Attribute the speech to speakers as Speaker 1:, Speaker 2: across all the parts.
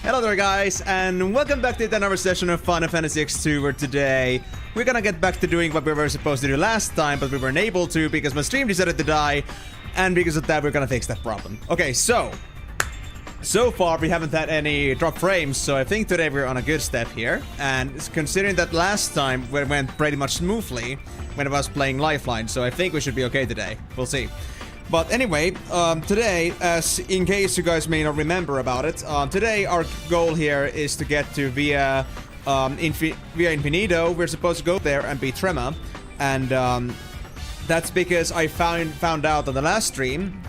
Speaker 1: Hello there guys, and welcome back to another session of Final Fantasy X2, where today we're gonna get back to doing what we were supposed to do last time, but we weren't able to because my stream decided to die, and because of that we're gonna fix that problem. Okay, so far we haven't had any drop frames, so I think today we're on a good step here, and considering that last time it went pretty much smoothly when I was playing Lifeline, so I think we should be okay today. We'll see. But anyway, today, as in case you guys may not remember about it, today our goal here is to get to Via Infinito. We're supposed to go there and beat Trema, and that's because I found out on the last stream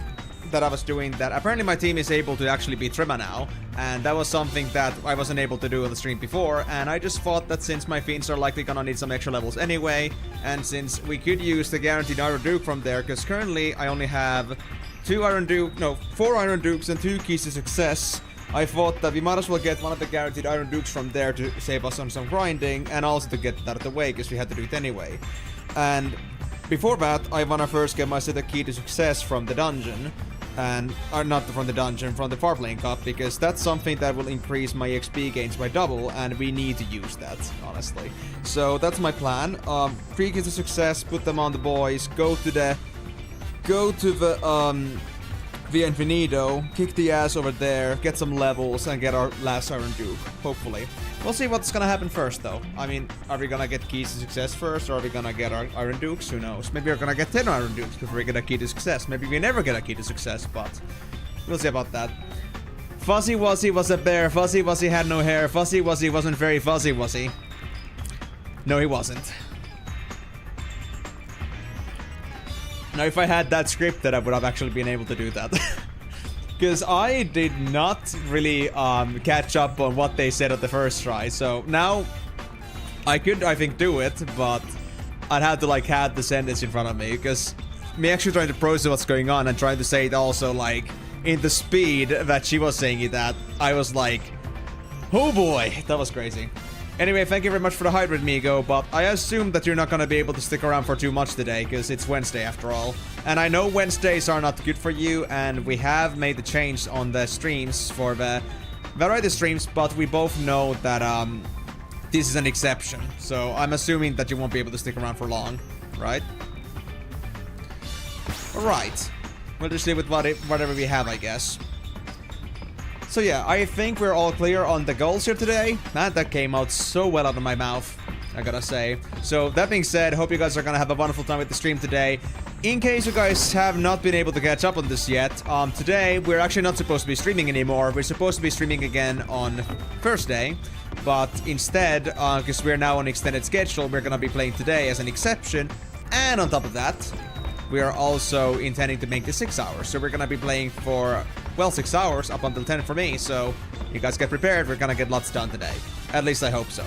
Speaker 1: that I was doing that apparently my team is able to actually beat Trema now, and that was something that I wasn't able to do on the stream before, and I just thought that since my fiends are likely gonna need some extra levels anyway, and since we could use the guaranteed Iron Duke from there, because currently I only have 4 Iron Dukes and 2 keys to success, I thought that we might as well get one of the guaranteed Iron Dukes from there to save us on some grinding, and also to get that out of the way, because we had to do it anyway. And before that, I wanna first get myself a key to success from the dungeon, and not from the dungeon, from the Farplane Cup, because that's something that will increase my XP gains by double, and we need to use that, honestly. So that's my plan. 3 keys to success, put them on the boys, go to the Via Infinito, kick the ass over there, get some levels, and get our last Iron Duke, hopefully. We'll see what's gonna happen first, though. I mean, are we gonna get keys to success first, or are we gonna get our Iron Dukes? Who knows? Maybe we're gonna get 10 Iron Dukes before we get a key to success. Maybe we never get a key to success, but we'll see about that. Fuzzy Wuzzy was a bear. Fuzzy Wuzzy had no hair. Fuzzy Wuzzy wasn't very fuzzy, was he? No, he wasn't. Now, if I had that scripted, I would have actually been able to do that. Because I did not really catch up on what they said at the first try. So now I could, I think, do it, but I'd have to like have the sentence in front of me. Because me actually trying to process what's going on and trying to say it also like in the speed that she was saying it at, I was like, oh boy, that was crazy. Anyway, thank you very much for the hydrate, Migo, but I assume that you're not gonna be able to stick around for too much today, because it's Wednesday after all. And I know Wednesdays are not good for you, and we have made the change on the streams for the variety streams, but we both know that this is an exception. So I'm assuming that you won't be able to stick around for long, right? Alright. We'll just live with whatever we have, I guess. So yeah, I think we're all clear on the goals here today. Man, that came out so well out of my mouth, I gotta say. So that being said, hope you guys are gonna have a wonderful time with the stream today. In case you guys have not been able to catch up on this yet, today we're actually not supposed to be streaming anymore. We're supposed to be streaming again on Thursday, but instead, because we're now on extended schedule, we're gonna be playing today as an exception. And on top of that, we are also intending to make this 6 hours. So we're gonna be playing for, well, 6 hours up until 10 for me. So you guys get prepared. We're gonna get lots done today. At least I hope so.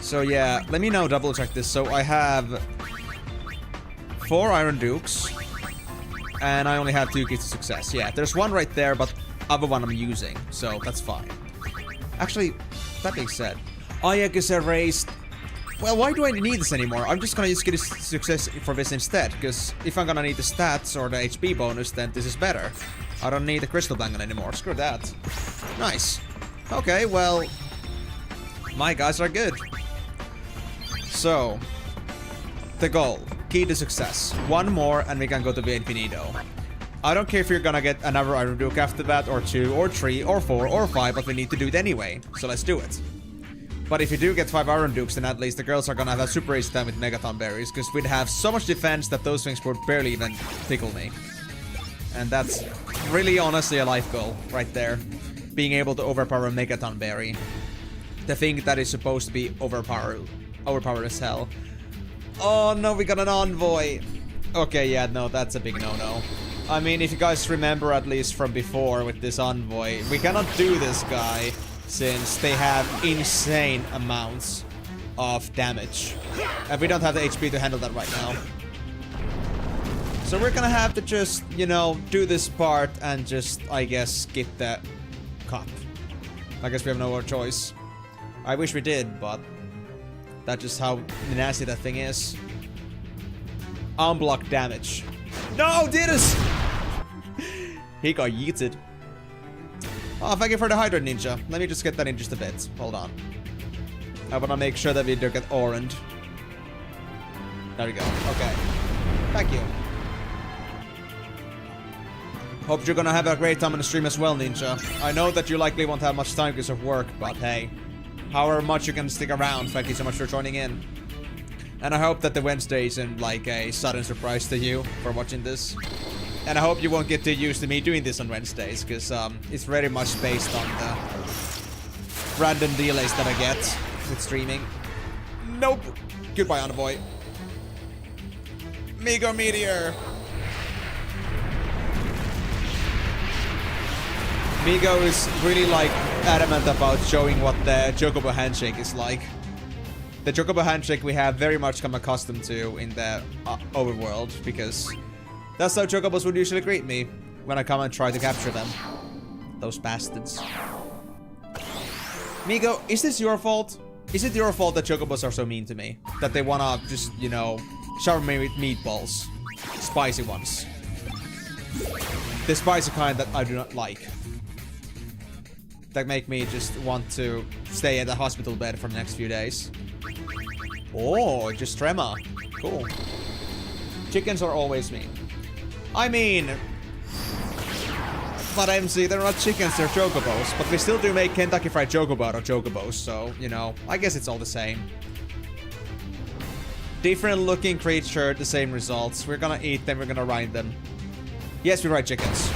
Speaker 1: So yeah, let me now double check this. So I have 4 Iron Dukes, and I only have 2 keys to success. Yeah, there's one right there, but other one I'm using, so that's fine. Actually, that being said, oh yeah, because I raised. Well, why do I need this anymore? I'm just gonna use key to success for this instead, because if I'm gonna need the stats or the HP bonus, then this is better. I don't need the crystal blanket anymore. Screw that. Nice. Okay, well, my guys are good. So, the goal. Key to success. 1 more and we can go to the Infinito. I don't care if you're gonna get another Iron Duke after that, or 2, or 3, or 4, or 5, but we need to do it anyway. So let's do it. But if you do get 5 Iron Dukes, then at least the girls are gonna have a super easy time with Megaton Berries, because we'd have so much defense that those things would barely even tickle me. And that's really honestly a life goal right there. Being able to overpower Megaton Berry. The thing that is supposed to be overpowered as hell. Oh no, we got an envoy. Okay, yeah, no, that's a big no-no. I mean, if you guys remember at least from before with this envoy, we cannot do this guy since they have insane amounts of damage. And we don't have the HP to handle that right now. So we're gonna have to just, you know, do this part and just, I guess, get that cup. I guess we have no other choice. I wish we did, but that's just how nasty that thing is. Unblock damage. No, Didus! He got yeeted. Oh, thank you for the Hydrate Ninja. Let me just get that in just a bit. Hold on. I wanna make sure that we don't get orange. There we go. Okay. Thank you. Hope you're gonna have a great time on the stream as well, Ninja. I know that you likely won't have much time because of work, but hey. However much you can stick around, thank you so much for joining in. And I hope that the Wednesday isn't like a sudden surprise to you for watching this. And I hope you won't get too used to me doing this on Wednesdays, because it's very much based on the random delays that I get with streaming. Nope. Goodbye, Envoy. Mega Meteor. Migo is really like adamant about showing what the Chocobo handshake is like. The Chocobo handshake we have very much come accustomed to in the overworld, because that's how Chocobos would usually greet me when I come and try to capture them. Those bastards. Migo, is this your fault? Is it your fault that Chocobos are so mean to me? That they wanna just, you know, shower me with meatballs. Spicy ones. The spicy kind that I do not like. That make me just want to stay at the hospital bed for the next few days. Oh, just tremor. Cool. Chickens are always mean. I mean... But MC, they're not chickens, they're chocobos. But we still do make Kentucky Fried Chocobo out of chocobos, so, you know, I guess it's all the same. Different looking creature, the same results. We're gonna eat them, we're gonna ride them. Yes, we ride chickens.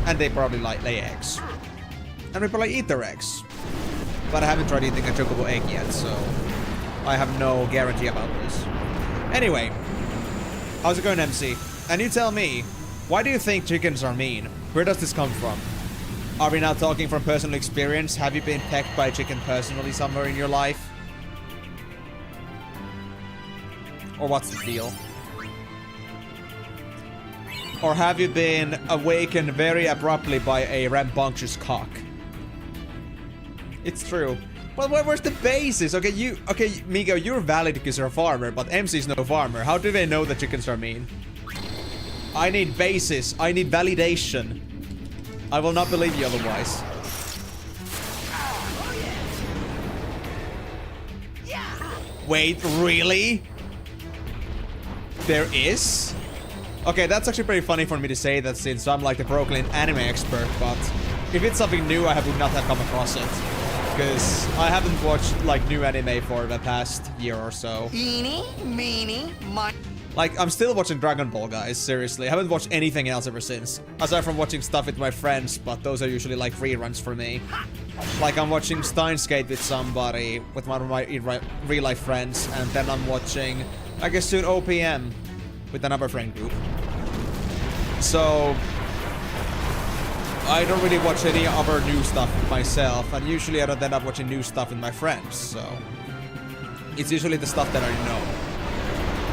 Speaker 1: And they probably lay eggs. And we probably eat their eggs. But I haven't tried eating a chocobo egg yet, so I have no guarantee about this. Anyway, how's it going, MC? And you tell me, why do you think chickens are mean? Where does this come from? Are we now talking from personal experience? Have you been pecked by a chicken personally somewhere in your life? Or what's the deal? Or have you been awakened very abruptly by a rambunctious cock? It's true. Well, where's the basis? Okay, Migo, you're valid because you're a farmer, but MC's no farmer. How do they know that chickens are mean? I need basis. I need validation. I will not believe you otherwise. Wait, really? There is? Okay, that's actually pretty funny for me to say that since I'm like the Brooklyn anime expert, but if it's something new, I would not have come across it. Because I haven't watched like new anime for the past year or so. Eeny, meeny, miny. Like, I'm still watching Dragon Ball, guys, seriously. I haven't watched anything else ever since. Aside from watching stuff with my friends, but those are usually like reruns for me. Like, I'm watching Steins Gate with somebody, with one of my real-life friends, and then I'm watching, I guess soon, OPM with another friend group. So, I don't really watch any other new stuff myself, and usually I don't end up watching new stuff with my friends, so it's usually the stuff that I know.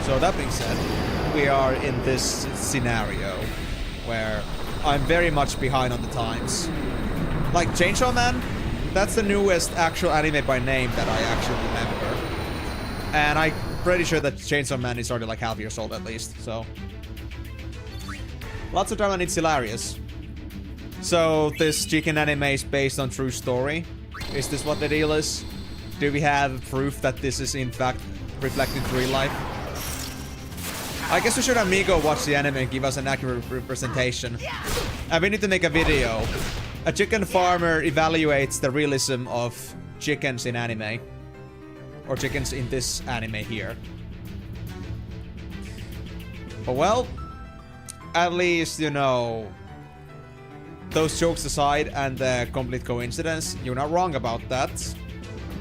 Speaker 1: So that being said, we are in this scenario where I'm very much behind on the times. Like Chainsaw Man, that's the newest actual anime by name that I actually remember. And I'm pretty sure that Chainsaw Man is already like half years old at least, so. Lots of time and it's hilarious. So this chicken anime is based on true story. Is this what the deal is? Do we have proof that this is in fact reflected in real life? I guess we should have Migo watch the anime and give us an accurate representation. And we need to make a video. A chicken farmer evaluates the realism of chickens in anime. Or chickens in this anime here. But well, at least, you know, those jokes aside and the complete coincidence, you're not wrong about that.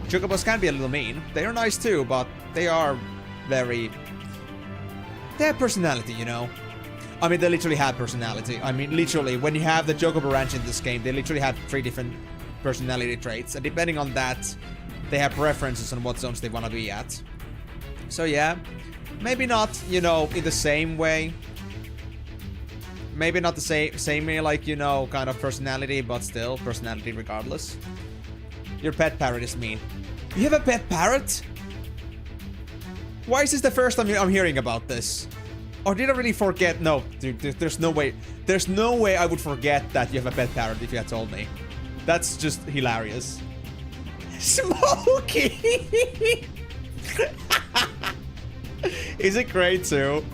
Speaker 1: Chocobos can be a little mean. They are nice too, but they are very... They have personality, you know? I mean, they literally have personality. I mean, literally, when you have the Chocobo Ranch in this game, they literally have 3 different personality traits. And depending on that, they have preferences on what zones they want to be at. So yeah, maybe not, you know, in the same way. Maybe not the same way, like, you know, kind of personality, but still, personality regardless. Your pet parrot is mean. You have a pet parrot? Why is this the first time I'm hearing about this? Or did I really forget? No, dude, there's no way. There's no way I would forget that you have a pet parrot if you had told me. That's just hilarious. Smokey! Is it great too?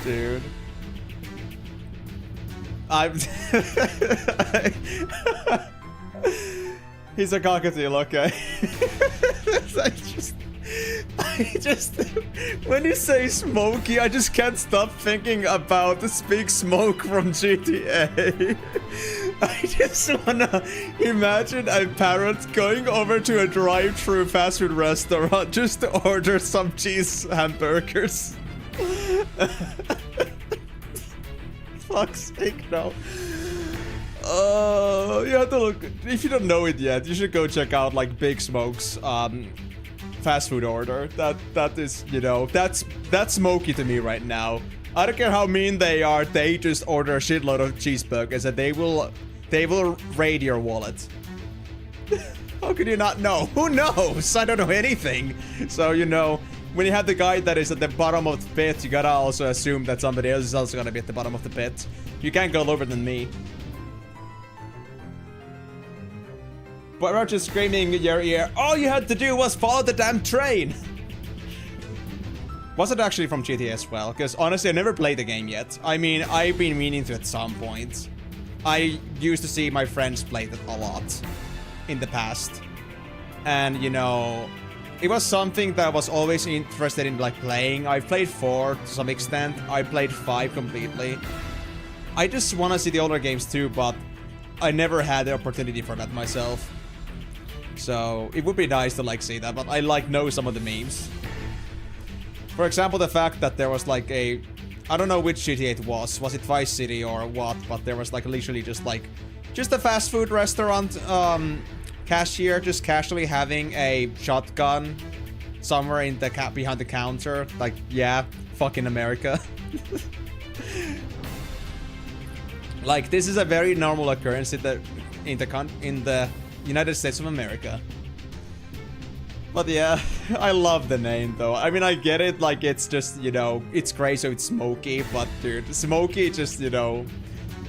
Speaker 1: Dude. He's a cockatiel, okay. I just, when you say Smokey, I just can't stop thinking about the Speak Smoke from GTA. I just wanna imagine a parrot going over to a drive-thru fast food restaurant just to order some cheese hamburgers. fuck's sake, no. You have to look. If you don't know it yet, you should go check out like Big Smoke's fast food order. That is, you know, that's smoky to me right now. I don't care how mean they are. They just order a shitload of cheeseburgers and they will raid your wallet. How could you not know? Who knows? I don't know anything. So, you know, when you have the guy that is at the bottom of the pit, you gotta also assume that somebody else is also gonna be at the bottom of the pit. You can't go lower than me. But Roger's screaming in your ear, all you had to do was follow the damn train! Was it actually from GTA as well? Because honestly, I never played the game yet. I mean, I've been meaning to at some point. I used to see my friends play it a lot in the past. And, you know, it was something that I was always interested in, like, playing. I played 4 to some extent. I played 5 completely. I just want to see the older games too, but I never had the opportunity for that myself. So it would be nice to like see that, but I like know some of the memes. For example, the fact that there was like a, I don't know which GTA it was it Vice City or what, but there was like literally just a fast food restaurant cashier just casually having a shotgun somewhere in the behind the counter. Like, yeah, fucking America. Like, this is a very normal occurrence in the United States of America. But yeah, I love the name though. I mean, I get it, like it's just, you know, it's gray so it's smoky, but dude, smoky just, you know,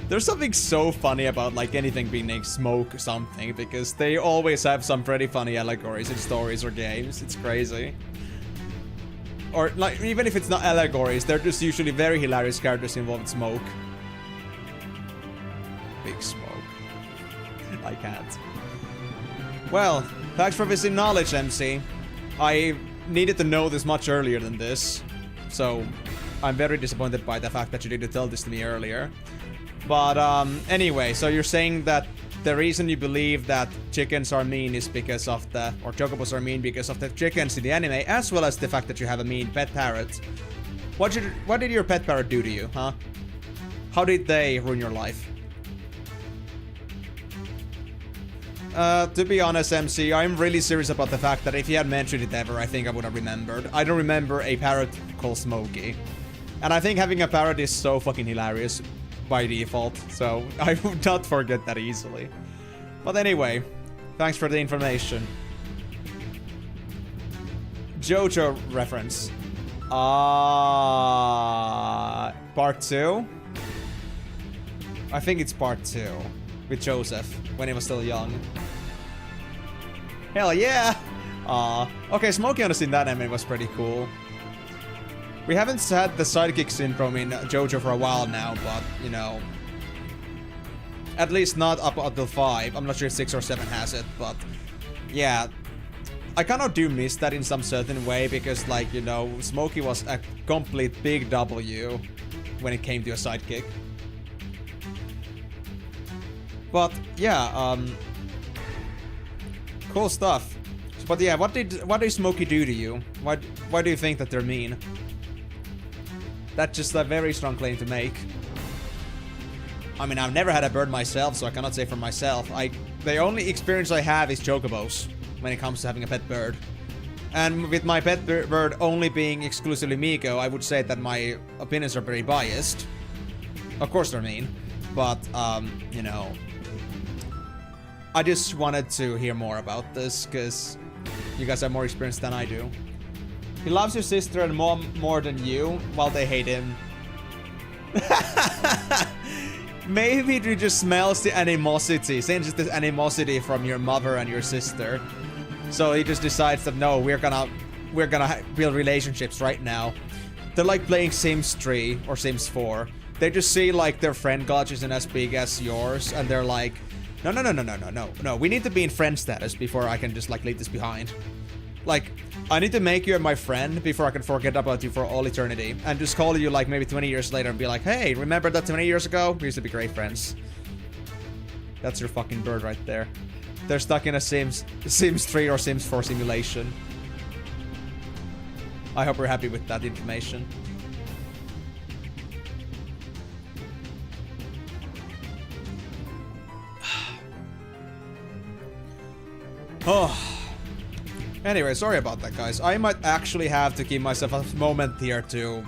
Speaker 1: there's something so funny about like anything being named Smoke something, because they always have some pretty funny allegories in stories or games. It's crazy. Or like, even if it's not allegories, they're just usually very hilarious characters involved in smoke. Big Smoke. I can't. Well, thanks for visiting knowledge, MC. I needed to know this much earlier than this, so I'm very disappointed by the fact that you didn't tell this to me earlier. But anyway, so you're saying that the reason you believe that chickens are mean is because of the, or chocobos are mean because of the chickens in the anime, as well as the fact that you have a mean pet parrot. What did your pet parrot do to you, huh? How did they ruin your life? To be honest, MC, I'm really serious about the fact that if you had mentioned it ever, I think I would have remembered. I don't remember a parrot called Smokey. And I think having a parrot is so fucking hilarious by default, so I would not forget that easily. But anyway, thanks for the information. JoJo reference. Part 2? I think it's part 2. With Joseph, when he was still young. Hell yeah! Okay, Smokey honestly in that anime was pretty cool. We haven't had the sidekick syndrome in JoJo for a while now, but, you know... At least not up until 5. I'm not sure if 6 or 7 has it, but... Yeah. I kind of do miss that in some certain way, because, like, you know, Smokey was a complete big W when it came to a sidekick. But yeah, cool stuff. But yeah, what did Smokey do to you? Why do you think that they're mean? That's just a very strong claim to make. I mean, I've never had a bird myself, so I cannot say for myself. The only experience I have is chocobos when it comes to having a pet bird. And with my pet bird only being exclusively Miko, I would say that my opinions are very biased. Of course they're mean, but you know, I just wanted to hear more about this, because you guys have more experience than I do. He loves your sister and mom more than you, while they hate him. Maybe he just smells the animosity, senses the animosity from your mother and your sister. So he just decides that no, we're gonna build relationships right now. They're like playing Sims 3 or Sims 4. They just see like their friend gauge isn't as big as yours, and they're like, no, we need to be in friend status before I can just like leave this behind. Like, I need to make you my friend before I can forget about you for all eternity, and just call you like maybe 20 years later and be like, hey, remember that 20 years ago? We used to be great friends. That's your fucking bird right there. They're stuck in a Sims 3 or Sims 4 simulation. I hope you're happy with that information. Oh. Anyway, sorry about that, guys. I might actually have to give myself a moment here to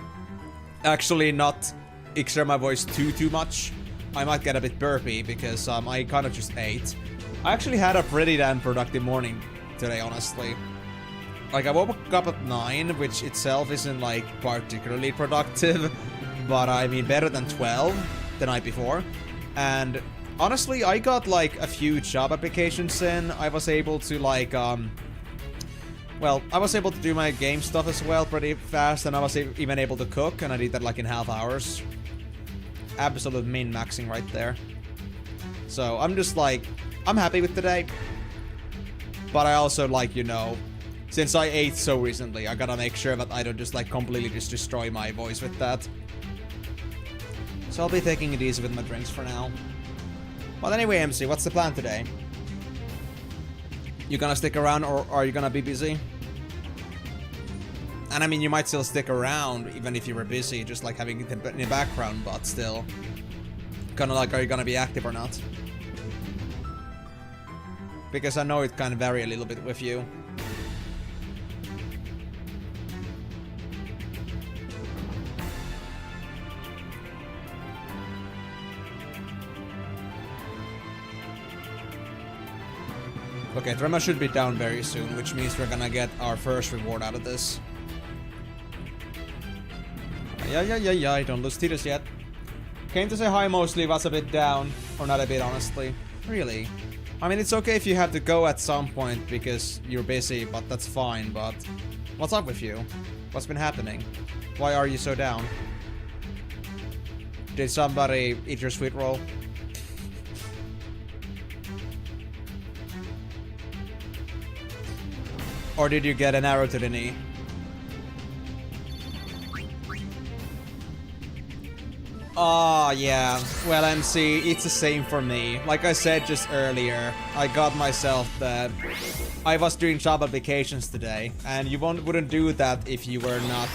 Speaker 1: actually not exert my voice too much. I might get a bit burpy because I kind of just ate. I actually had a pretty damn productive morning today, honestly. Like, I woke up at 9, which itself isn't, like, particularly productive. But, I mean, better than 12 the night before. And, honestly, I got, like, a few job applications in. I was able to, like, well, I was able to do my game stuff as well pretty fast. And I was even able to cook. And I did that, like, in half hours. Absolute min-maxing right there. So, I'm just, like, I'm happy with today. But I also, like, you know, since I ate so recently, I gotta make sure that I don't just, like, completely just destroy my voice with that. So I'll be taking it easy with my drinks for now. But anyway, MC, what's the plan today? You gonna stick around or are you gonna be busy? And I mean, you might still stick around even if you were busy, just like having it in the background, but still. Kinda like, are you gonna be active or not? Because I know it can vary a little bit with you. Okay, Drama should be down very soon, which means we're gonna get our first reward out of this. Yeah, don't lose Titus yet. Came to say hi mostly, was a bit down. Or not a bit, honestly. Really? I mean, it's okay if you have to go at some point because you're busy, but that's fine, but... What's up with you? What's been happening? Why are you so down? Did somebody eat your sweet roll? Or did you get an arrow to the knee? Oh, yeah. Well, MC, it's the same for me. Like I said just earlier, I got myself that I was doing job applications today, and you wouldn't do that if you were not,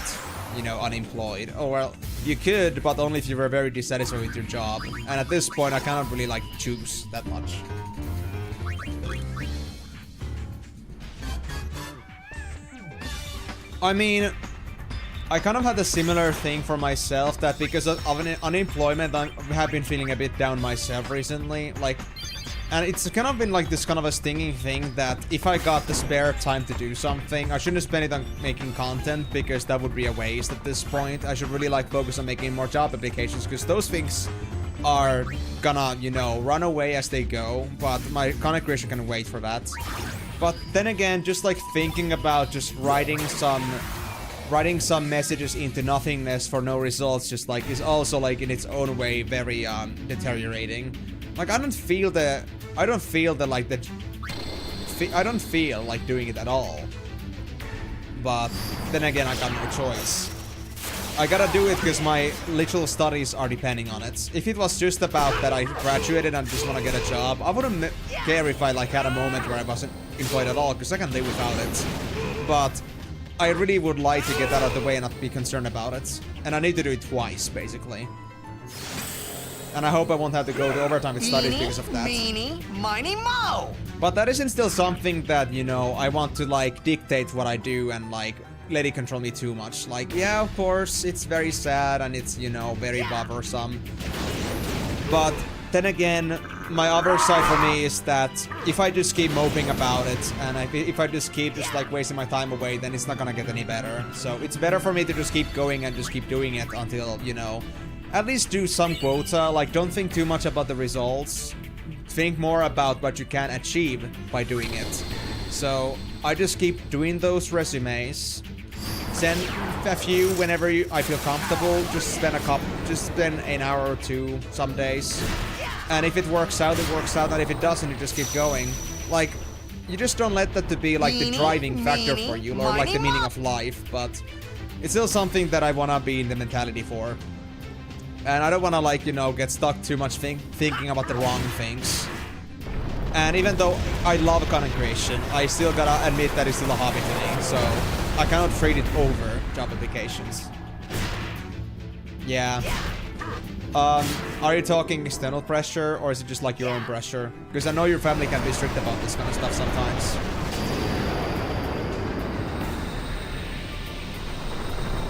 Speaker 1: you know, unemployed. Or, well, you could, but only if you were very dissatisfied with your job. And at this point, I cannot really, like, choose that much. I mean, I kind of had a similar thing for myself, that because of unemployment, I have been feeling a bit down myself recently. Like, and it's kind of been like this kind of a stinging thing that if I got the spare time to do something, I shouldn't spend it on making content because that would be a waste at this point. I should really like focus on making more job applications because those things are gonna, you know, run away as they go, but my content creation can wait for that. But then again, just like thinking about just writing some messages into nothingness for no results, just like is also like in its own way very deteriorating. Like I don't feel like doing it at all. But then again, I got no choice. I gotta do it because my literal studies are depending on it. If it was just about that I graduated and just want to get a job, I wouldn't care if I like had a moment where I wasn't employed at all, because I can live without it. But I really would like to get that out of the way and not be concerned about it. And I need to do it twice, basically. And I hope I won't have to go to overtime with studies because of that.
Speaker 2: Meeny, miny, mo!
Speaker 1: But that isn't still something that, you know, I want to like dictate what I do and like let it control me too much. Like, yeah, of course, it's very sad and it's, you know, very bothersome. But then again, my other side for me is that if I just keep moping about it and if I just keep just like wasting my time away, then it's not gonna get any better. So it's better for me to just keep going and just keep doing it until, you know, at least do some quota. Like, don't think too much about the results. Think more about what you can achieve by doing it. So I just keep doing those resumes. Send a few whenever I feel comfortable. Just spend an hour or two some days. And if it works out, it works out. And if it doesn't, you just keep going. Like, you just don't let that to be like the driving factor for you, or like the meaning of life. But it's still something that I wanna be in the mentality for. And I don't wanna, like, you know, get stuck too much thinking about the wrong things. And even though I love content creation, I still gotta admit that it's still a hobby to me. So I cannot trade it over job applications. Yeah. Are you talking external pressure, or is it just like your own pressure? Because I know your family can be strict about this kind of stuff sometimes.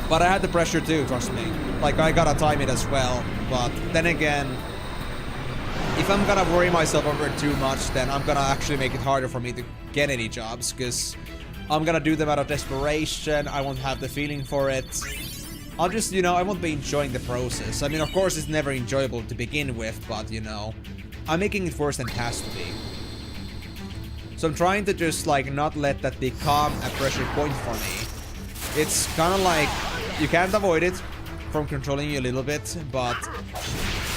Speaker 1: But I had the pressure too, trust me. Like, I gotta time it as well. But then again, if I'm gonna worry myself over it too much, then I'm gonna actually make it harder for me to get any jobs, because I'm gonna do them out of desperation. I won't have the feeling for it. I'll just, you know, I won't be enjoying the process. I mean, of course, it's never enjoyable to begin with, but, you know, I'm making it worse than it has to be. So I'm trying to just, like, not let that become a pressure point for me. It's kind of like, you can't avoid it from controlling you a little bit, but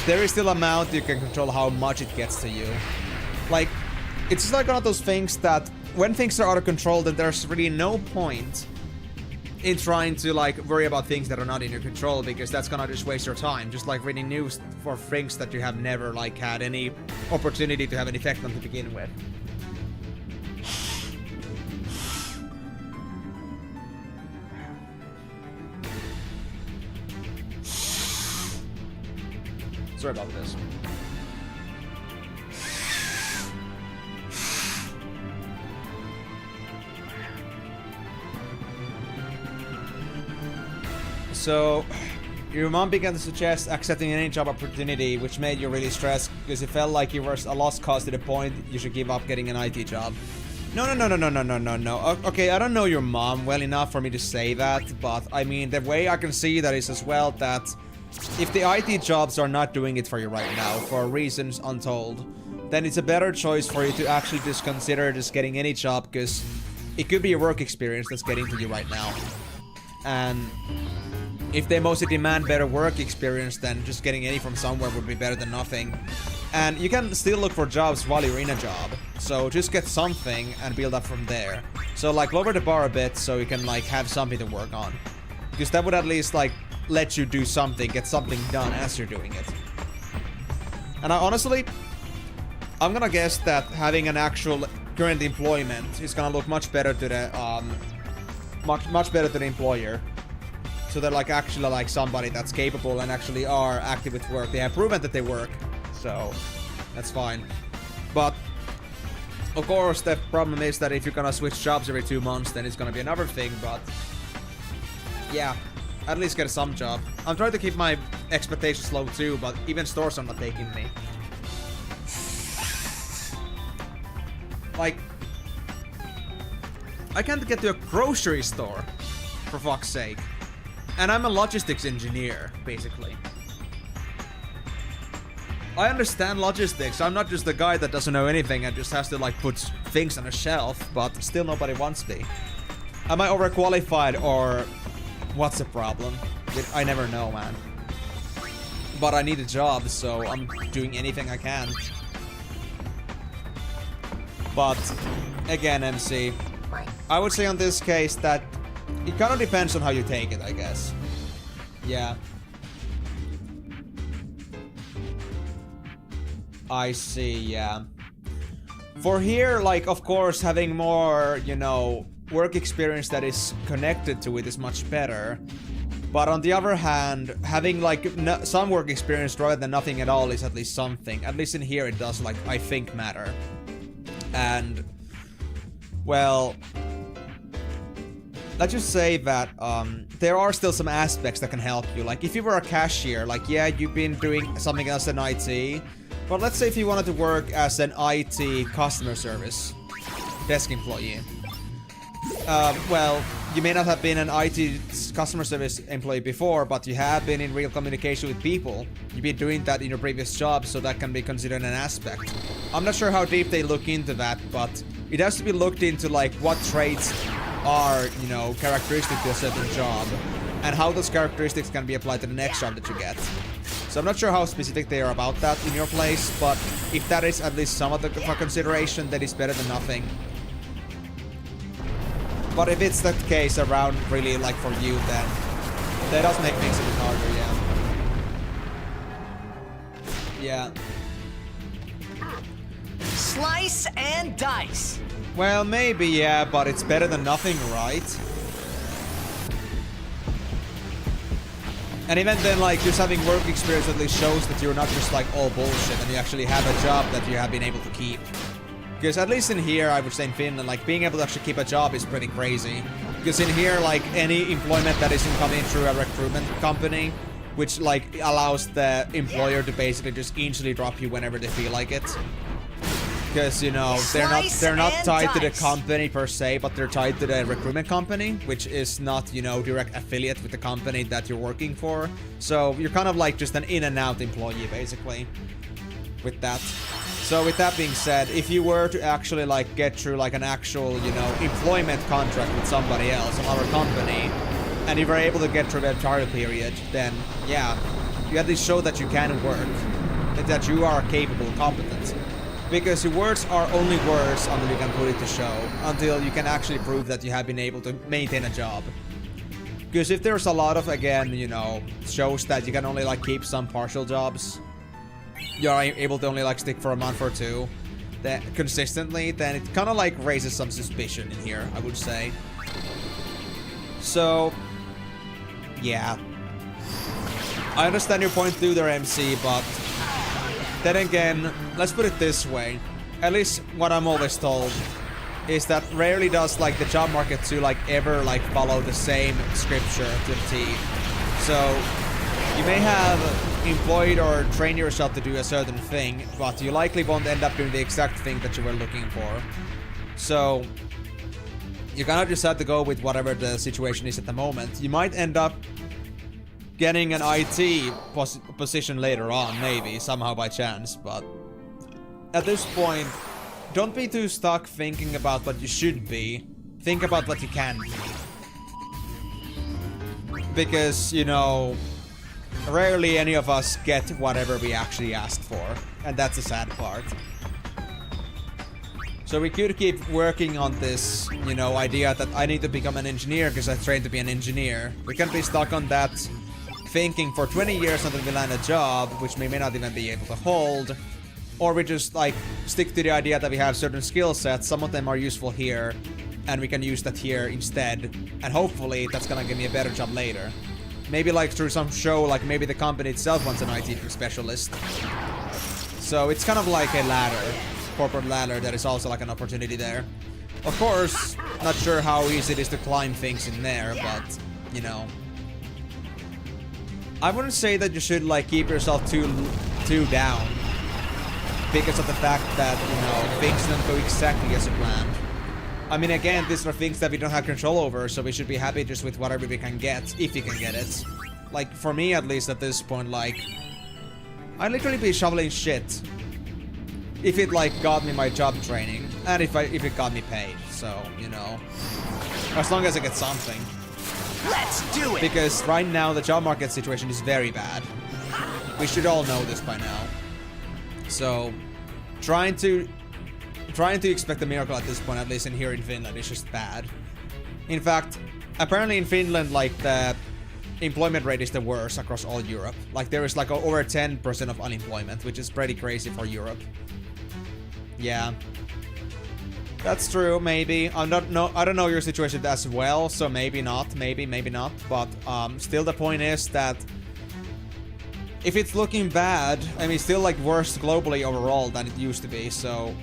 Speaker 1: there is still an amount you can control how much it gets to you. Like, it's just like one of those things that when things are out of control, then there's really no point in trying to, like, worry about things that are not in your control, because that's gonna just waste your time. Just like reading news for things that you have never, like, had any opportunity to have an effect on to begin with. Sorry about this. So, your mom began to suggest accepting any job opportunity, which made you really stressed because it felt like you were a lost cause to the point you should give up getting an IT job. No. Okay, I don't know your mom well enough for me to say that, but I mean, the way I can see that is as well that if the IT jobs are not doing it for you right now, for reasons untold, then it's a better choice for you to actually just consider just getting any job, because it could be a work experience that's getting to you right now. And if they mostly demand better work experience, then just getting any from somewhere would be better than nothing. And you can still look for jobs while you're in a job. So just get something and build up from there. So like lower the bar a bit so you can like have something to work on. Because that would at least like let you do something, get something done as you're doing it. And honestly, I'm gonna guess that having an actual current employment is gonna look much better to the much better to the employer. So they're like actually like somebody that's capable and actually are active with work. They have proven that they work, so that's fine. But of course the problem is that if you're gonna switch jobs every 2 months, then it's gonna be another thing. But yeah, at least get some job. I'm trying to keep my expectations low too, but even stores are not taking me. Like, I can't get to a grocery store, for fuck's sake. And I'm a logistics engineer, basically. I understand logistics. I'm not just the guy that doesn't know anything and just has to like put things on a shelf, but still nobody wants me. Am I overqualified or what's the problem? I never know, man. But I need a job, so I'm doing anything I can. But again, MC, I would say on this case that it kind of depends on how you take it, I guess. Yeah. I see, yeah. For here, like, of course, having more, you know, work experience that is connected to it is much better. But on the other hand, having, like, some work experience rather than nothing at all is at least something. At least in here it does, like, I think matter. And, well, let's just say that there are still some aspects that can help you. Like, if you were a cashier, like, yeah, you've been doing something else than IT. But let's say if you wanted to work as an IT customer service desk employee. Well, you may not have been an IT customer service employee before, but you have been in real communication with people. You've been doing that in your previous job, so that can be considered an aspect. I'm not sure how deep they look into that, but it has to be looked into, like, what traits are, you know, characteristic to a certain job, and how those characteristics can be applied to the next job that you get. So I'm not sure how specific they are about that in your place, but if that is at least some of the consideration, that is better than nothing. But if it's that case around really, like, for you, then that does make things a bit harder, yeah. Yeah.
Speaker 2: Slice and dice.
Speaker 1: Well, maybe, yeah, but it's better than nothing, right? And even then, like, just having work experience at least shows that you're not just like all bullshit and you actually have a job that you have been able to keep. Because at least in here, I would say in Finland, like, being able to actually keep a job is pretty crazy. Because in here, like, any employment that isn't coming through a recruitment company, which, like, allows the employer to basically just easily drop you whenever they feel like it. Because, you know, they're not tied to the company per se, but they're tied to the recruitment company, which is not, you know, direct affiliate with the company that you're working for. So you're kind of like just an in and out employee, basically, with that. So with that being said, if you were to actually like get through like an actual, you know, employment contract with somebody else, another company, and you were able to get through the trial period, then yeah, you at least show that you can work, that you are capable, competent. Because your words are only words until you can put it to show, until you can actually prove that you have been able to maintain a job. Because if there's a lot of, again, you know, shows that you can only like keep some partial jobs, you're able to only like stick for a month or two, that consistently, then it kind of like raises some suspicion in here, I would say. So, yeah. I understand your point through there, MC, but then again, let's put it this way. At least what I'm always told is that rarely does like the job market to like ever like follow the same scripture to the T. So you may have employed or trained yourself to do a certain thing, but you likely won't end up doing the exact thing that you were looking for. So you kind of just have to go with whatever the situation is at the moment. You might end up getting an IT position later on, maybe, somehow by chance, but at this point, don't be too stuck thinking about what you should be. Think about what you can be. Because, you know, rarely any of us get whatever we actually asked for, and that's the sad part. So we could keep working on this, you know, idea that I need to become an engineer because I trained to be an engineer. We can't be stuck on that thinking for 20 years until we land a job, which we may not even be able to hold. Or we just, like, stick to the idea that we have certain skill sets, some of them are useful here, and we can use that here instead. And hopefully that's gonna give me a better job later. Maybe, like, through some show, like, maybe the company itself wants an IT specialist. So it's kind of like a ladder, corporate ladder, that is also, like, an opportunity there. Of course, not sure how easy it is to climb things in there, but, you know. I wouldn't say that you should like keep yourself too down because of the fact that, you know, things don't go exactly as you planned. I mean, again, these are things that we don't have control over, so we should be happy just with whatever we can get, if we can get it. Like, for me at least at this point, like, I'd literally be shoveling shit if it like got me my job training, and if it got me paid, so, you know, as long as I get something.
Speaker 2: Let's do it!
Speaker 1: Because right now the job market situation is very bad. We should all know this by now. So, trying to expect a miracle at this point, at least in here in Finland, is just bad. In fact, apparently in Finland, like, the employment rate is the worst across all Europe. Like, there is like over 10% of unemployment, which is pretty crazy for Europe. Yeah. That's true, maybe. I don't know your situation as well, so maybe not, maybe not. But still the point is that if it's looking bad, I mean, still like worse globally overall than it used to be. So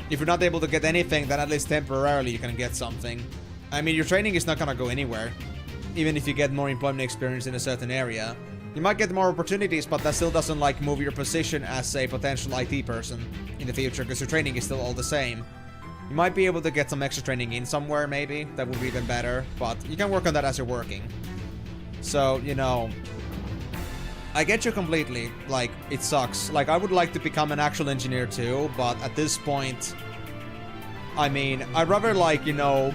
Speaker 1: if you're not able to get anything, then at least temporarily you can get something. I mean, your training is not gonna go anywhere, even if you get more employment experience in a certain area. You might get more opportunities, but that still doesn't like move your position as a potential IT person in the future, because your training is still all the same. You might be able to get some extra training in somewhere, maybe. That would be even better. But you can work on that as you're working. So, you know, I get you completely. Like, it sucks. Like, I would like to become an actual engineer too, but at this point, I mean, I'd rather, like, you know,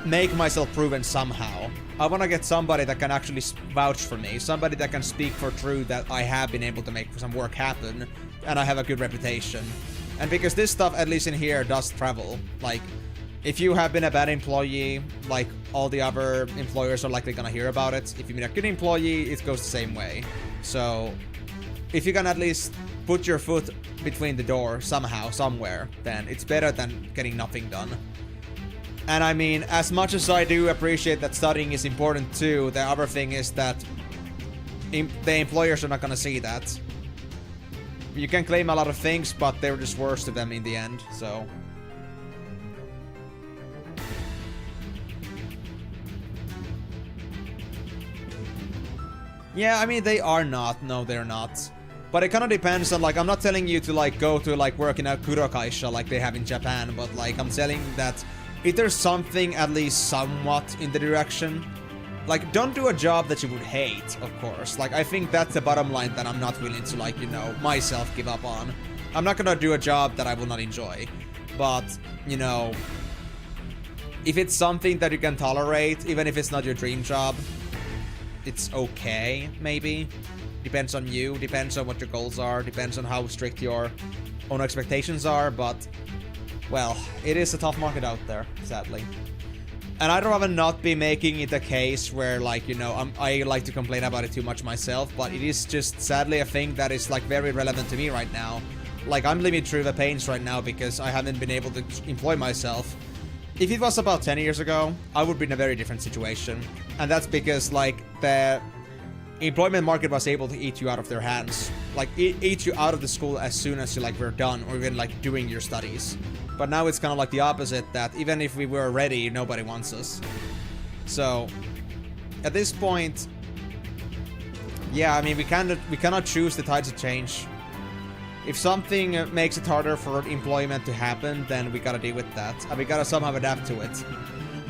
Speaker 1: make myself proven somehow. I want to get somebody that can actually vouch for me. Somebody that can speak for truth that I have been able to make some work happen. And I have a good reputation. And because this stuff, at least in here, does travel. Like, if you have been a bad employee, like, all the other employers are likely gonna hear about it. If you've been a good employee, it goes the same way. So, if you can at least put your foot between the door somehow, somewhere, then it's better than getting nothing done. And I mean, as much as I do appreciate that studying is important too, the other thing is that the employers are not gonna see that. You can claim a lot of things, but they're just worse to them in the end, so... Yeah, I mean, they are not. No, they're not. But it kind of depends on, like, I'm not telling you to, like, go to, like, work in a kurokaisha like they have in Japan, but, like, I'm telling that if there's something at least somewhat in the direction, like, don't do a job that you would hate, of course. Like, I think that's the bottom line that I'm not willing to, like, you know, myself give up on. I'm not gonna do a job that I will not enjoy. But, you know, if it's something that you can tolerate, even if it's not your dream job, it's okay, maybe. Depends on you, depends on what your goals are, depends on how strict your own expectations are, but, well, it is a tough market out there, sadly. And I'd rather not be making it a case where, like, you know, I like to complain about it too much myself, but it is just, sadly, a thing that is, like, very relevant to me right now. Like, I'm living through the pains right now because I haven't been able to employ myself. If it was about 10 years ago, I would be in a very different situation. And that's because, like, the employment market was able to eat you out of their hands. Like, eat you out of the school as soon as you, like, were done, or even, like, doing your studies. But now it's kind of like the opposite, that even if we were ready, nobody wants us. So, at this point, yeah, I mean, we cannot choose the tides of change. If something makes it harder for employment to happen, then we gotta deal with that. And we gotta somehow adapt to it.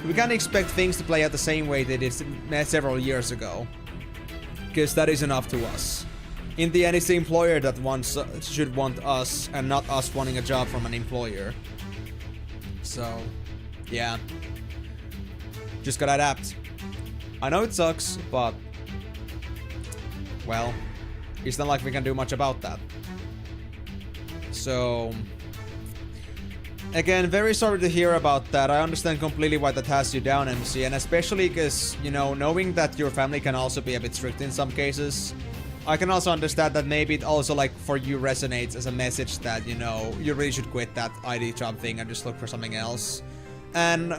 Speaker 1: We can't expect things to play out the same way they did several years ago. Because that is enough to us. In the end, it's the employer that should want us, and not us wanting a job from an employer. So, yeah. Just gotta adapt. I know it sucks, but... well, it's not like we can do much about that. So, again, very sorry to hear about that. I understand completely why that has you down, MC, and especially because, you know, knowing that your family can also be a bit strict in some cases, I can also understand that maybe it also, like, for you resonates as a message that, you know, you really should quit that ID job thing and just look for something else. And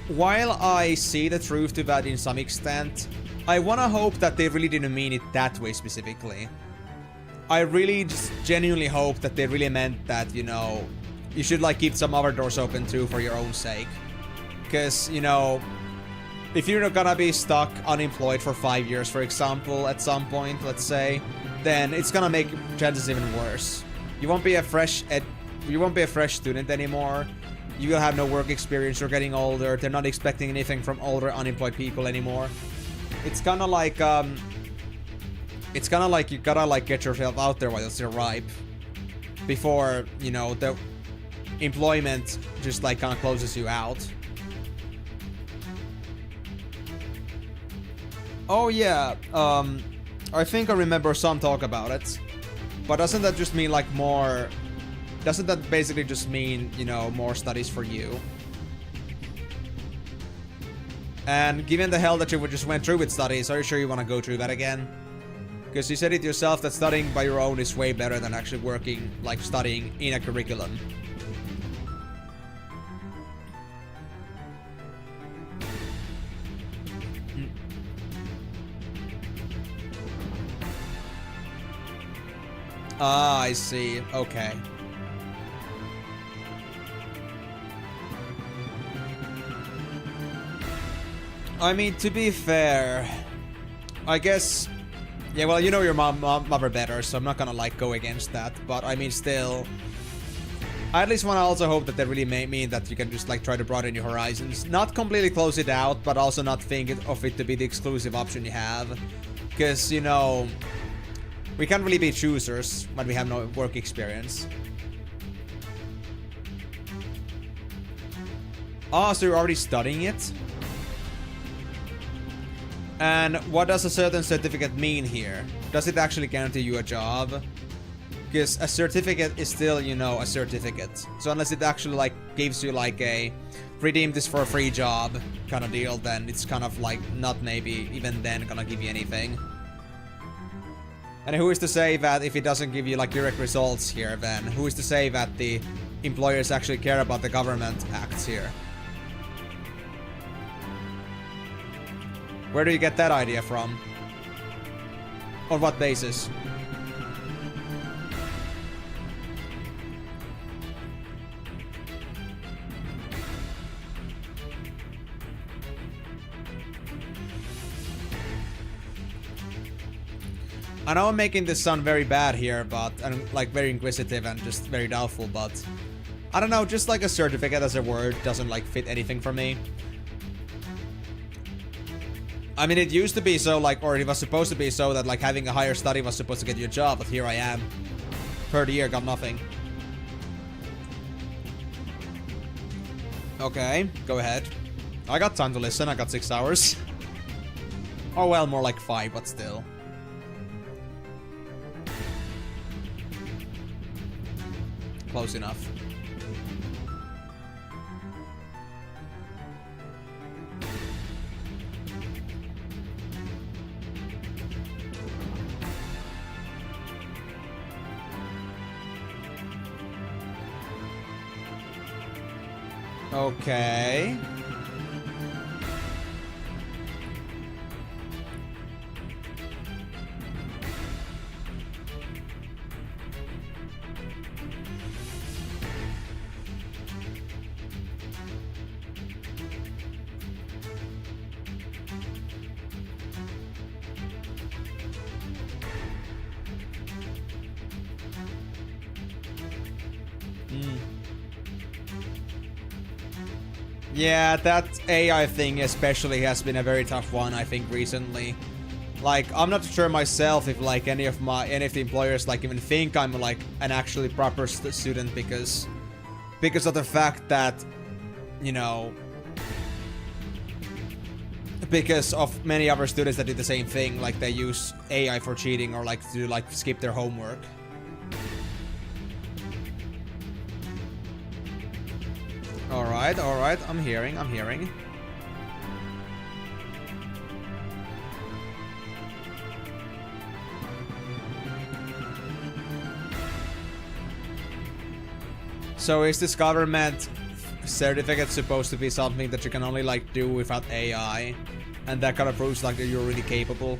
Speaker 1: while I see the truth to that in some extent, I wanna hope that they really didn't mean it that way specifically. I really just genuinely hope that they really meant that, you know, you should, like, keep some other doors open too for your own sake. Because, you know, if you're not gonna be stuck unemployed for 5 years, for example, at some point, let's say, then it's gonna make chances even worse. You won't be a fresh student anymore. You will have no work experience. You're getting older. They're not expecting anything from older unemployed people anymore. It's kind of like you gotta, like, get yourself out there while you're still ripe. Before, you know, the employment just, like, kind of closes you out. Oh yeah, I think I remember some talk about it. But doesn't that just mean, like, more... doesn't that basically just mean, you know, more studies for you? And given the hell that you just went through with studies, are you sure you want to go through that again? Because you said it yourself that studying by your own is way better than actually working, like, studying in a curriculum. Ah, I see. Okay. I mean, to be fair, I guess... yeah, well, you know your mother better, so I'm not gonna, like, go against that. But, I mean, still... I at least wanna also hope that they really mean that you can just, like, try to broaden your horizons. Not completely close it out, but also not think of it to be the exclusive option you have. Because, you know... we can't really be choosers when we have no work experience. Oh, so you're already studying it? And what does a certain certificate mean here? Does it actually guarantee you a job? Because a certificate is still, you know, a certificate. So unless it actually, like, gives you, like, a redeem this for a free job kind of deal, then it's kind of, like, not maybe even then gonna give you anything. And who is to say that if it doesn't give you, like, direct results here, then who is to say that the employers actually care about the government acts here? Where do you get that idea from? On what basis? I know I'm making this sound very bad here, but I'm like very inquisitive and just very doubtful, but I don't know, just like a certificate as a word doesn't like fit anything for me. I mean, it used to be so like, or it was supposed to be so that like having a higher study was supposed to get you a job, but here I am. Third year, got nothing. Okay, go ahead. I got time to listen, I got 6 hours. Oh well, more like 5, but still. Close enough. Okay. Yeah, that AI thing especially has been a very tough one, I think, recently. Like, I'm not sure myself if like any of the employers like even think I'm like an actually proper student because of the fact that, you know, because of many other students that did the same thing, like they use AI for cheating or like to like skip their homework. Alright, I'm hearing. So is this government certificate supposed to be something that you can only like do without AI? And that kind of proves like that you're really capable?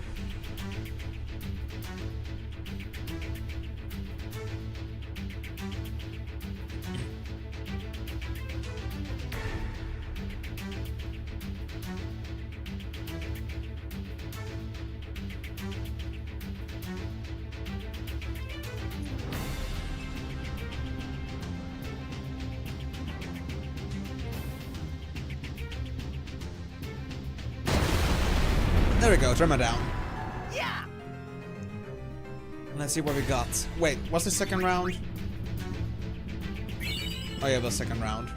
Speaker 1: There we go, trim it down.
Speaker 2: Yeah.
Speaker 1: Let's see what we got. Wait, what's the second round? Oh yeah, the second round.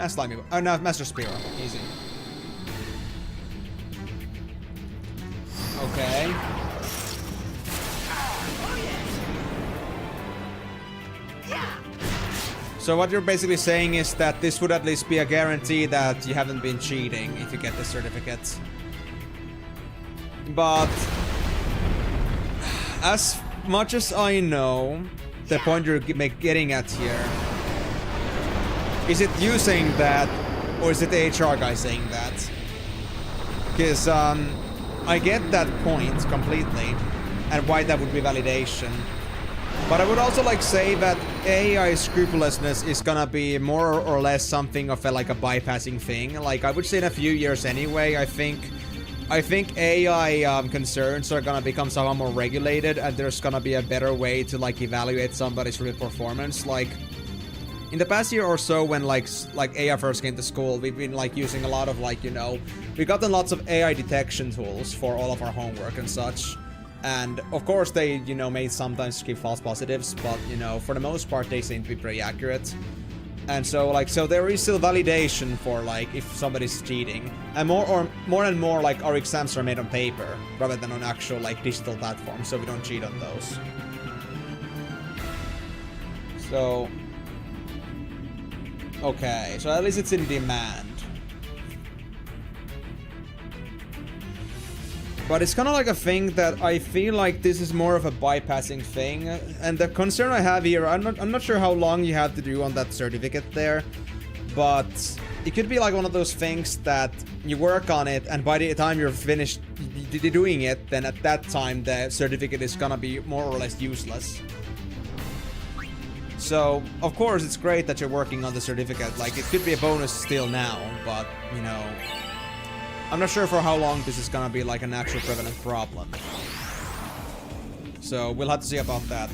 Speaker 1: Slimy. Oh no, Master Spear. Easy. Okay. So what you're basically saying is that this would at least be a guarantee that you haven't been cheating if you get the certificate. But as much as I know, the point you're getting at here, is it you saying that, or is it the HR guy saying that? Because I get that point completely, and why that would be validation. But I would also like say that AI scrupulousness is gonna be more or less something of a like a bypassing thing. Like I would say in a few years anyway, I think AI concerns are gonna become somehow more regulated, and there's gonna be a better way to like evaluate somebody's real performance. Like in the past year or so, when like AI first came to school, we've been like using a lot of like, you know, we gotten lots of AI detection tools for all of our homework and such. And of course they, you know, may sometimes give false positives, but you know, for the most part they seem to be pretty accurate. And so like, so there is still validation for like if somebody's cheating, and more and more like our exams are made on paper rather than on actual like digital platforms, so we don't cheat on those. So okay, so at least it's in demand. But it's kind of like a thing that I feel like this is more of a bypassing thing. And the concern I have here, I'm not sure how long you have to do on that certificate there. But it could be like one of those things that you work on it, and by the time you're finished doing it, then at that time the certificate is gonna be more or less useless. So, of course, it's great that you're working on the certificate. Like, it could be a bonus still now, but, you know, I'm not sure for how long this is gonna be like an actual prevalent problem. So, we'll have to see about that.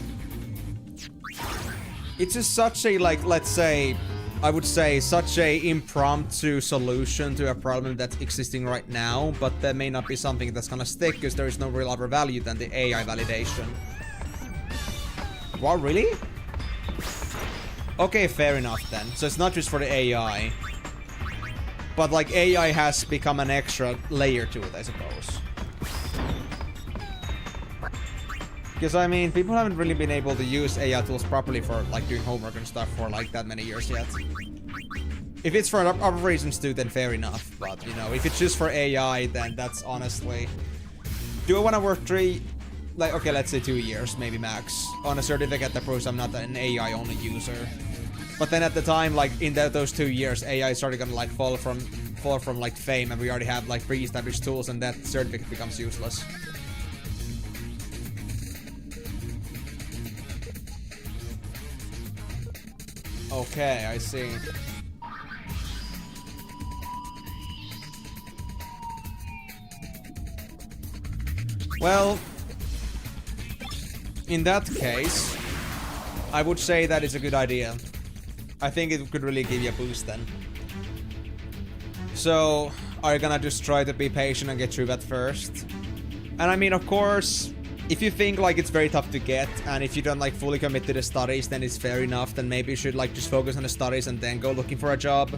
Speaker 1: It's just such a, like, let's say, I would say, such a impromptu solution to a problem that's existing right now, but that may not be something that's gonna stick, because there is no real other value than the AI validation. What, really? Okay, fair enough then. So it's not just for the AI. But like AI has become an extra layer to it, I suppose. Because I mean, people haven't really been able to use AI tools properly for like doing homework and stuff for like that many years yet. If it's for other reasons too, then fair enough. But you know, if it's just for AI, then that's honestly... Do I want to work like, okay, let's say 2 years, maybe max, on a certificate that proves I'm not an AI-only user. But then at the time, like, in those 2 years, AI started gonna, like, fall from like, fame, and we already have, like, pre-established tools, and that certificate becomes useless. Okay, I see. Well... in that case, I would say that it's a good idea. I think it could really give you a boost then. So, are you gonna just try to be patient and get through that first? And I mean, of course, if you think like it's very tough to get, and if you don't like fully commit to the studies, then it's fair enough. Then maybe you should like just focus on the studies and then go looking for a job.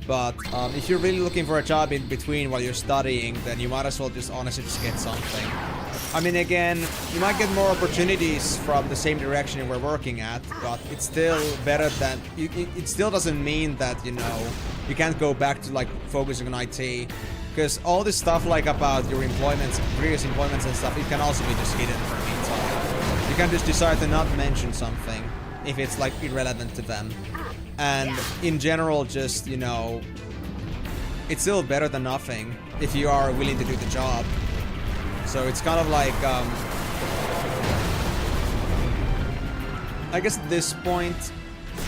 Speaker 1: But if you're really looking for a job in between while you're studying, then you might as well just honestly just get something. I mean, again, you might get more opportunities from the same direction you were working at, but it's still better than... It still doesn't mean that, you know, you can't go back to, like, focusing on IT. Because all this stuff, like, about your employments, previous employments and stuff, it can also be just hidden for the meantime. You can just decide to not mention something if it's, like, irrelevant to them. And, in general, just, you know... It's still better than nothing if you are willing to do the job. So it's kind of like, I guess at this point,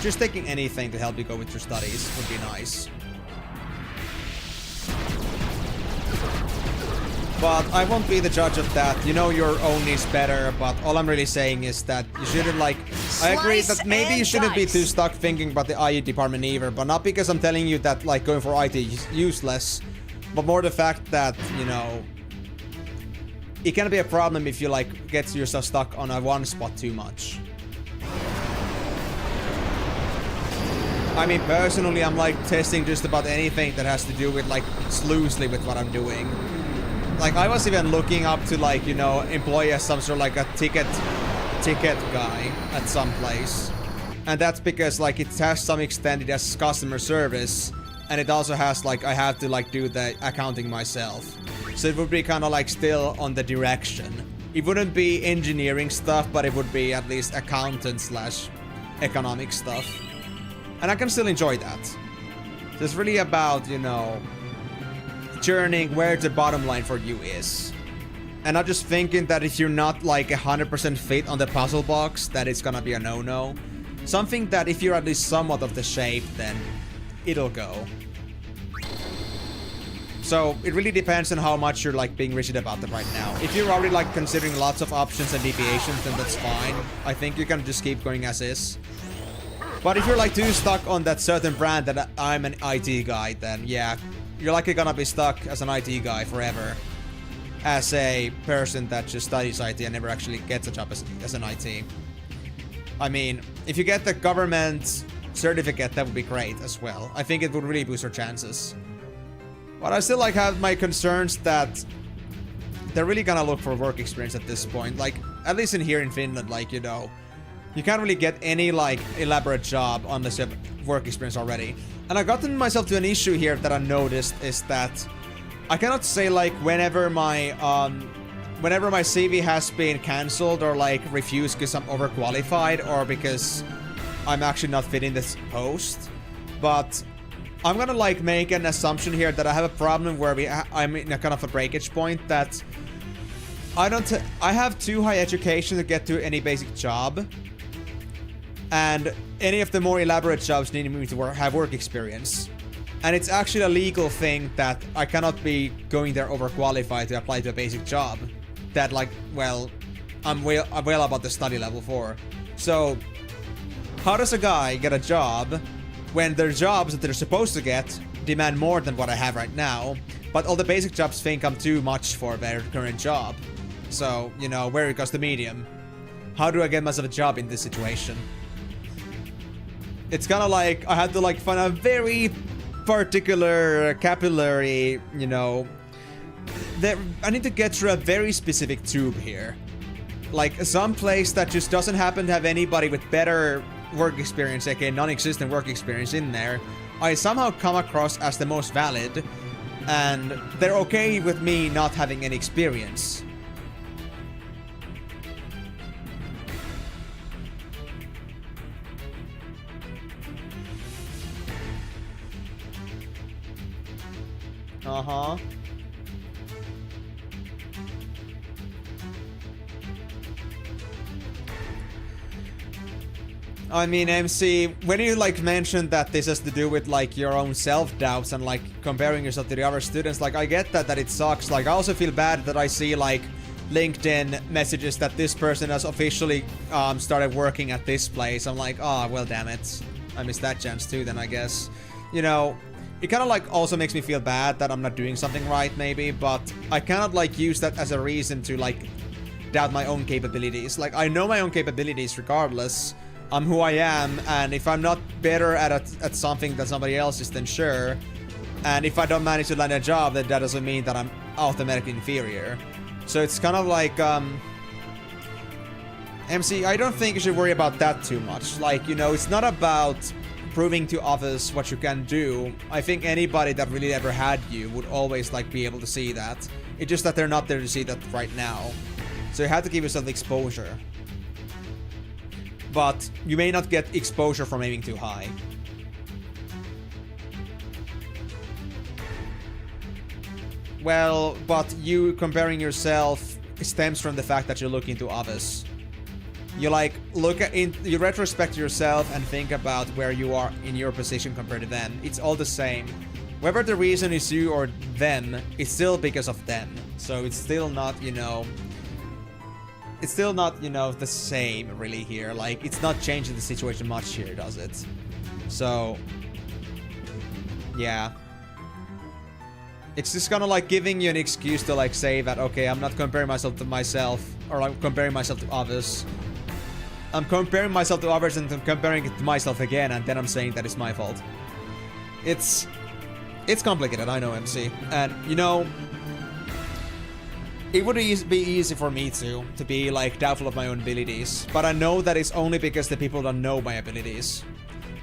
Speaker 1: just taking anything to help you go with your studies would be nice. But I won't be the judge of that. You know your own is better, but all I'm really saying is that you shouldn't like... I agree that maybe you shouldn't be too stuck thinking about the IE department either, but not because I'm telling you that like going for IT is useless, but more the fact that, you know... It can be a problem if you like get yourself stuck on a one spot too much. I mean, personally, I'm like testing just about anything that has to do with like loosely with what I'm doing. Like I was even looking up to like, you know, employ as some sort of like a ticket guy at some place. And that's because like it has some extended as customer service, and it also has like I have to like do the accounting myself. So it would be kind of like still on the direction. It wouldn't be engineering stuff, but it would be at least accountant / economic stuff. And I can still enjoy that. So it's really about, you know, journeying where the bottom line for you is. And not just thinking that if you're not like 100% fit on the puzzle box, that it's gonna be a no-no. Something that if you're at least somewhat of the shape, then it'll go. So it really depends on how much you're like being rigid about it right now. If you're already like considering lots of options and deviations, then that's fine. I think you can just keep going as is. But if you're like too stuck on that certain brand that I'm an IT guy, then yeah, you're likely gonna be stuck as an IT guy forever. As a person that just studies IT and never actually gets a job as an IT. I mean, if you get the government certificate, that would be great as well. I think it would really boost your chances. But I still like have my concerns that they're really gonna look for work experience at this point. Like, at least in here in Finland, like, you know, you can't really get any like elaborate job unless you have work experience already. And I've gotten myself to an issue here that I noticed is that I cannot say like whenever my CV has been cancelled or like refused because I'm overqualified or because I'm actually not fitting this post. But I'm gonna like make an assumption here that I have a problem where I'm in a kind of a breakage point that I have too high education to get to any basic job, and any of the more elaborate jobs need me to have work experience. And it's actually a legal thing that I cannot be going there overqualified to apply to a basic job that, like, well, I'm well above the study level for. So how does a guy get a job when their jobs that they're supposed to get demand more than what I have right now, but all the basic jobs think I'm too much for their current job? So, you know, where goes the medium? How do I get myself a job in this situation? It's kind of like I had to like find a very particular capillary, you know, I need to get through a very specific tube here. Like some place that just doesn't happen to have anybody with better work experience, aka non-existent work experience in there, I somehow come across as the most valid, and they're okay with me not having any experience. Uh-huh. I mean, MC, when you like mentioned that this has to do with like your own self-doubts and like comparing yourself to the other students, like I get that it sucks. Like I also feel bad that I see like LinkedIn messages that this person has officially started working at this place. I'm like, oh, well, damn it. I missed that chance too then, I guess. You know, it kind of like also makes me feel bad that I'm not doing something right maybe, but I cannot like use that as a reason to like doubt my own capabilities. Like I know my own capabilities regardless. I'm who I am, and if I'm not better at something than somebody else is, then sure. And if I don't manage to land a job, then that doesn't mean that I'm automatically inferior. So it's kind of like, MC, I don't think you should worry about that too much. Like, you know, it's not about proving to others what you can do. I think anybody that really ever had you would always, like, be able to see that. It's just that they're not there to see that right now. So you have to give yourself exposure. But you may not get exposure from aiming too high. Well, but you comparing yourself stems from the fact that you're looking to others. You like you retrospect yourself and think about where you are in your position compared to them. It's all the same. Whether the reason is you or them, it's still because of them. So it's still not, you know, it's still not, you know, the same really here. Like, it's not changing the situation much here, does it? So, yeah. It's just kind of like giving you an excuse to like say that, okay, I'm not comparing myself to myself, or I'm comparing myself to others. I'm comparing myself to others and I'm comparing it to myself again, and then I'm saying that it's my fault. It's complicated, I know, MC. And, you know, it would be easy for me to be like doubtful of my own abilities, but I know that it's only because the people don't know my abilities.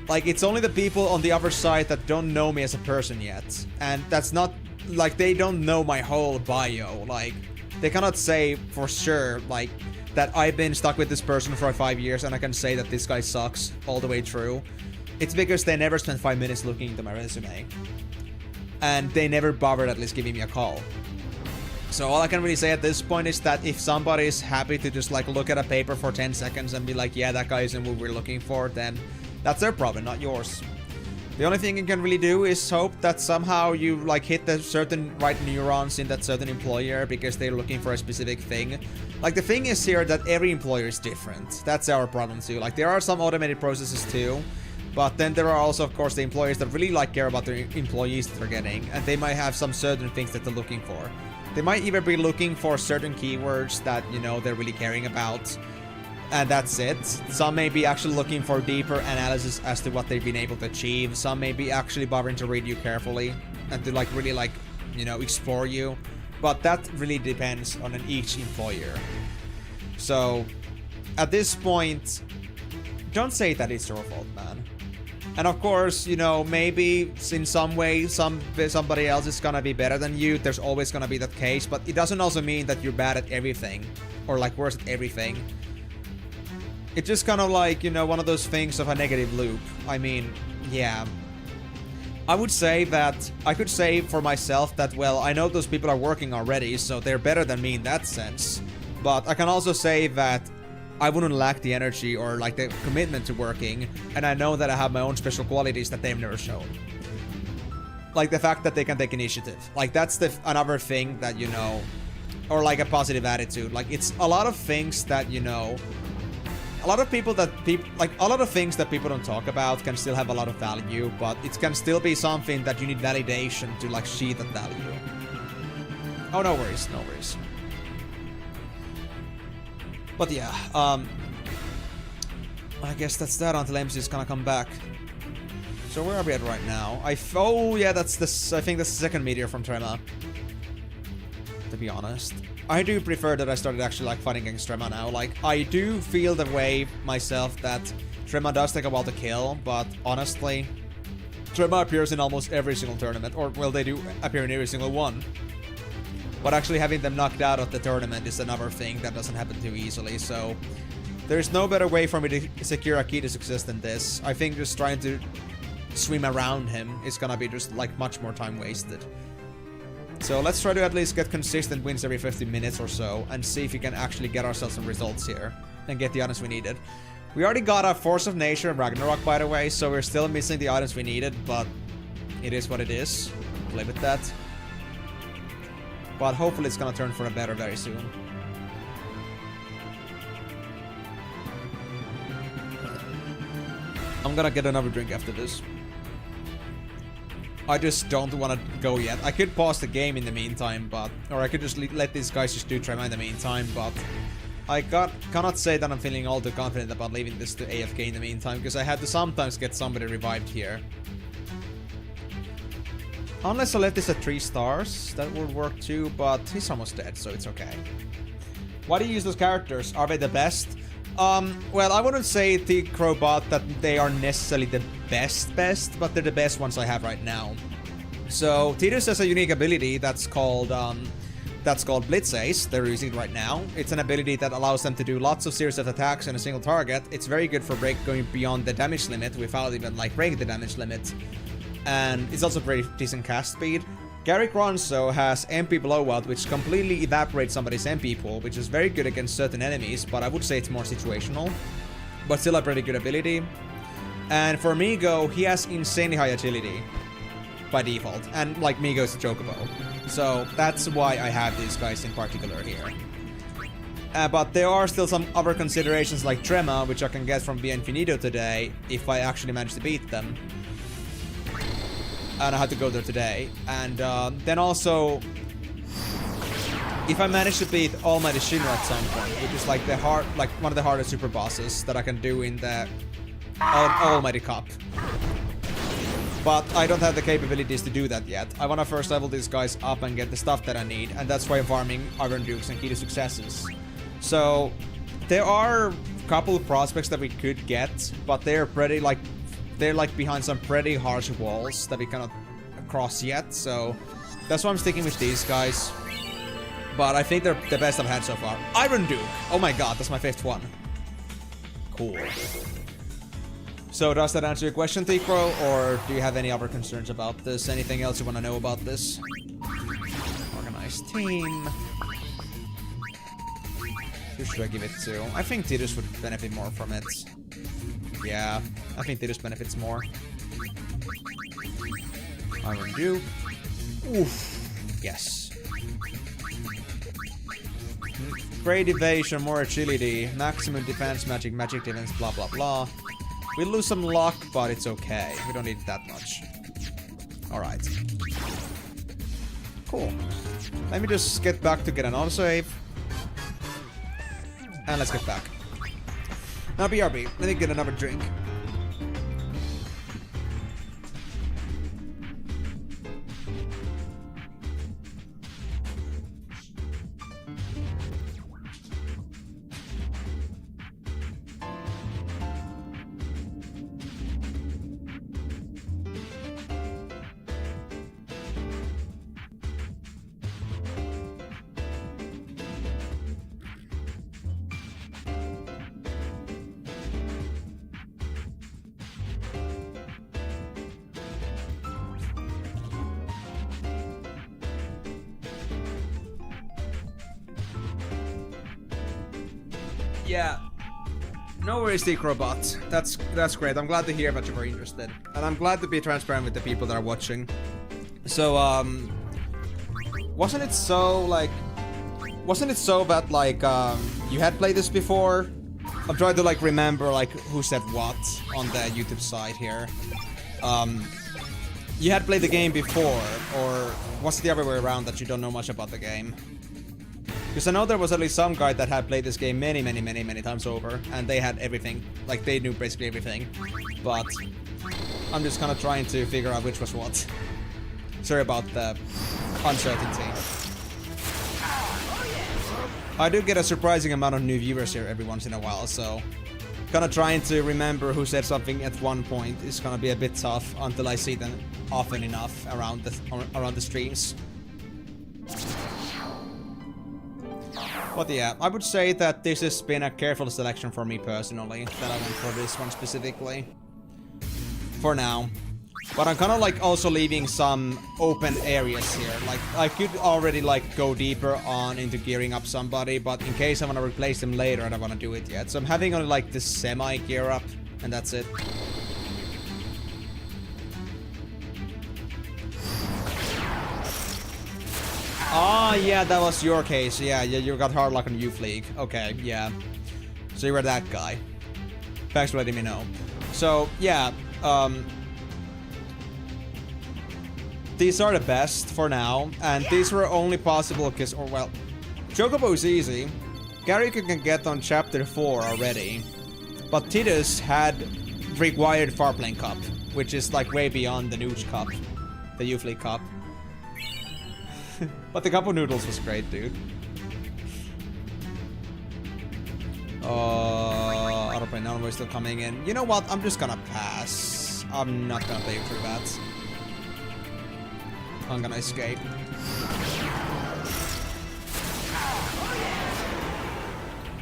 Speaker 1: Like, it's only the people on the other side that don't know me as a person yet, and that's not like they don't know my whole bio. Like, they cannot say for sure like that I've been stuck with this person for 5 years and I can say that this guy sucks all the way through. It's because they never spent 5 minutes looking into my resume, and they never bothered at least giving me a call. So all I can really say at this point is that if somebody is happy to just like look at a paper for 10 seconds and be like, yeah, that guy isn't what we're looking for, then that's their problem, not yours. The only thing you can really do is hope that somehow you like hit the certain right neurons in that certain employer because they're looking for a specific thing. Like, the thing is here that every employer is different. That's our problem too. Like, there are some automated processes too, but then there are also, of course, the employers that really like care about their employees that they're getting, and they might have some certain things that they're looking for. They might either be looking for certain keywords that, you know, they're really caring about, and that's it. Some may be actually looking for deeper analysis as to what they've been able to achieve. Some may be actually bothering to read you carefully and to like really like, you know, explore you. But that really depends on each employer. So at this point, don't say that it's your fault, man. And of course, you know, maybe in some way somebody else is gonna be better than you. There's always gonna be that case, but it doesn't also mean that you're bad at everything or like worse at everything. It's just kind of like, you know, one of those things of a negative loop. I mean, yeah. I would say that I could say for myself that, well, I know those people are working already, so they're better than me in that sense. But I can also say that I wouldn't lack the energy or like the commitment to working, and I know that I have my own special qualities that they've never shown. Like the fact that they can take initiative. Like that's another thing that, you know, or like a positive attitude. Like it's a lot of things that, you know, a lot of things that people don't talk about can still have a lot of value, but it can still be something that you need validation to like see that value. Oh, no worries, no worries. But yeah, I guess that's that until MC is gonna come back. So where are we at right now? Oh yeah, that's this. I think that's the second meteor from Trema. To be honest, I do prefer that I started actually like fighting against Trema now. Like I do feel the way myself that Trema does take a while to kill, but honestly, Trema appears in almost every single tournament, or well, they do appear in every single one. But actually having them knocked out of the tournament is another thing that doesn't happen too easily, so there's no better way for me to secure a key to success than this. I think just trying to swim around him is gonna be just like much more time wasted. So let's try to at least get consistent wins every 15 minutes or so and see if we can actually get ourselves some results here and get the items we needed. We already got a Force of Nature and Ragnarok, by the way, so we're still missing the items we needed, but it is what it is. Live with that. But hopefully it's gonna turn for the better very soon. I'm gonna get another drink after this. I just don't want to go yet. I could pause the game in the meantime, but... Or I could just let these guys just do Trema in the meantime, but... I cannot say that I'm feeling all too confident about leaving this to AFK in the meantime, because I had to sometimes get somebody revived here. Unless I left this at 3 stars, that would work too, but he's almost dead, so it's okay. Why do you use those characters? Are they the best? Well, I wouldn't say the Crowbot that they are necessarily the best, but they're the best ones I have right now. So, Tidus has a unique ability that's called Blitz Ace. They're using it right now. It's an ability that allows them to do lots of series of attacks on a single target. It's very good for going beyond the damage limit without even, like, breaking the damage limit. And it's also very decent cast speed. Garrick Ronso has MP Blowout, which completely evaporates somebody's MP pool, which is very good against certain enemies, but I would say it's more situational. But still a pretty good ability. And for Migo, he has insanely high agility by default, and like Migo's a Chocobo. So that's why I have these guys in particular here. But there are still some other considerations like Trema, which I can get from Bienvenido today, if I actually manage to beat them. And I had to go there today. And then also, if I manage to beat Almighty Shinra at some point, which is like one of the hardest super bosses that I can do in the Almighty Cup. But I don't have the capabilities to do that yet. I want to first level these guys up and get the stuff that I need, and that's why I'm farming Iron Dukes and Key to Successes. So there are a couple of prospects that we could get, but they're pretty like behind some pretty harsh walls that we cannot cross yet, so that's why I'm sticking with these guys. But I think they're the best I've had so far. Iron Duke! Oh my god, that's my 5th one. Cool. So does that answer your question, Tikro, or do you have any other concerns about this? Anything else you want to know about this? Organized team. Who should I give it to? I think Tidus would benefit more from it. Yeah, I think Tidus benefits more. Iron Duke. Oof. Yes. Great evasion, more agility, maximum defense, magic defense, blah blah blah. We lose some luck, but it's okay. We don't need that much. Alright. Cool. Let me just get back to get an autosave. And let's get back. Now BRB, let me get another drink. Yeah. No worries, T-Crobot. That's great. I'm glad to hear that you were interested. And I'm glad to be transparent with the people that are watching. So, wasn't it so that, like, you had played this before? I'm trying to, like, remember, like, who said what on the YouTube side here. You had played the game before, or was it the other way around that you don't know much about the game? Because I know there was at least some guy that had played this game many times over, and they had everything. Like, they knew basically everything. But I'm just kind of trying to figure out which was what. Sorry about the uncertainty. I do get a surprising amount of new viewers here every once in a while, so kind of trying to remember who said something at one point is gonna be a bit tough until I see them often enough around the streams. But yeah, I would say that this has been a careful selection for me personally, that I went for this one specifically. For now. But I'm kind of like also leaving some open areas here. Like, I could already like go deeper on into gearing up somebody, but in case I want to replace them later, I don't want to do it yet. So I'm having only like this semi-gear up, and that's it. Oh, yeah, that was your case. Yeah, you got hard luck on Youth League. Okay, yeah. So you were that guy. Thanks for letting me know. So, yeah, these are the best for now, and these were only possible because, or well, Chocobo is easy. Garrick can get on Chapter 4 already, but Tidus had required Farplane Cup, which is like way beyond the Nooch Cup, the Youth League Cup. But the Cup of Noodles was great, dude. Autoplay now we're still coming in. You know what? I'm just gonna pass. I'm not gonna play through that. I'm gonna escape.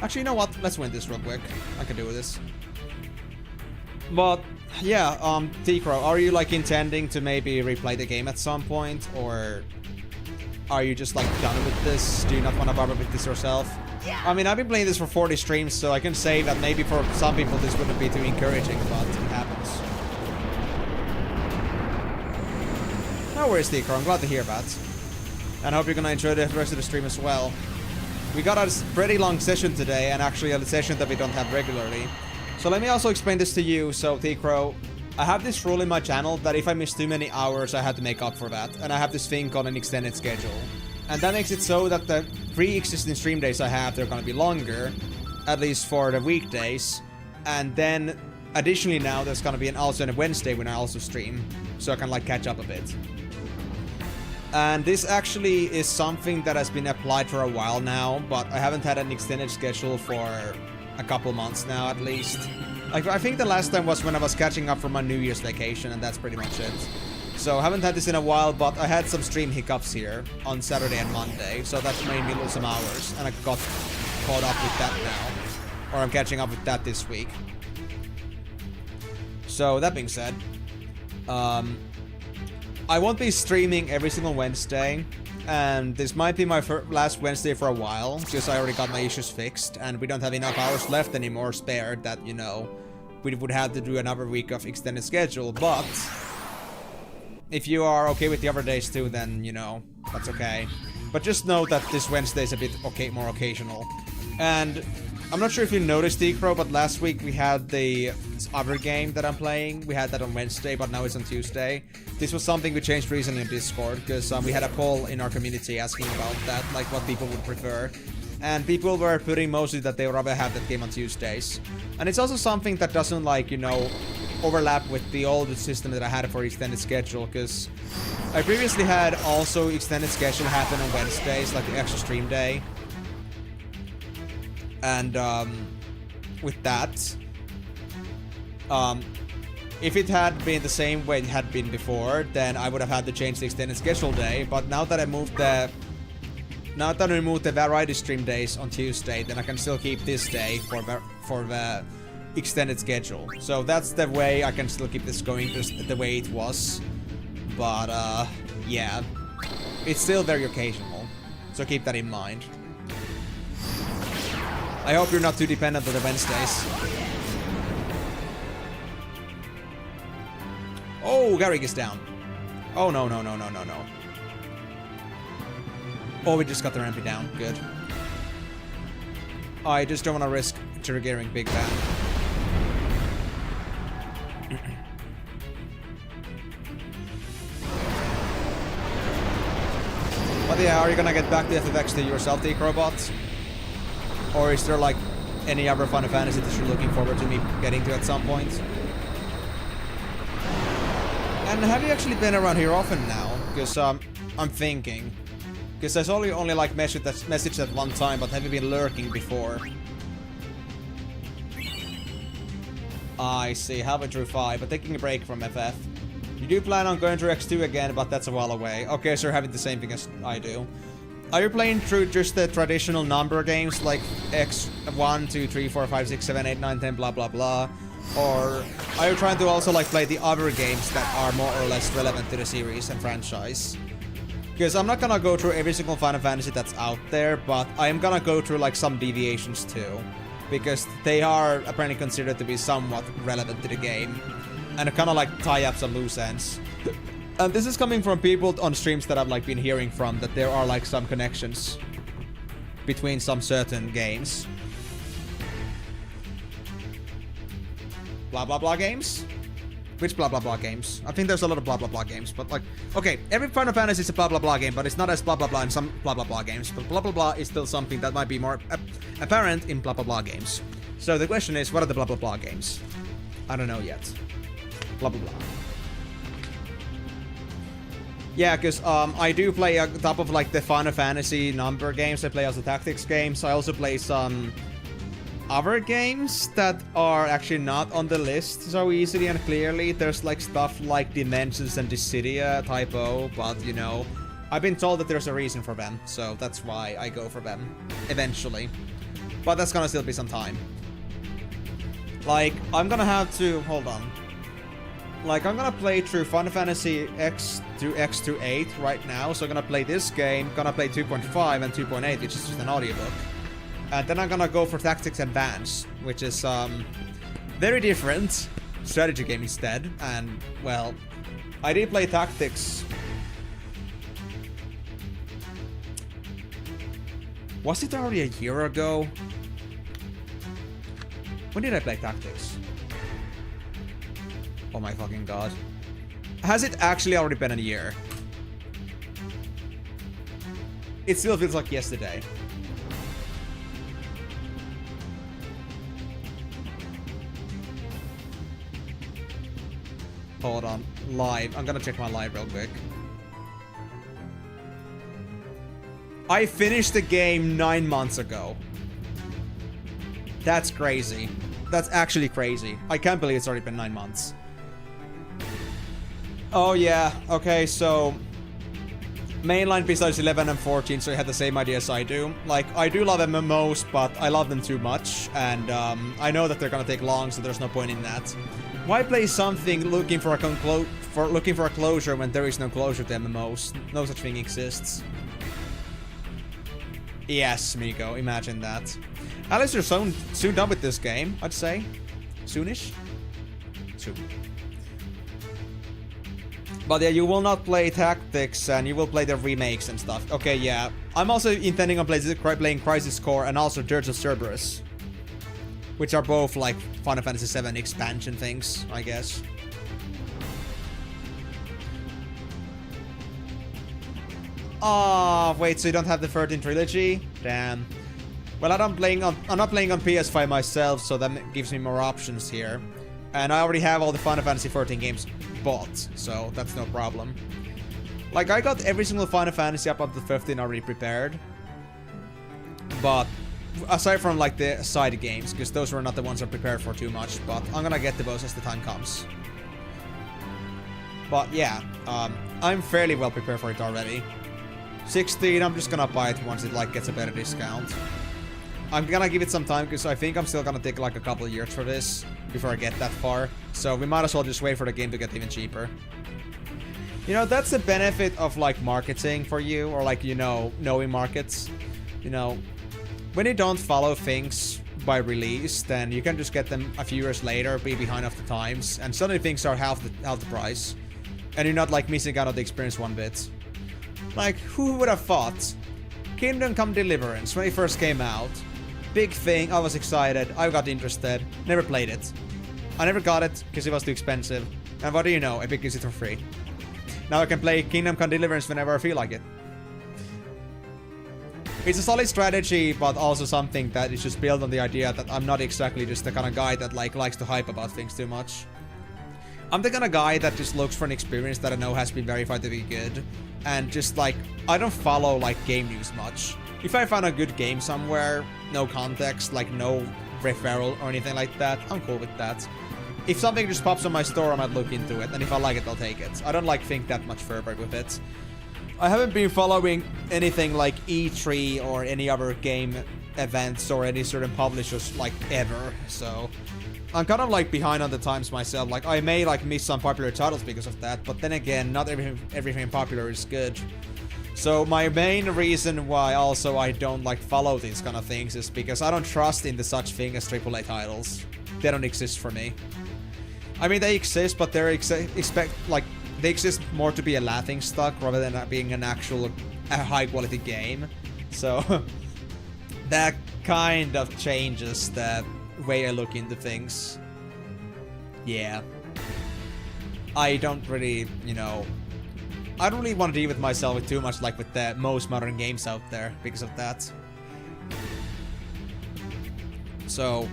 Speaker 1: Actually, you know what? Let's win this real quick. I can do this. But yeah, T-Crow, are you like intending to maybe replay the game at some point, or are you just like done with this? Do you not want to bother with this yourself? I mean, I've been playing this for 40 streams, so I can say that maybe for some people this wouldn't be too encouraging, but it happens. No worries, T-Crow. I'm glad to hear that. And I hope you're gonna enjoy the rest of the stream as well. We got a pretty long session today, and actually a session that we don't have regularly. So let me also explain this to you. So, T-Crow, I have this rule in my channel that if I miss too many hours, I have to make up for that. And I have this thing called an extended schedule. And that makes it so that the pre-existing stream days I have, they're gonna be longer. At least for the weekdays. And then, additionally now, there's gonna be an alternate Wednesday when I also stream. So I can like catch up a bit. And this actually is something that has been applied for a while now, but I haven't had an extended schedule for a couple months now at least. Like, I think the last time was when I was catching up from my New Year's vacation, and that's pretty much it. So I haven't had this in a while, but I had some stream hiccups here on Saturday and Monday, so that made me lose some hours, and I got caught up with that now. Or I'm catching up with that this week. So, that being said, I won't be streaming every single Wednesday, and this might be my last Wednesday for a while, because I already got my issues fixed, and we don't have enough hours left anymore spared that, you know, we would have to do another week of extended schedule, but if you are okay with the other days too, then, you know, that's okay. But just know that this Wednesday is a bit more occasional. And I'm not sure if you noticed, T-Crow, but last week we had the other game that I'm playing. We had that on Wednesday, but now it's on Tuesday. This was something we changed recently in Discord, because we had a poll in our community asking about that, like what people would prefer. And people were putting mostly that they would rather have that game on Tuesdays. And it's also something that doesn't, like, you know, overlap with the old system that I had for extended schedule, because I previously had also extended schedule happen on Wednesdays, like the extra stream day. And with that, if it had been the same way it had been before, then I would have had to change the extended schedule day. But now that I moved the removed the variety stream days on Tuesday, then I can still keep this day for the extended schedule. So that's the way I can still keep this going, just the way it was. But yeah, it's still very occasional, so keep that in mind. I hope you're not too dependent on the Wednesdays. Oh, Garrick is down. Oh, no. Oh, we just got the rampy down. Good. I just don't want to risk triggering Big Bang. But yeah, are you gonna get back to FFX to yourself, the robots? Or is there like any other Final Fantasy that you're looking forward to me getting to at some point? And have you actually been around here often now? Because I'm thinking. Because I only like messaged at one time, but have you been lurking before? I see, halfway through 5, but taking a break from FF. You do plan on going through X-2 again, but that's a while away. Okay, so you're having the same thing as I do. Are you playing through just the traditional number games like X1, 2, 3, 4, 5, 6, 7, 8, 9, 10, blah, blah, blah? Or are you trying to also like play the other games that are more or less relevant to the series and franchise? Because I'm not gonna go through every single Final Fantasy that's out there, but I am gonna go through like some deviations too. Because they are apparently considered to be somewhat relevant to the game. And kind of like tie up some loose ends. And this is coming from people on streams that I've like been hearing from, that there are like some connections between some certain games. Blah blah blah games? Which blah blah blah games? I think there's a lot of blah blah blah games, but like, okay, every Final Fantasy is a blah blah blah game, but it's not as blah blah blah in some blah blah blah games. But blah blah blah is still something that might be more apparent in blah blah blah games. So the question is, what are the blah blah blah games? I don't know yet. Blah blah blah. Yeah, because I do play on top of like the Final Fantasy number games. I play also tactics games. I also play some other games that are actually not on the list so easily and clearly. There's like stuff like Dimensions and Dissidia typo, but you know, I've been told that there's a reason for them, so that's why I go for them eventually. But that's gonna still be some time. Like, I'm gonna have to hold on. Like, I'm gonna play through Final Fantasy X to X to 8 right now. So I'm gonna play this game, gonna play 2.5 and 2.8, which is just an audiobook. And then I'm gonna go for Tactics Advance, which is very different strategy game instead. And, well, I did play Tactics. Was it already a year ago? When did I play Tactics? Oh my fucking god. Has it actually already been a year? It still feels like yesterday. Hold on. Live. I'm gonna check my live real quick. I finished the game 9 months ago. That's crazy. That's actually crazy. I can't believe it's already been 9 months. Oh yeah, okay, so mainline besides 11 and 14, so you had the same idea as I do. Like, I do love MMOs, but I love them too much, and I know that they're gonna take long, so there's no point in that. Why play something looking for a closure when there is no closure to MMOs? No such thing exists. Yes, Miko, imagine that. At least you're soon done with this game, I'd say. Soonish? Soon. But yeah, you will not play Tactics, and you will play the remakes and stuff. Okay, yeah. I'm also intending on playing Crisis Core and also Dirge of Cerberus. Which are both like Final Fantasy VII expansion things, I guess. Oh, wait, so you don't have the 13 trilogy? Damn. Well, I'm not playing on PS5 myself, so that gives me more options here. And I already have all the Final Fantasy 14 games bought, so that's no problem. Like, I got every single Final Fantasy up to 15 already prepared. But aside from like the side games, because those were not the ones I prepared for too much, but I'm gonna get to those as the time comes. But yeah, I'm fairly well prepared for it already. 16, I'm just gonna buy it once it like gets a better discount. I'm gonna give it some time because I think I'm still gonna take like a couple of years for this before I get that far. So we might as well just wait for the game to get even cheaper. You know, that's the benefit of like marketing for you, or like, you know, knowing markets. You know, when you don't follow things by release, then you can just get them a few years later, be behind of the times, and suddenly things are half the price. And you're not like missing out on the experience one bit. Like, who would have thought? Kingdom Come Deliverance, when it first came out. Big thing, I was excited, I got interested, never played it. I never got it, because it was too expensive. And what do you know, Epic gives it for free. Now I can play Kingdom Come Deliverance whenever I feel like it. It's a solid strategy, but also something that is just built on the idea that I'm not exactly just the kind of guy that like likes to hype about things too much. I'm the kind of guy that just looks for an experience that I know has been verified to be good. And just like, I don't follow like game news much. If I find a good game somewhere, no context, like no referral or anything like that, I'm cool with that. If something just pops on my store, I might look into it, and if I like it, I'll take it. I don't like think that much further with it. I haven't been following anything like E3 or any other game events or any certain publishers like ever, so I'm kind of like behind on the times myself. Like I may like miss some popular titles because of that, but then again, not everything popular is good. So my main reason why also I don't like follow these kind of things is because I don't trust in the such thing as AAA titles. They don't exist for me. I mean, they exist, but they exist more to be a laughingstock rather than being an actual high-quality game. So that kind of changes the way I look into things. Yeah. I don't really, you know, I don't really want to deal with myself with too much like with the most modern games out there because of that. So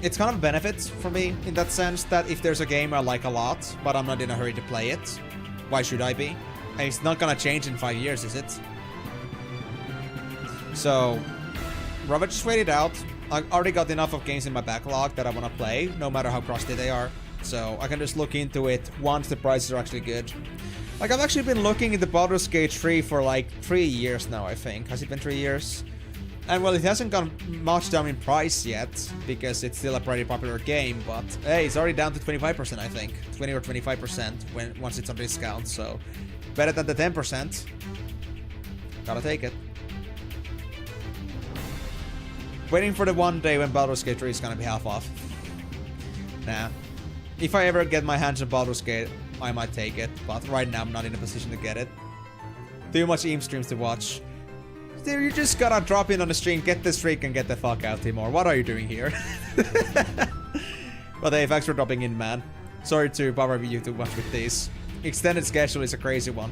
Speaker 1: it's kind of a benefit for me in that sense that if there's a game I like a lot, but I'm not in a hurry to play it, why should I be? And it's not gonna change in 5 years, is it? So, rather just wait it out. I already got enough of games in my backlog that I want to play, no matter how crusty they are. So, I can just look into it once the prices are actually good. Like, I've actually been looking into Baldur's Gate 3 for like 3 years now, I think. Has it been 3 years? And well, it hasn't gone much down in price yet, because it's still a pretty popular game, but hey, it's already down to 25%, I think. 20 or 25% once it's on discount, so better than the 10%. Gotta take it. Waiting for the one day when Baldur's Gate 3 is gonna be half off. Nah. If I ever get my hands on Baldur's Gate, I might take it, but right now I'm not in a position to get it. Too much EAM streams to watch. You just gotta drop in on the stream, get this freak, and get the fuck out, Timor. What are you doing here? But hey, thanks for dropping in, man. Sorry to bother you too much with this. Extended schedule is a crazy one.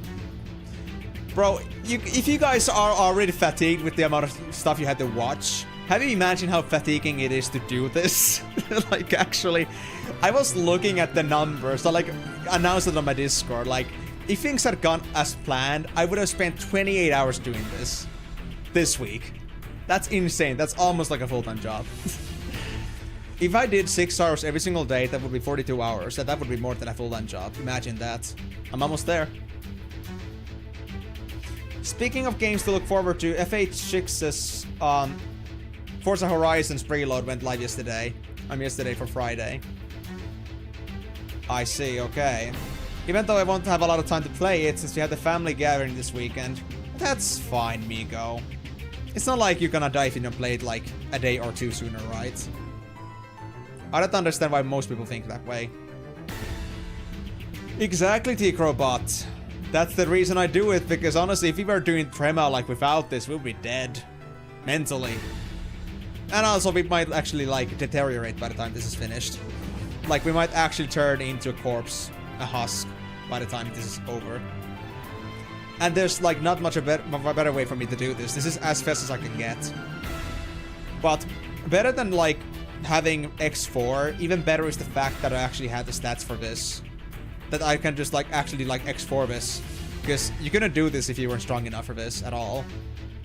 Speaker 1: Bro, if you guys are already fatigued with the amount of stuff you had to watch, have you imagined how fatiguing it is to do this? Like, actually, I was looking at the numbers. I like announced it on my Discord. Like, if things had gone as planned, I would have spent 28 hours doing this week. That's insane. That's almost like a full-time job. If I did 6 hours every single day, that would be 42 hours. That would be more than a full-time job. Imagine that. I'm almost there. Speaking of games to look forward to, FH6's Forza Horizon's preload went live yesterday. Yesterday for Friday. I see, okay. Even though I won't have a lot of time to play it since we had the family gathering this weekend, that's fine, Migo. It's not like you're gonna die if you don't play it like a day or two sooner, right? I don't understand why most people think that way. Exactly, T-Crowbot. That's the reason I do it, because honestly, if we were doing Trema like without this, we'd be dead. Mentally. And also, we might actually like deteriorate by the time this is finished. Like, we might actually turn into a corpse, a husk, by the time this is over. And there's like not much of a better way for me to do this. This is as fast as I can get. But better than like having X4, even better is the fact that I actually have the stats for this. That I can just like actually like X4 this. Because you couldn't do this if you weren't strong enough for this at all.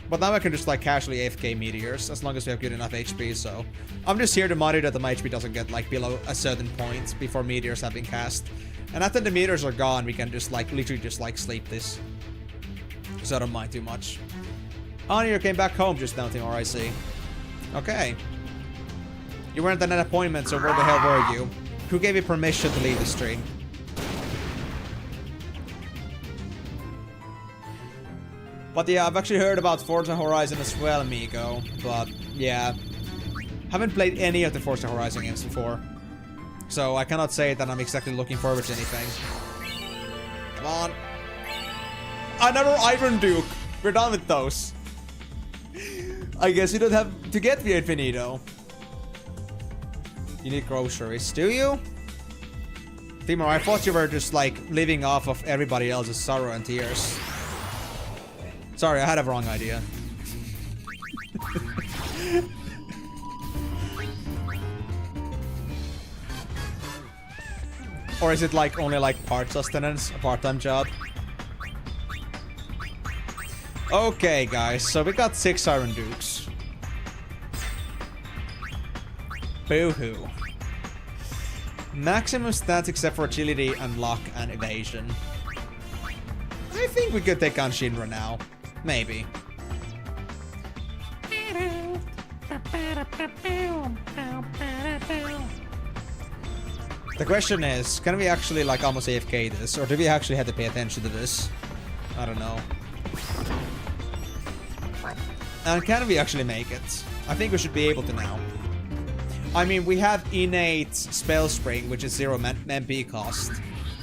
Speaker 1: But now I can just like casually AFK meteors as long as we have good enough HP, so I'm just here to monitor that my HP doesn't get like below a certain point before meteors have been cast. And after the meteors are gone, we can just like literally just like sleep this. So I don't mind too much. Anya came back home just now, Timor, I see. Okay. You weren't at an appointment, so where the hell were you? Who gave you permission to leave the stream? But yeah, I've actually heard about Forza Horizon as well, amigo. But yeah, haven't played any of the Forza Horizon games before. So I cannot say that I'm exactly looking forward to anything. Come on. Another Iron Duke. We're done with those. I guess you don't have to get the Infinito. You need groceries, do you? Timo, I thought you were just like living off of everybody else's sorrow and tears. Sorry, I had a wrong idea. Or is it like only like part sustenance, a part-time job? Okay, guys, so we got 6 Iron Dukes. Boo-hoo. Maximum stats except for agility and luck and evasion. I think we could take on Shinra now. Maybe. The question is, can we actually like almost AFK this? Or do we actually have to pay attention to this? I don't know. And can we actually make it? I think we should be able to now. I mean, we have innate spell spring, which is 0 MP cost.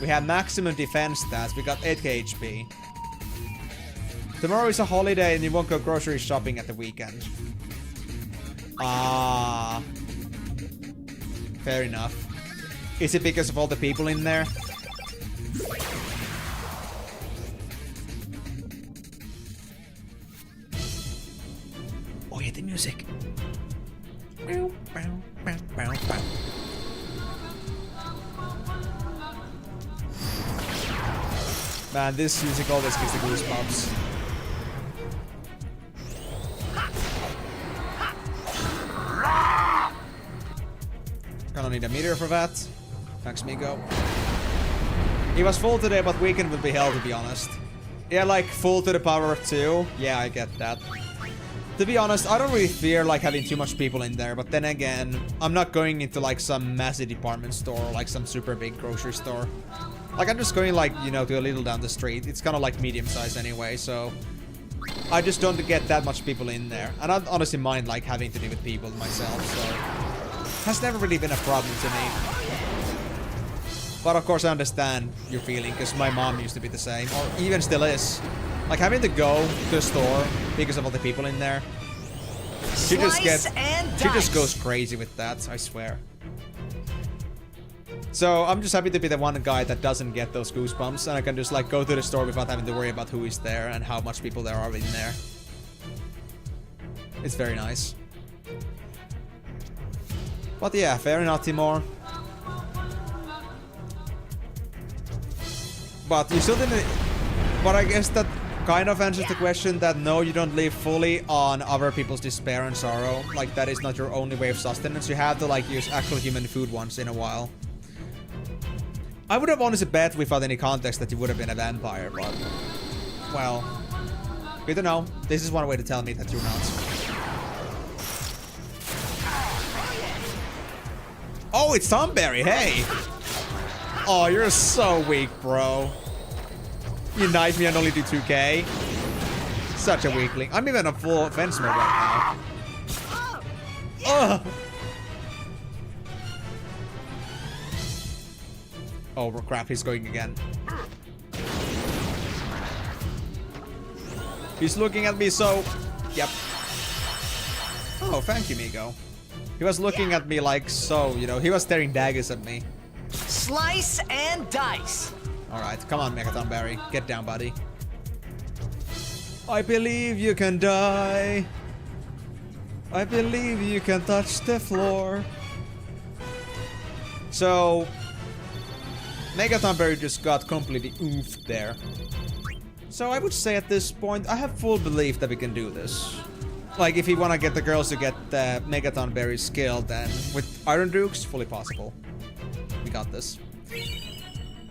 Speaker 1: We have maximum defense stats. We got 8k HP. Tomorrow is a holiday and you won't go grocery shopping at the weekend. Ah. Fair enough. Is it because of all the people in there? Oh yeah, the music. Man, this music always gives the goosebumps. Gonna need a meter for that. Thanks, Migo. He was full today, but weekend would be hell, to be honest. Yeah, like full to the power of 2. Yeah, I get that. To be honest, I don't really fear like having too much people in there, but then again, I'm not going into like some massive department store or like some super big grocery store. Like I'm just going like, you know, to a little down the street. It's kind of like medium size anyway, so I just don't get that much people in there. And I honestly mind like having to deal with people myself, so has never really been a problem to me. But of course I understand your feeling, because my mom used to be the same, or even still is. Like having to go to a store because of all the people in there. She just goes crazy with that, I swear. So I'm just happy to be the one guy that doesn't get those goosebumps, and I can just like go to the store without having to worry about who is there and how much people there are in there. It's very nice. But yeah, fair enough, Timor. But you still didn't... But I guess that kind of answers the question that no, you don't live fully on other people's despair and sorrow. Like, that is not your only way of sustenance. You have to, like, use actual human food once in a while. I would have honestly bet without any context that you would have been a vampire, but... Well... Good to know. This is one way to tell me that you're not. Oh, it's Tomberry, hey! Oh, you're so weak, bro. You knife me and only do 2k. Such a weakling. I'm even on full offense mode right now. Ugh. Oh crap, he's going again. He's looking at me so... Yep. Oh, thank you, Migo. He was looking at me like so, you know, he was staring daggers at me.
Speaker 2: Slice and dice.
Speaker 1: Alright, come on, Megaton Barry. Get down, buddy. I believe you can die. I believe you can touch the floor. So... Megaton Barry just got completely oofed there. So I would say at this point, I have full belief that we can do this. Like, if you want to get the girls to get Megaton Berry's skill, then with Iron Dukes, fully possible. We got this.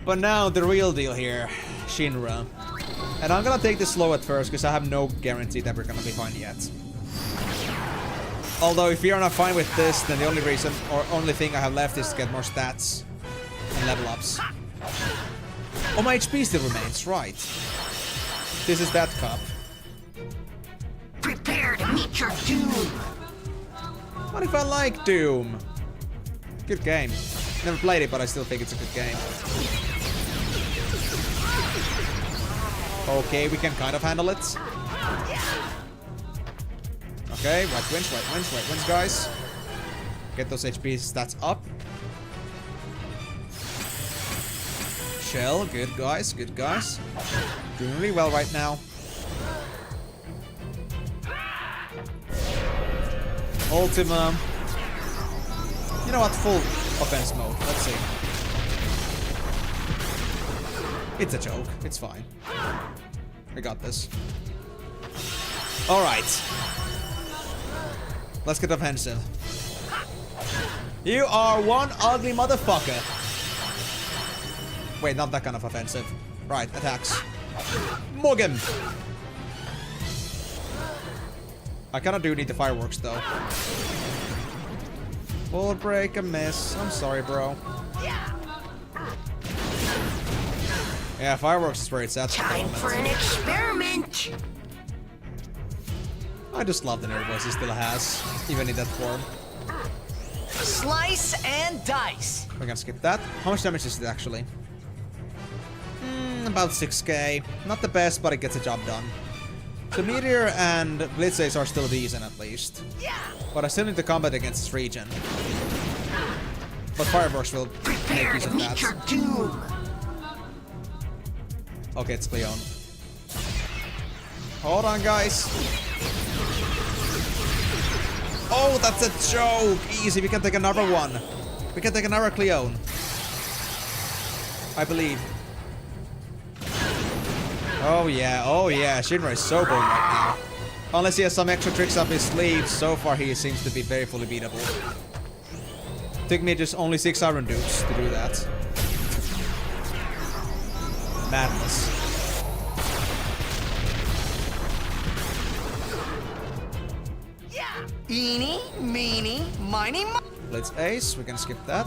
Speaker 1: But now, the real deal here, Shinra. And I'm gonna take this slow at first, because I have no guarantee that we're gonna be fine yet. Although, if we are not fine with this, then the only reason, or only thing I have left is to get more stats and level ups. Oh, my HP still remains, right. This is that cup.
Speaker 2: Prepare to meet your doom.
Speaker 1: What if I like Doom? Good game. Never played it, but I still think it's a good game. Okay, we can kind of handle it. Okay, right wins, guys. Get those HP stats up. Shell, good guys. Doing really well right now. Ultima. You know what? Full offense mode. Let's see. It's a joke. It's fine. We got this. Alright. Let's get offensive. You are one ugly motherfucker. Wait, not that kind of offensive. Right, attacks. Morgan! I kinda do need the fireworks though. Bullet break, a miss. I'm sorry, bro. Yeah, fireworks is where it's at.
Speaker 2: Time for an experiment.
Speaker 1: I just love the nerd voice he still has, even in that form.
Speaker 2: Slice and dice.
Speaker 1: We're gonna skip that. How much damage is it actually? About 6k. Not the best, but it gets the job done. So Meteor and Blitzes are still decent at least. But I still need to combat against this region. But fireworks will make use of that.
Speaker 2: Your doom.
Speaker 1: Okay, it's Cleon. Hold on, guys. Oh, that's a joke! Easy, we can take another one. We can take another Cleon. I believe. Oh yeah, Shinra is so bold right now. Unless he has some extra tricks up his sleeve, so far he seems to be very fully beatable. Took me just only 6 iron dudes to do that. Madness.
Speaker 2: Eeny, meeny, miny, mo.
Speaker 1: Blitz Ace, we can skip that.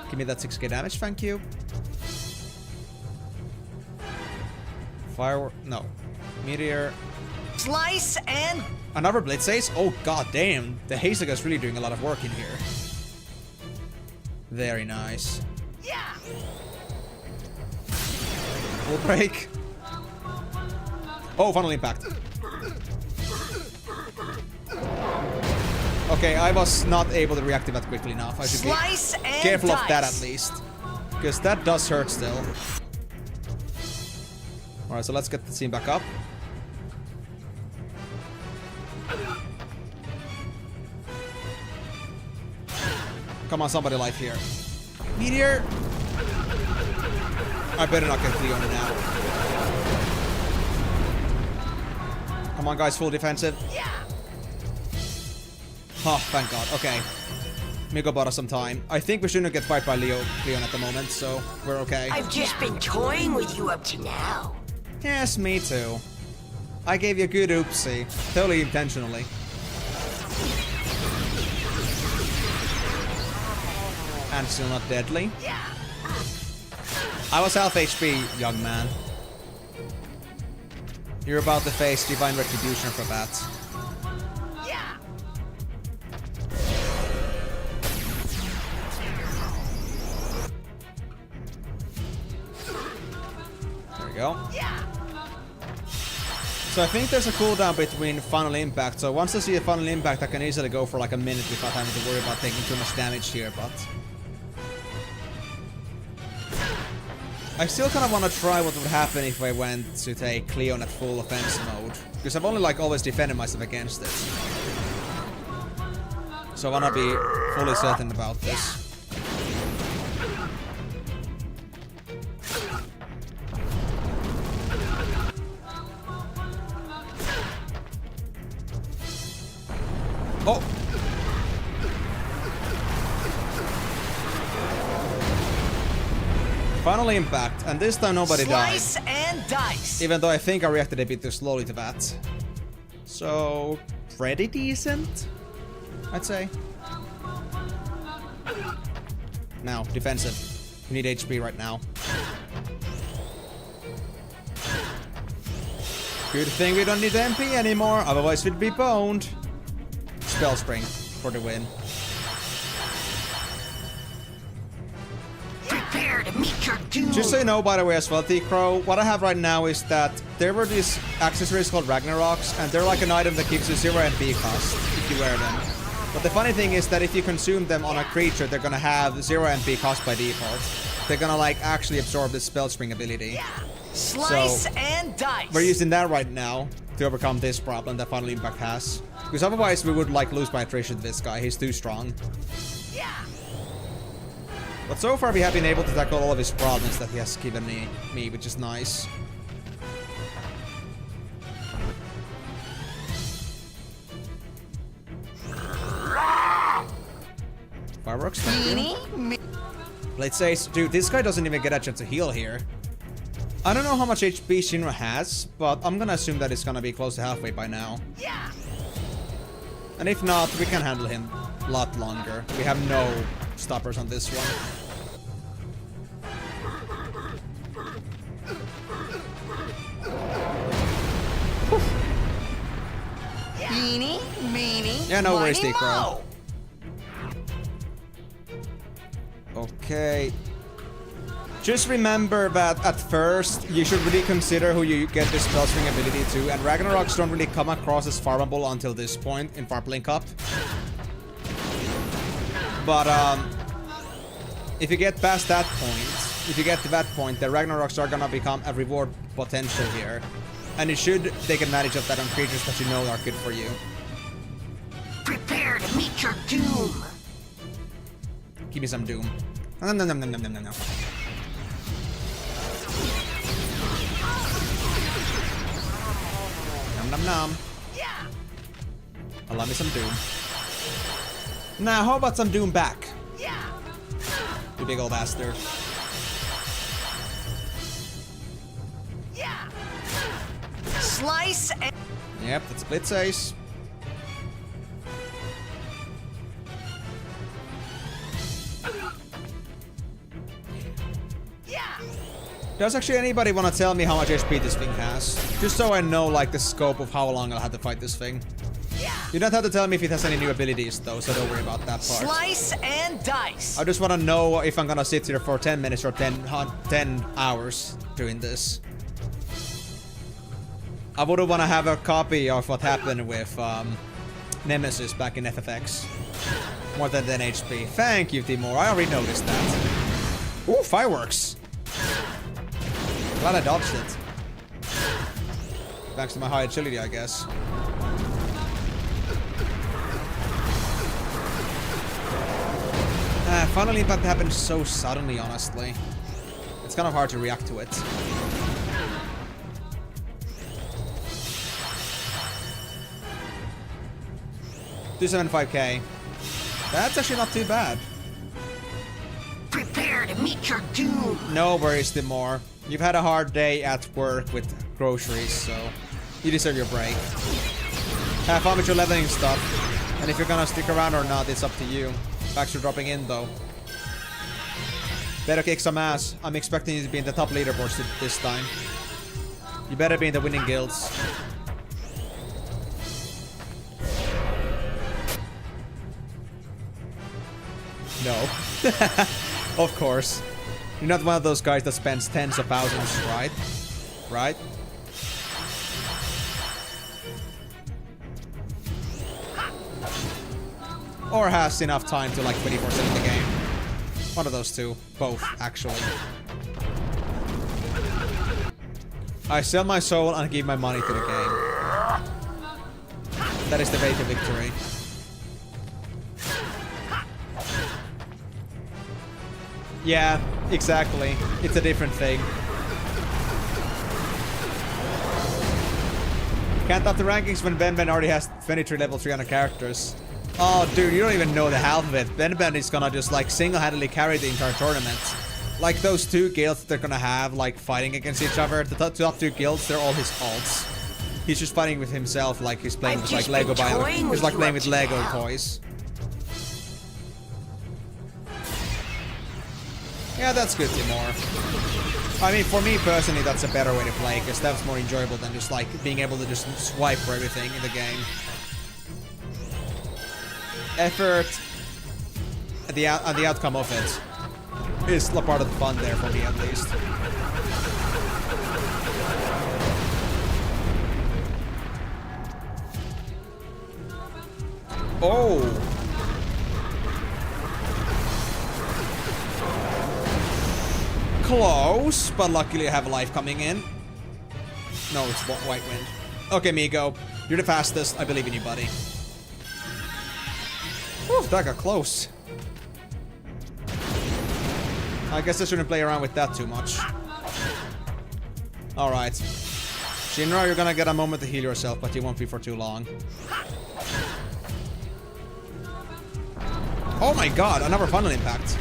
Speaker 1: Give me that 6k damage, thank you. Firework, no. Meteor.
Speaker 2: Slice and...
Speaker 1: Another Blitz Ace? Oh god damn, the Hazuka's really doing a lot of work in here. Very nice. Full break. Oh, Final Impact. Okay, I was not able to react to that quickly enough. I should be careful of that at least. Because that does hurt still. Alright, so let's get the team back up. Come on, somebody life here. Meteor! I better not get Leona now. Come on, guys, full defensive. Oh, thank god. Okay. Migo bought us some time. I think we shouldn't get fight by Leon at the moment, so we're okay.
Speaker 2: I've just been toying with you up to now.
Speaker 1: Yes, me too. I gave you a good oopsie. Totally intentionally. And still not deadly. I was half HP, young man. You're about to face divine retribution for that. There we go. So I think there's a cooldown between Final Impact. So once I see a Final Impact, I can easily go for like a minute without having to worry about taking too much damage here, but... I still kind of want to try what would happen if I went to take Cleon at full offense mode. Because I've only like always defended myself against it. So I want to be fully certain about this. Oh! Final Impact, and this time nobody died.
Speaker 2: Slice and dice.
Speaker 1: Even though I think I reacted a bit too slowly to that. So, pretty decent, I'd say. Now, defensive. We need HP right now. Good thing we don't need MP anymore, otherwise we'd be boned. Spell Spring for the win.
Speaker 2: Prepare to meet your doom.
Speaker 1: Just so you know, by the way, as well, T-Crow, what I have right now is that there were these accessories called Ragnaroks, and they're like an item that gives you 0 MP cost if you wear them. But the funny thing is that if you consume them on a creature, they're gonna have 0 MP cost by default. They're gonna like actually absorb the Spell Spring ability.
Speaker 2: Slice and dice.
Speaker 1: We're using that right now to overcome this problem that Final Impact has. Because otherwise we would like lose by attrition to this guy, he's too strong.
Speaker 2: Yeah.
Speaker 1: But so far we have been able to tackle all of his problems that he has given me, which is nice. Fireworks, thank you. Let's say, dude, this guy doesn't even get a chance to heal here. I don't know how much HP Shinra has, but I'm gonna assume that it's gonna be close to halfway by now.
Speaker 2: Yeah.
Speaker 1: And if not, we can handle him a lot longer. We have no stoppers on this one.
Speaker 2: Eeny, meeny,
Speaker 1: Yeah, no worries,
Speaker 2: miny,
Speaker 1: T-Crow.
Speaker 2: moe.
Speaker 1: Okay. Just remember that at first, you should really consider who you get this spell string ability to, and Ragnaroks don't really come across as farmable until this point in Farpling Cup. But if you get past that point, if you get to that point, the Ragnaroks are gonna become a reward potential here. And you should take advantage of that on creatures that you know are good for you.
Speaker 2: Prepare to meet your doom.
Speaker 1: Give me some doom. Nom nom nom nom nom nom nom. Nom nom nom.
Speaker 2: Yeah.
Speaker 1: Allow me some doom. Now, how about some doom back?
Speaker 2: Yeah.
Speaker 1: You big old bastard.
Speaker 2: Yeah. Slice and
Speaker 1: Yep, that's Blitz Ace.
Speaker 2: yeah.
Speaker 1: Does actually anybody want to tell me how much HP this thing has? Just so I know, like, the scope of how long I'll have to fight this thing.
Speaker 2: Yeah.
Speaker 1: You don't have to tell me if it has any new abilities, though, so don't worry about that part.
Speaker 2: Slice and dice.
Speaker 1: I just want to know if I'm gonna sit here for 10 minutes or 10 hours doing this. I wouldn't want to have a copy of what happened with Nemesis back in FFX. More than 10 HP. Thank you, Timur. I already noticed that. Ooh, fireworks. Glad I dodged it. Thanks to my high agility, I guess. Final Impact happened so suddenly, honestly. It's kind of hard to react to it. $275k. That's actually not too bad.
Speaker 2: Prepare to meet your doom.
Speaker 1: No worries, Timur. You've had a hard day at work with groceries, so you deserve your break. Have fun with your leveling stuff. And if you're gonna stick around or not, it's up to you. Thanks for dropping in, though. Better kick some ass. I'm expecting you to be in the top leaderboards this time. You better be in the winning guilds. No. Of course. You're not one of those guys that spends tens of thousands, right? Right? Or has enough time to like 24/7 in the game. One of those two. Both, actually. I sell my soul and give my money to the game. That is the way to victory. Yeah, exactly. It's a different thing. Can't up the rankings when Ben already has 23 level 300 characters. Oh, dude, you don't even know the half of it. Ben is gonna just like single-handedly carry the entire tournament. Like those two guilds that they're gonna have, like fighting against each other. The top two guilds, they're all his alts. He's just fighting with himself, like he's playing with like Lego He's like playing with Lego toys. Yeah, that's good, Timor. I mean, for me personally, that's a better way to play, because that's more enjoyable than just like being able to just swipe for everything in the game. Effort at the outcome of it is part of the fun there for me, at least. Oh. Close, but luckily I have a life coming in. No, it's White Wind. Okay, Migo. You're the fastest. I believe in you, buddy. Whew, that got close. I guess I shouldn't play around with that too much. Alright. Shinra, you're gonna get a moment to heal yourself, but you won't be for too long. Oh my god, another Final Impact.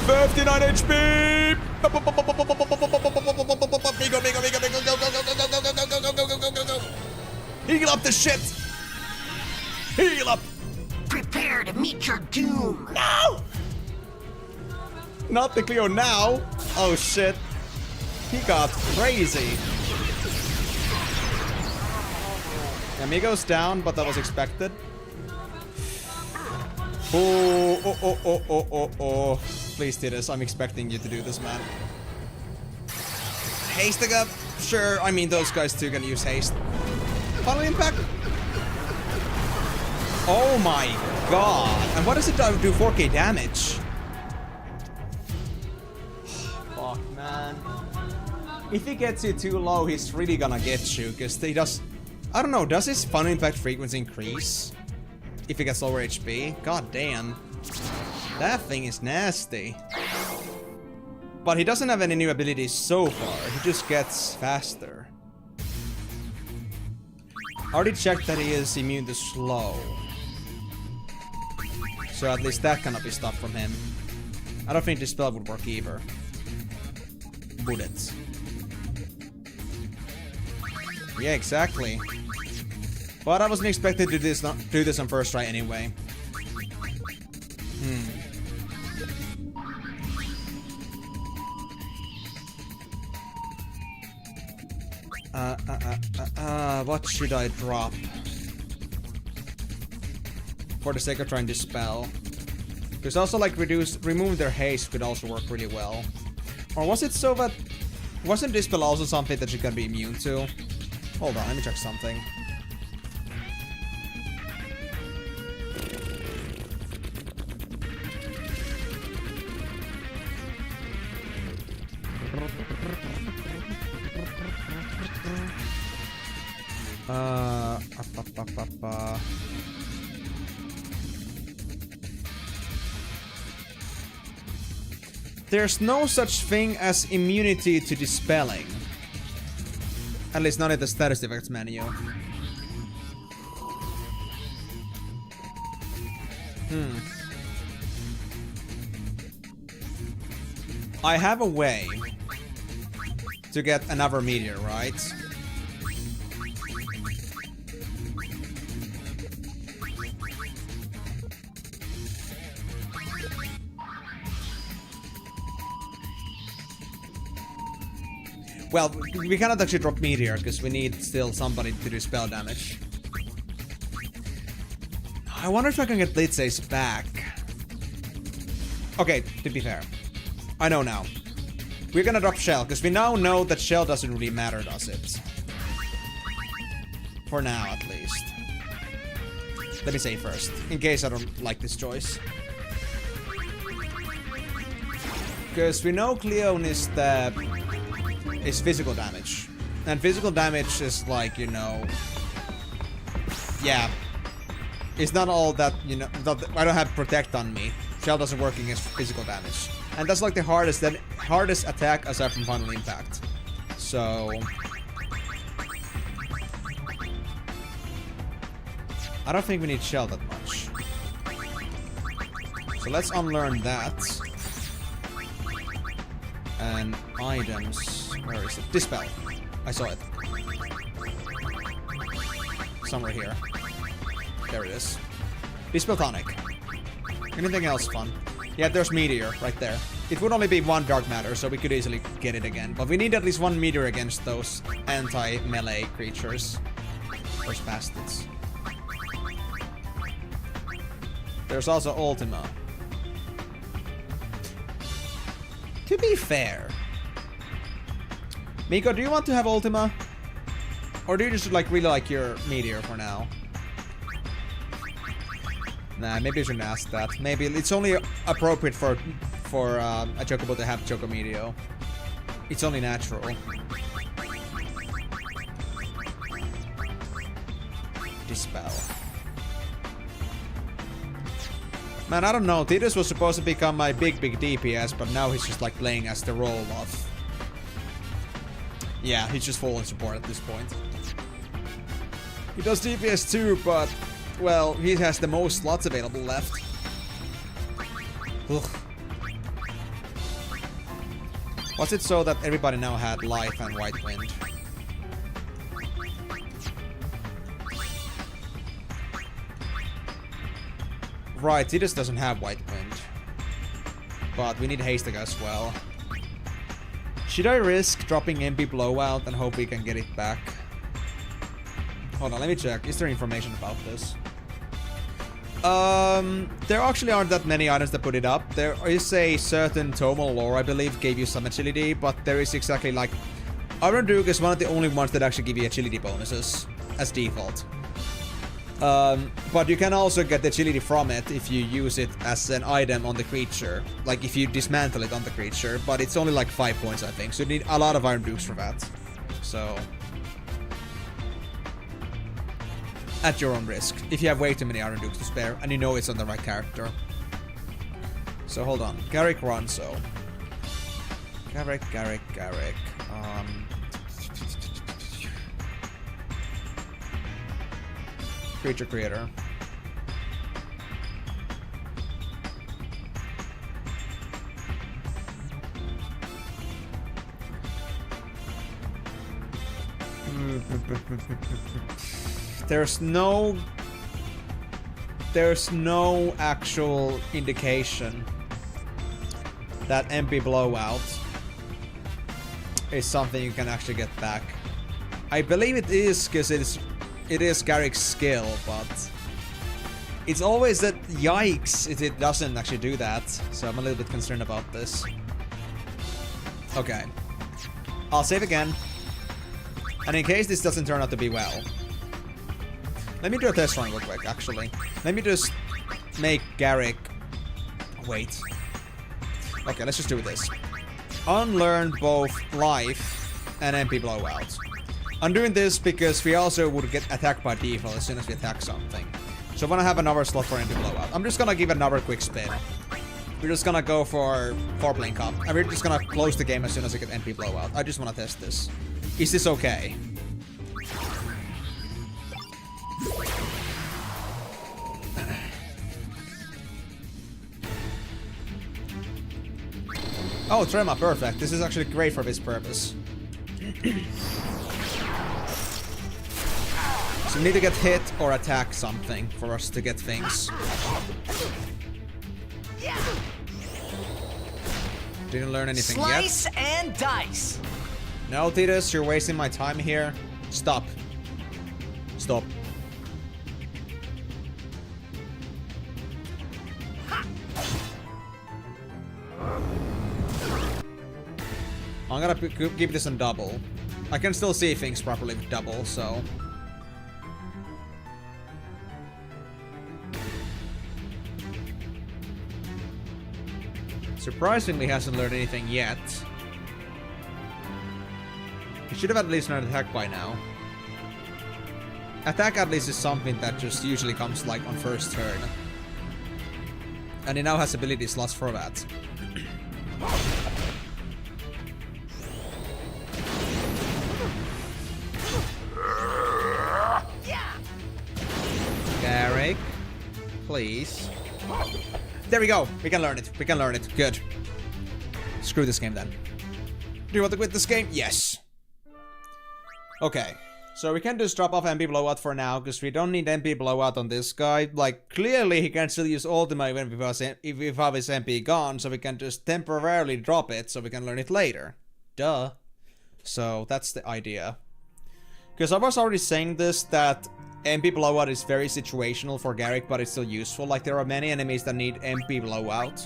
Speaker 1: 59 HP! Migo, Migo, Migo, Migo, go, go, go, go, go, go, go, go, go, go, go, go, go. Heal up the shit! Heal up!
Speaker 2: Prepare to meet your doom.
Speaker 1: No! Not the Cleo now! Oh shit. He got crazy. Amigo's down, but that was expected. Oh, oh, oh, oh, oh, oh, oh. Please do this. I'm expecting you to do this, man. Hasting up? Sure. I mean, those guys too can use haste. Final Impact? Oh my god. And what does it do? 4k damage? Fuck, man. If he gets you too low, he's really gonna get you, because he does... I don't know, does his Final Impact frequency increase if he gets lower HP? God damn. That thing is nasty. But he doesn't have any new abilities so far. He just gets faster. I already checked that he is immune to slow. So at least that cannot be stopped from him. I don't think this spell would work either. Would it? Yeah, exactly. But I wasn't expected to do this on first try anyway. What should I drop? For the sake of trying to dispel. Because also like remove their haste could also work really well. Or was it so that... Wasn't dispel also something that you can be immune to? Hold on, let me check something. There's no such thing as immunity to dispelling. At least not in the status effects menu. I have a way to get another meteor, right? Well, we cannot actually drop meteor because we need still somebody to do spell damage. I wonder if I can get Blitz Ace back. Okay, to be fair. I know now. We're gonna drop Shell, because we now know that Shell doesn't really matter, does it? For now, at least. Let me say first, in case I don't like this choice. Because we know Cleone is physical damage. And physical damage is like, you know... Yeah. It's not all that, you know... I don't have Protect on me. Shell doesn't work against physical damage. And that's like the hardest attack aside from Final Impact. So... I don't think we need Shell that much. So let's unlearn that. And items... Where is it? Dispel. I saw it. Somewhere here. There it is. Dispel Tonic. Anything else fun? Yeah, there's Meteor right there. It would only be one Dark Matter, so we could easily get it again. But we need at least one Meteor against those anti-melee creatures. Or spastids. There's also Ultima. To be fair... Miko, do you want to have Ultima? Or do you just like really like your Meteor for now? Nah, maybe I shouldn't ask that. Maybe it's only appropriate for a Chocobo to have Chocomedio. It's only natural. Dispel. Man, I don't know. Tidus was supposed to become my big DPS, but now he's just like playing as the role of... Yeah, he's just full in support at this point. He does DPS too, but... Well, he has the most slots available left. Ugh. Was it so that everybody now had Life and White Wind? Right, Tidus doesn't have White Wind. But we need Hashtag as well. Should I risk dropping MP Blowout and hope we can get it back? Hold on, let me check. Is there information about this? There actually aren't that many items that put it up. There is a certain Tomal lore, I believe, gave you some agility, but there is exactly like... Iron Duke is one of the only ones that actually give you agility bonuses as default. But you can also get agility from it if you use it as an item on the creature. Like if you dismantle it on the creature, but it's only like 5 points, I think. So you need a lot of Iron Dukes for that. So... At your own risk, if you have way too many Iron Dukes to spare, and you know it's on the right character. So hold on, Garrick Ronso. Garrick. Creature Creator. There's no actual indication that MP Blowout is something you can actually get back. I believe it is because it is Garrick's skill, but it's always that yikes if it doesn't actually do that. So I'm a little bit concerned about this. Okay. I'll save again. And in case this doesn't turn out to be well, let me do a test run real quick, actually. Let me just make Garrick... Wait. Okay, let's just do this. Unlearn both Life and MP Blowout. I'm doing this because we also would get attacked by default as soon as we attack something. So I want to have another slot for MP Blowout. I'm just gonna give another quick spin. We're just gonna go for 4-plane cup. And we're just gonna close the game as soon as I get MP Blowout. I just want to test this. Is this okay? Oh, Trema, perfect. This is actually great for this purpose. So we need to get hit or attack something for us to get things. Didn't learn anything
Speaker 3: Slice
Speaker 1: yet.
Speaker 3: and dice.
Speaker 1: No, Tidus, you're wasting my time here. Stop. Stop. I'm gonna give this on double. I can still see things properly with double, so... Surprisingly hasn't learned anything yet. He should have at least learned attack by now. Attack at least is something that just usually comes like on first turn. And he now has ability slots for that. Garrick, please. There we go. We can learn it. We can learn it. Good. Screw this game then. Do you want to quit this game? Yes. Okay. So we can just drop off MP blowout for now, because we don't need MP blowout on this guy. Like, clearly he can still use ultimate even if we have his MP gone, so we can just temporarily drop it so we can learn it later. Duh. So that's the idea. Because I was already saying this, that MP blowout is very situational for Garrick, but it's still useful. Like, there are many enemies that need MP blowout.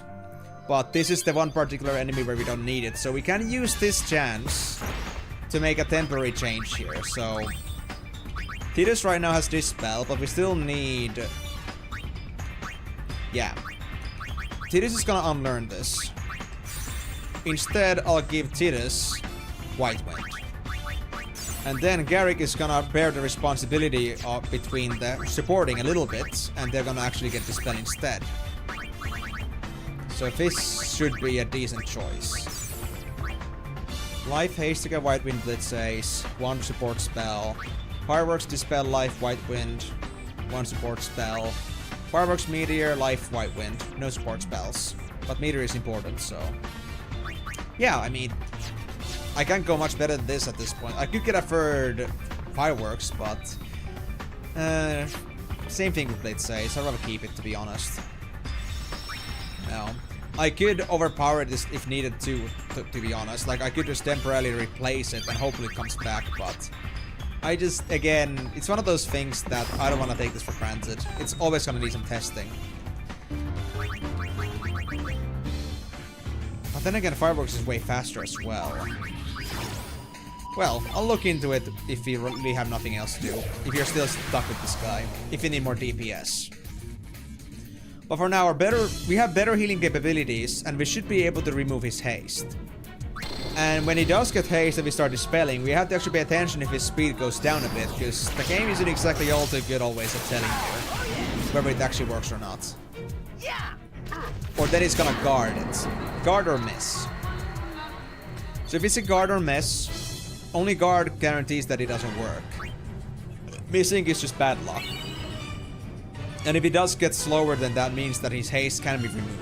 Speaker 1: But this is the one particular enemy where we don't need it. So we can use this chance to make a temporary change here. So Tidus right now has this spell, but we still need... Yeah. Tidus is gonna unlearn this. Instead, I'll give Tidus White Wind. And then Garrick is gonna bear the responsibility of between the supporting a little bit, and they're gonna actually get the spell instead. So this should be a decent choice. Life Haste to get White Wind Blitz Ace, 1 support spell. Fireworks Dispel Life White Wind, 1 support spell. Fireworks Meteor, Life White Wind, no support spells. But Meteor is important, so... Yeah, I mean... I can't go much better than this at this point. I could get a third Fireworks, but... same thing with Blitz Ace, I'd rather keep it, to be honest. No. I could overpower this if needed to be honest. Like, I could just temporarily replace it and hopefully it comes back, but... I just, again, it's one of those things that I don't want to take this for granted. It's always gonna need some testing. But then again, Fireworks is way faster as well. Well, I'll look into it if we really have nothing else to do. If you're still stuck with this guy. If you need more DPS. But for now, we have better healing capabilities, and we should be able to remove his haste. And when he does get haste and we start dispelling, we have to actually pay attention if his speed goes down a bit, because the game isn't exactly all too good always at telling you whether it actually works or not. Or then it's gonna guard it. Guard or miss. So if it's a guard or miss, only guard guarantees that it doesn't work. Missing is just bad luck. And if he does get slower, then that means that his haste can be removed.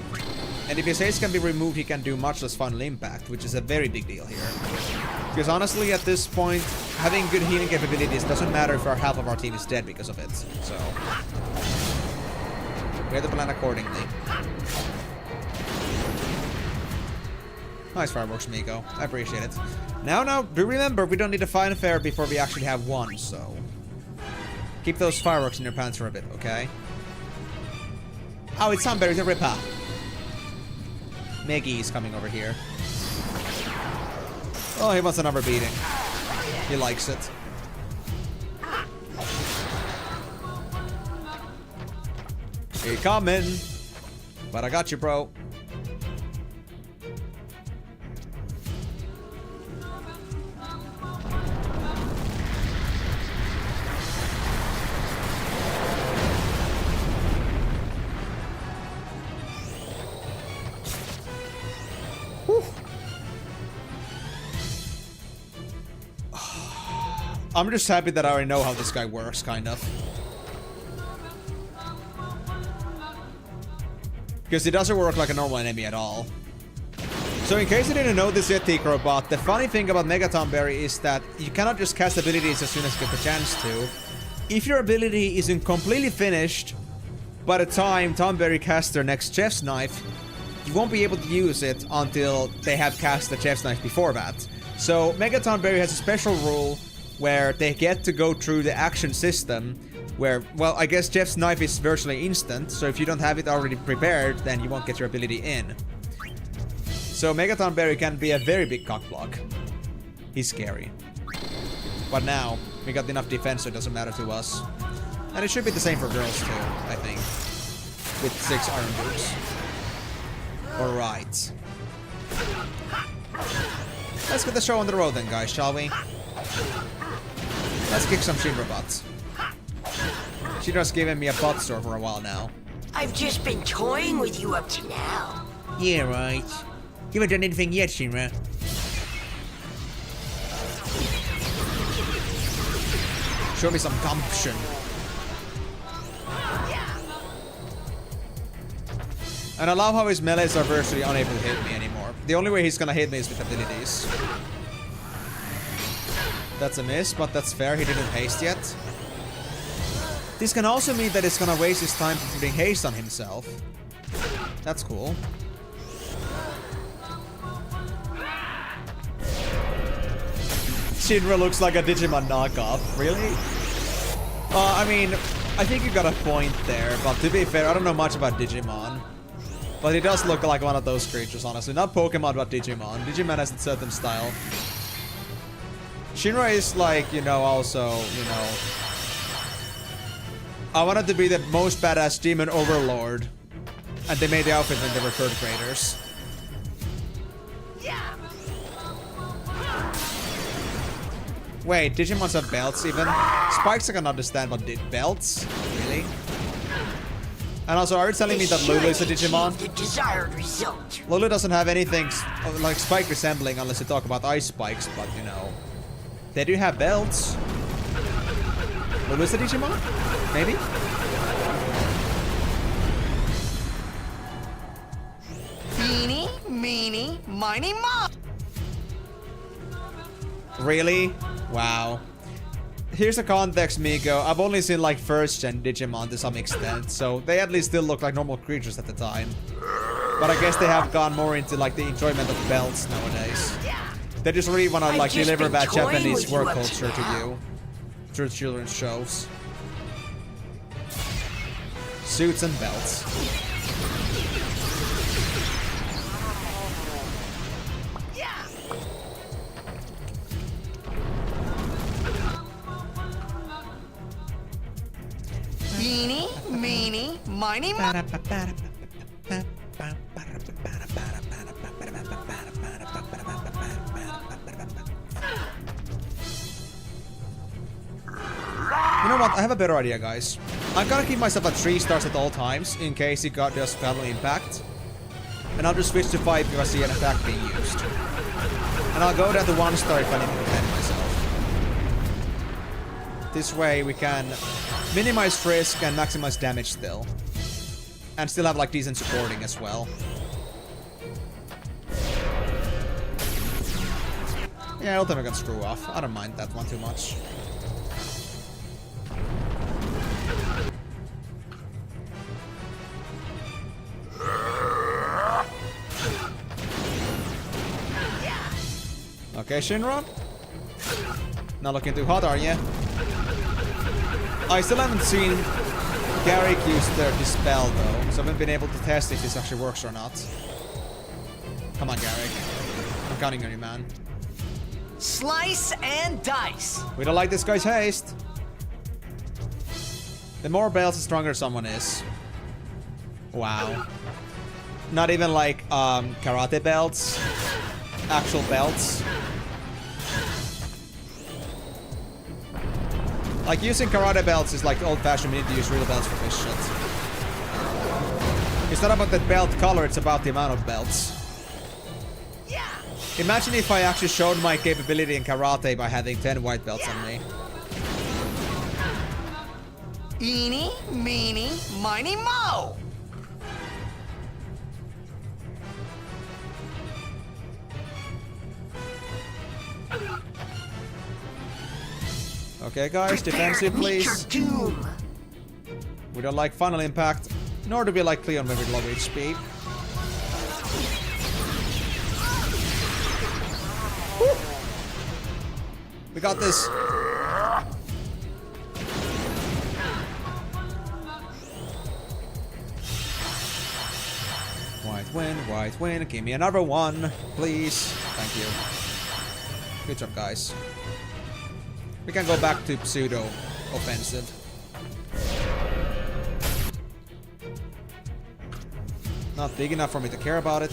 Speaker 1: And if his haste can be removed, he can do much less final impact, which is a very big deal here. Because honestly, at this point, having good healing capabilities doesn't matter if half of our team is dead because of it. So, we have to plan accordingly. Nice Fireworks, Miko. I appreciate it. Now, do remember, we don't need a fanfare before we actually have one, so... Keep those fireworks in your pants for a bit, okay? Oh, it's Sunberry the Ripper. Meggy is coming over here. Oh, he wants another beating. He likes it. He coming. But I got you, bro. I'm just happy that I already know how this guy works, kind of. Because it doesn't work like a normal enemy at all. So in case you didn't know this yet, T-Robot, the funny thing about Mega Tomberry is that you cannot just cast abilities as soon as you get the chance to. If your ability isn't completely finished by the time Tomberry casts their next Chef's Knife, you won't be able to use it until they have cast the Chef's Knife before that. So Mega Tomberry has a special rule where they get to go through the action system where, well, I guess Jeff's knife is virtually instant, so if you don't have it already prepared, then you won't get your ability in. So Megaton Berry can be a very big cockblock. He's scary. But now, we got enough defense so it doesn't matter to us. And it should be the same for girls too, I think. With 6 iron boots. Alright. Let's get the show on the road then, guys, shall we? Let's kick some Shinra butts. Shinra's given me a butt sore for a while now.
Speaker 2: I've just been toying with you up to now.
Speaker 1: Yeah, right. You haven't done anything yet, Shinra. Show me some gumption. And I love how his melees are virtually unable to hit me anymore. The only way he's gonna hit me is with abilities. That's a miss, but that's fair. He didn't haste yet. This can also mean that it's gonna waste his time putting haste on himself. That's cool. Shinra looks like a Digimon knockoff. Really? I mean, I think you got a point there, but to be fair, I don't know much about Digimon. But it does look like one of those creatures, honestly. Not Pokemon, but Digimon. Digimon has a certain style. Shinra is like, you know, also, you know... I wanted to be the most badass demon overlord. And they made the outfit when they were third graders. Wait, Digimons have belts even? Spikes I can understand, but belts? Really? And also, are you telling me that Lulu is a Digimon?
Speaker 2: The desired result.
Speaker 1: Lulu doesn't have anything like Spike resembling unless you talk about ice spikes, but you know. They do have belts. Lulu is a Digimon? Maybe?
Speaker 3: Eeny, meeny, miny, mo.
Speaker 1: Really? Wow. Here's the context, Miko. I've only seen like first gen Digimon to some extent, so they at least still look like normal creatures at the time. But I guess they have gone more into like the enjoyment of belts nowadays. They just really want to like deliver that Japanese work culture to you through children's shows. Suits and belts.
Speaker 3: Eeny, meeny, miny, mo.
Speaker 1: You know what? I have a better idea, guys. I'm gonna keep myself at 3 stars at all times in case it got just Final Impact. And I'll just switch to 5 if I see an attack being used. And I'll go down to 1 star if I need to defend myself. This way we can minimize risk and maximize damage still. And still have like decent supporting as well. Yeah, ultimate can screw off. I don't mind that one too much. Okay, Shinra. Not looking too hot, are you? I still haven't seen Garrick use their Dispel though, so I haven't been able to test if this actually works or not. Come on, Garrick. I'm counting on you, man.
Speaker 3: Slice and dice.
Speaker 1: We don't like this guy's haste. The more belts, the stronger someone is. Wow. Not even like karate belts. Actual belts. Like using karate belts is like old-fashioned. We need to use real belts for this shit. It's not about the belt color, it's about the amount of belts. Imagine if I actually showed my capability in karate by having 10 white belts on me.
Speaker 3: Eeny, meeny, miny, mo.
Speaker 1: Okay, guys, defensive, please. We don't like Final Impact, nor do we like Cleon when we low HP. Woo. We got this. White win. Give me another one, please. Thank you. Good job, guys. We can go back to pseudo offensive. Not big enough for me to care about it.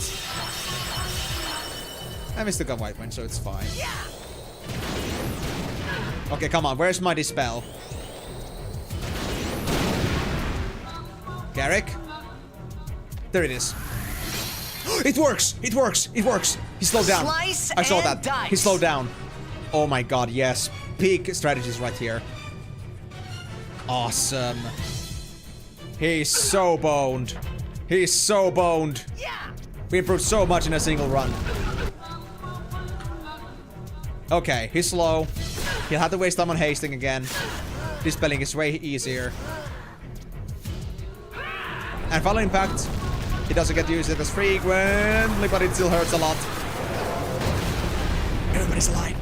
Speaker 1: And we still got white win, so it's fine. Okay, come on. Where's my Dispel? Garrick? There it is. It works! It works! It works! He slowed down.
Speaker 3: Slice
Speaker 1: I saw
Speaker 3: and
Speaker 1: that.
Speaker 3: dice.
Speaker 1: He slowed down. Oh my god, yes. Peak strategies right here. Awesome. He's so boned. He's so boned. We improved so much in a single run. Okay, he's slow. He'll have to waste time on hasting again. Dispelling is way easier. And Final Impact, he doesn't get to use it as frequently, but it still hurts a lot. Everybody's alive.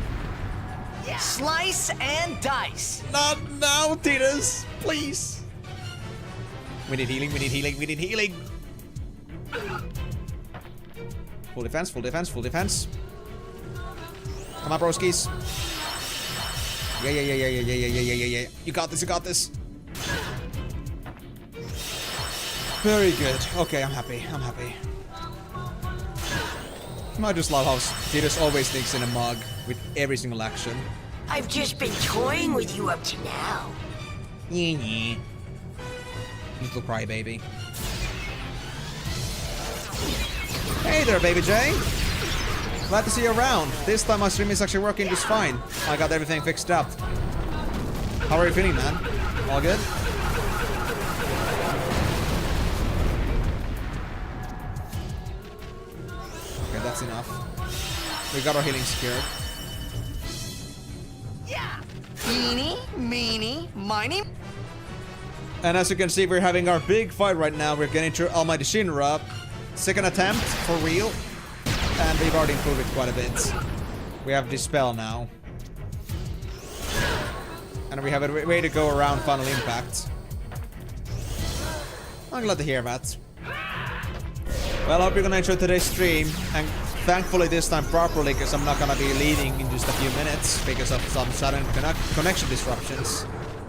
Speaker 3: Slice and dice.
Speaker 1: Not now, Titus. Please. We need healing, we need healing, we need healing. Full defense, full defense, full defense. Come on, broskies. Yeah. You got this, you got this. Very good. Okay, I'm happy, I'm happy. I just love how Titus always thinks in a mug with every single action.
Speaker 2: I've just been toying with you up to now.
Speaker 1: Yeah. Little crybaby. Hey there, baby J. Glad to see you around. This time my stream is actually working just fine. I got everything fixed up. How are you feeling, man? All good? Okay, that's enough. We got our healing secured.
Speaker 3: Eeny, meeny, miny.
Speaker 1: And as you can see, we're having our big fight right now. We're getting through Almighty Shinra. Second attempt, for real. And we've already improved it quite a bit. We have Dispel now. And we have a way to go around Final Impact. I'm glad to hear that. Well, I hope you're gonna enjoy today's stream. And thankfully this time properly, because I'm not gonna be leaving in just a few minutes because of some sudden connection disruptions.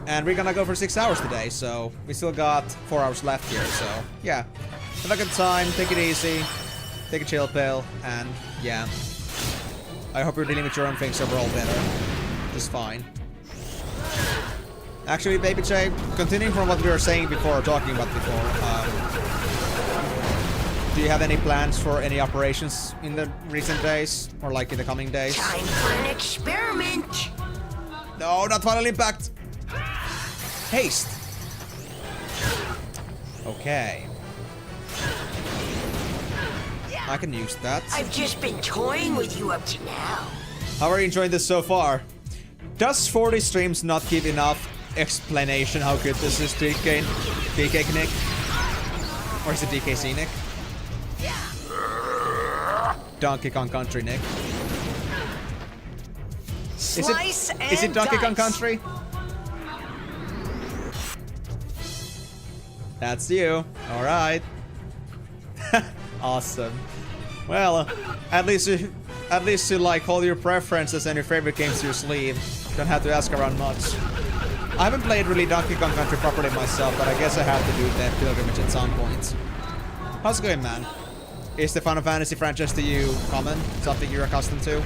Speaker 1: And we're gonna go for 6 hours today, so we still got 4 hours left here, so yeah. Have a good time, take it easy, take a chill pill, and yeah. I hope you're dealing with your own things overall better. Just fine. Actually, Baby J, continuing from what we were saying before, talking about before, do you have any plans for any operations in the recent days? Or like in the coming days?
Speaker 2: Time for an experiment.
Speaker 1: No, not Final Impact! Haste! Okay. I can use that.
Speaker 2: I've just been toying with you up to now.
Speaker 1: How are you enjoying this so far? Does 40 streams not give enough explanation how good this is, DK Nick? Or is it DKC Nick? Donkey Kong Country Nick.
Speaker 3: Slice and
Speaker 1: Is it Donkey Kong
Speaker 3: dice.
Speaker 1: Country? That's you. Alright. Awesome. Well, at least you like hold your preferences and your favorite games to your sleeve. Don't have to ask around much. I haven't played really Donkey Kong Country properly myself, but I guess I have to do that pilgrimage at some point. How's it going, man? Is the Final Fantasy franchise to you common? Something you're accustomed to?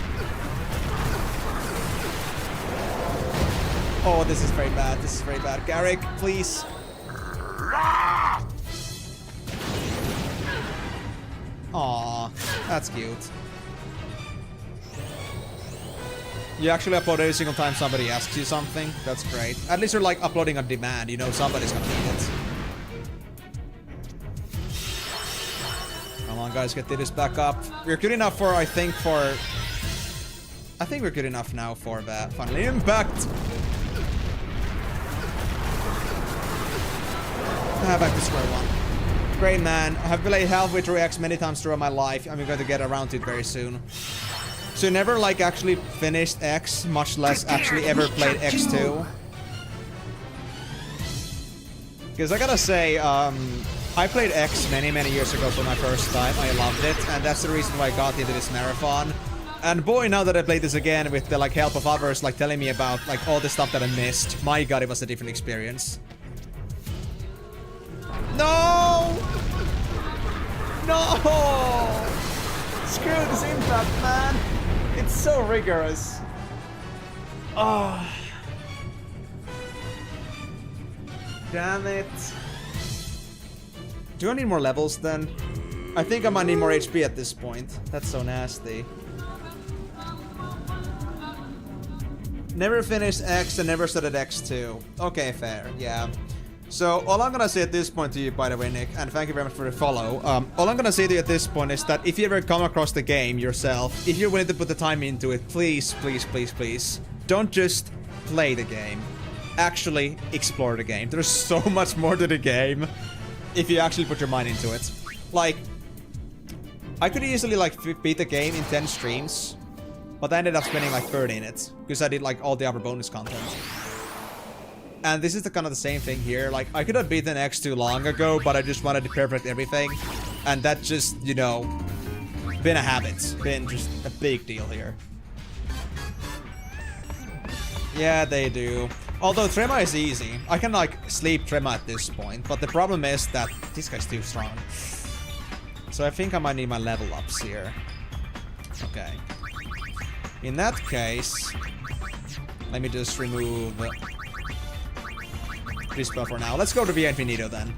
Speaker 1: Oh, this is very bad. This is very bad. Garrick, please. Aww, that's cute. You actually upload every single time somebody asks you something? That's great. At least you're like uploading on demand, you know somebody's gonna need it. Come on guys, get this back up. We're good enough for, I think we're good enough now for the Final Impact. Back to square one. Great, man. I have played halfway through X many times throughout my life. I'm going to get around to it very soon. So you never like actually finished X, much less actually ever played X2? Because I gotta say, I played X many years ago for my first time. I loved it, and that's the reason why I got into this marathon. And boy, now that I played this again with the like help of others like telling me about like all the stuff that I missed, my god, it was a different experience. No! No! Screw this impact, man! It's so rigorous. Oh. Damn it. Do I need more levels then? I think I might need more HP at this point. That's so nasty. Never finished X and never started X2. Okay, fair, yeah. So, all I'm gonna say at this point to you, by the way, Nick, and thank you very much for the follow, all I'm gonna say to you at this point is that if you ever come across the game yourself, if you're willing to put the time into it, please, please, please, please, don't just play the game. Actually explore the game. There's so much more to the game if you actually put your mind into it. Like, I could easily like beat the game in 10 streams, but I ended up spending like 30 in it because I did like all the other bonus content. And this is the kind of the same thing here. Like, I could have beaten X2 long ago, but I just wanted to perfect everything, and that just, you know, been a habit, been just a big deal here. Yeah, they do. Although Trema is easy. I can like sleep Trema at this point, but the problem is that this guy's too strong. So I think I might need my level ups here. Okay. In that case, let me just remove this spell for now. Let's go to Via Infinito then.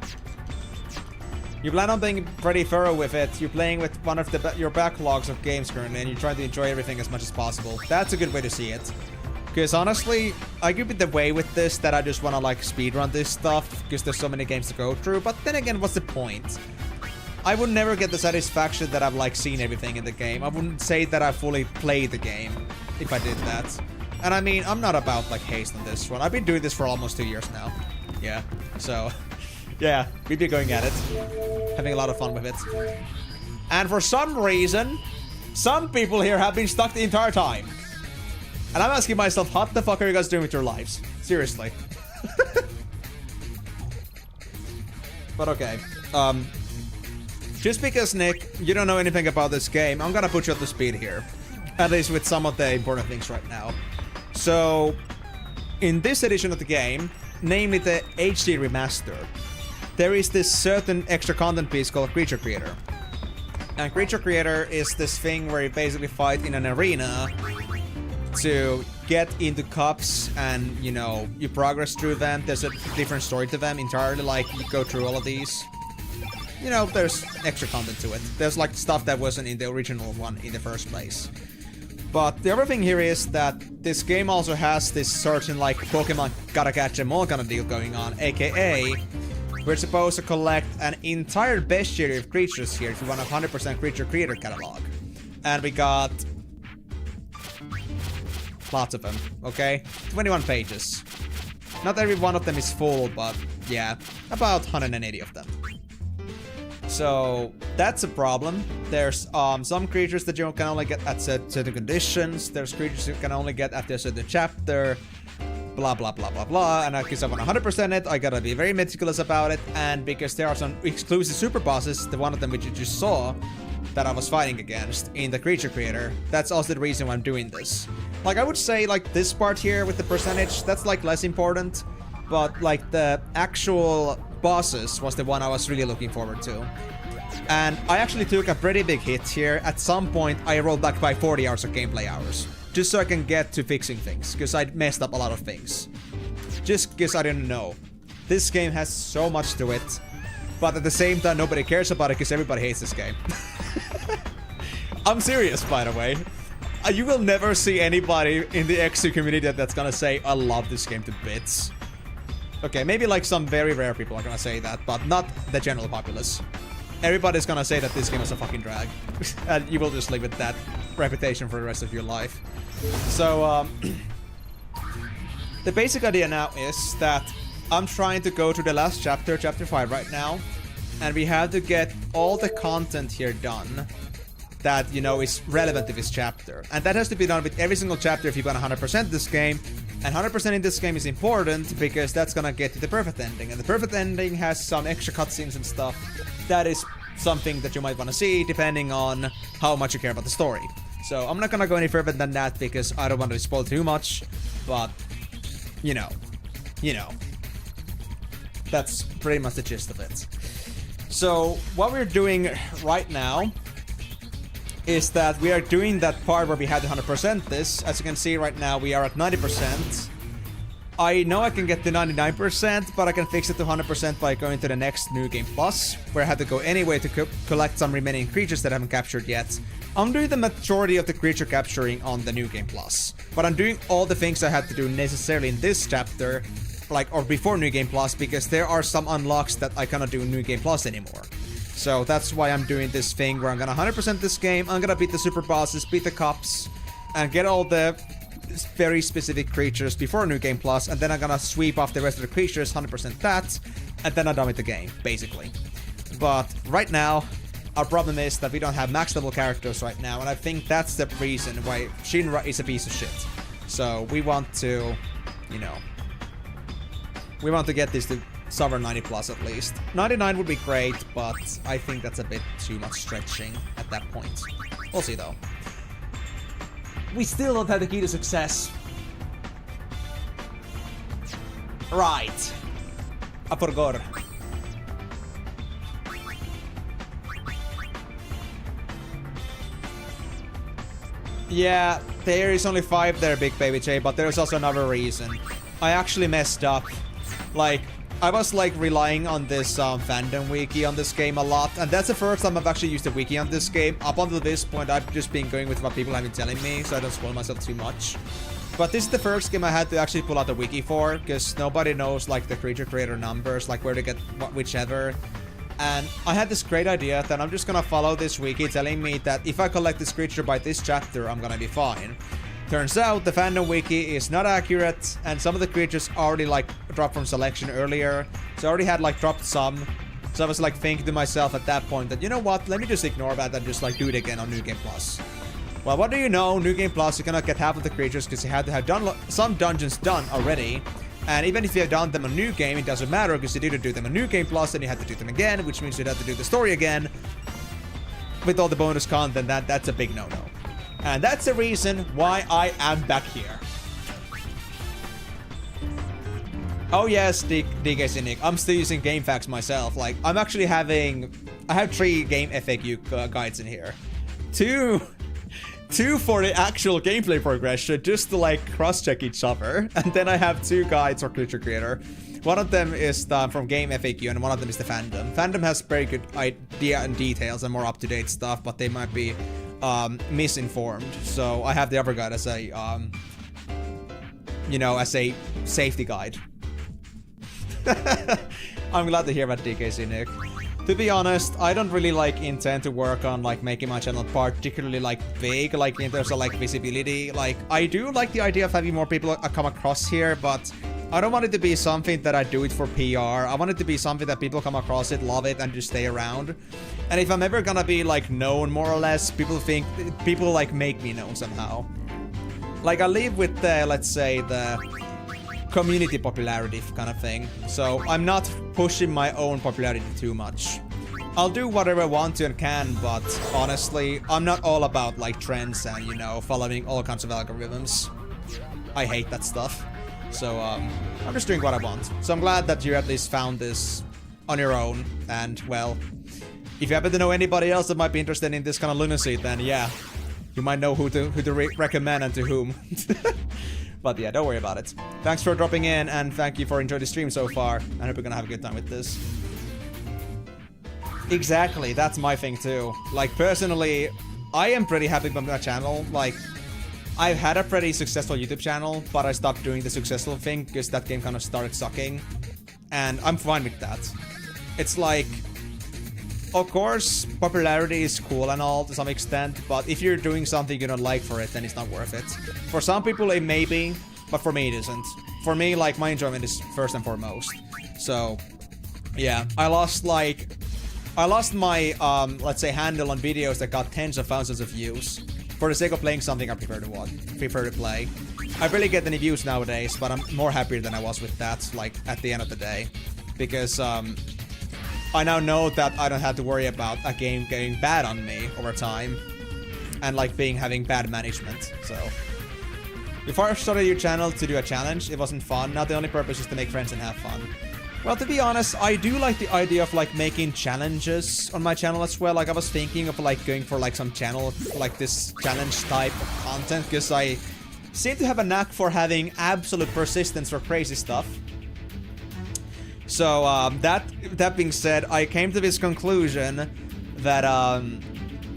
Speaker 1: You plan on being pretty thorough with it. You're playing with one of your backlogs of games currently, and you're trying to enjoy everything as much as possible. That's a good way to see it. Because honestly, I give it the way with this that I just want to like speedrun this stuff because there's so many games to go through. But then again, what's the point? I would never get the satisfaction that I've like seen everything in the game. I wouldn't say that I fully played the game if I did that. And I mean, I'm not about like haste on this one. I've been doing this for almost 2 years now. Yeah, so yeah, we've been going at it, having a lot of fun with it. And for some reason, some people here have been stuck the entire time. And I'm asking myself, what the fuck are you guys doing with your lives? Seriously. But okay. Just because, Nick, you don't know anything about this game, I'm gonna put you up to speed here. At least with some of the important things right now. So, in this edition of the game, namely the HD Remaster, there is this certain extra content piece called Creature Creator. And Creature Creator is this thing where you basically fight in an arena to get into cups, and you know, you progress through them. There's a different story to them entirely, like you go through all of these. You know, there's extra content to it. There's like stuff that wasn't in the original one in the first place. But the other thing here is that this game also has this certain like Pokemon gotta catch 'em all kind of deal going on, aka we're supposed to collect an entire bestiary of creatures here if you want a 100% Creature Creator catalog. And we got lots of them, okay? 21 pages. Not every one of them is full, but yeah, about 180 of them. So that's a problem. There's some creatures that you can only get at certain conditions. There's creatures you can only get after a certain chapter. Blah, blah, blah, blah, blah. And because I want 100% it, I gotta be very meticulous about it. And because there are some exclusive super bosses, the one of them which you just saw, that I was fighting against in the Creature Creator, that's also the reason why I'm doing this. Like, I would say, like, this part here with the percentage, that's, like, less important. But, like, the actual bosses was the one I was really looking forward to. And I actually took a pretty big hit here. At some point, I rolled back by 40 hours of gameplay hours. Just so I can get to fixing things, because I messed up a lot of things. Just because I didn't know. This game has so much to it. But at the same time, nobody cares about it because everybody hates this game. I'm serious, by the way. You will never see anybody in the X2 community that's gonna say, I love this game to bits. Okay, maybe like some very rare people are gonna say that, but not the general populace. Everybody's gonna say that this game is a fucking drag. And you will just live with that reputation for the rest of your life. So, the basic idea now is that I'm trying to go to the last chapter, chapter 5 right now. And we have to get all the content here done that, you know, is relevant to this chapter. And that has to be done with every single chapter if you want 100% this game. And 100% in this game is important because that's gonna get you the perfect ending. And the perfect ending has some extra cutscenes and stuff. That is something that you might want to see depending on how much you care about the story. So I'm not gonna go any further than that because I don't want to spoil too much. But, you know. That's pretty much the gist of it. So what we're doing right now is that we are doing that part where we had to 100% this. As you can see right now, we are at 90%. I know I can get to 99%, but I can fix it to 100% by going to the next New Game Plus, where I had to go anyway to collect some remaining creatures that I haven't captured yet. I'm doing the majority of the creature capturing on the New Game Plus, but I'm doing all the things I had to do necessarily in this chapter, like, or before New Game Plus, because there are some unlocks that I cannot do in New Game Plus anymore. So that's why I'm doing this thing where I'm gonna 100% this game, I'm gonna beat the super bosses, beat the cops, and get all the very specific creatures before New Game Plus, and then I'm gonna sweep off the rest of the creatures, 100% that, and then I'm done with the game, basically. But right now, our problem is that we don't have max level characters right now, and I think that's the reason why Shinra is a piece of shit. So we want to, you know, we want to get this to Sovereign 90 plus at least. 99 would be great, but I think that's a bit too much stretching at that point. We'll see though. We still don't have the key to success. Right. I forgot. Yeah, there is only 5 there, Big Baby J, but there's also another reason. I actually messed up. Like, I was like relying on this fandom wiki on this game a lot, and that's the first time I've actually used a wiki on this game. Up until this point, I've just been going with what people have been telling me, so I don't spoil myself too much. But this is the first game I had to actually pull out the wiki for, because nobody knows like the creature creator numbers, like where to get whichever. And I had this great idea that I'm just gonna follow this wiki telling me that if I collect this creature by this chapter, I'm gonna be fine. Turns out the fandom wiki is not accurate, and some of the creatures already like dropped from selection earlier. So I already had like dropped some. So I was like thinking to myself at that point that, you know what, let me just ignore that and just like do it again on New Game Plus. Well, what do you know, New Game Plus, you cannot get half of the creatures because you had to have done some dungeons done already. And even if you have done them on New Game, it doesn't matter because you didn't do them on New Game Plus, then you had to do them again, which means you'd have to do the story again. With all the bonus content, that's a big no-no. And that's the reason why I am back here. Oh yes, DK Cynic, I'm still using GameFAQs myself. Like, I'm actually having... I have 3 game FAQ guides in here. Two for the actual gameplay progression, just to like cross-check each other. And then I have 2 guides for Creature Creator. One of them is from Game FAQ, and one of them is the Fandom. Fandom has very good idea and details and more up-to-date stuff, but they might be misinformed. So I have the other guide as a, you know, as a safety guide. I'm glad to hear about DKC, Nick. To be honest, I don't really like intend to work on like making my channel particularly like big, like in terms of like visibility. Like, I do like the idea of having more people come across here, but I don't want it to be something that I do it for PR. I want it to be something that people come across it, love it, and just stay around. And if I'm ever gonna be like known more or less, people like make me known somehow. Like, I live with the, let's say, the community popularity kind of thing. So I'm not pushing my own popularity too much. I'll do whatever I want to and can, but honestly, I'm not all about like trends and, you know, following all kinds of algorithms. I hate that stuff. So I'm just doing what I want. So I'm glad that you at least found this on your own. And well, if you happen to know anybody else that might be interested in this kind of lunacy, then yeah, you might know who to recommend and to whom. But yeah, don't worry about it. Thanks for dropping in, and thank you for enjoying the stream so far. I hope you're gonna have a good time with this. Exactly, that's my thing too. Like, personally, I am pretty happy with my channel. Like, I've had a pretty successful YouTube channel, but I stopped doing the successful thing because that game kind of started sucking. And I'm fine with that. It's like, of course, popularity is cool and all to some extent, but if you're doing something you don't like for it, then it's not worth it. For some people it may be, but for me it isn't. For me, like, my enjoyment is first and foremost. So, yeah, I lost my, let's say, handle on videos that got tens of thousands of views. For the sake of playing something I prefer to play. I barely get any views nowadays, but I'm more happier than I was with that, like, at the end of the day. Because, I now know that I don't have to worry about a game getting bad on me over time. And like having bad management, so. Before I started your channel to do a challenge, it wasn't fun. Now the only purpose is to make friends and have fun. Well, to be honest, I do like the idea of like making challenges on my channel as well. Like, I was thinking of like going for like some channel, like this challenge type of content. Because I seem to have a knack for having absolute persistence for crazy stuff. So, that being said, I came to this conclusion that,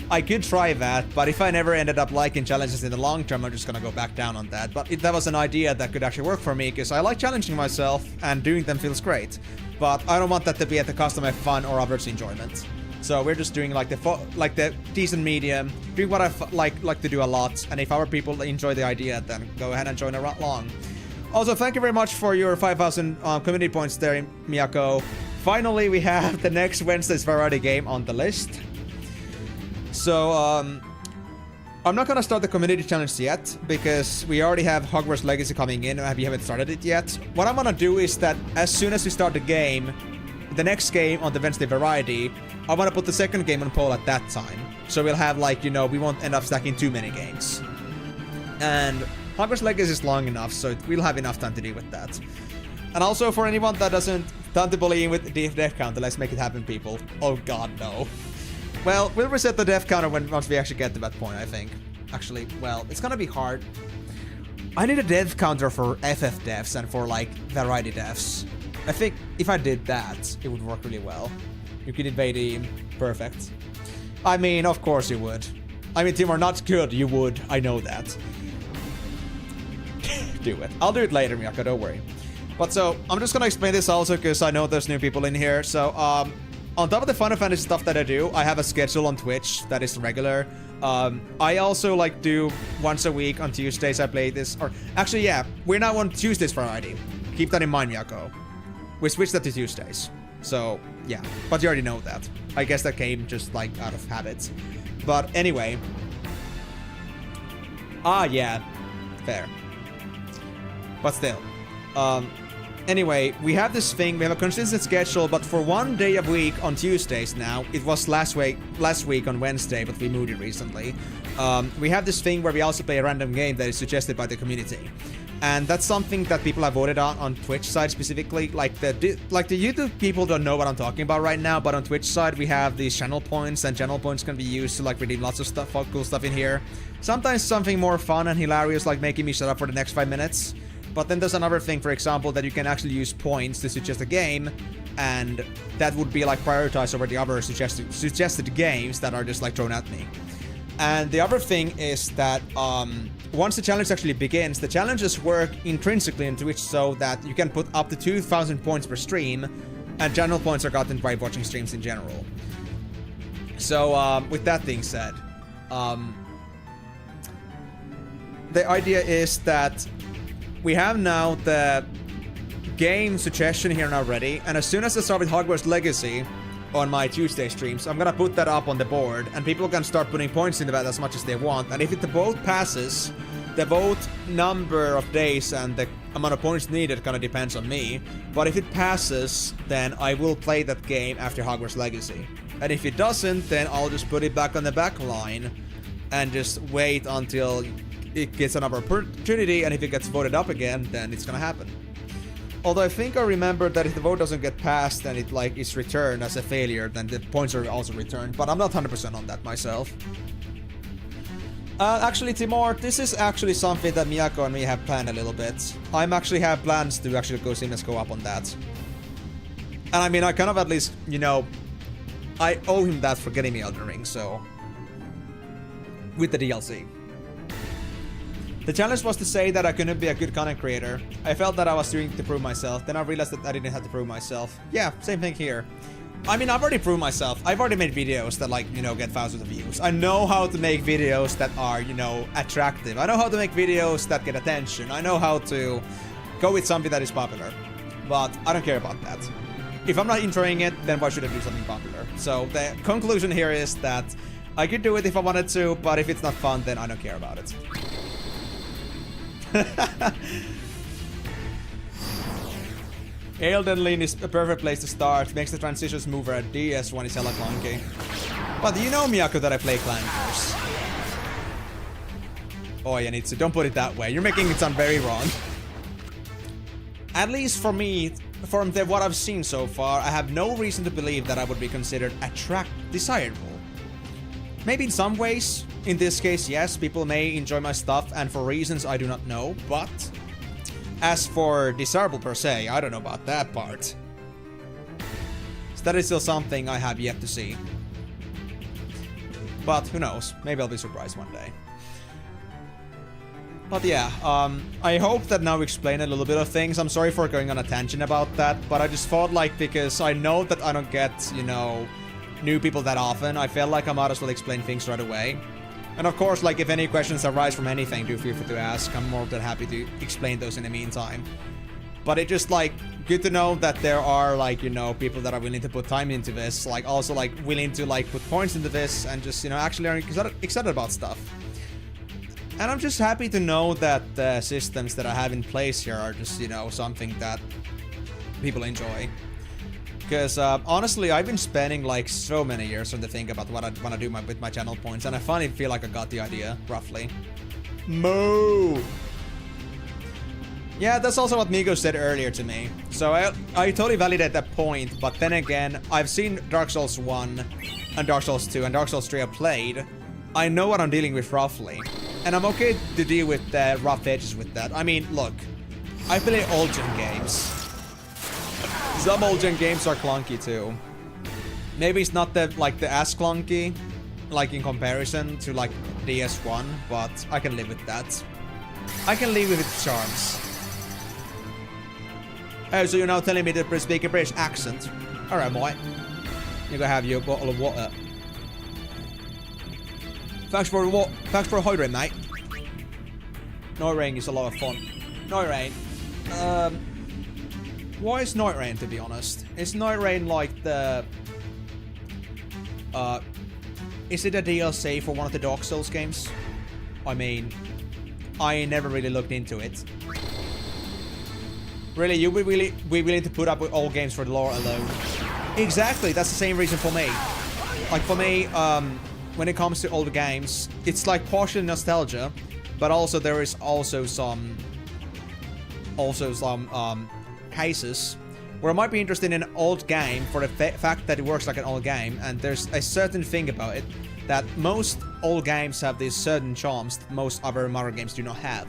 Speaker 1: I could try that, but if I never ended up liking challenges in the long term, I'm just gonna go back down on that. But that was an idea that could actually work for me, because I like challenging myself, and doing them feels great. But I don't want that to be at the cost of my fun or others' enjoyment. So we're just doing like the decent medium, doing what I like to do a lot. And if our people enjoy the idea, then go ahead and join along. Also, thank you very much for your 5,000 community points there, Miyako. Finally, we have the next Wednesday's variety game on the list. So, I'm not gonna start the community challenge yet, because we already have Hogwarts Legacy coming in, and we haven't started it yet. What I'm gonna do is that as soon as we start the game, the next game on the Wednesday variety, I wanna put the second game on poll at that time. So we'll have like, you know, we won't end up stacking too many games. And Hogwarts Legacy is long enough, so we'll have enough time to deal with that. And also for anyone that doesn't believe with the death counter, let's make it happen, people. Oh god, no. Well, we'll reset the death counter once we actually get to that point, I think. Actually, well, it's gonna be hard. I need a death counter for FF deaths and for, like, variety deaths. I think if I did that, it would work really well. You could invade him. Perfect. I mean, of course you would. I mean, Timur, not good, you would. I know that. Do it. I'll do it later, Miyako, don't worry. But so, I'm just gonna explain this also because I know there's new people in here. So, on top of the Final Fantasy stuff that I do, I have a schedule on Twitch that is regular. I also like do once a week on Tuesdays I play this, or actually yeah, we're now on Tuesdays variety. Keep that in mind, Miyako. We switched that to Tuesdays. So, yeah, but you already know that. I guess that came just like out of habit. But anyway. Yeah, fair. But still. Anyway, we have this thing, we have a consistent schedule, but for one day a week on Tuesdays now, it was last week on Wednesday, but we moved it recently. We have this thing where we also play a random game that is suggested by the community. And that's something that people have voted on Twitch side specifically. Like the YouTube people don't know what I'm talking about right now, but on Twitch side we have these channel points, and channel points can be used to like redeem lots of stuff, cool stuff in here. Sometimes something more fun and hilarious, like making me shut up for the next 5 minutes. But then there's another thing, for example, that you can actually use points to suggest a game, and that would be like prioritized over the other suggested games that are just like thrown at me. And the other thing is that once the challenge actually begins, the challenges work intrinsically in Twitch so that you can put up to 2,000 points per stream, and channel points are gotten by watching streams in general. So with that being said, the idea is that we have now the game suggestion here now ready, and as soon as I start with Hogwarts Legacy on my Tuesday streams, I'm gonna put that up on the board, and people can start putting points into that as much as they want. And if the vote passes, the vote number of days and the amount of points needed kind of depends on me. But if it passes, then I will play that game after Hogwarts Legacy. And if it doesn't, then I'll just put it back on the back line and just wait until it gets another opportunity, and if it gets voted up again, then it's gonna happen. Although I think I remember that if the vote doesn't get passed and it like is returned as a failure, then the points are also returned, but I'm not 100% on that myself. Actually, Timur, this is actually something that Miyako and me have planned a little bit. I'm actually have plans to actually go see go up on that. And I mean, I kind of at least, you know, I owe him that for getting me Elden Ring, so... with the DLC. The challenge was to say that I couldn't be a good content creator. I felt that I was doing it to prove myself, then I realized that I didn't have to prove myself. Yeah, same thing here. I mean, I've already proved myself. I've already made videos that, like, you know, get thousands of views. I know how to make videos that are, you know, attractive. I know how to make videos that get attention. I know how to go with something that is popular. But I don't care about that. If I'm not enjoying it, then why should I do something popular? So the conclusion here is that I could do it if I wanted to, but if it's not fun, then I don't care about it. Elden Ring is a perfect place to start. Makes the transition smoother at DS when it's hella clunky. But you know, Miyako, that I play clankers. Oh, yeah, Nitsu, don't put it that way. You're making it sound very wrong. At least for me, from what I've seen so far, I have no reason to believe that I would be considered desirable. Maybe in some ways. In this case, yes, people may enjoy my stuff, and for reasons I do not know, but as for desirable per se, I don't know about that part. So that is still something I have yet to see. But who knows, maybe I'll be surprised one day. But yeah, I hope that now explain a little bit of things. I'm sorry for going on a tangent about that, but I just thought, like, because I know that I don't get, you know, new people that often, I feel like I might as well explain things right away. And of course, like, if any questions arise from anything, do feel free to ask. I'm more than happy to explain those in the meantime. But it's just, like, good to know that there are, like, you know, people that are willing to put time into this. Like, also, like, willing to, like, put points into this and just, you know, actually are excited about stuff. And I'm just happy to know that the systems that I have in place here are just, you know, something that people enjoy. Because, honestly, I've been spending, like, so many years trying to think about what I want to do with my channel points, and I finally feel like I got the idea, roughly. Moo! Yeah, that's also what Migo said earlier to me. So I totally validate that point, but then again, I've seen Dark Souls 1 and Dark Souls 2 and Dark Souls 3 I played. I know what I'm dealing with roughly. And I'm okay to deal with the rough edges with that. I mean, look, I play old gen games. Some old gen games are clunky too. Maybe it's not the as clunky, like in comparison to like DS1, but I can live with that. I can live with its charms. Oh, so you're now telling me to speak a British accent? Alright, mate. You gotta have your bottle of water. Thanks for a hydrate, mate. Night Rain is a lot of fun. Night Rain. Why is Night Rain, to be honest? Is Night Rain like the... is it a DLC for one of the Dark Souls games? I mean, I never really looked into it. Really, you would really be willing to put up with old games for the lore alone? Exactly, that's the same reason for me. Like, for me, when it comes to older games, it's like partially nostalgia, but also there is also some cases where I might be interested in an old game for the fact that it works like an old game, and there's a certain thing about it that most old games have these certain charms that most other modern games do not have.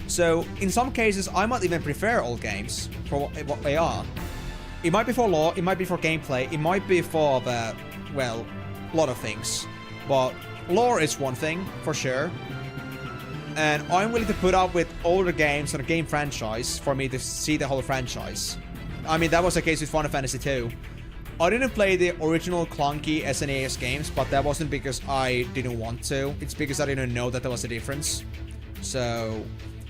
Speaker 1: So in some cases I might even prefer old games for what they are. It might be for lore, it might be for gameplay, it might be for the, well, a lot of things. But lore is one thing, for sure. And I'm willing to put up with older games on a game franchise for me to see the whole franchise. I mean, that was the case with Final Fantasy 2. I didn't play the original clunky SNES games, but that wasn't because I didn't want to. It's because I didn't know that there was a difference. So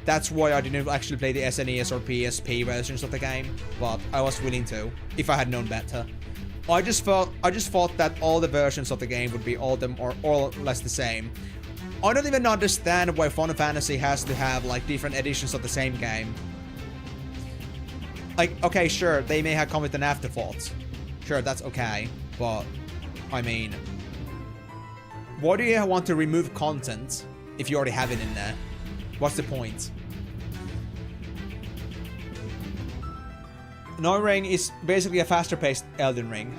Speaker 1: that's why I didn't actually play the SNES or PSP versions of the game, but I was willing to, if I had known better. I just thought that all the versions of the game would be all or less the same. I don't even understand why Final Fantasy has to have like different editions of the same game. Like, okay, sure, they may have come with an afterthought. Sure, that's okay, but I mean, why do you want to remove content if you already have it in there? What's the point? Night Rain is basically a faster-paced Elden Ring.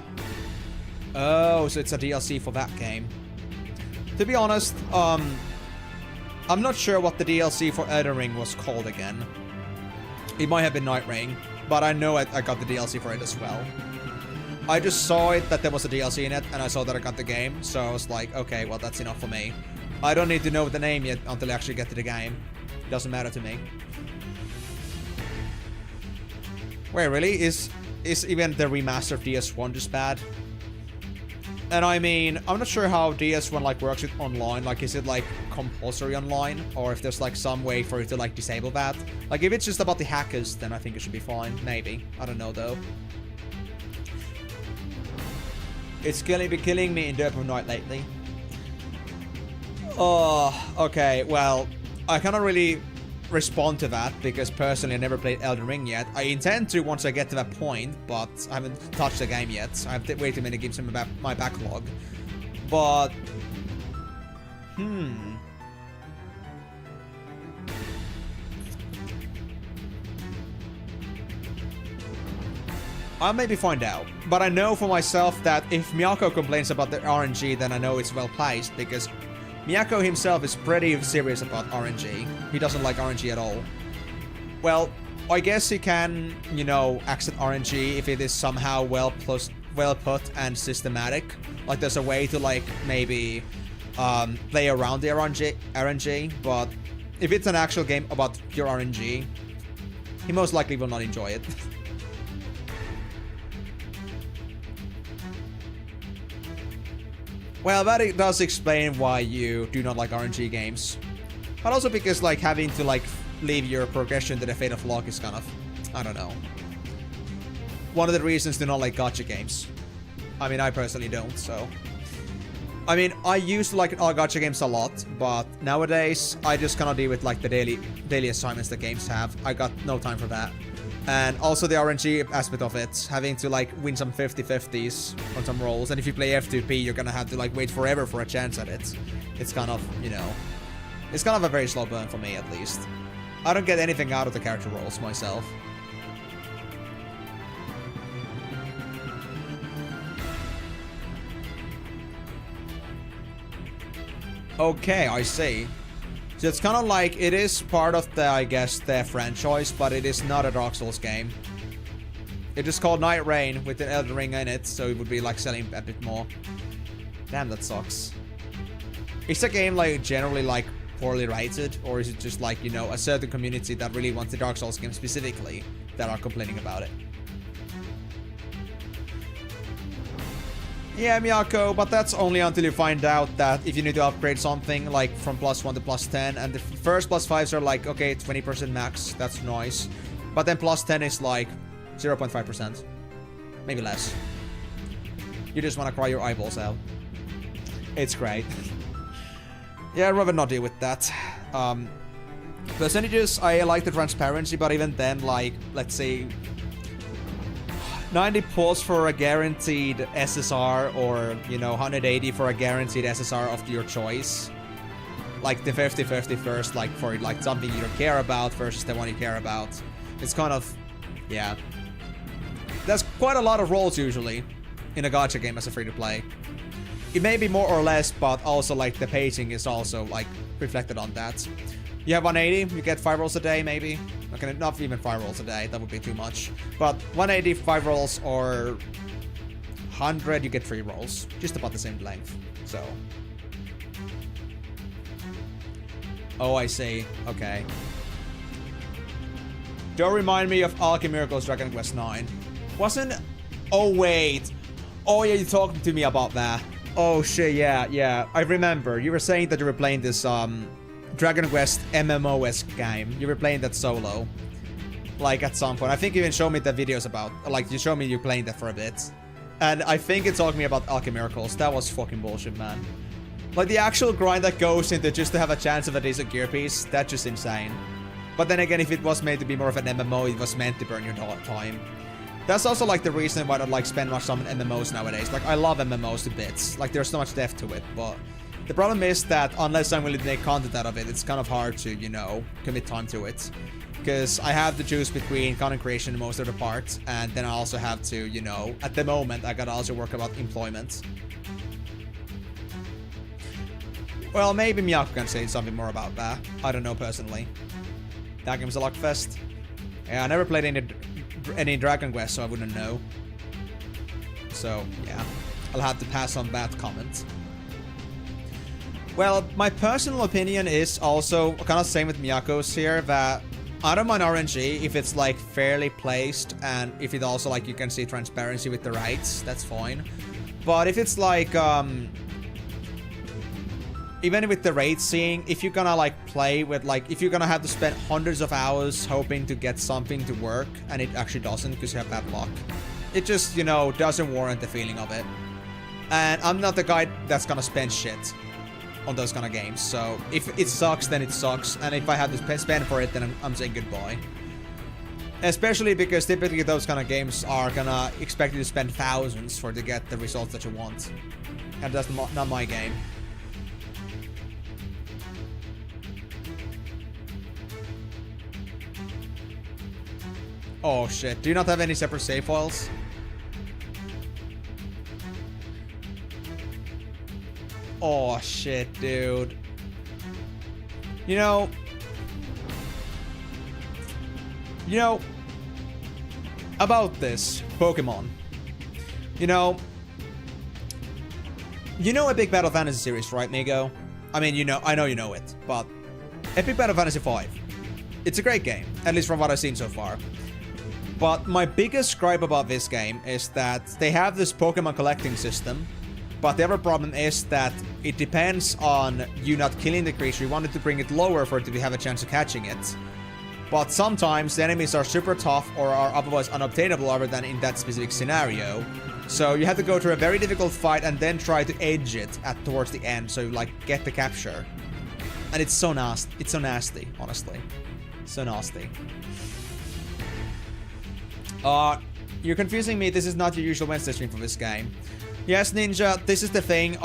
Speaker 1: Oh, so it's a DLC for that game. To be honest, I'm not sure what the DLC for Elden Ring was called again. It might have been Night Rain, but I know I got the DLC for it as well. I just saw it that there was a DLC in it, and I saw that I got the game, so I was like, okay, well, that's enough for me. I don't need to know the name yet until I actually get to the game. It doesn't matter to me. Wait, really? Is even the remaster of DS1 just bad? And I mean, I'm not sure how DS1 like works with online. Like, is it like compulsory online, or if there's like some way for you to like disable that? Like, if it's just about the hackers, then I think it should be fine. Maybe. I don't know though. It's been killing me in Dirt of Night lately. Oh, okay. Well, I cannot really respond to that because personally I never played Elden Ring yet. I intend to once I get to that point, but I haven't touched the game yet. I have way too many games in my backlog. But I'll maybe find out. But I know for myself that if Miyako complains about the RNG, then I know it's well placed, because Miyako himself is pretty serious about RNG. He doesn't like RNG at all. Well, I guess he can, you know, accept RNG if it is somehow well put and systematic. Like, there's a way to, like, maybe play around the RNG, but if it's an actual game about pure RNG, he most likely will not enjoy it. Well, that it does explain why you do not like RNG games. But also because, like, having to, like, leave your progression to the fate of luck is kind of, I don't know. One of the reasons to not like gacha games. I mean, I personally don't, so. I mean, I used to like gacha games a lot, but nowadays, I just cannot deal with, like, the daily assignments that games have. I got no time for that. And also the RNG aspect of it, having to, like, win some 50-50s on some rolls. And if you play F2P, you're gonna have to, like, wait forever for a chance at it. It's kind of, you know, it's kind of a very slow burn for me, at least. I don't get anything out of the character rolls myself. Okay, I see. So it's kind of like, it is part of the, I guess, the franchise, but it is not a Dark Souls game. It is called Night Rain with an Elden Ring in it, so it would be like selling a bit more. Damn, that sucks. Is the game like generally like poorly rated, or is it just like, you know, a certain community that really wants the Dark Souls game specifically that are complaining about it? Yeah, Miyako, but that's only until you find out that if you need to upgrade something, like from +1 to +10, and the first +5s are like, okay, 20% max, that's nice. But then +10 is like 0.5%. Maybe less. You just want to cry your eyeballs out. It's great. Yeah, I'd rather not deal with that. Percentages, I like the transparency, but even then, like, let's say 90 pulls for a guaranteed SSR, or, you know, 180 for a guaranteed SSR of your choice. Like the 50-50 first, like for like something you don't care about versus the one you care about. It's kind of, yeah. There's quite a lot of rolls usually in a gacha game as a free-to-play. It may be more or less, but also like the pacing is also like reflected on that. You have 180, you get 5 rolls a day, maybe. Okay, not even 5 rolls a day, that would be too much. But 180, 5 rolls, or 100, you get 3 rolls. Just about the same length, so. Oh, I see. Okay. Don't remind me of Alchemy Miracles Dragon Quest 9. Wasn't... Oh, wait. Oh, yeah, you talked to me about that. Oh, shit, yeah. I remember. You were saying that you were playing this, Dragon Quest MMOs game. You were playing that solo. Like, at some point. I think you even showed me the videos about... Like, you showed me you playing that for a bit. And I think it talked me about Alchemy Miracles. That was fucking bullshit, man. Like, the actual grind that goes into just to have a chance of a decent gear piece, that's just insane. But then again, if it was made to be more of an MMO, it was meant to burn your time. That's also, like, the reason why I don't, like, spend much time on MMOs nowadays. Like, I love MMOs to bits. Like, there's so much depth to it, but... The problem is that unless I'm willing to make content out of it, it's kind of hard to, you know, commit time to it. Because I have to choose between content creation most of the part, and then I also have to, you know, at the moment, I gotta also work about employment. Well, maybe Miyako can say something more about that. I don't know personally. That game's a luckfest. Yeah, I never played any Dragon Quest, so I wouldn't know. So, yeah. I'll have to pass on that comment. Well, my personal opinion is also kind of same with Miyako's here, that I don't mind RNG if it's like fairly placed and if it also like you can see transparency with the rights, that's fine. But if it's like, even with the raid seeing, if you're gonna like play with like, if you're gonna have to spend hundreds of hours hoping to get something to work and it actually doesn't because you have bad luck, it just, you know, doesn't warrant the feeling of it. And I'm not the guy that's gonna spend shit on those kind of games, so if it sucks, then it sucks, and if I have to spend for it, then I'm saying goodbye. Especially because typically those kind of games are gonna expect you to spend thousands to get the results that you want, and that's not my game. Oh shit, do you not have any separate save files? Oh shit, dude. You know, about this Pokemon. You know Epic Battle Fantasy series, right, Migo? I mean, I know you know it, but Epic Battle Fantasy 5. It's a great game, at least from what I've seen so far. But my biggest gripe about this game is that they have this Pokemon collecting system, But the other problem is that it depends on you not killing the creature. You wanted to bring it lower for it to have a chance of catching it. But sometimes the enemies are super tough or are otherwise unobtainable other than in that specific scenario. So you have to go through a very difficult fight and then try to edge it towards the end so you like get the capture. And it's so nasty. It's so nasty, honestly. So nasty. You're confusing me. This is not your usual Wednesday stream for this game. Yes, Ninja, this is the thing.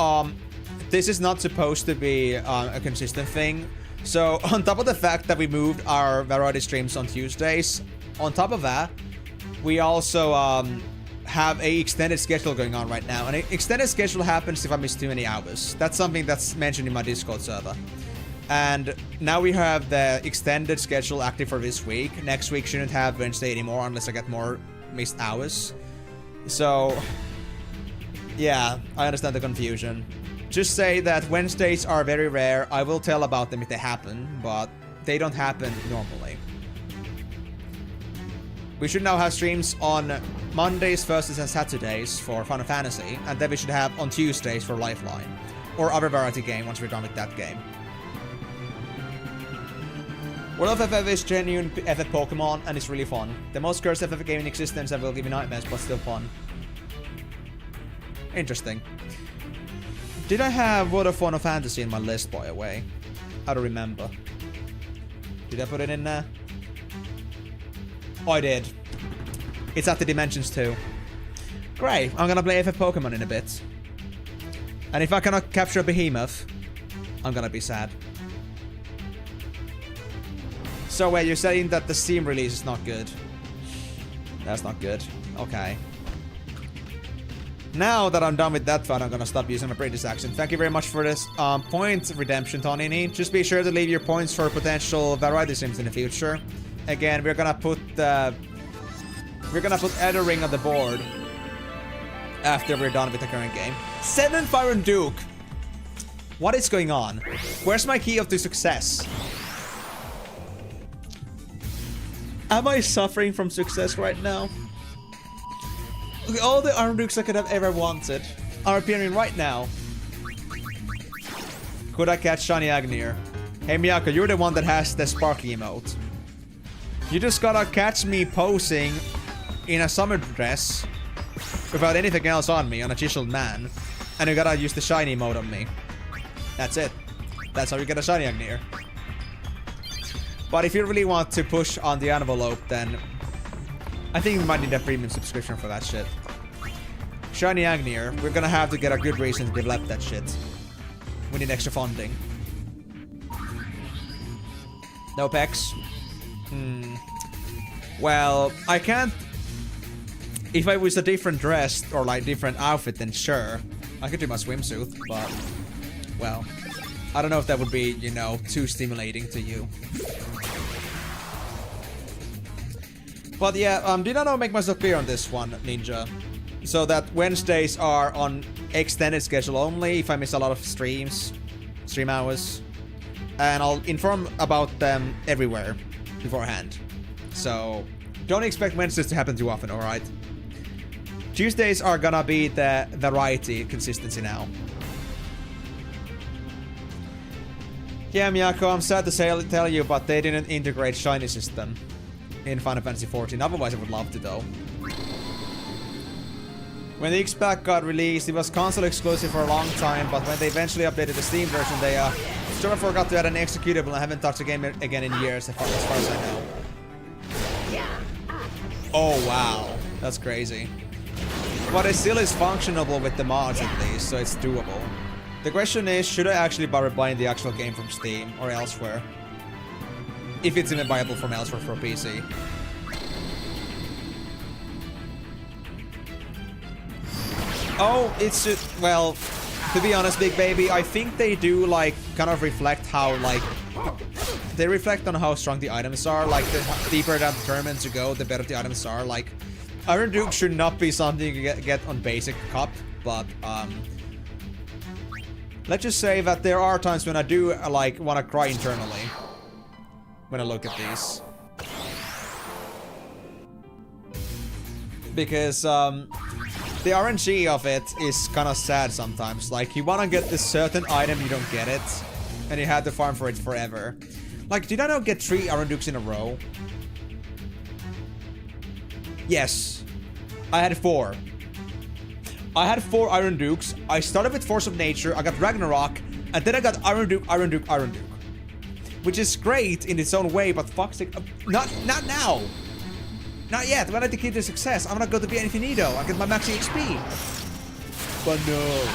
Speaker 1: This is not supposed to be a consistent thing. So, on top of the fact that we moved our variety streams on Tuesdays, on top of that, we also have a extended schedule going on right now. And an extended schedule happens if I miss too many hours. That's something that's mentioned in my Discord server. And now we have the extended schedule active for this week. Next week shouldn't have Wednesday anymore unless I get more missed hours. So, yeah, I understand the confusion. Just say that Wednesdays are very rare. I will tell about them if they happen, but they don't happen normally. We should now have streams on Mondays, Thursdays, and Saturdays for Final Fantasy, and then we should have on Tuesdays for Lifeline, or other variety game once we're done with that game. World of FF is genuine FF Pokemon, and it's really fun. The most cursed FF game in existence that will give you nightmares, but still fun. Interesting. Did I have World of Final Fantasy in my list, by the way? I don't remember. Did I put it in there? Oh, I did. It's at the Dimensions too. Great, I'm gonna play FF Pokemon in a bit. And if I cannot capture a behemoth, I'm gonna be sad. So wait, you're saying that the Steam release is not good? That's not good. Okay. Now that I'm done with that fun, I'm gonna stop using my British accent. Thank you very much for this point redemption, Tonini. Just be sure to leave your points for potential variety sims in the future. Again, we're gonna put Elder Ring on the board after we're done with the current game. Seven Fire and Duke. What is going on? Where's my key of the success? Am I suffering from success right now? Look, all the Arndukes I could have ever wanted are appearing right now. Could I catch Shiny Agneer? Hey Miyako, you're the one that has the sparkly emote. You just gotta catch me posing in a summer dress without anything else on me, on a chiseled man. And you gotta use the shiny emote on me. That's it. That's how you get a Shiny Agneer. But if you really want to push on the envelope, then I think we might need a premium subscription for that shit. Shiny Agneer, we're gonna have to get a good reason to develop that shit. We need extra funding. No pecs? Well, I can't... If I was a different dress, or like different outfit, then sure. I could do my swimsuit, but... Well, I don't know if that would be, you know, too stimulating to you. But yeah, did I not make myself clear on this one, Ninja? So that Wednesdays are on extended schedule only if I miss a lot of stream hours. And I'll inform about them everywhere beforehand. So don't expect Wednesdays to happen too often, alright? Tuesdays are gonna be the variety consistency now. Yeah, Miyako, I'm sad to tell you, but they didn't integrate shiny system in Final Fantasy XIV. Otherwise, I would love to, though. When the X-Pack got released, it was console exclusive for a long time, but when they eventually updated the Steam version, they sort of forgot to add an executable and haven't touched the game again in years, as far as I know. Oh, wow. That's crazy. But it still is functionable with the mods, at least, so it's doable. The question is, should I actually bother buying the actual game from Steam or elsewhere? If it's even viable from elsewhere for PC. Oh, it's just, well, to be honest, Big Baby, I think they do, like, kind of reflect how, like, they reflect on how strong the items are. Like, the deeper down the tournaments you go, the better the items are. Like, Iron Duke should not be something you get on basic cup, but, let's just say that there are times when I do, like, want to cry internally when I look at these. Because, The RNG of it is kind of sad sometimes. Like, you want to get this certain item, you don't get it. And you have to farm for it forever. Like, did I not get 3 Iron Dukes in a row? Yes. I had 4. I had 4 Iron Dukes. I started with Force of Nature, I got Ragnarok, and then I got Iron Duke, Iron Duke, Iron Duke. Which is great in its own way, but fuck's sake. Not now! Not yet. When I declare the success, I'm gonna go to the Infinito. I get my max XP. But no.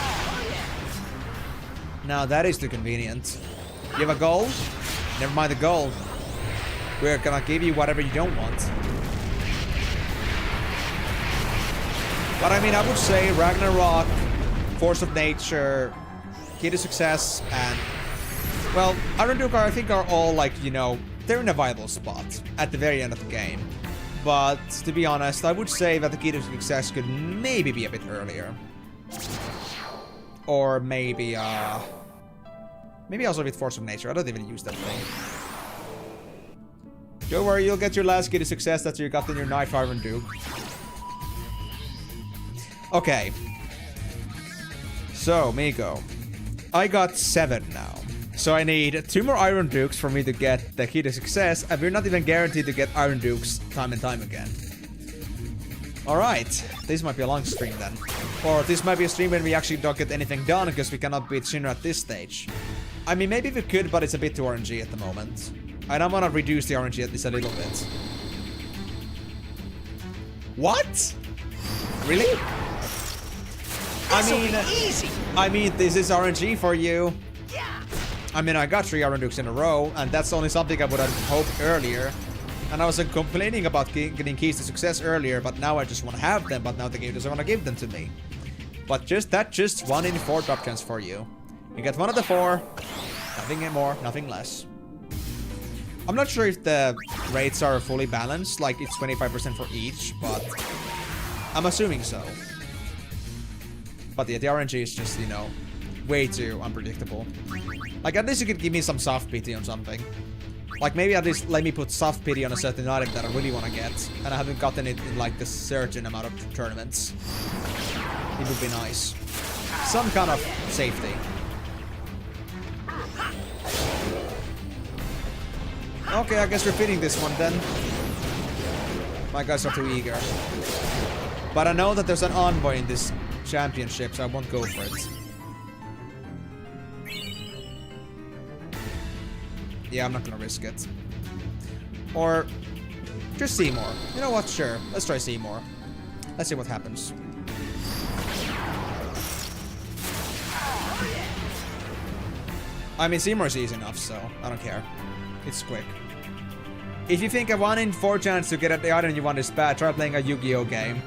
Speaker 1: Now that is too convenient. You have a gold? Never mind the gold. We're gonna give you whatever you don't want. But I mean, I would say Ragnarok, Force of Nature, Key to Success, and... Well, Iron Duke I think are all like, you know, they're in a viable spot at the very end of the game. But to be honest, I would say that the Key to Success could maybe be a bit earlier. Or maybe, maybe also with Force of Nature. I don't even use that thing. Don't worry, you'll get your last Key to Success that you got in your Knife Iron Duke. Okay. So, Miko. I got 7 now. So I need 2 more Iron Dukes for me to get the Key to Success, and we're not even guaranteed to get Iron Dukes time and time again. Alright, this might be a long stream then. Or this might be a stream when we actually don't get anything done because we cannot beat Shinra at this stage. I mean, maybe we could, but it's a bit too RNG at the moment. And I'm gonna reduce the RNG at least a little bit. What? Really? I mean, this is RNG for you. I mean, I got 3 Iron Dukes in a row, and that's only something I would have hoped earlier. And I was complaining about getting keys to success earlier, but now I just want to have them, but now the game doesn't want to give them to me. But just 1 in 4 drop chance for you. You get 1 of the 4, nothing more, nothing less. I'm not sure if the rates are fully balanced, like it's 25% for each, but I'm assuming so. But yeah, the RNG is just, you know, way too unpredictable. Like, at least you could give me some soft pity on something. Like, maybe at least let me put soft pity on a certain item that I really want to get, and I haven't gotten it in, like, the certain amount of tournaments. It would be nice. Some kind of safety. Okay, I guess we're fitting this one then. My guys are too eager. But I know that there's an envoy in this championship, so I won't go for it. Yeah, I'm not gonna risk it. Or just Seymour. You know what? Sure. Let's try Seymour. Let's see what happens. I mean, Seymour's easy enough, so I don't care. It's quick. If you think a 1 in 4 chance to get at the item you want is bad, try playing a Yu-Gi-Oh game.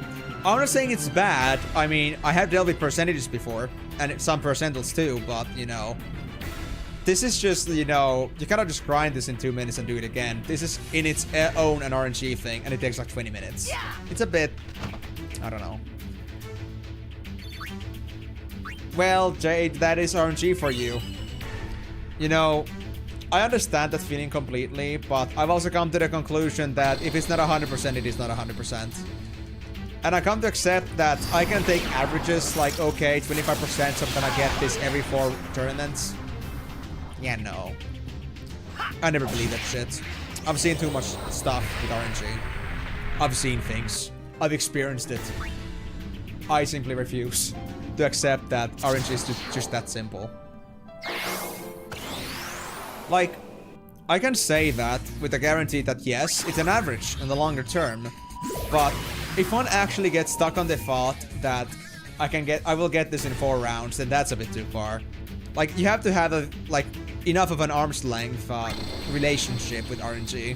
Speaker 1: I'm not saying it's bad. I mean, I have dealt with percentages before, and some percentiles too, but, you know... This is just, you know, you cannot just grind this in 2 minutes and do it again. This is in its own an RNG thing, and it takes like 20 minutes. Yeah. It's a bit... I don't know. Well, Jade, that is RNG for you. You know, I understand that feeling completely, but I've also come to the conclusion that if it's not 100%, it is not 100%. And I come to accept that I can take averages like, okay, 25%, so I'm gonna get this every 4 tournaments. Yeah, no. I never believe that shit. I've seen too much stuff with RNG. I've seen things. I've experienced it. I simply refuse to accept that RNG is just that simple. Like, I can say that with a guarantee that yes, it's an average in the longer term, but if one actually gets stuck on the thought that I will get this in 4 rounds, then that's a bit too far. Like, you have to have a, like, enough of an arm's length relationship with RNG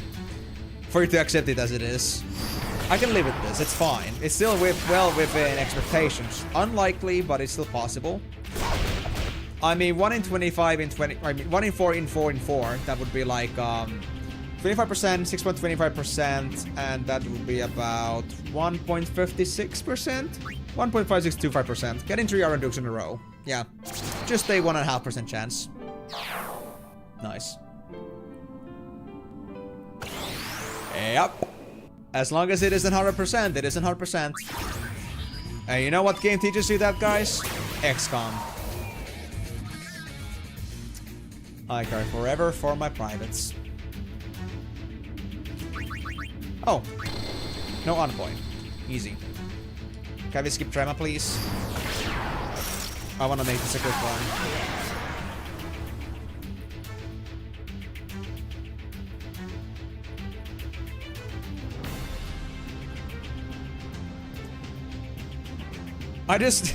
Speaker 1: for you to accept it as it is. I can live with this, it's fine. It's still well within expectations. Unlikely, but it's still possible. I mean, 1 in 25 in 20, I mean, 1 in 4 in 4 in 4, that would be like, 25%, 6.25%, and that would be about 1.56%? 1.5625%. Getting 3 Iron Dukes in a row. Yeah. Just a 1.5% chance. Nice. Yep. As long as it isn't 100%, it isn't 100%. And you know what game teaches you that, guys? XCOM. I care forever for my privates. Oh. No envoy. Easy. Can we skip Trema, please? I wanna make this a quick one. I just,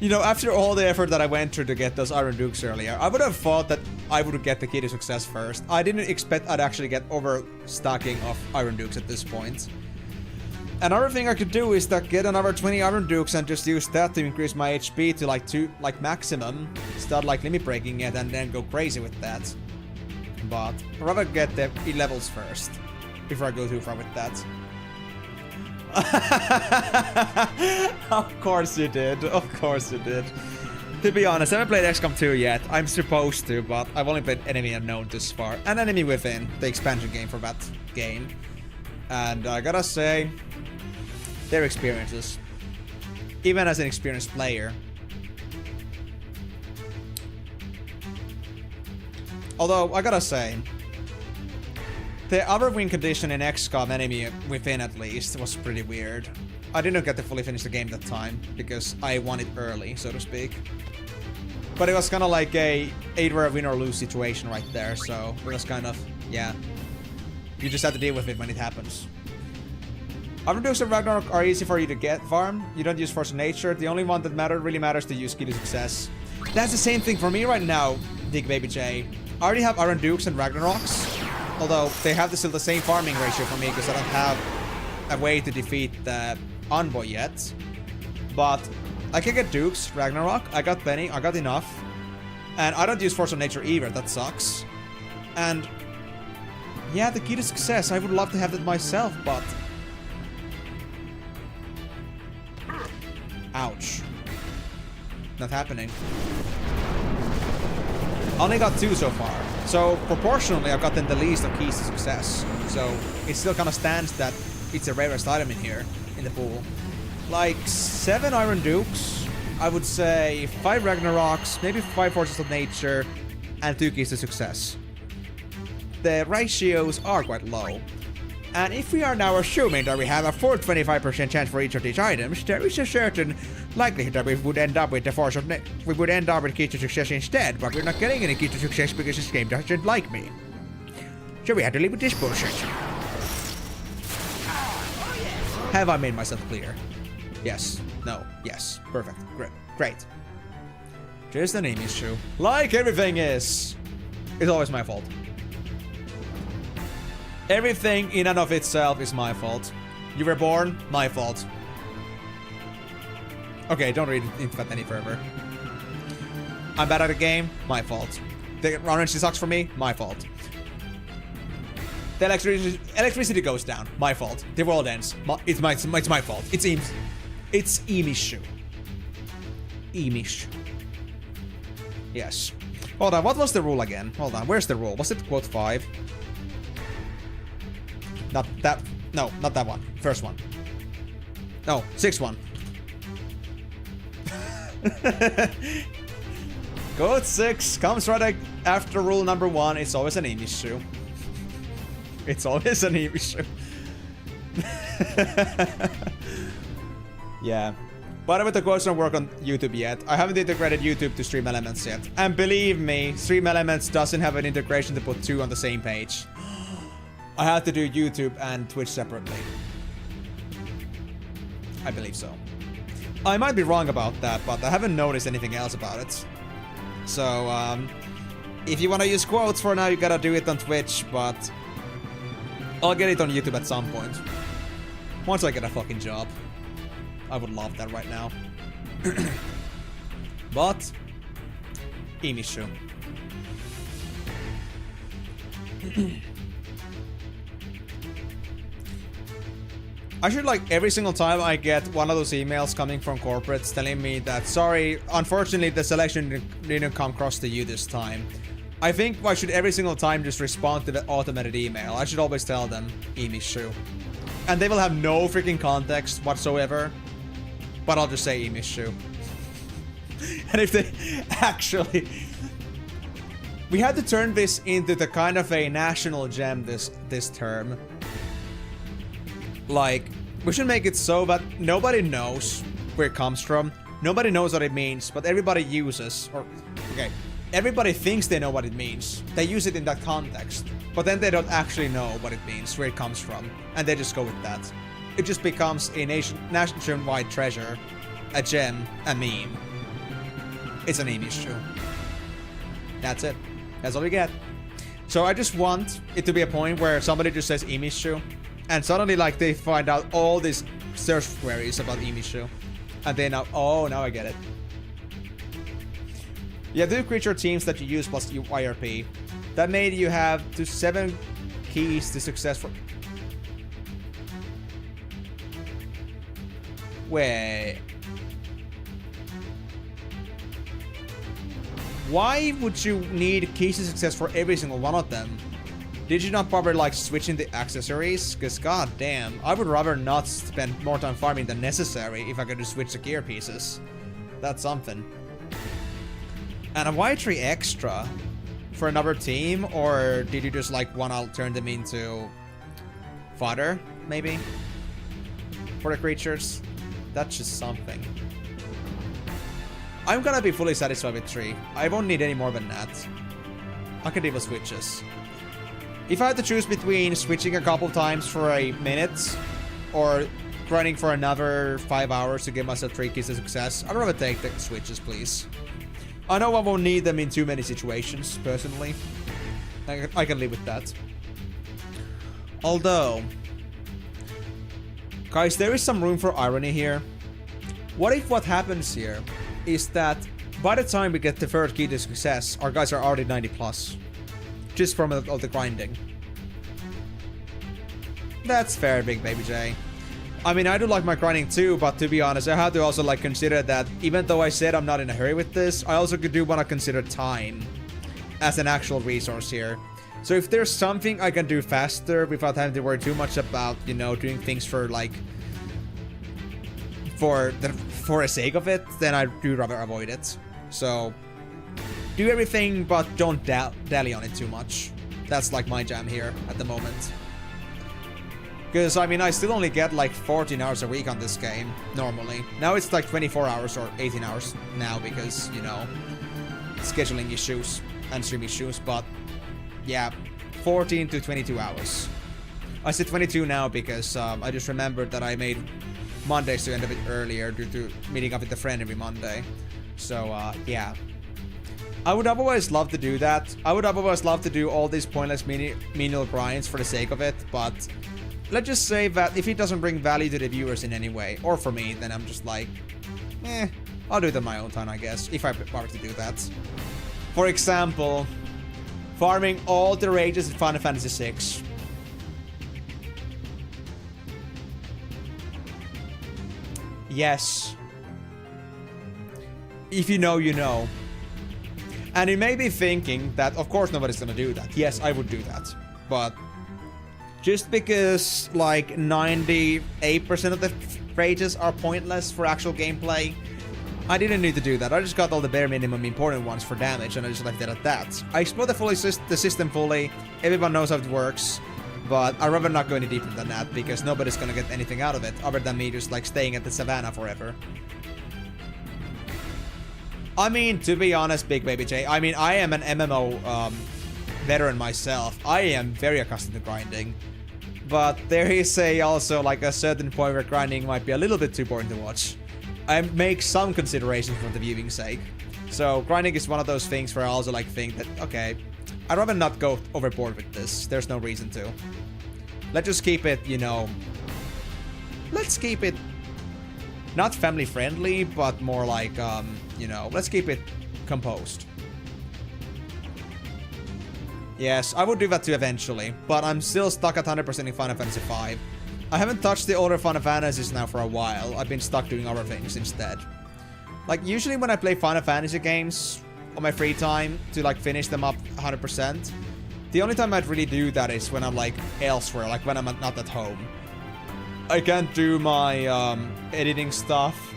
Speaker 1: you know, after all the effort that I went through to get those Iron Dukes earlier, I would have thought that I would get the key to success first. I didn't expect I'd actually get overstacking of Iron Dukes at this point. Another thing I could do is that get another 20 Iron Dukes and just use that to increase my HP to like maximum. Start like limit breaking it and then go crazy with that. But I'd rather get the E-levels first before I go too far with that. Of course you did. Of course you did. To be honest, I haven't played XCOM 2 yet. I'm supposed to, but I've only played Enemy Unknown this far. And Enemy Within, the expansion game for that game. And I gotta say, their experiences. Even as an experienced player. Although, I gotta say, the other win condition in XCOM Enemy Within, at least, was pretty weird. I didn't get to fully finish the game that time, because I won it early, so to speak. But it was kind of like a either win or lose situation right there, so it was kind of, yeah. You just have to deal with it when it happens. Iron Dukes and Ragnarok are easy for you to get farm. You don't use Force of Nature. The only one that really matters to use key to success. That's the same thing for me right now, Dick Baby J. I already have Iron Dukes and Ragnaroks. Although, they have still the same farming ratio for me because I don't have a way to defeat the Envoy yet. But I can get Dukes, Ragnarok, I got Penny, I got enough. And I don't use Force of Nature either, that sucks. And yeah, the key to success, I would love to have that myself, but... Ouch. Not happening. I only got 2 so far. So, proportionally, I've gotten the least of keys to success. So, it still kind of stands that it's the rarest item in here, in the pool. Like, 7 Iron Dukes, I would say 5 Ragnaroks, maybe 5 Forces of Nature, and 2 keys to success. The ratios are quite low. And if we are now assuming that we have a 425% chance for each of these items, there is a certain likelihood that we would end up with the Force of we would end up with key to success instead, but we're not getting any key to success because this game doesn't like me. So we had to live with this bullshit. Have I made myself clear? Yes. No. Yes. Perfect. Great. Just a name issue. Like everything is. It's always my fault. Everything in and of itself is my fault. You were born, my fault. Okay, don't read into that any further. I'm bad at the game, my fault. The orange sucks for me, my fault. The electricity goes down, my fault. The world ends, it's my fault. It's Emishu. Emish. Yes. Hold on, what was the rule again? Hold on, where's the rule? Was it quote 5? Not that. No, not that one. First one. No, 6th one. Code 6 comes right after rule number 1. It's always an issue. It's always an issue. Yeah. But with the quotes don't work on YouTube yet. I haven't integrated YouTube to Stream Elements yet. And believe me, Stream Elements doesn't have an integration to put 2 on the same page. I have to do YouTube and Twitch separately. I believe so. I might be wrong about that, but I haven't noticed anything else about it. So, if you want to use quotes for now, you gotta do it on Twitch, but I'll get it on YouTube at some point. Once I get a fucking job. I would love that right now. But, Imishu. I should, like, every single time I get one of those emails coming from corporates telling me that, sorry, unfortunately the selection didn't come across to you this time. I think I should every single time just respond to the automated email. I should always tell them, Emishu. And they will have no freaking context whatsoever. But I'll just say Emishu. And if they actually... We had to turn this into the kind of a national gem this term. Like, we should make it so that nobody knows where it comes from. Nobody knows what it means, but everybody uses, or, okay, everybody thinks they know what it means. They use it in that context, but then they don't actually know what it means, where it comes from, and they just go with that. It just becomes a nationwide treasure, a gem, a meme. It's an Emishu. That's it. That's all we get. So I just want it to be a point where somebody just says Emishu, and suddenly like they find out all these search queries about Emishu. And then now, oh, now I get it. You have 2 creature teams that you use plus YRP. That made you have 7 keys to success for... Wait. Why would you need keys to success for every single one of them? Did you not bother like switching the accessories? Cause god damn, I would rather not spend more time farming than necessary if I could just switch the gear pieces. That's something. And why 3 extra? For another team? Or did you just like wanna turn them into fodder, maybe? For the creatures? That's just something. I'm gonna be fully satisfied with 3. I won't need any more than that. I can deal with switches. If I had to choose between switching a couple times for a minute or grinding for another 5 hours to give myself 3 keys to success, I'd rather take the switches, please. I know I won't need them in too many situations, personally. I can live with that. Although, guys, there is some room for irony here. What if what happens here is that by the time we get the 3rd key to success, our guys are already 90 plus. Just from all the grinding. That's fair, Big Baby J. I mean, I do like my grinding too, but to be honest, I have to also like consider that even though I said I'm not in a hurry with this, I also do want to consider time as an actual resource here. So if there's something I can do faster without having to worry too much about, you know, doing things for like for the sake of it, then I do rather avoid it. So do everything, but don't dally on it too much. That's like my jam here at the moment. Because, I mean, I still only get like 14 hours a week on this game, normally. Now it's like 24 hours or 18 hours now because, you know, scheduling issues and stream issues. But, yeah, 14 to 22 hours. I said 22 now because I just remembered that I made Mondays to end a bit earlier due to meeting up with a friend every Monday. So, yeah. I would otherwise love to do that. I would otherwise love to do all these pointless menial grinds for the sake of it, but let's just say that if it doesn't bring value to the viewers in any way, or for me, then I'm just like, I'll do it on my own time, I guess, if I bother to do that. For example, farming all the rages in Final Fantasy VI. Yes. If you know, you know. And you may be thinking that, of course, nobody's gonna do that. Yes, I would do that. But just because, like, 98% of the rages are pointless for actual gameplay, I didn't need to do that. I just got all the bare minimum important ones for damage, and I just left it at that. I explored the system fully. Everyone knows how it works. But I'd rather not go any deeper than that, because nobody's gonna get anything out of it, other than me just, like, staying at the savannah forever. I mean, to be honest, Big Baby J, I mean, I am an MMO veteran myself. I am very accustomed to grinding. But there is also like a certain point where grinding might be a little bit too boring to watch. I make some considerations for the viewing sake. So grinding is one of those things where I also like think that, okay, I'd rather not go overboard with this. There's no reason to. Let's just keep it, you know, let's keep it not family friendly, but more like, you know, let's keep it composed. Yes, I would do that too eventually, but I'm still stuck at 100% in Final Fantasy V. I haven't touched the older Final Fantasies now for a while. I've been stuck doing other things instead. Like, usually when I play Final Fantasy games on my free time to, like, finish them up 100%, the only time I'd really do that is when I'm, like, elsewhere, like when I'm not at home. I can't do my editing stuff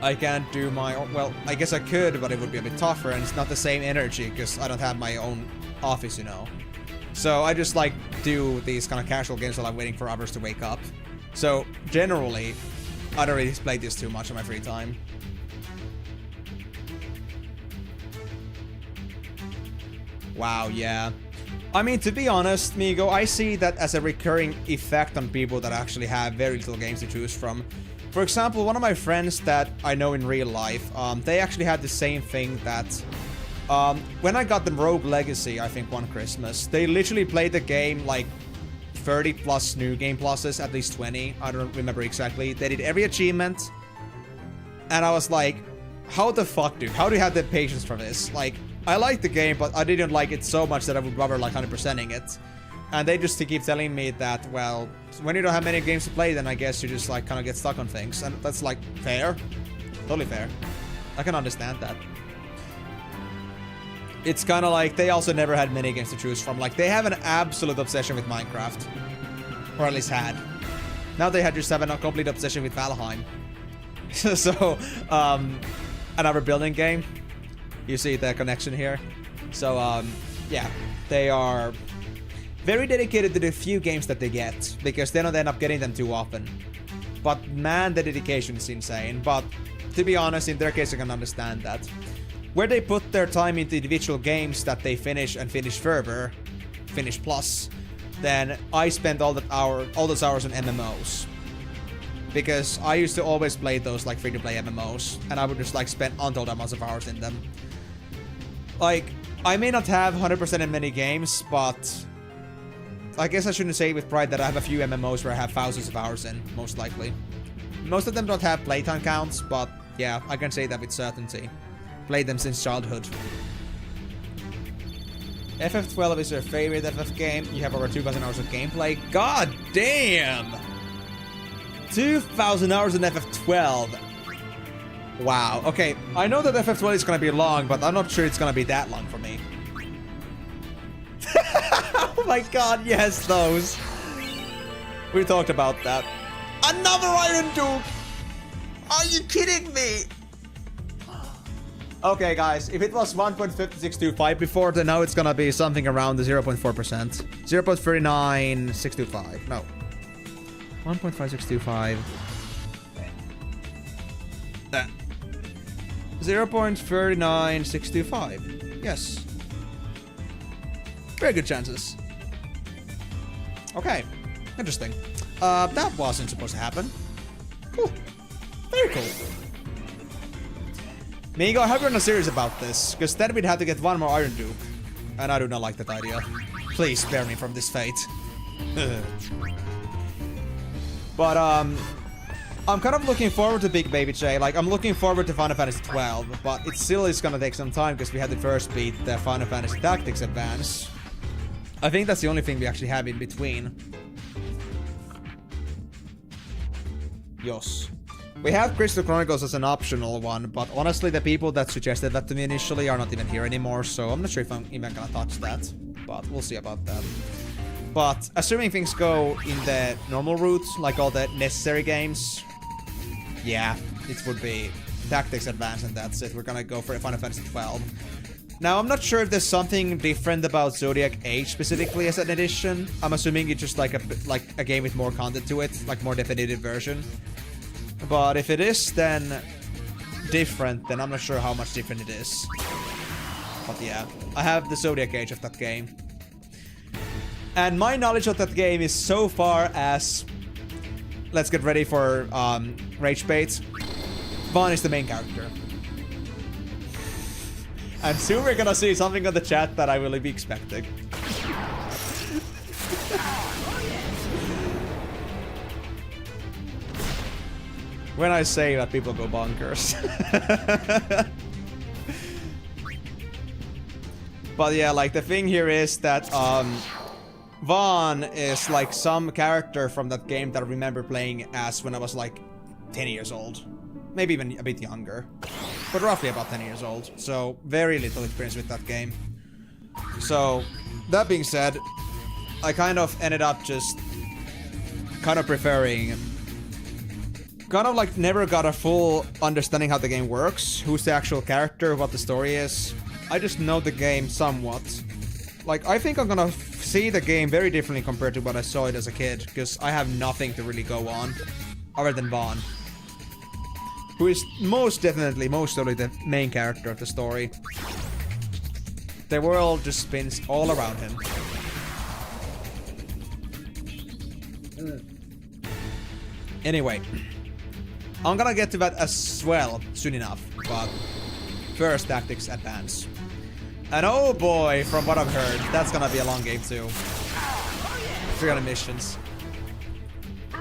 Speaker 1: I can't do my own, well, I guess I could, but it would be a bit tougher, and it's not the same energy, because I don't have my own office, you know. So I just like do these kind of casual games while I'm waiting for others to wake up. So generally, I don't really play this too much in my free time. Wow, yeah. I mean, to be honest, Migo, I see that as a recurring effect on people that actually have very little games to choose from. For example, one of my friends that I know in real life, they actually had the same thing that... when I got them Rogue Legacy, I think one Christmas, they literally played the game like 30 plus new game pluses, at least 20, I don't remember exactly. They did every achievement, and I was like, how the fuck, dude? How do you have the patience for this? Like, I liked the game, but I didn't like it so much that I would bother like 100%ing it. And they just keep telling me that, well, when you don't have many games to play, then I guess you just like kind of get stuck on things. And that's like fair. Totally fair. I can understand that. It's kind of like they also never had many games to choose from. Like, they have an absolute obsession with Minecraft. Or at least had. Now they just have a complete obsession with Valheim. So, another building game. You see the connection here. So, yeah. They are very dedicated to the few games that they get, because they don't end up getting them too often. But man, the dedication is insane. But to be honest, in their case, I can understand that. Where they put their time into individual games that they finish and finish further, finish plus, then I spend all those hours on MMOs. Because I used to always play those like free-to-play MMOs, and I would just like spend untold amounts of hours in them. Like, I may not have 100% in many games, but I guess I shouldn't say with pride that I have a few MMOs where I have thousands of hours in, most likely. Most of them don't have playtime counts, but yeah, I can say that with certainty. Played them since childhood. FF12 is your favorite FF game. You have over 2,000 hours of gameplay. God damn! 2,000 hours in FF12. Wow. Okay, I know that FF12 is gonna be long, but I'm not sure it's gonna be that long for me. Oh my god, yes, those. We talked about that. Another Iron Duke! Are you kidding me? Okay, guys, if it was 1.5625 before, then now it's gonna be something around the 0.4%. 0.39625. No. 1.5625. 0.39625. Yes. Very good chances. Okay. Interesting. That wasn't supposed to happen. Cool. Very cool. Migo, I hope you're not serious about this, because then we'd have to get one more Iron Duke. And I do not like that idea. Please spare me from this fate. But, I'm kind of looking forward to Big Baby J. Like, I'm looking forward to Final Fantasy 12, but it still is gonna take some time, because we had to first beat the Final Fantasy Tactics Advance. I think that's the only thing we actually have in between. Yes. We have Crystal Chronicles as an optional one, but honestly, the people that suggested that to me initially are not even here anymore, so I'm not sure if I'm even gonna touch that. But we'll see about that. But assuming things go in the normal route, like all the necessary games, yeah, it would be Tactics Advance and that's it. We're gonna go for Final Fantasy 12. Now, I'm not sure if there's something different about Zodiac Age specifically as an edition. I'm assuming it's just like a game with more content to it, like more definitive version. But if it is then different, then I'm not sure how much different it is. But yeah, I have the Zodiac Age of that game. And my knowledge of that game is so far as... Let's get ready for Rage Bait. Vaughn is the main character. And soon we're gonna see something on the chat that I will be expecting. When I say that, people go bonkers. But yeah, like the thing here is that Vaughn is like some character from that game that I remember playing as when I was like 10 years old. Maybe even a bit younger. But roughly about 10 years old. So very little experience with that game. So that being said, I kind of ended up just kind of preferring kind of like never got a full understanding how the game works, who's the actual character, what the story is. I just know the game somewhat. Like, I think I'm gonna see the game very differently compared to what I saw it as a kid, because I have nothing to really go on, other than Vaughn, who is most definitely, most totally the main character of the story. The world just spins all around him. Anyway, I'm gonna get to that as well soon enough, but first Tactics Advance. And oh boy, from what I've heard, that's gonna be a long game too. 300 missions.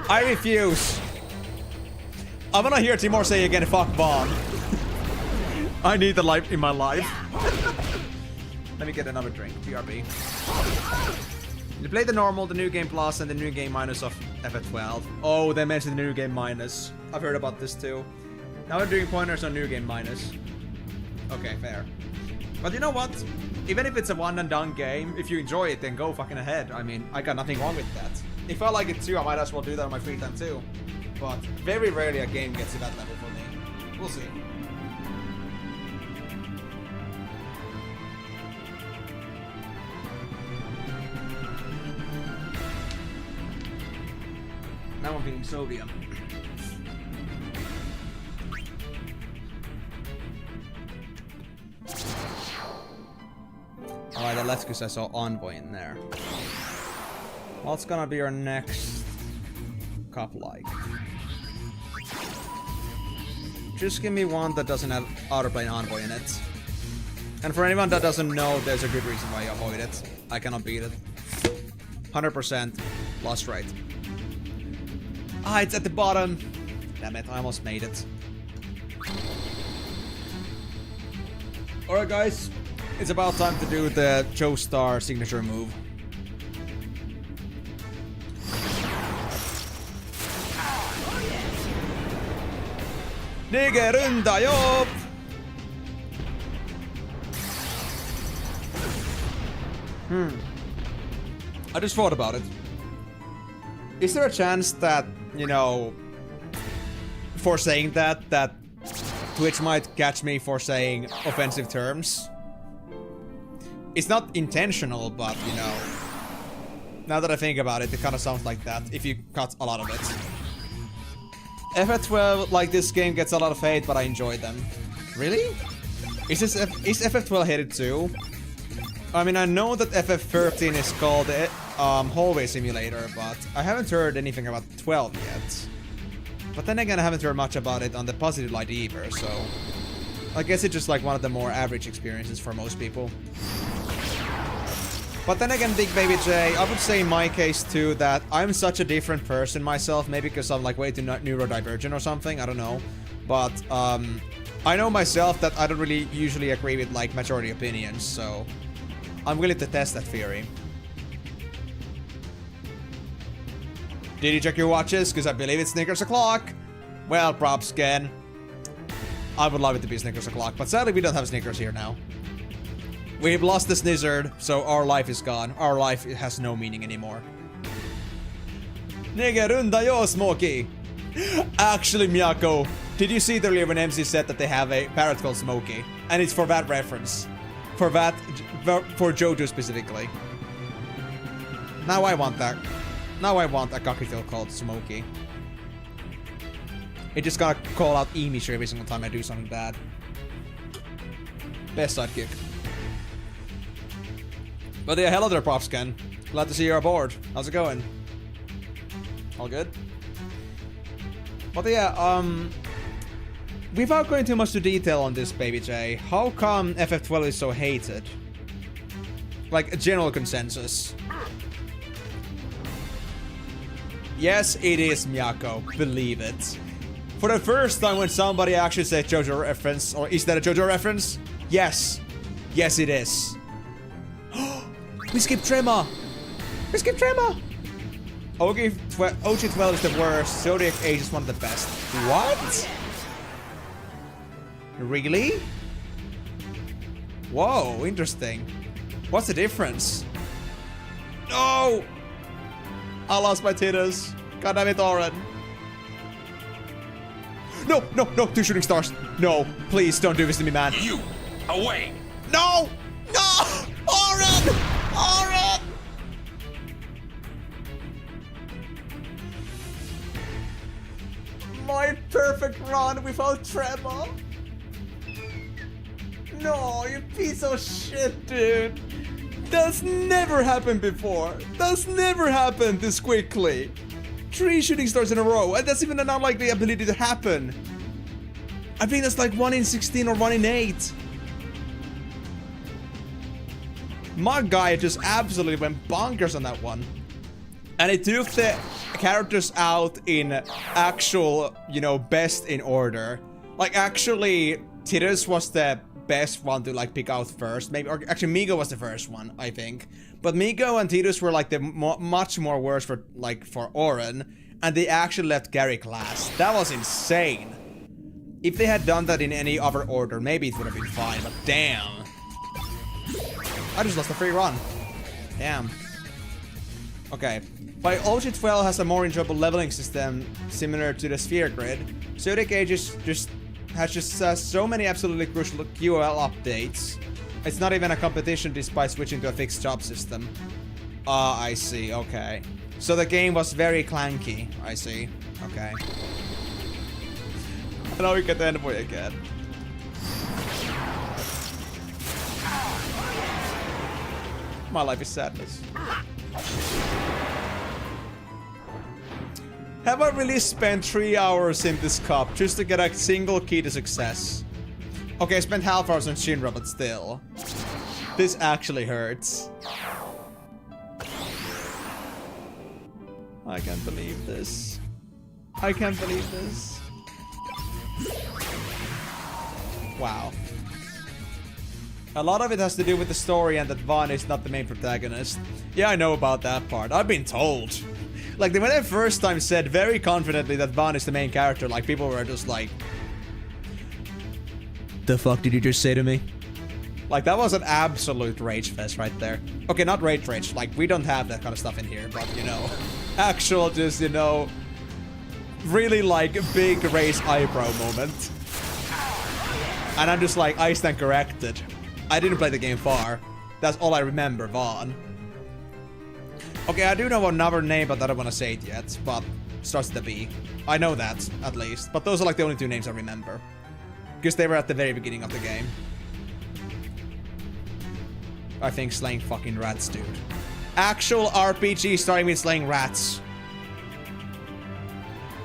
Speaker 1: I refuse. I'm gonna hear Timur say again, fuck Vaughn. I need the life in my life. Let me get another drink, BRB. You play the normal, the new game plus, and the new game minus of FF12. Oh, they mentioned the new game minus. I've heard about this too. Now they're doing pointers on new game minus. Okay, fair. But you know what? Even if it's a one and done game, if you enjoy it, then go fucking ahead. I mean, I got nothing wrong with that. If I like it too, I might as well do that on my free time too. But very rarely a game gets to that level for me. We'll see. Now I'm feeling sodium. Alright, that's because I saw Envoy in there. What's gonna be our next cup like? Just give me one that doesn't have Autoplane Envoy in it. And for anyone that doesn't know, there's a good reason why you avoid it. I cannot beat it. 100% lost rate. Ah, it's at the bottom. Damn it, I almost made it. Alright guys, it's about time to do the Joestar signature move. Nigga runda jobb! I just thought about it. Is there a chance that, you know, for saying that Twitch might catch me for saying offensive terms? It's not intentional, but, you know, now that I think about it, it kind of sounds like that, if you cut a lot of it. FF12, like, this game gets a lot of hate, but I enjoy them. Really? Is FF12 hated too? I mean, I know that FF13 is called Hallway Simulator, but I haven't heard anything about 12 yet. But then again, I haven't heard much about it on the positive light either, so I guess it's just like one of the more average experiences for most people. But then again, Big Baby J, I would say in my case too that I'm such a different person myself, maybe because I'm like way too neurodivergent or something, I don't know. But I know myself that I don't really usually agree with like majority opinions, so I'm willing to test that theory. Did you check your watches? Because I believe it's Snickers o'clock. Well, props, Ken. I would love it to be Snickers o'clock, but sadly we don't have Snickers here now. We've lost the Snizzard, so our life is gone. Our life has no meaning anymore. Nigga runda yo, Smokey. Actually, Miyako, did you see earlier when MC said that they have a parrot called Smokey? And it's for that reference. For JoJo specifically. Now I want that. Now I want a cockatiel called Smokey. It just gotta call out Emish every single time I do something bad. Best sidekick. But yeah, hello there, Props Ken. Glad to see you're aboard. How's it going? All good? But yeah, without going too much to detail on this, Baby J, how come FF12 is so hated? Like, a general consensus. Yes, it is, Miyako. Believe it. For the first time when somebody actually said JoJo reference, or is that a JoJo reference? Yes. Yes, it is. We skipped Trema! We skipped Trema! OG12 is the worst, Zodiac Age is one of the best. What? Really? Whoa, interesting. What's the difference? No! I lost my titties. God damn it, Oren. No, no, no, 2 shooting stars. No, please don't do this to me, man.
Speaker 4: You, away!
Speaker 1: No! No! Oren! Oren! My perfect run without tremor. No, you piece of shit, dude. That's never happened before. That's never happened this quickly. 3 shooting stars in a row, and that's even an unlikely ability to happen. I think that's like 1 in 16 or 1 in 8. My guy just absolutely went bonkers on that one. And it took the characters out in actual, you know, best in order. Like, actually, Tidus was the best one to, like, pick out first. Maybe, or actually, Migo was the first one, I think. But Migo and Tidus were, like, the much more worse for, like, for Oren. And they actually left Garrick last. That was insane. If they had done that in any other order, maybe it would have been fine, but damn. I just lost a free run. Damn. Okay. While OG12 has a more enjoyable leveling system similar to the Sphere Grid, Zodiac Age has so many absolutely crucial QoL updates. It's not even a competition despite switching to a fixed job system. I see, okay. So the game was very clanky, I see. Okay. Now we get the envoy again. My life is sadness. Have I really spent 3 hours in this cup just to get a single key to success? Okay, I spent half hours on Shinra, but still. This actually hurts. I can't believe this. I can't believe this. Wow. A lot of it has to do with the story and that Vaughn is not the main protagonist. Yeah, I know about that part. I've been told. Like, when I first time said very confidently that Vaughn is the main character, like, people were just like... The fuck did you just say to me? Like, that was an absolute rage fest right there. Okay, not rage, like, we don't have that kind of stuff in here, but, you know... Actual, just, you know... Really, like, big raise eyebrow moment. And I'm just like, I stand corrected. I didn't play the game far. That's all I remember, Vaughn. Okay, I do know another name, but I don't want to say it yet. But starts with a B. I know that, at least. But those are like the only 2 names I remember. Because they were at the very beginning of the game. I think slaying fucking rats, dude. Actual RPG starting with slaying rats.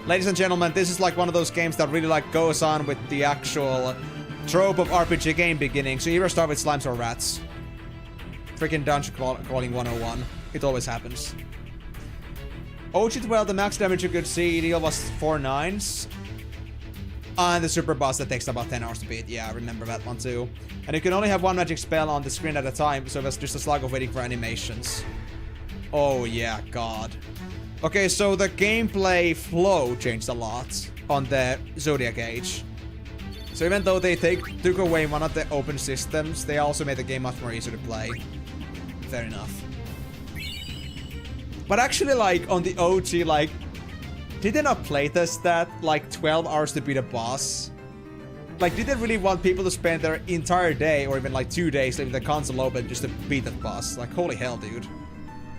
Speaker 1: Ladies and gentlemen, this is like one of those games that really like goes on with the actual trope of RPG game beginning. So you either start with slimes or rats. Freaking dungeon crawling 101. It always happens. OG12, the max damage you could see deal was 4 9s. And the super boss that takes about 10 hours to beat. Yeah, I remember that one too. And you can only have 1 magic spell on the screen at a time, so that's just a slog of waiting for animations. Oh yeah, god. Okay, so the gameplay flow changed a lot on the Zodiac Age. So even though they took away one of the open systems, they also made the game much more easier to play. Fair enough. But actually, like, on the OG, like, did they not playtest that, like, 12 hours to beat a boss? Like, did they really want people to spend their entire day, or even, like, 2 days, leaving the console open just to beat that boss? Like, holy hell, dude.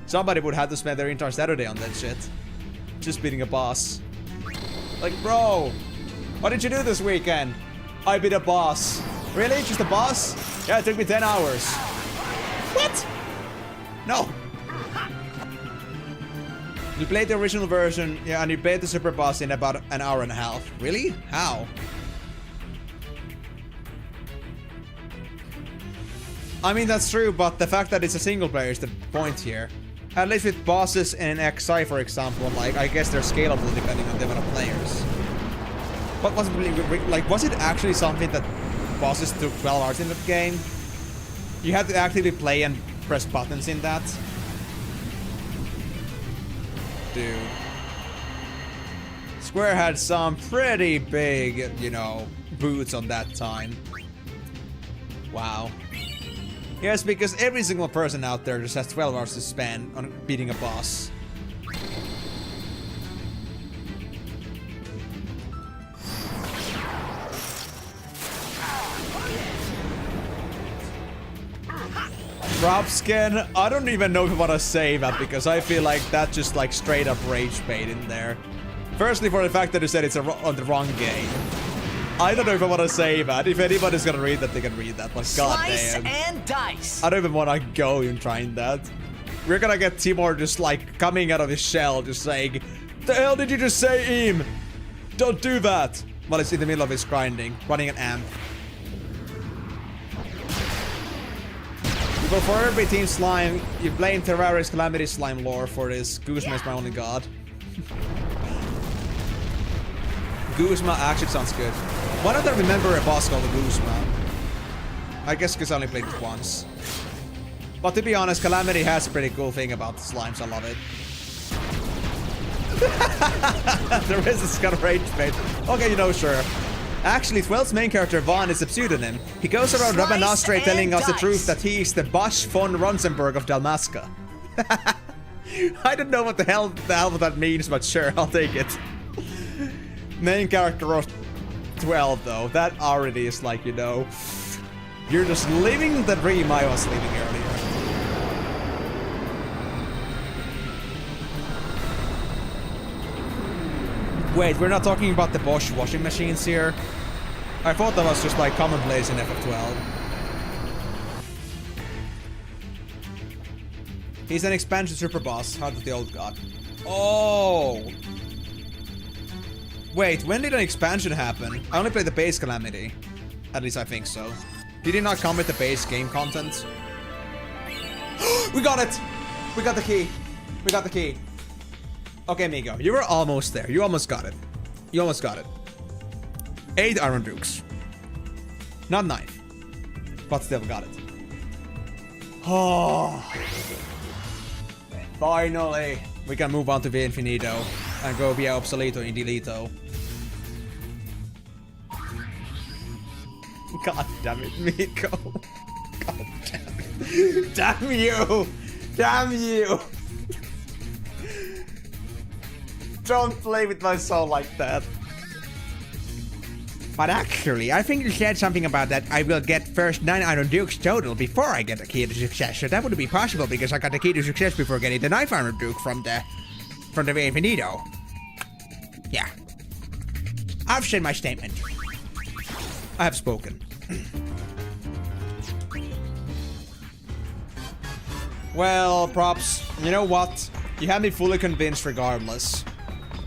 Speaker 1: Somebody would have to spend their entire Saturday on that shit. Just beating a boss. Like, bro, what did you do this weekend? I beat a boss. Really? Just a boss? Yeah, it took me 10 hours. What? No. You played the original version, yeah, and you played the super boss in about an hour and a half. Really? How? I mean, that's true, but the fact that it's a single player is the point here. At least with bosses in XI, for example, like, I guess they're scalable depending on the amount of players. But was it really, like, was it actually something that bosses took 12 hours in the game? You had to actively play and press buttons in that? Dude. Square had some pretty big, you know, boots on that time. Wow. Yes, because every single person out there just has 12 hours to spend on beating a boss. Propskin, I don't even know if I want to say that because I feel like that's just like straight up rage bait in there. Firstly, for the fact that you said it's on the wrong game. I don't know if I want to say that. If anybody's gonna read that, they can read that. But
Speaker 3: Slice
Speaker 1: goddamn.
Speaker 3: and dice.
Speaker 1: I don't even want to go in trying that. We're gonna get Timur just like coming out of his shell, just saying, "The hell did you just say, Im? Don't do that." While it's in the middle of his grinding, running an amp. You go for every team slime. You blame Terraria's Calamity Slime lore for this. Guzma is my only god. Guzma actually sounds good. Why don't I remember a boss called Guzma? I guess because I only played it once. But to be honest, Calamity has a pretty cool thing about the slimes. I love it. There is this kind of rage bait. Okay, you know, sure. Actually, 12's main character, Vaughn, is a pseudonym. He goes around Rabban Nostre telling us the truth that he is the Bosch von Ronsenberg of Dalmasca. I don't know what the hell that means, but sure, I'll take it. Main character of 12, though. That already is like, you know... You're just living the dream I was living earlier. Wait, we're not talking about the Bosch washing machines here? I thought that was just like commonplace in FF12. He's an expansion super boss, Heart of the Old God. Oh! Wait, when did an expansion happen? I only played the base Calamity. At least I think so. Did he not come with the base game content? We got it! We got the key. We got the key. Okay, Migo, you were almost there. You almost got it. You almost got it. 8 Iron Dukes. Not 9. But still got it. Oh. Finally. We can move on to Via Infinito. And go via Obsoleto in Delito. God damn it, Migo. God damn it. Damn you. Damn you. Don't play with my soul like that. But actually, I think you said something about that I will get first 9 Iron Dukes total before I get the key to success. So that would be possible because I got the key to success before getting the 9th Iron Duke from the Via Infinito. Yeah. I've said my statement. I have spoken. Well, props. You know what? You have me fully convinced regardless.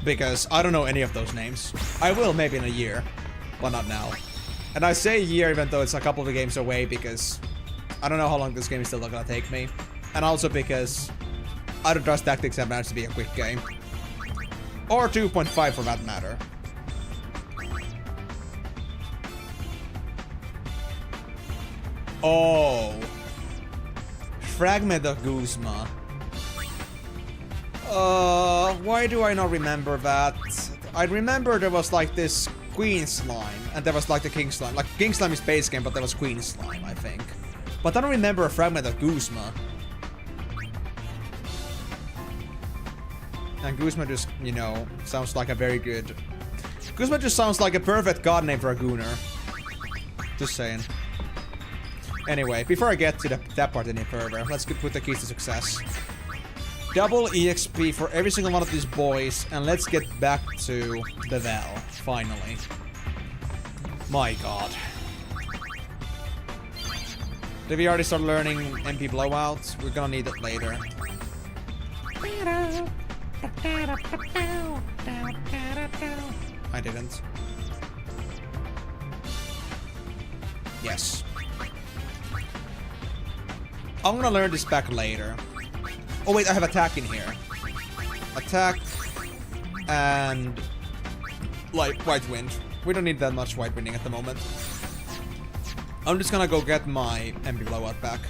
Speaker 1: Because I don't know any of those names. I will maybe in a year. But not now. And I say year even though it's a couple of games away because I don't know how long this game is still gonna take me. And also because I don't trust Tactics and managed to be a quick game. Or 2.5 for that matter. Oh. Fragment of Guzma. Why do I not remember that? I remember there was like this Queen Slime, and there was like the King Slime. Like, King Slime is base game, but there was Queen Slime, I think. But I don't remember a Fragment of Guzma. And Guzma just, you know, sounds like a very good... Guzma just sounds like a perfect god name for a Gooner. Just saying. Anyway, before I get to that part any further, let's put the keys to success. Double EXP for every single one of these boys, and let's get back to the Val, finally. My god. Did we already start learning MP blowouts? We're gonna need it later. I didn't. Yes. I'm gonna learn this back later. Oh wait, I have attack in here. Attack and like White Wind. We don't need that much White Winding at the moment. I'm just gonna go get my MP blowout back,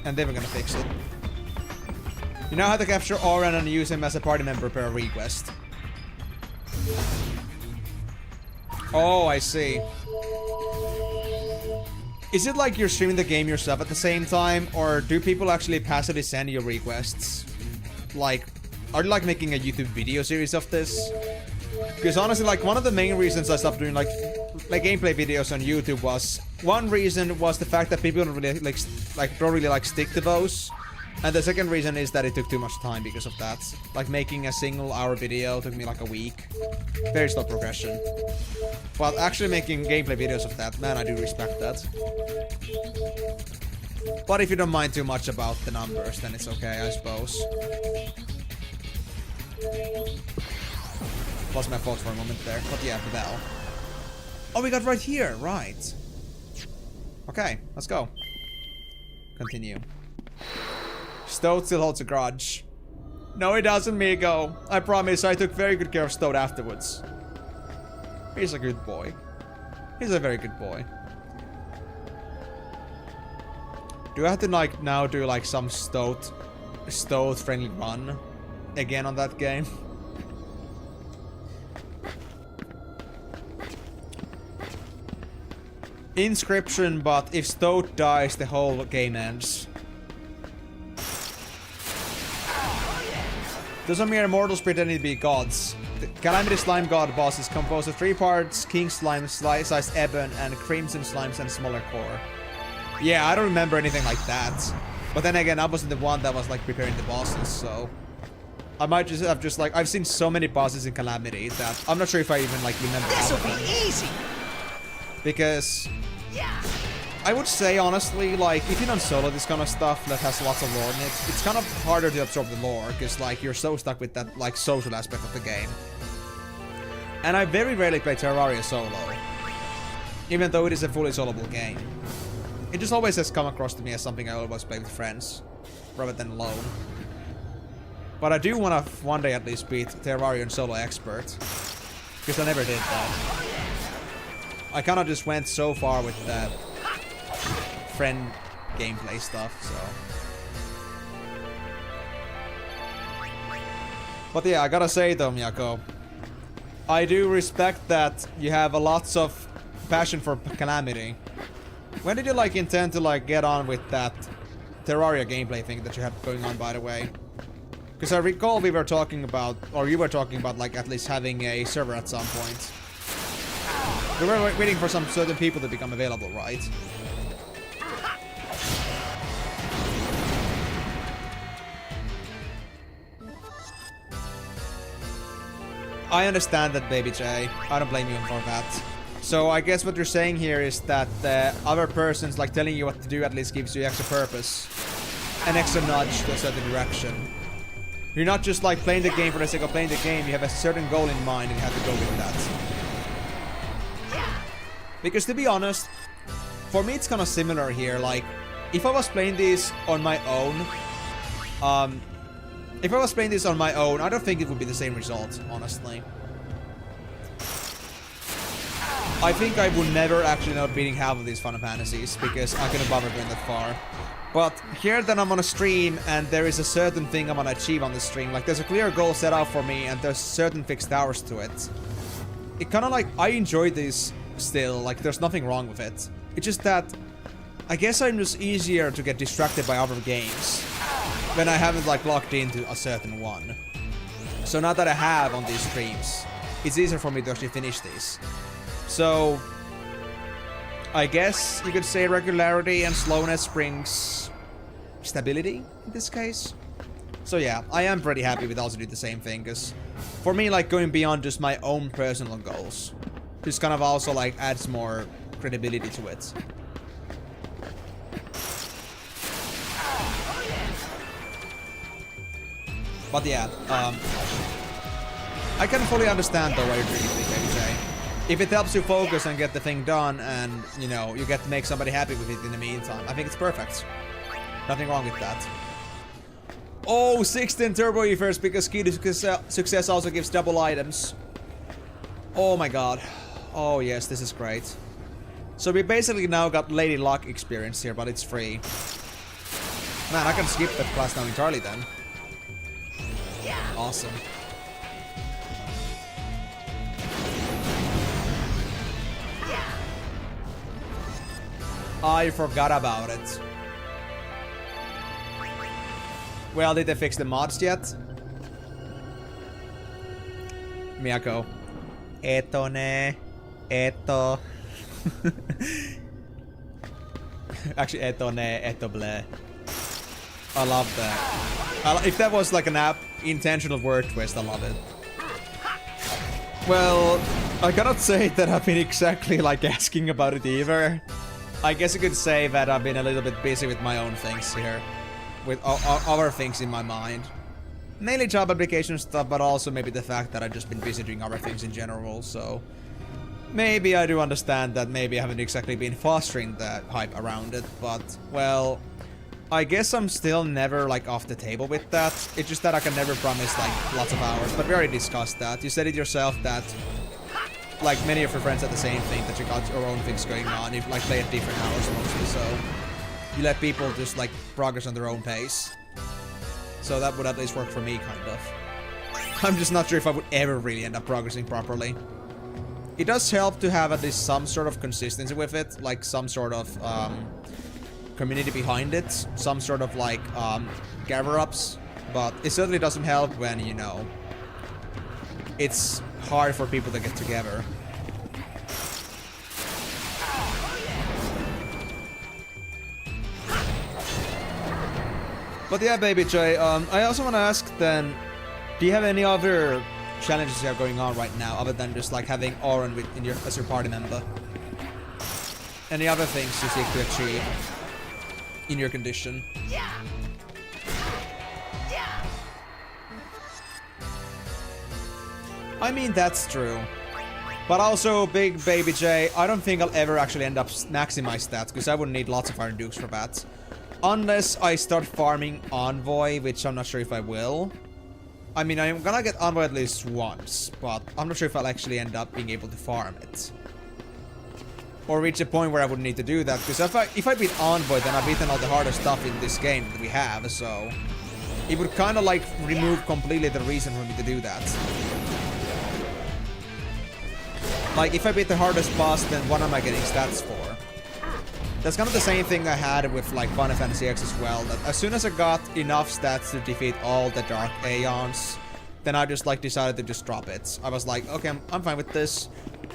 Speaker 1: and then we're gonna fix it. You know how to capture Oren and use him as a party member per request. Oh, I see. Is it like you're streaming the game yourself at the same time, or do people actually passively send you requests? Like, are you like making a YouTube video series of this? Because honestly, like, one of the main reasons I stopped doing like like gameplay videos on YouTube was one reason was the fact that people don't really like stick to those, and the second reason is that it took too much time because of that. Like making a single hour video took me like a week. Very slow progression. But actually making gameplay videos of that, man, I do respect that. But if you don't mind too much about the numbers, then it's okay, I suppose. Lost my thoughts for a moment there, but yeah, the bell. Oh, we got right here, right. Okay, let's go. Continue. Stoat still holds a grudge. No, he doesn't, Migo. I promise, I took very good care of Stoat afterwards. He's a good boy. He's a very good boy. Do I have to like now do like some Stoat friendly run again on that game? Inscription, but if Stoat dies, the whole game ends. Doesn't mere mortals pretending to be gods. The Calamity Slime God boss is composed of 3 parts: King Slime, Sized Ebon, and Crimson Slimes and smaller core. Yeah, I don't remember anything like that. But then again, I wasn't the one that was like preparing the bosses, so... I might just have like... I've seen so many bosses in Calamity that I'm not sure if I even like remember all of them.
Speaker 3: This'll be easy!
Speaker 1: Because...
Speaker 3: Yeah.
Speaker 1: I would say, honestly, like, if you don't solo this kind of stuff that has lots of lore in it, it's kind of harder to absorb the lore, because, like, you're so stuck with that, like, social aspect of the game. And I very rarely play Terraria solo, even though it is a fully soloable game. It just always has come across to me as something I always play with friends, rather than alone. But I do want to, one day at least, beat Terrarian solo expert, because I never did that. I kind of just went so far with that friend gameplay stuff, so. But yeah, I gotta say though, Miyako, I do respect that you have a lots of passion for Calamity. When did you like intend to like get on with that Terraria gameplay thing that you had going on, by the way? Because I recall we were talking about, or you were talking about like at least having a server at some point. We were waiting for some certain people to become available, right? I understand that, Baby J. I don't blame you for that. So I guess what you're saying here is that other persons like telling you what to do at least gives you extra purpose. An extra nudge to a certain direction. You're not just like playing the game for the sake of playing the game, you have a certain goal in mind and you have to go with that. Because to be honest, for me it's kind of similar here, like, if I was playing this on my own, I don't think it would be the same result, honestly. I think I would never actually end up beating half of these Final Fantasies, because I couldn't bother going that far. But here that I'm on a stream, and there is a certain thing I want to achieve on the stream, like there's a clear goal set out for me, and there's certain fixed hours to it. It kind of like, I enjoy this still, like there's nothing wrong with it. It's just that, I guess I'm just easier to get distracted by other games when I haven't like locked into a certain one. So now that I have on these streams, it's easier for me to actually finish these. So, I guess you could say regularity and slowness brings stability in this case. So yeah, I am pretty happy with also doing the same thing, because for me, like going beyond just my own personal goals, just kind of also like adds more credibility to it. But yeah, I can fully understand though why you're doing it, AJ. If it helps you focus and get the thing done, and you know, you get to make somebody happy with it in the meantime, I think it's perfect. Nothing wrong with that. Oh, 16 turbo efforts because key to success also gives double items. Oh my god. Oh yes, this is great. So we basically now got Lady Luck experience here, but it's free. Man, I can skip that class now entirely then. Awesome. I forgot about it. Well, did they fix the mods yet? Miyako. Eto ne. Eto. Actually, Eto ne, Eto ble. I love that. If that was like an intentional word twist, I love it. Well, I cannot say that I've been exactly like asking about it either. I guess you could say that I've been a little bit busy with my own things here. With other things in my mind. Mainly job application stuff, but also maybe the fact that I've just been busy doing other things in general, so... Maybe I do understand that maybe I haven't exactly been fostering the hype around it, but, well... I guess I'm still never, like, off the table with that. It's just that I can never promise, like, lots of hours, but we already discussed that. You said it yourself that, like, many of your friends had the same thing, that you got your own things going on. You, like, play at different hours mostly, so... You let people just, like, progress on their own pace. So that would at least work for me, kind of. I'm just not sure if I would ever really end up progressing properly. It does help to have at least some sort of consistency with it, like some sort of community behind it, some sort of like gather-ups, but it certainly doesn't help when, you know, it's hard for people to get together. But yeah, Baby J, I also want to ask then, do you have any other challenges you have going on right now, other than just like having Auron as your party member? Any other things you seek to achieve in your condition? I mean, that's true. But also, Big Baby J, I don't think I'll ever actually end up maxing my stats, because I would need lots of Iron Dukes for that. Unless I start farming Envoy, which I'm not sure if I will. I mean, I'm gonna get Envoy at least once, but I'm not sure if I'll actually end up being able to farm it. Or reach a point where I would need to do that, because if I beat Envoy, then I've beaten all the hardest stuff in this game that we have, so... It would kind of like remove completely the reason for me to do that. Like, if I beat the hardest boss, then what am I getting stats for? That's kind of the same thing I had with like Final Fantasy X as well, that as soon as I got enough stats to defeat all the Dark Aeons, then I just like decided to just drop it. I was like, okay, I'm fine with this.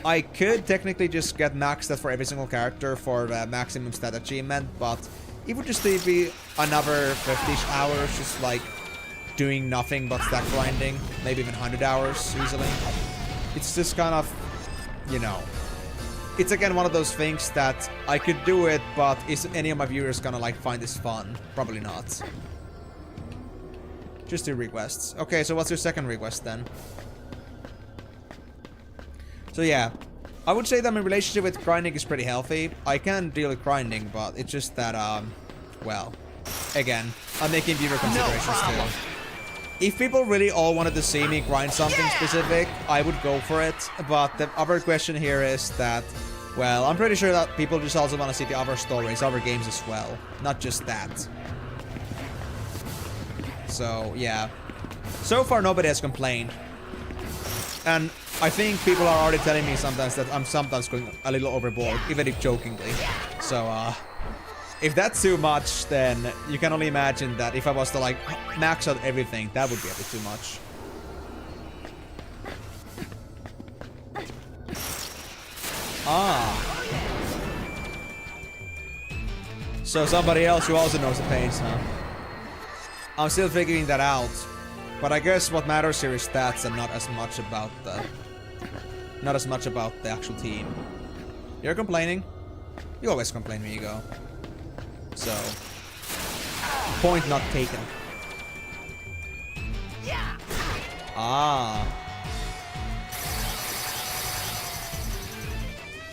Speaker 1: I could technically just get max stats for every single character for the maximum stat achievement, but it would just be another 50-ish hours just like doing nothing but stat grinding, maybe even 100 hours easily. It's just kind of, you know... It's again one of those things that I could do it, but is any of my viewers gonna like find this fun? Probably not. Just 2 requests. Okay, so what's your second request then? So yeah, I would say that my relationship with grinding is pretty healthy. I can deal with grinding, but it's just that, well, again, I'm making viewer considerations too. If people really all wanted to see me grind something specific, I would go for it. But the other question here is that, well, I'm pretty sure that people just also want to see the other stories, other games as well. Not just that. So, yeah. So far, nobody has complained. And I think people are already telling me sometimes that I'm sometimes going a little overboard, even if jokingly. So, if that's too much, then you can only imagine that if I was to like max out everything, that would be a bit too much. Ah. So somebody else who also knows the Paynes, huh? I'm still figuring that out. But I guess what matters here is stats and not as much about the... Not as much about the actual team. You're complaining? You always complain when you go. So, point not taken. Ah.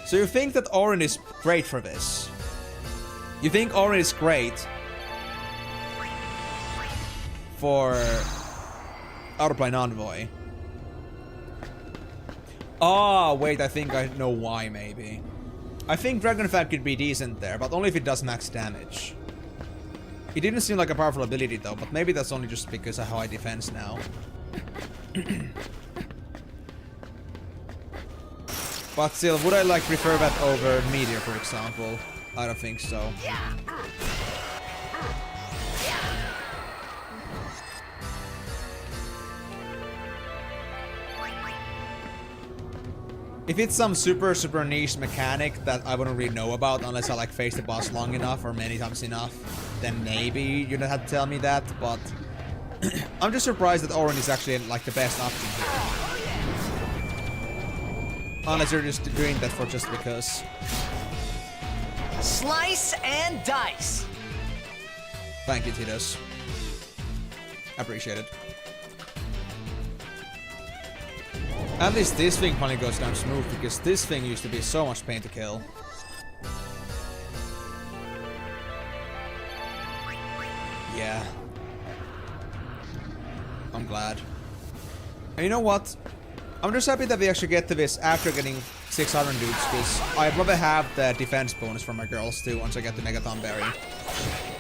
Speaker 1: So you think that Auron is great for this? You think Auron is great for Autoplane Envoy? Ah, wait, I think I know why, maybe. I think Dragonfang could be decent there, but only if it does max damage. It didn't seem like a powerful ability though, but maybe that's only just because of how I defense now. But still, would I like prefer that over Meteor, for example? I don't think so. If it's some super niche mechanic that I wouldn't really know about unless I like face the boss long enough or many times enough, then maybe you don't have to tell me that, but I'm just surprised that Orange is actually like the best option here. Unless you're just doing that for just because.
Speaker 3: Slice and dice.
Speaker 1: Thank you, Titus. Appreciate it. At least this thing finally goes down smooth, because this thing used to be so much pain to kill. Yeah. I'm glad. And you know what? I'm just happy that we actually get to this after getting 6 Iron Dukes, because I'd rather have the defense bonus for my girls too once I get the Megaton Berry.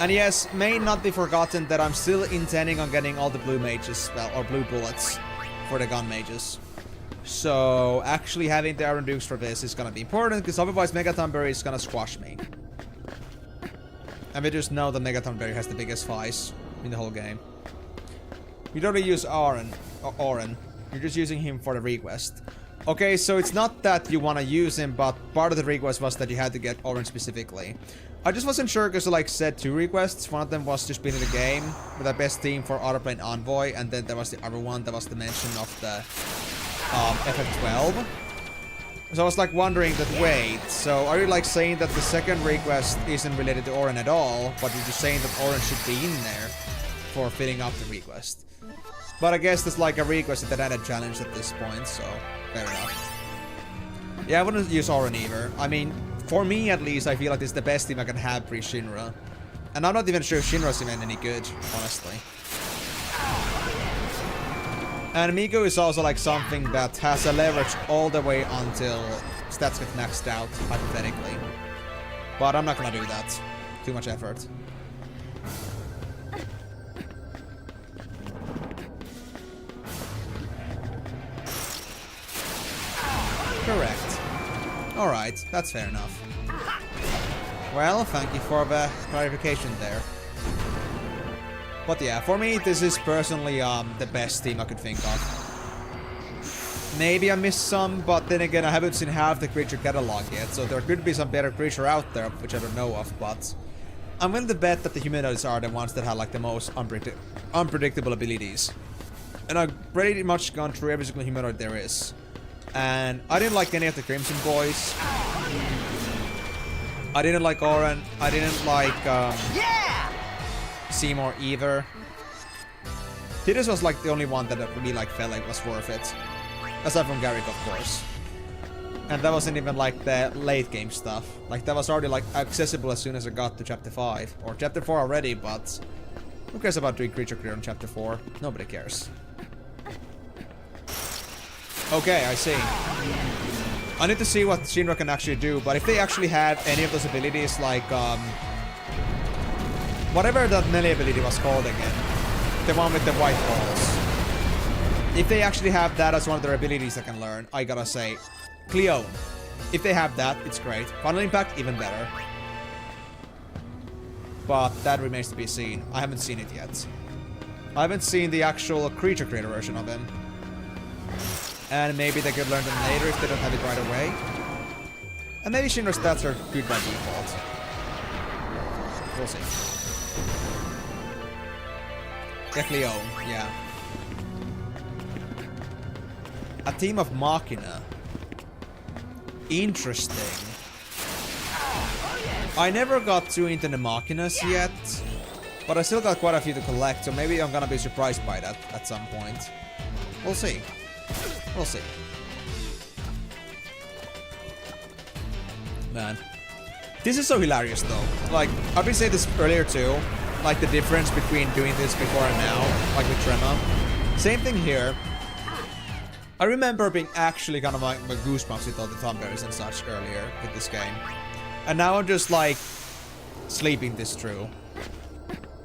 Speaker 1: And yes, may not be forgotten that I'm still intending on getting all the blue mages, well, or blue bullets for the gun mages. So actually having the Iron Dukes for this is gonna be important, because otherwise Megaton Berry is gonna squash me. And we just know that Megaton Berry has the biggest fights in the whole game. You don't really use Oren. You're just using him for the request. Okay, so it's not that you want to use him, but part of the request was that you had to get Orange specifically. I just wasn't sure because I like said 2 requests. One of them was just being in the game with the best team for Autoplane Envoy, and then there was the other one that was the mention of the FF12. So I was like wondering that, wait, so are you like saying that the second request isn't related to Oren at all, but you're just saying that Oren should be in there for filling up the request? But I guess there's like a request that had a challenge at this point, so fair enough. Yeah, I wouldn't use Oren either. I mean, for me at least, I feel like it's the best team I can have pre-Shinra. And I'm not even sure if Shinra's even any good, honestly. And Migo is also like something that has a leverage all the way until stats get maxed out, hypothetically. But I'm not gonna do that. Too much effort. Correct. Alright, that's fair enough. Well, thank you for the clarification there. But yeah, for me, this is personally the best team I could think of. Maybe I missed some, but then again, I haven't seen half the creature catalog yet, so there could be some better creature out there, which I don't know of, but I'm willing to bet that the humanoids are the ones that have like the most unpredictable abilities. And I've pretty much gone through every single humanoid there is. And I didn't like any of the Crimson Boys. I didn't like Oren. I didn't like Seymour either. Titus was like the only one that really like felt like was worth it. Aside from Garrick, of course. And that wasn't even like the late game stuff. Like that was already like accessible as soon as I got to chapter 5. Or chapter 4 already, but who cares about doing creature clear on chapter 4? Nobody cares. Okay, I see. I need to see what Shinra can actually do, but if they actually had any of those abilities, like, whatever that melee ability was called again. The one with the white balls. If they actually have that as one of their abilities I can learn, I gotta say, Cleone. If they have that, it's great. Final Impact, even better. But that remains to be seen. I haven't seen it yet. I haven't seen the actual creature creator version of him. And maybe they could learn them later if they don't have it right away. And maybe Shinra's stats are good by default. We'll see. Cleone, yeah. A team of Machina. Interesting. I never got too into the Machinas yet, but I still got quite a few to collect, so maybe I'm gonna be surprised by that at some point. We'll see. We'll see. Man. This is so hilarious though. Like, I've been saying this earlier too. Like the difference between doing this before and now. Like with Trema. Same thing here. I remember being actually kind of like my goosebumps with all the thumbberries and such earlier with this game. And now I'm just like sleeping this through.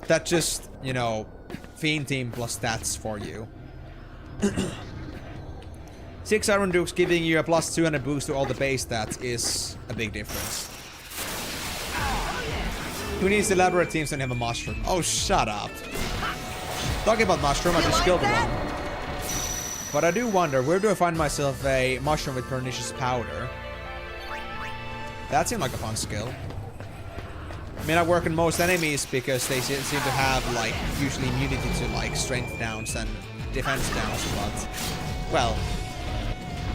Speaker 1: That just, you know, Fiend Team plus stats for you. 6 Iron Dukes giving you a plus 200 boost to all the base stats is a big difference. Who needs elaborate teams when you have a mushroom? Oh, shut up. Talking about mushroom, I just killed one. But I do wonder, where do I find myself a mushroom with pernicious powder? That seemed like a fun skill. I mean, I work on most enemies because they seem to have, like, usually immunity to, like, strength downs and defense downs, but... Well,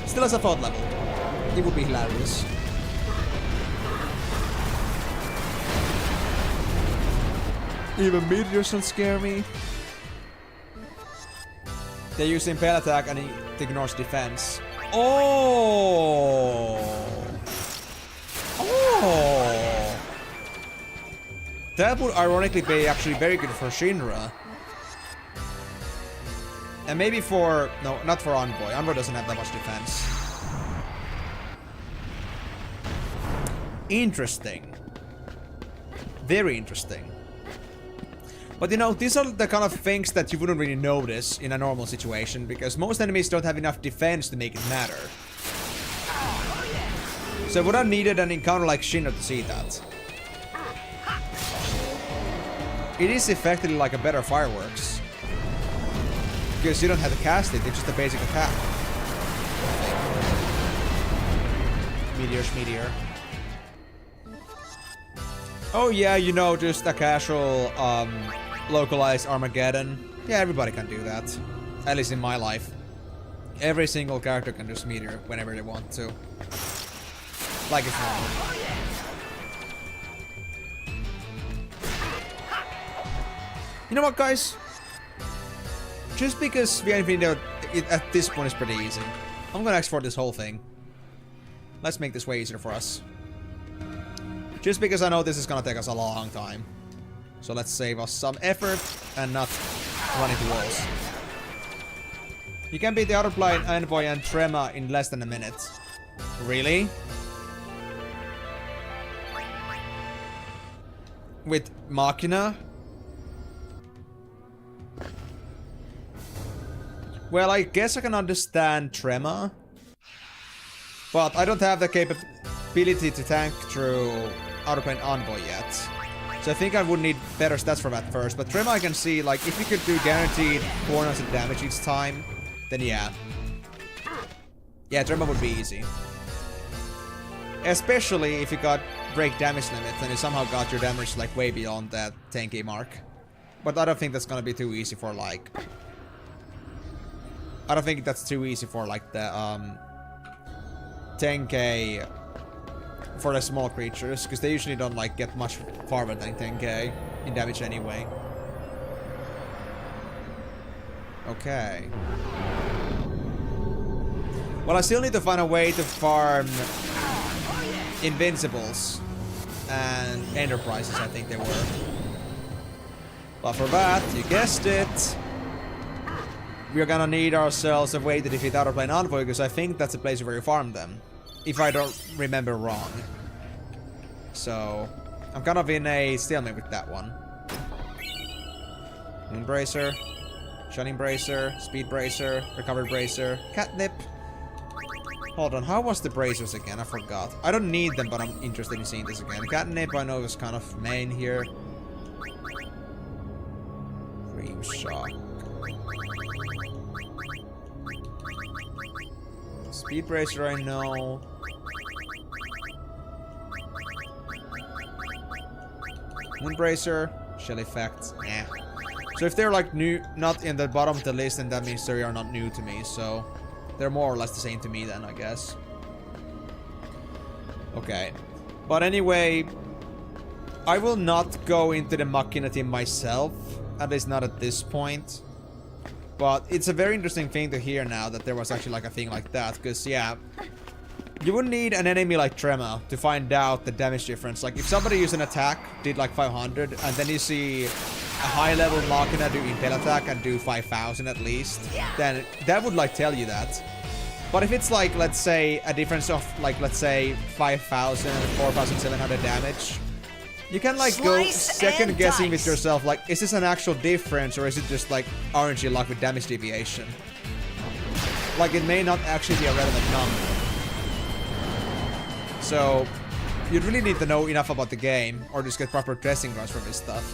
Speaker 1: still as a thought level, it would be hilarious. Even meteors don't scare me. They use impale attack and it ignores defense. Oh! Oh! That would ironically be actually very good for Shinra. And maybe for... No, not for Envoy. Envoy doesn't have that much defense. Interesting. Very interesting. But you know, these are the kind of things that you wouldn't really notice in a normal situation, because most enemies don't have enough defense to make it matter. So I would have needed an encounter like Shinra to see that. It is effectively like a better fireworks. Because you don't have to cast it, it's just a basic attack. Meteor's meteor. Oh yeah, you know, just a casual, localized Armageddon. Yeah, everybody can do that. At least in my life. Every single character can just meteor whenever they want to. Like it's normal. You know what, guys? Just because we know it at this point is pretty easy, I'm gonna export this whole thing. Let's make this way easier for us. Just because I know this is gonna take us a long time. So let's save us some effort and not run into walls. You can beat the outer plane, Envoy, and Trema in less than a minute. Really? With Machina? Well, I guess I can understand Trema. But I don't have the capability to tank through outer plane Envoy yet. So I think I would need better stats for that first. But Trema I can see, like, if you could do guaranteed 400 damage each time, then yeah. Yeah, Trema would be easy. Especially if you got break damage limit and you somehow got your damage, like, way beyond that 10k mark. But I don't think that's gonna be too easy for, like... I don't think that's too easy for, like, the, 10k... for the small creatures, because they usually don't, like, get much farther than 10k in damage anyway. Okay. Well, I still need to find a way to farm Invincibles and Enterprises, I think they were. But for that, you guessed it, we're gonna need ourselves a way to defeat Outer Plane Envoy, because I think that's the place where you farm them. If I don't remember wrong. So, I'm kind of in a stalemate with that one. Moon Bracer, Shining Bracer, Speed Bracer, Recovery Bracer, Catnip. Hold on, how was the bracers again? I forgot. I don't need them, but I'm interested in seeing this again. Catnip I know is kind of main here. Dream Shock. Speed Bracer I know. Moonbracer, Shell Effect, eh. So if they're like new, not in the bottom of the list, then that means they are not new to me, so they're more or less the same to me then, I guess. Okay. But anyway, I will not go into the Machina team myself, at least not at this point. But it's a very interesting thing to hear now that there was actually like a thing like that, because yeah, you would need an enemy like Trema to find out the damage difference. Like if somebody used an attack, did like 500, and then you see a high level Machina do impale attack and do 5000 at least, then that would like tell you that. But if it's like, let's say, a difference of like, let's say 5000 and 4700 damage, you can like go second guessing with yourself, like, is this an actual difference or is it just like RNG luck with damage deviation? Like it may not actually be a relevant number. So, you'd really need to know enough about the game, or just get proper dressing grounds for this stuff.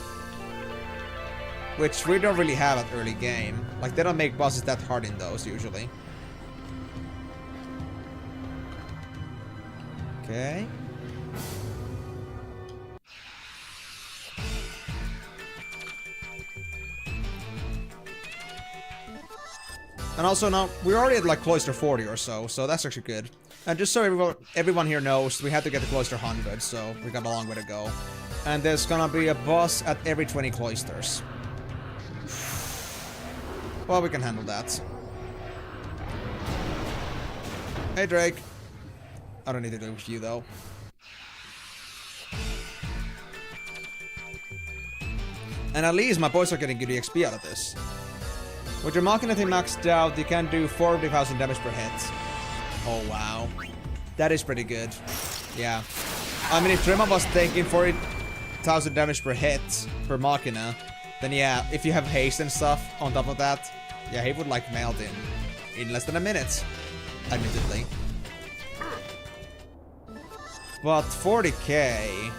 Speaker 1: which we don't really have at early game. Like, they don't make bosses that hard in those, usually. Okay. And also now, we're already at like Cloister 40 or so that's actually good. And just so everyone here knows, we had to get to Cloister 100, so we got a long way to go. And there's gonna be a boss at every 20 cloisters. Well, we can handle that. Hey, Drake. I don't need to do it with you, though. And at least my boys are getting good EXP out of this. With your Machina thing maxed out, you can do 40,000 damage per hit. Oh, wow. That is pretty good. Yeah. I mean, if Trema was taking 40,000 damage per hit per Machina, then yeah, if you have haste and stuff on top of that, yeah, he would like melt in less than a minute, admittedly. But 40k,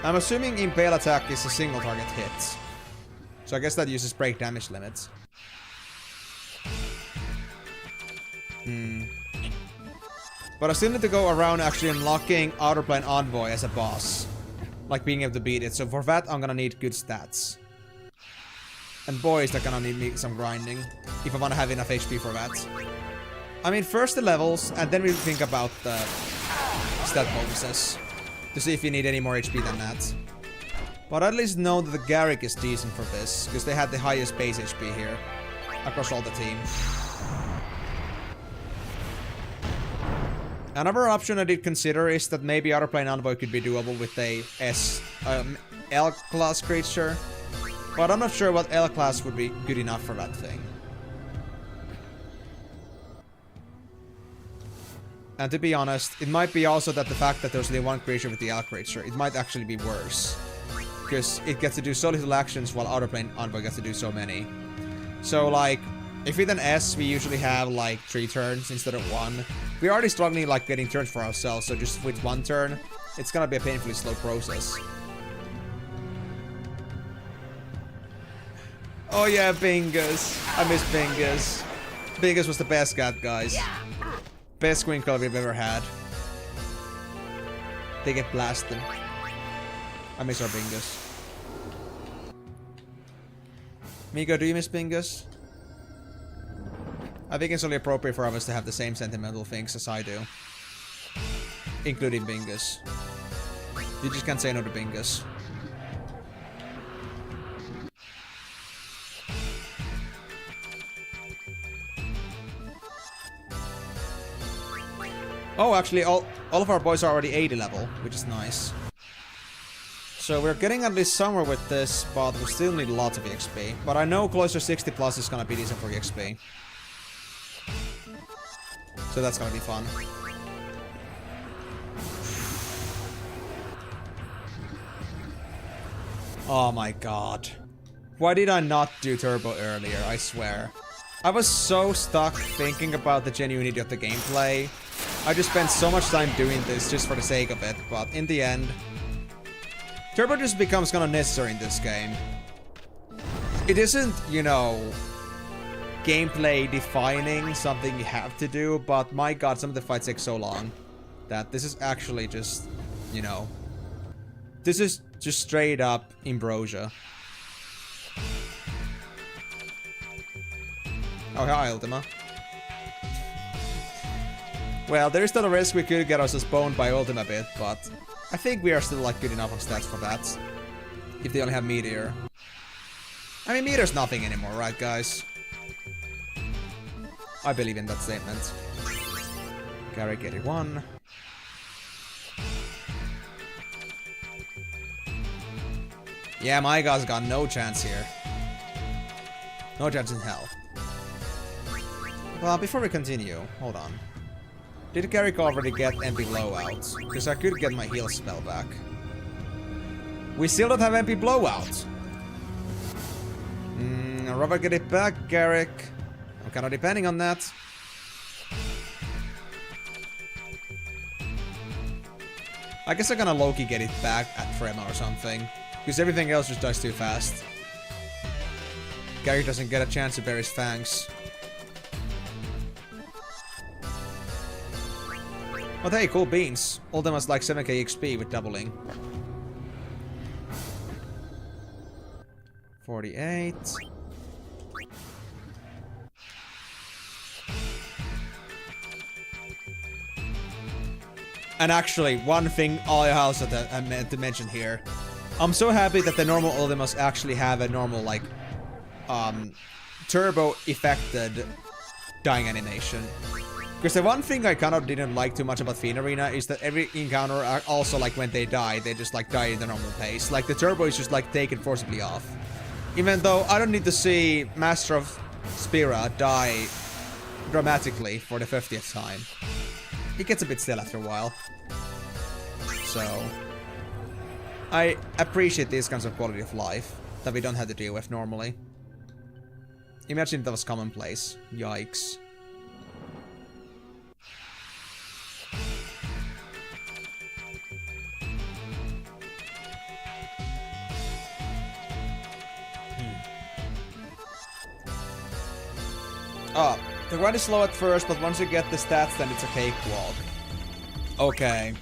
Speaker 1: I'm assuming Impale attack is a single target hit. So I guess that uses break damage limits. But I still need to go around actually unlocking Outer Plane Envoy as a boss. Like being able to beat it. So for that, I'm gonna need good stats. And boy, is that gonna need me some grinding. If I wanna have enough HP for that. I mean, first the levels, and then we'll think about the stat bonuses. To see if you need any more HP than that. But at least know that the Garrick is decent for this. Because they had the highest base HP here. Across all the team. Another option I did consider is that maybe Outer Plane Envoy could be doable with a L-class creature. But I'm not sure what L-class would be good enough for that thing. And to be honest, it might be also that the fact that there's only one creature with the L creature, it might actually be worse. Because it gets to do so little actions while Outer Plane Envoy gets to do so many. So like, if with an S we usually have like 3 turns instead of 1. We're already struggling like getting turns for ourselves, so just with 1 turn, it's gonna be a painfully slow process. Oh yeah, Bingus. I miss Bingus. Bingus was the best cat, guys. Best green color we've ever had. They get blasted. I miss our Bingus. Miko, do you miss Bingus? I think it's only appropriate for us to have the same sentimental things as I do. Including Bingus. You just can't say no to Bingus. Oh, actually, all of our boys are already 80 level, which is nice. So we're getting at least somewhere with this, but we still need lots of EXP. But I know Cloister 60 plus is gonna be decent for EXP. So that's gonna be fun. Oh my god. Why did I not do turbo earlier? I swear. I was so stuck thinking about the genuinity of the gameplay. I just spent so much time doing this just for the sake of it, but in the end, turbo just becomes kind of necessary in this game. It isn't, you know, gameplay defining, something you have to do, but my god, some of the fights take so long that this is actually just, you know, this is just straight up ambrosia. Oh, hi, Ultima. Well, there is still a risk we could get ourselves boned by Ultima a bit, but I think we are still like good enough on stats for that. If they only have Meteor. I mean, Meteor's nothing anymore, right, guys? I believe in that statement. Garrick 81. Yeah, my guy's got no chance here. No chance in hell. Well, before we continue, hold on. Did Garrick already get MP Blowout? Because I could get my heal spell back. We still don't have MP Blowout. I'd rather get it back, Garrick. I'm kind of depending on that. I guess I'm gonna low-key get it back at Frema or something. Because everything else just dies too fast. Gary doesn't get a chance to bear his fangs. But hey, cool beans. Ultima's like 7k XP with doubling. 48. And actually, one thing I also that I meant to mention here. I'm so happy that the normal Ultimas actually have a normal, like, turbo affected dying animation. Because the one thing I kind of didn't like too much about Fiend Arena is that every encounter also, like, when they die, they just, like, die in the normal pace. Like, the turbo is just, like, taken forcibly off. Even though I don't need to see Master of Spira die dramatically for the 50th time. It gets a bit stale after a while. So I appreciate these kinds of quality of life that we don't have to deal with normally. Imagine if that was commonplace. Yikes. Oh, the grind is slow at first, but once you get the stats, then it's a cakewalk. Okay.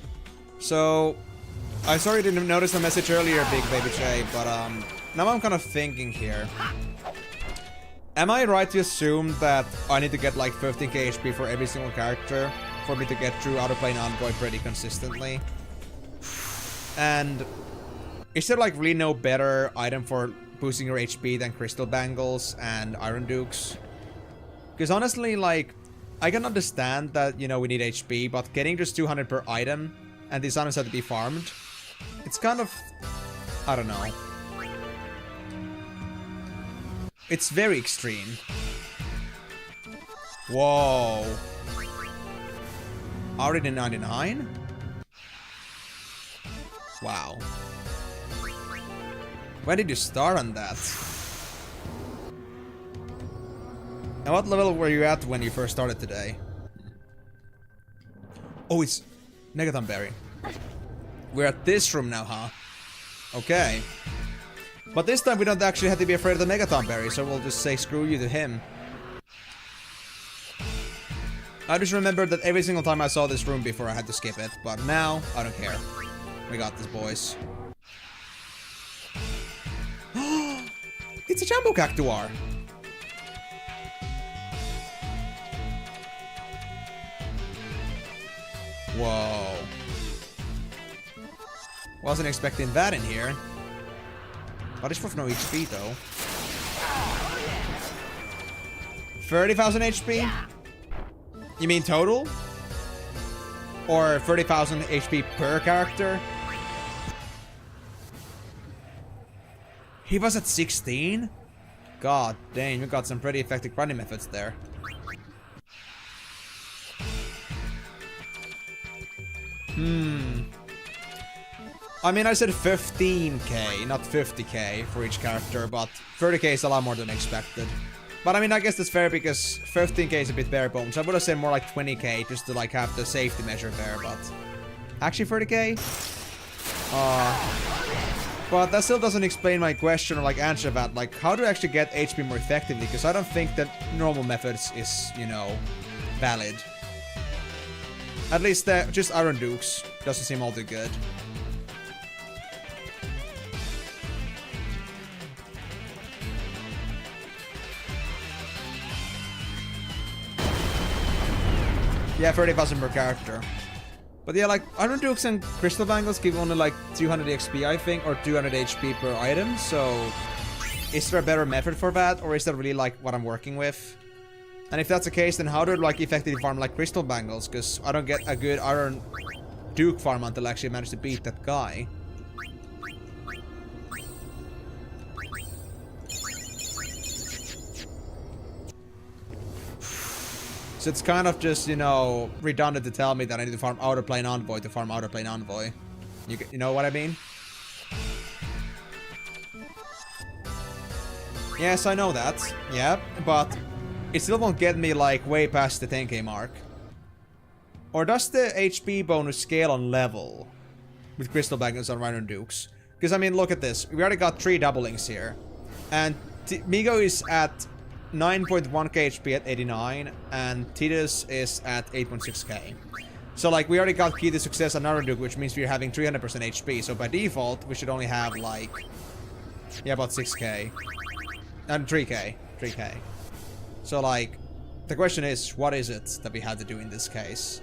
Speaker 1: So, I sorry didn't notice the message earlier, Big Baby J, but now I'm kind of thinking here. Am I right to assume that I need to get like 15k HP for every single character for me to get through Autoplane Envoy pretty consistently? And is there like really no better item for boosting your HP than Crystal Bangles and Iron Dukes? Because honestly, like, I can understand that, you know, we need HP, but getting just 200 per item, and these items have to be farmed, it's kind of, I don't know. It's very extreme. Whoa. Already 99? Wow. When did you start on that? And what level were you at when you first started today? Oh, it's Megaton Berry. We're at this room now, huh? Okay. But this time we don't actually have to be afraid of the Megaton Berry, so we'll just say screw you to him. I just remembered that every single time I saw this room before I had to skip it, but now I don't care. We got this, boys. It's a Jumbo Cactuar! Whoa. Wasn't expecting that in here. But it's with no HP though. 30,000 HP? You mean total? Or 30,000 HP per character? He was at 16? God dang, you got some pretty effective grinding methods there. I mean, I said 15k, not 50k for each character, but 30k is a lot more than expected. But I mean, I guess that's fair because 15k is a bit bare bones. I would have said more like 20k just to like have the safety measure there, but... Actually 30k? But that still doesn't explain my question or like answer that, like how to actually get HP more effectively, because I don't think that normal methods is, you know, valid. At least just Iron Dukes doesn't seem all too good. Yeah, 30,000 per character. But yeah, like, Iron Dukes and Crystal Bangles give only like 200 XP, I think, or 200 HP per item, so... Is there a better method for that, or is that really like what I'm working with? And if that's the case, then how do I like effectively farm like Crystal Bangles? Because I don't get a good Iron Duke farm until I actually manage to beat that guy. So it's kind of just, you know, redundant to tell me that I need to farm Outer Plane Envoy to farm Outer Plane Envoy. You know what I mean? Yes, I know that. Yeah, but it still won't get me, like, way past the 10k mark. Or does the HP bonus scale on level with Crystal Bangles and Iron Dukes? Because, I mean, look at this. We already got 3 doublings here. And Migo is at 9.1k HP at 89, and Tidus is at 8.6k. So like we already got key to success on Naraduke, which means we're having 300% HP. So by default, we should only have like, yeah, about 6k. And 3k. 3k. So like, the question is, what is it that we had to do in this case?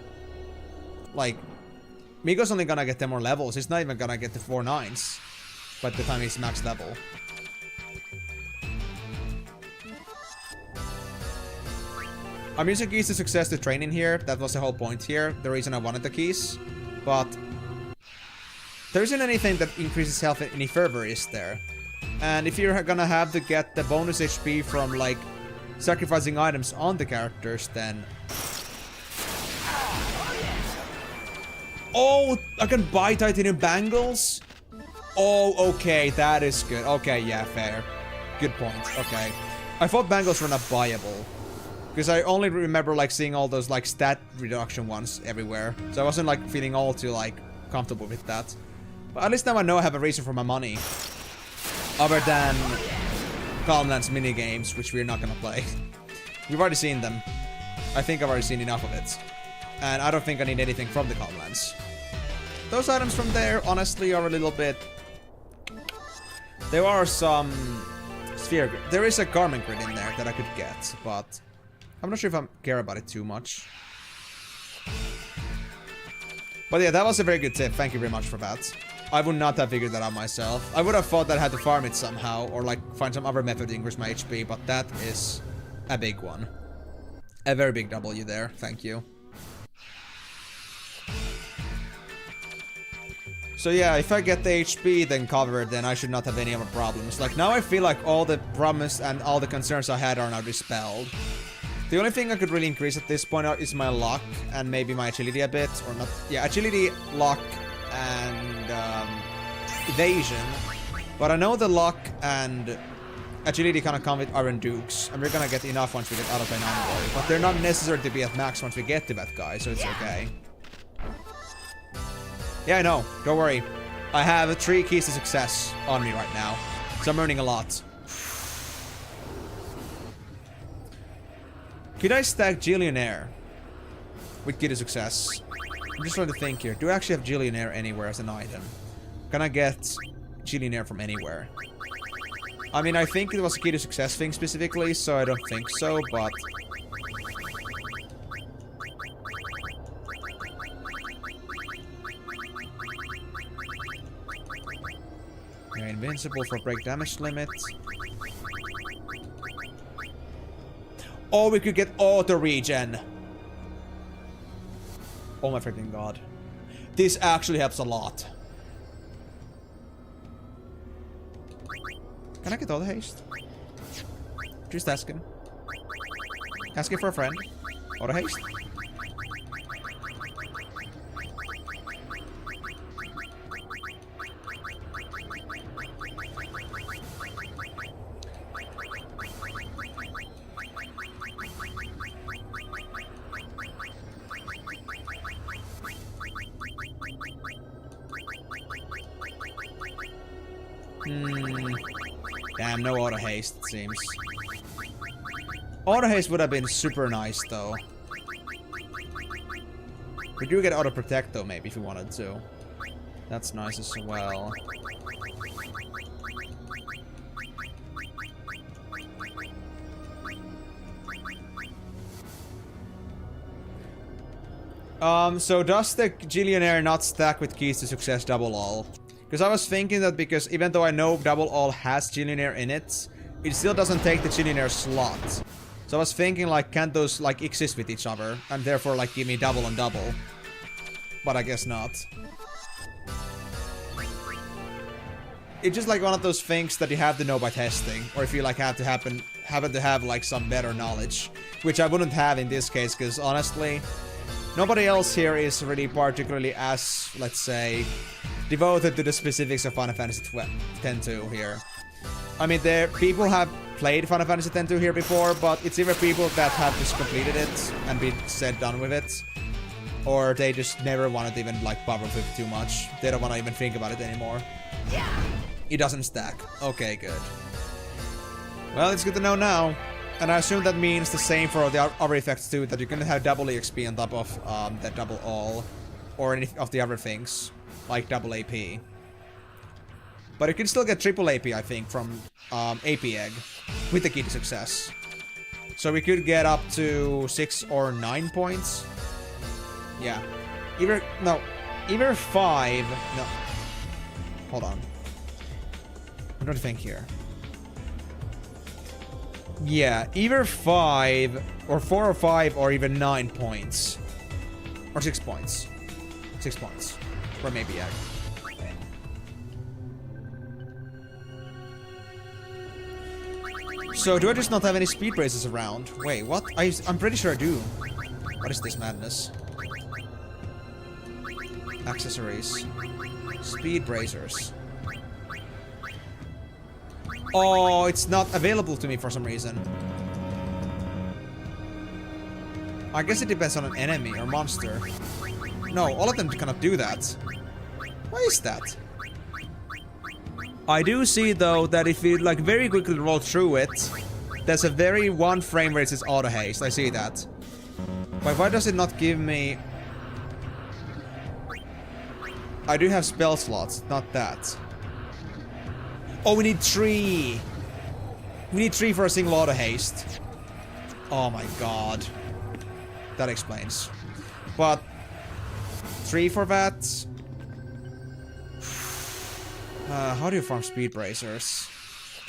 Speaker 1: Like, Migo's only gonna get 10 more levels. He's not even gonna get the 4 9s by the time he's max level. I'm using keys to success to train in here. That was the whole point here. The reason I wanted the keys. But there isn't anything that increases health any further, is there? And if you're gonna have to get the bonus HP from like sacrificing items on the characters, then... Oh, I can buy titanium bangles? Oh, okay, that is good. Okay, yeah, fair. Good point. Okay. I thought bangles were not buyable. Because I only remember like seeing all those like stat reduction ones everywhere. So I wasn't like feeling all too like comfortable with that. But at least now I know I have a reason for my money. Other than Calmlands minigames, which we're not gonna play. We've already seen them. I think I've already seen enough of it. And I don't think I need anything from the Calmlands. Those items from there honestly are a little bit... There are some sphere grid. There is a garment grid in there that I could get, but I'm not sure if I care about it too much. But yeah, that was a very good tip. Thank you very much for that. I would not have figured that out myself. I would have thought that I had to farm it somehow, or like find some other method to increase my HP, but that is a big one. A very big W there. Thank you. So yeah, if I get the HP then covered, then I should not have any other problems. Like now I feel like all the problems and all the concerns I had are now dispelled. The only thing I could really increase at this point is my luck and maybe my agility a bit, or not. Yeah, agility, luck, and evasion. But I know the luck and agility kind of come with Iron Dukes, and we're gonna get enough once we get out of an envoy. But they're not necessary to be at max once we get to that guy, so it's okay. Yeah, I know. Don't worry. I have 3 keys to success on me right now, so I'm earning a lot. Could I stack Gillionaire with key to success? I'm just trying to think here. Do I actually have Gillionaire anywhere as an item? Can I get Gillionaire from anywhere? I mean, I think it was a key to success thing specifically, so I don't think so, but... Yeah, invincible for break damage limit. Oh, we could get auto regen. Oh my freaking god. This actually helps a lot. Can I get auto haste? Just asking. Asking for a friend. Auto haste? Damn, no auto haste, it seems. Auto haste would have been super nice, though. We do get auto protect, though, maybe, if we wanted to. That's nice as well. So does the Gillionaire not stack with keys to success double all? Because I was thinking that because even though I know double all has Gillionaire in it, it still doesn't take the Gillionaire slot. So I was thinking like, can't those like exist with each other and therefore like give me double on double? But I guess not. It's just like one of those things that you have to know by testing, or if you like have to happen to have like some better knowledge, which I wouldn't have in this case, because honestly, nobody else here is really particularly as, let's say, devoted to the specifics of Final Fantasy X-2 here. I mean, people have played Final Fantasy X-2 here before, but it's either people that have just completed it and been said done with it, or they just never wanted to even like bother with it too much. They don't want to even think about it anymore. It doesn't stack. Okay, good. Well, it's good to know now. And I assume that means the same for the other effects too, that you can have double EXP on top of that double all, or any of the other things, like double AP. But you can still get triple AP, I think, from AP Egg, with the key to success. So we could get up to 6 or 9 points. Yeah. Either 5... No. Hold on. I'm trying to think here. Yeah, either 5, or 4 or 5, or even 9 points. Or 6 points. 6 points. Or maybe Egg. So, do I just not have any speed braces around? Wait, what? I'm pretty sure I do. What is this madness? Accessories. Speed bracers. Oh, it's not available to me for some reason. I guess it depends on an enemy or monster. No, all of them cannot do that. Why is that? I do see though that if you like very quickly roll through it, there's a very one frame where it says auto haste. I see that. But why does it not give me... I do have spell slots, not that. Oh, we need 3. We need 3 for a single auto haste. Oh my god. That explains. But 3 for that. How do you farm speed bracers?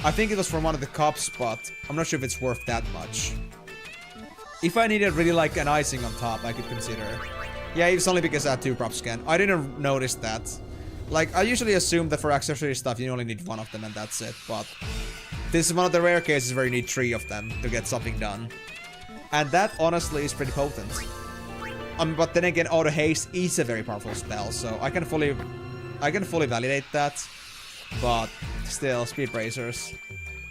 Speaker 1: I think it was from one of the cups, but I'm not sure if it's worth that much. If I needed really like an icing on top, I could consider. Yeah, it's only because I had 2 prop scan. I didn't notice that. Like, I usually assume that for accessory stuff you only need 1 of them and that's it, but this is one of the rare cases where you need 3 of them to get something done. And that honestly is pretty potent. But then again, auto haste is a very powerful spell, so I can fully validate that. But still, speed bracers.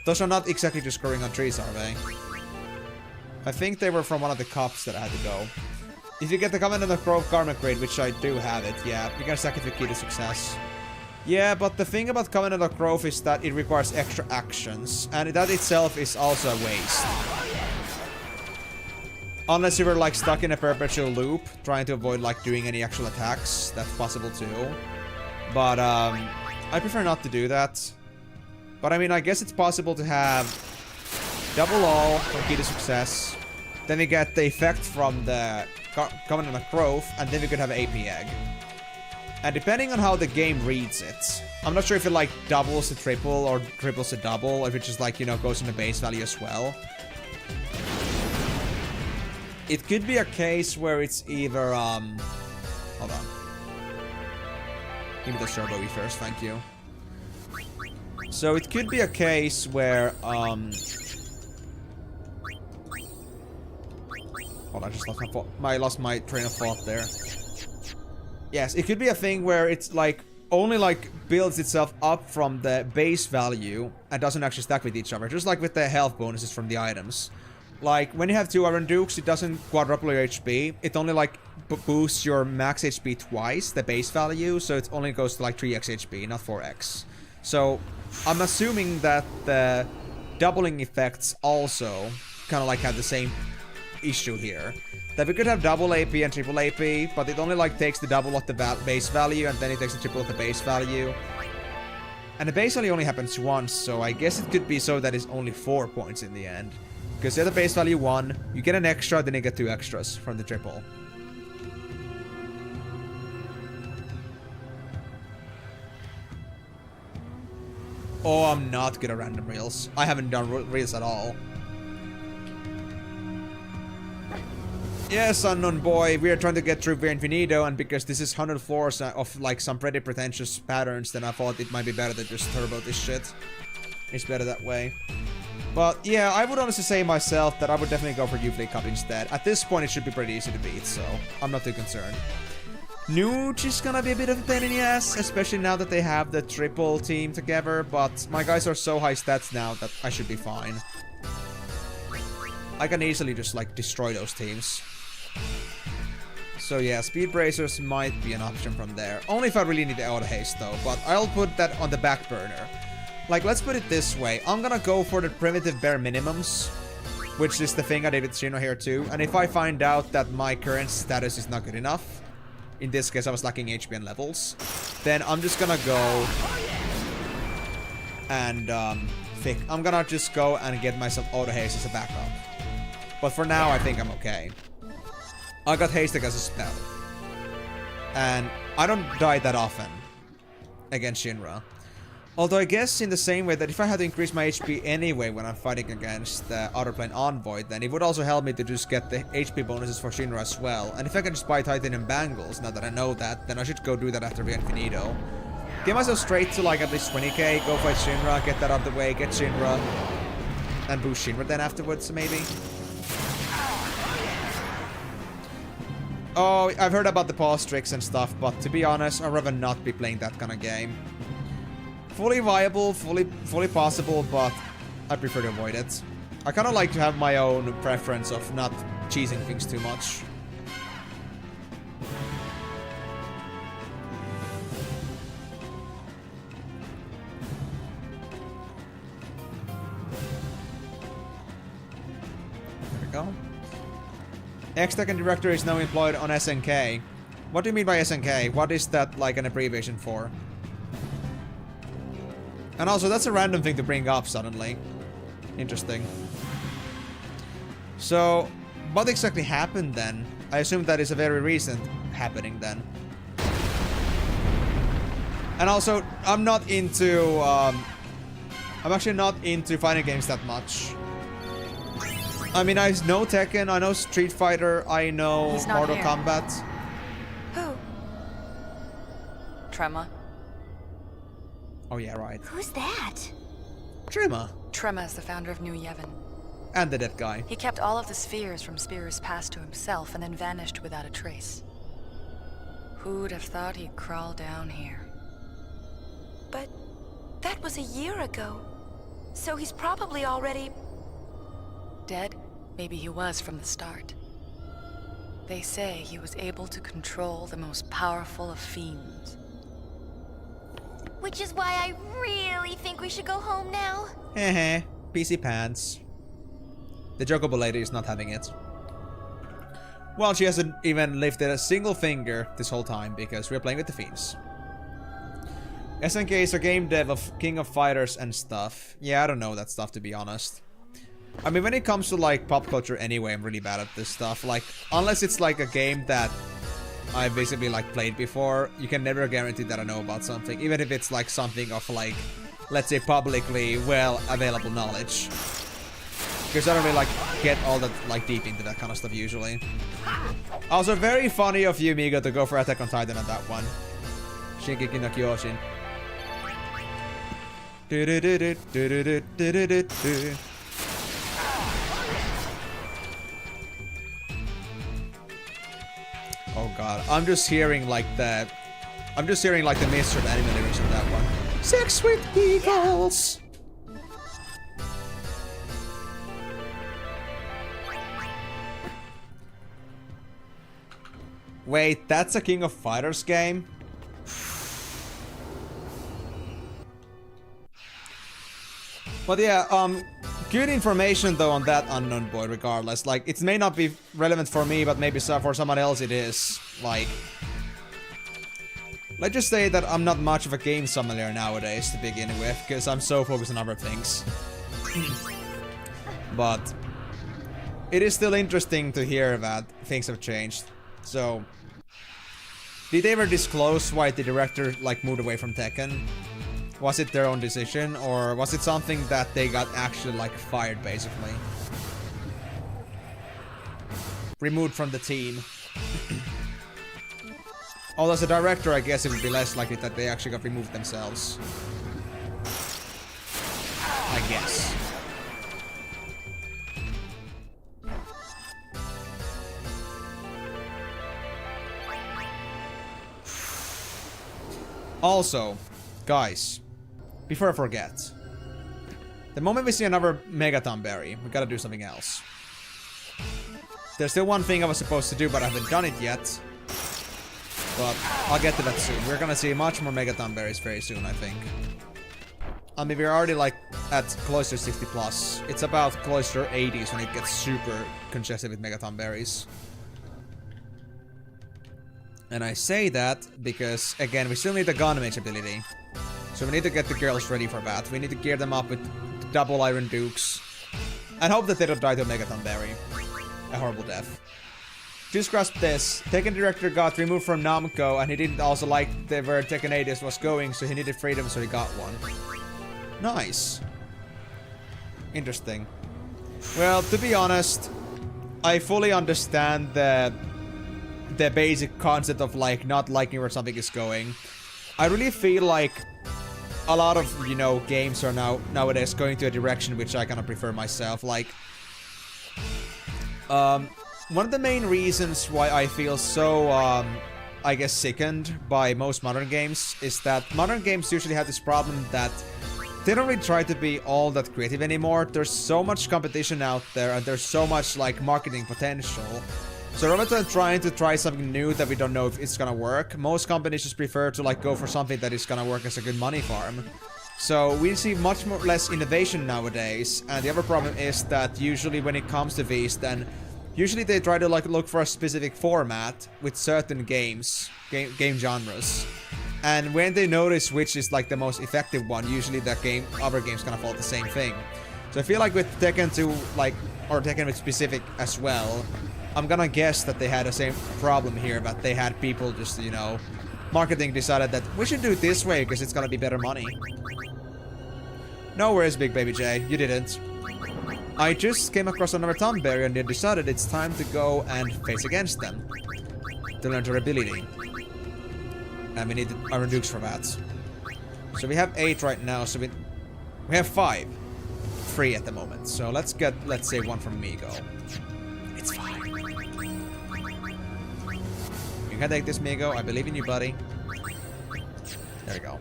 Speaker 1: Those are not exactly just scoring on trees, are they? I think they were from one of the cups that I had to go. If you get the Covenant of Grove Karma Grade, which I do have it, yeah, you can stack it with key to success. Yeah, but the thing about Covenant of Grove is that it requires extra actions, and that itself is also a waste. Unless you were like stuck in a perpetual loop, trying to avoid like doing any actual attacks, that's possible too. But I prefer not to do that. But I mean, I guess it's possible to have double all from key to success. Then we get the effect from the Covenant of Growth, and then we could have AP Egg. And depending on how the game reads it, I'm not sure if it like doubles the triple or triples the double, or if it just like, you know, goes in the base value as well. It could be a case where it's either, hold on. Give me the turbo E first, thank you. So it could be a case where, hold on, I just lost my train of thought there. Yes, it could be a thing where it's like, only like builds itself up from the base value and doesn't actually stack with each other, just like with the health bonuses from the items. Like, when you have 2 Iron Dukes, it doesn't quadruple your HP. It only, like, boosts your max HP twice, the base value, so it only goes to, like, 3x HP, not 4x. So, I'm assuming that the doubling effects also kind of, like, have the same issue here. That we could have double AP and triple AP, but it only, like, takes the double of the base value, and then it takes the triple of the base value. And the base value only happens once, so I guess it could be so that it's only 4 points in the end. Because they're the base value 1, you get an extra, then you get 2 extras from the triple. Oh, I'm not good at random reels. I haven't done reels at all. Yes, unknown boy, we are trying to get through Via Infinito, and because this is 100 floors of like some pretty pretentious patterns, then I thought it might be better to just turbo this shit. It's better that way. But yeah, I would honestly say myself that I would definitely go for U-Fleet Cup instead. At this point, it should be pretty easy to beat, so I'm not too concerned. Nuge is gonna be a bit of a pain in the ass, especially now that they have the triple team together, but my guys are so high stats now that I should be fine. I can easily just, like, destroy those teams. So yeah, Speed Bracers might be an option from there. Only if I really need the auto haste, though, but I'll put that on the back burner. Like, let's put it this way. I'm gonna go for the primitive bare minimums, which is the thing I did with Shinra here too. And if I find out that my current status is not good enough, in this case I was lacking HP and levels, then I'm just gonna go and I'm gonna just go and get myself auto haste as a backup. But for now I think I'm okay. I got haste as a spell. And I don't die that often against Shinra. Although I guess in the same way that if I had to increase my HP anyway when I'm fighting against the Outer Plane Envoy, then it would also help me to just get the HP bonuses for Shinra as well. And if I can just buy Titanium Bangles, now that I know that, then I should go do that after Via Infinito. Get myself straight to like at least 20k, go fight Shinra, get that out of the way, get Shinra, and boost Shinra then afterwards, maybe. Oh, I've heard about the pause tricks and stuff, but to be honest, I'd rather not be playing that kind of game. Fully viable, fully possible, but I prefer to avoid it. I kind of like to have my own preference of not cheesing things too much. There we go. X-2 director is now employed on SNK. What do you mean by SNK? What is that like an abbreviation for? And also, that's a random thing to bring up suddenly. Interesting. So, what exactly happened then? I assume that is a very recent happening then. And also, I'm not into... I'm actually not into fighting games that much. I mean, I know Tekken, I know Street Fighter, I know Mortal Kombat.
Speaker 4: Who? Trema.
Speaker 1: Oh yeah, right.
Speaker 2: Who's that?
Speaker 1: Trema.
Speaker 4: Trema is the founder of New Yevon.
Speaker 1: And the dead guy.
Speaker 4: He kept all of the spheres from Spear's past to himself and then vanished without a trace. Who'd have thought he'd crawl down here?
Speaker 2: But that was a year ago. So he's probably already...
Speaker 4: Dead? Maybe he was from the start. They say he was able to control the most powerful of fiends.
Speaker 5: Which is why I really think we should go home now.
Speaker 1: Heh PC pants. The Chocobo lady is not having it. Well, she hasn't even lifted a single finger this whole time because we're playing with the fiends. SNK is a game dev of King of Fighters and stuff. Yeah, I don't know that stuff to be honest. I mean, when it comes to like pop culture anyway, I'm really bad at this stuff. Like, unless it's like a game that I basically like played before, you can never guarantee that I know about something, even if it's like something of like, let's say publicly well available knowledge. Because I don't really like get all that like deep into that kind of stuff usually. Also, very funny of you, Migo, to go for Attack on Titan on that one. Shingeki no Kyojin. Oh god, I'm just hearing like the Mr. of anime lyrics of that one. Sex with beagles! Wait, that's a King of Fighters game? But yeah, good information though on that Unknown Boy regardless. Like, it may not be relevant for me, but maybe for someone else it is. Like, let's just say that I'm not much of a game sommelier nowadays to begin with, because I'm so focused on other things. But it is still interesting to hear that things have changed. So, did they ever disclose why the director like moved away from Tekken? Was it their own decision, or was it something that they got actually like fired basically? Removed from the team. Although as a director, I guess it would be less likely that they actually got removed themselves. I guess. Also, guys, before I forget, the moment we see another Megaton Berry, we gotta do something else. There's still one thing I was supposed to do, but I haven't done it yet. But I'll get to that soon. We're gonna see much more Megaton Berries very soon, I think. I mean, we're already like at closer 60 plus. It's about closer 80s when it gets super congested with Megaton berries. And I say that because, again, we still need the gun mage ability. So we need to get the girls ready for that. We need to gear them up with double Iron Dukes. And hope that they don't die to a Megaton berry. A horrible death. Just grasp this. Tekken director got removed from Namco, and he didn't also like where Tekken 8 was going, so he needed freedom, so he got one. Nice. Interesting. Well, to be honest, I fully understand the basic concept of like not liking where something is going. I really feel like a lot of, you know, games are nowadays going to a direction which I kind of prefer myself. Like, one of the main reasons why I feel so, I guess, sickened by most modern games is that modern games usually have this problem that they don't really try to be all that creative anymore. There's so much competition out there, and there's so much, like, marketing potential. So rather than trying to try something new that we don't know if it's gonna work, most companies just prefer to, like, go for something that is gonna work as a good money farm. So we see much less innovation nowadays, and the other problem is that usually when it comes to these, then usually they try to like look for a specific format with certain game genres. And when they notice which is like the most effective one, usually other games kind of follow the same thing. So I feel like with Tekken 2, like, or Tekken with specific as well, I'm gonna guess that they had the same problem here, that they had people just, you know, marketing decided that we should do it this way because it's gonna be better money. No worries, Big Baby J, you didn't. I just came across another Tom Berry and they decided it's time to go and face against them. To learn their ability. And we need Iron Dukes for that. So we have 8 right now, so we have 5. 3 at the moment. So let's get, let's say, 1 from Migo. It's fine. You can take this, Migo. I believe in you, buddy. There we go.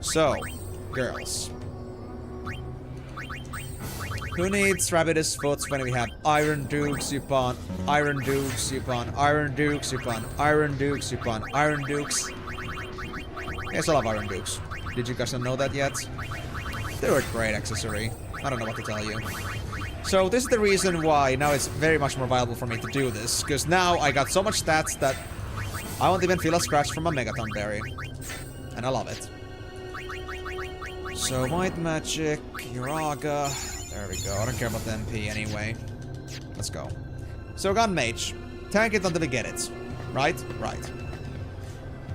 Speaker 1: So, girls. Who needs Rabbitous Foots when we have Iron Dukes upon Iron Dukes upon Iron Dukes upon Iron Dukes upon Iron Dukes? Yes, I love Iron Dukes. Did you guys not know that yet? They were a great accessory. I don't know what to tell you. So this is the reason why now it's very much more viable for me to do this, because now I got so much stats that I won't even feel a scratch from a Megaton Berry. And I love it. So White Magic, Uraga. There we go. I don't care about the MP anyway. Let's go. So Gun Mage. Tank it until we get it. Right? Right.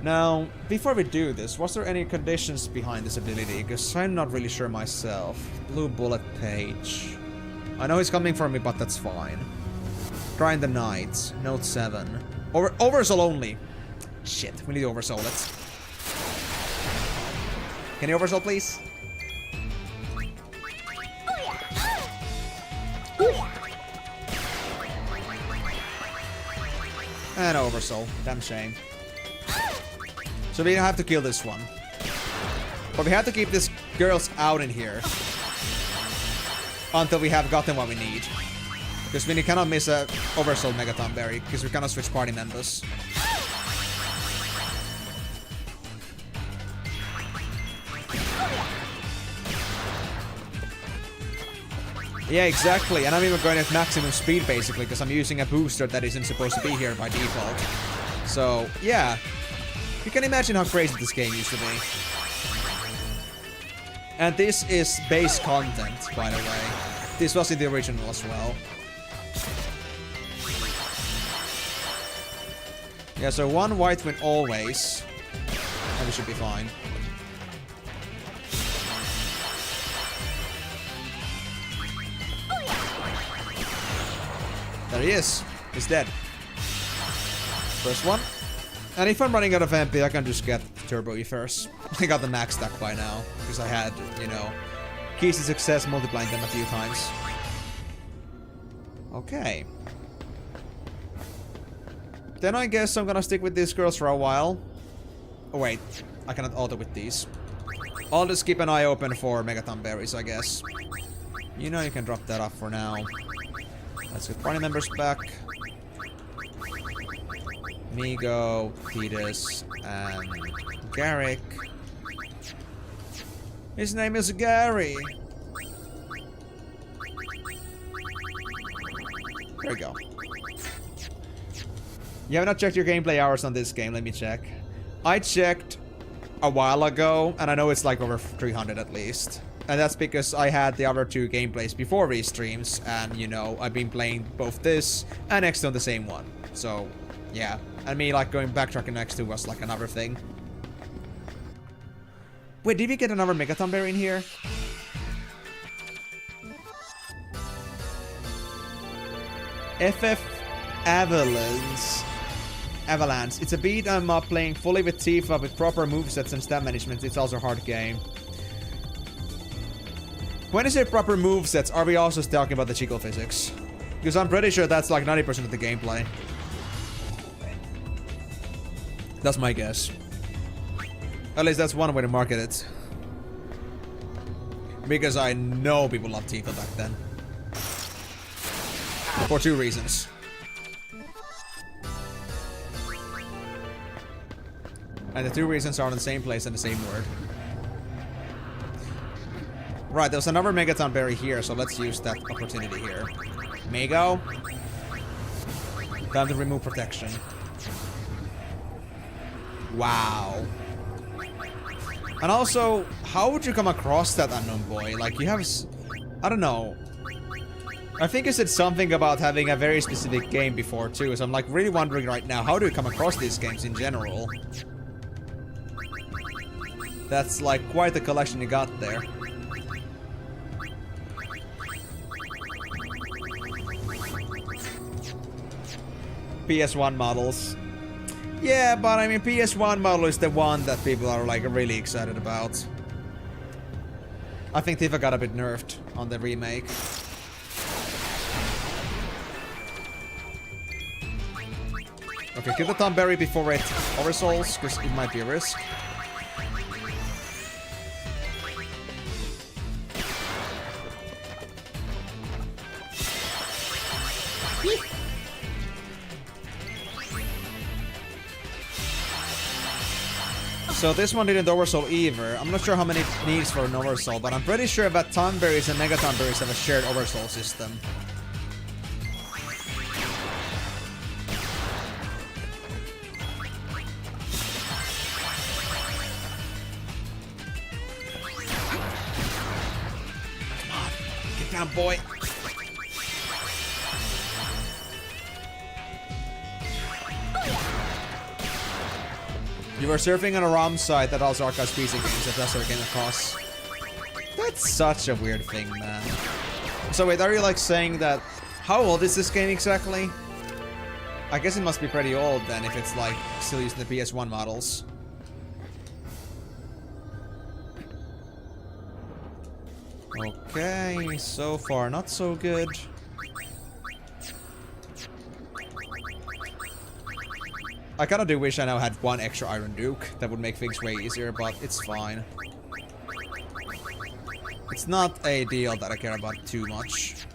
Speaker 1: Now, before we do this, was there any conditions behind this ability? Because I'm not really sure myself. Blue Bullet Page. I know he's coming for me, but that's fine. Grind the Knight. Note 7. Oversoul only. Shit, we need to oversoul it. Can you oversoul, please? And oversoul. Damn shame. So we have to kill this one. But we have to keep these girls out in here. Until we have gotten what we need. Because we cannot miss a oversoul Megaton Berry. Because we cannot switch party members. Yeah, exactly. And I'm even going at maximum speed, basically, because I'm using a booster that isn't supposed to be here by default. So, yeah. You can imagine how crazy this game used to be. And this is base content, by the way. This was in the original as well. Yeah, so 1 white win always. And we should be fine. There he is. He's dead. First one. And if I'm running out of MP, I can just get Turbo E first. I got the max stack by now. Because I had, you know, keys to success multiplying them a few times. Okay. Then I guess I'm gonna stick with these girls for a while. Oh wait, I cannot auto with these. I'll just keep an eye open for Megaton Berries, I guess. You know, you can drop that off for now. Let's get party members back. Migo, Titus, and Garrick. His name is Gary. There we go. You have not checked your gameplay hours on this game. Let me check. I checked a while ago, and I know it's like over 300 at least. And that's because I had the other two gameplays before these streams, and you know, I've been playing both this and X2 on the same one. So, yeah. And me like going backtracking X2 was like another thing. Wait, did we get another Megaton Berry in here? FF Avalanche. It's a beat 'em up playing fully with Tifa with proper movesets and stat management. It's also a hard game. When I say proper movesets, are we also talking about the Chico physics? Because I'm pretty sure that's like 90% of the gameplay. That's my guess. At least that's one way to market it. Because I know people loved Tifa back then. For two reasons. And the two reasons are in the same place and the same word. Right, there's another Megaton Berry here, so let's use that opportunity here. Mego. Time to remove protection. Wow. And also, how would you come across that unknown boy? Like, you have... I don't know. I think you said something about having a very specific game before, too. So I'm, like, really wondering right now, how do you come across these games in general? That's, like, quite the collection you got there. PS1 models. Yeah, but I mean, PS1 model is the one that people are like really excited about. I think Tifa got a bit nerfed on the remake. Okay, kill the Tomberry before it oversouls, because it might be a risk. So this one didn't oversoul either. I'm not sure how many it needs for an oversoul, but I'm pretty sure that Tomberries and Megatomberries have a shared oversoul system. Come on, get down, boy. You were surfing on a ROM site that also archives PC games, if that's what I came across. That's such a weird thing, man. So wait, are you like saying that... How old is this game exactly? I guess it must be pretty old then, if it's like still using the PS1 models. Okay, so far not so good. I kinda do wish I now had one extra Iron Duke. That would make things way easier, but it's fine. It's not a deal that I care about too much.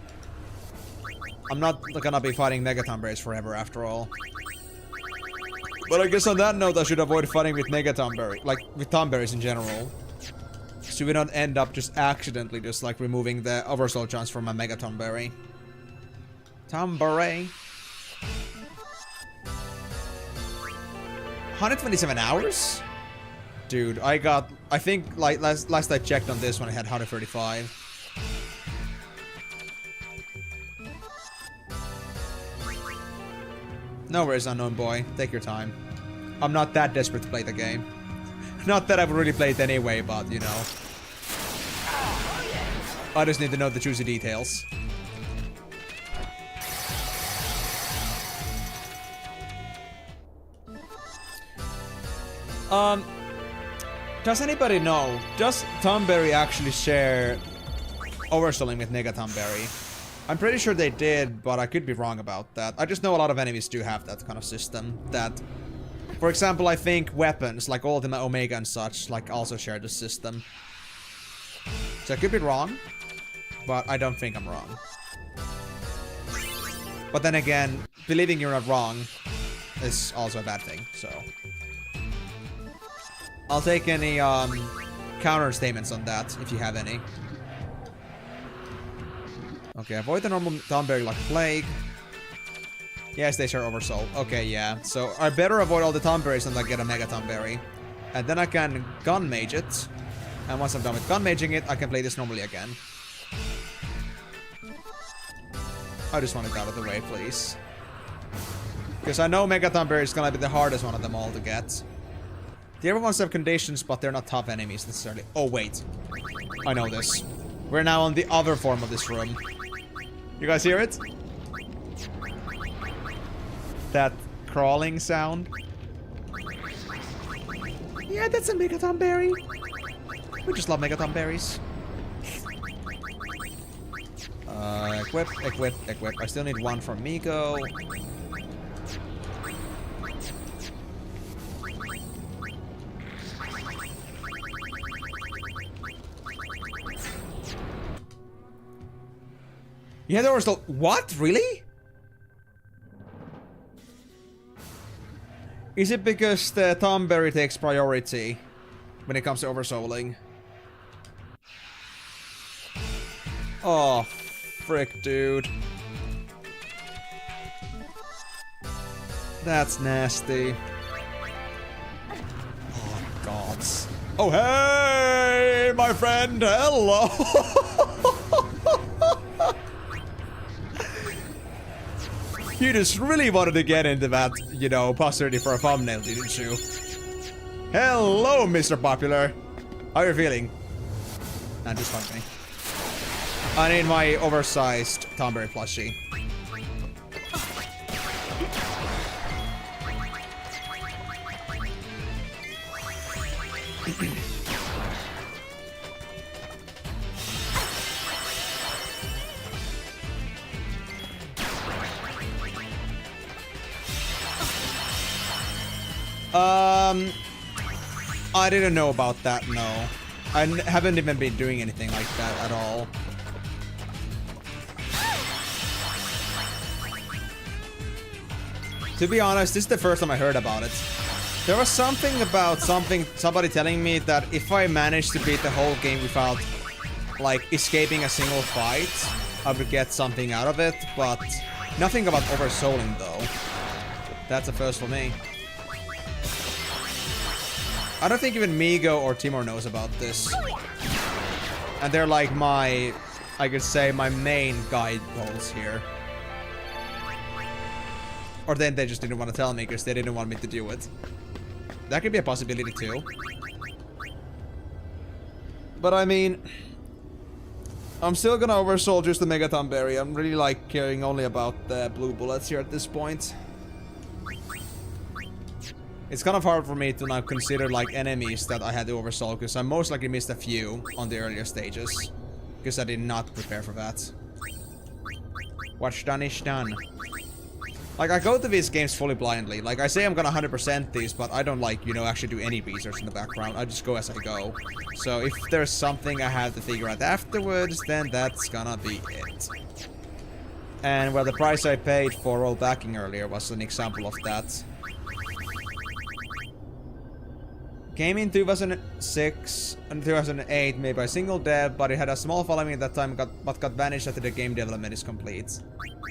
Speaker 1: I'm not gonna be fighting Megatomberries forever after all. But I guess on that note, I should avoid fighting with Megatomberry, like with Tomberries in general. So we don't end up just accidentally just like removing the oversoul chance from my Megatomberry. Tomberry. 127 hours? Dude, I think, like, last I checked on this one, I had 135. No worries, unknown boy. Take your time. I'm not that desperate to play the game. Not that I would really play it anyway, but, you know. I just need to know the juicy details. Does anybody know, does Tomberry actually share oversouling with Megatomberry? I'm pretty sure they did, but I could be wrong about that. I just know a lot of enemies do have that kind of system. That, for example, I think weapons, like Ultima, Omega and such, like also share the system. So I could be wrong, but I don't think I'm wrong. But then again, believing you're not wrong is also a bad thing, so... I'll take any counter statements on that, if you have any. Okay, avoid the normal Thornberry like plague. Yes, they share Oversoul. Okay, yeah. So I better avoid all the Thornberries and I get a Mega Thornberry. And then I can Gun Mage it. And once I'm done with Gun Maging it, I can play this normally again. I just want it out of the way, please. Because I know Mega Thornberry is gonna be the hardest one of them all to get. The other ones have conditions, but they're not tough enemies necessarily. Oh, wait. I know this. We're now on the other form of this room. You guys hear it? That crawling sound. Yeah, that's a Megaton Berry. We just love Megaton Berries. Equip, equip, equip. I still need one from Miko. Yeah, there was the... What? Really? Is it because the Thornberry takes priority when it comes to oversouling? Oh, frick, dude. That's nasty. Oh, gods. Oh, hey, my friend. Hello. You just really wanted to get into that, you know, posterity for a thumbnail, didn't you? Hello, Mr. Popular. How are you feeling? Nah, just fuck me. I need my oversized Thornberry plushie. I didn't know about that, no. I haven't even been doing anything like that at all. To be honest, this is the first time I heard about it. There was something about somebody telling me that if I managed to beat the whole game without, like, escaping a single fight, I would get something out of it, but nothing about oversouling, though. That's a first for me. I don't think even Migo or Timor knows about this. And they're like my, I could say, my main guideposts here. Or then they just didn't want to tell me because they didn't want me to do it. That could be a possibility too. But I mean, I'm still gonna oversoul just the Megaton Berry. I'm really like caring only about the blue bullets here at this point. It's kind of hard for me to now consider like enemies that I had to oversoul because I most likely missed a few on the earlier stages. Because I did not prepare for that. What's done is done. Like, I go to these games fully blindly. Like, I say I'm gonna 100% these, but I don't, like, you know, actually do any research in the background. I just go as I go. So, if there's something I have to figure out afterwards, then that's gonna be it. And, well, the price I paid for roll backing earlier was an example of that. Came in 2006 and 2008, made by a single dev, but it had a small following at that time, but got banished after the game development is complete.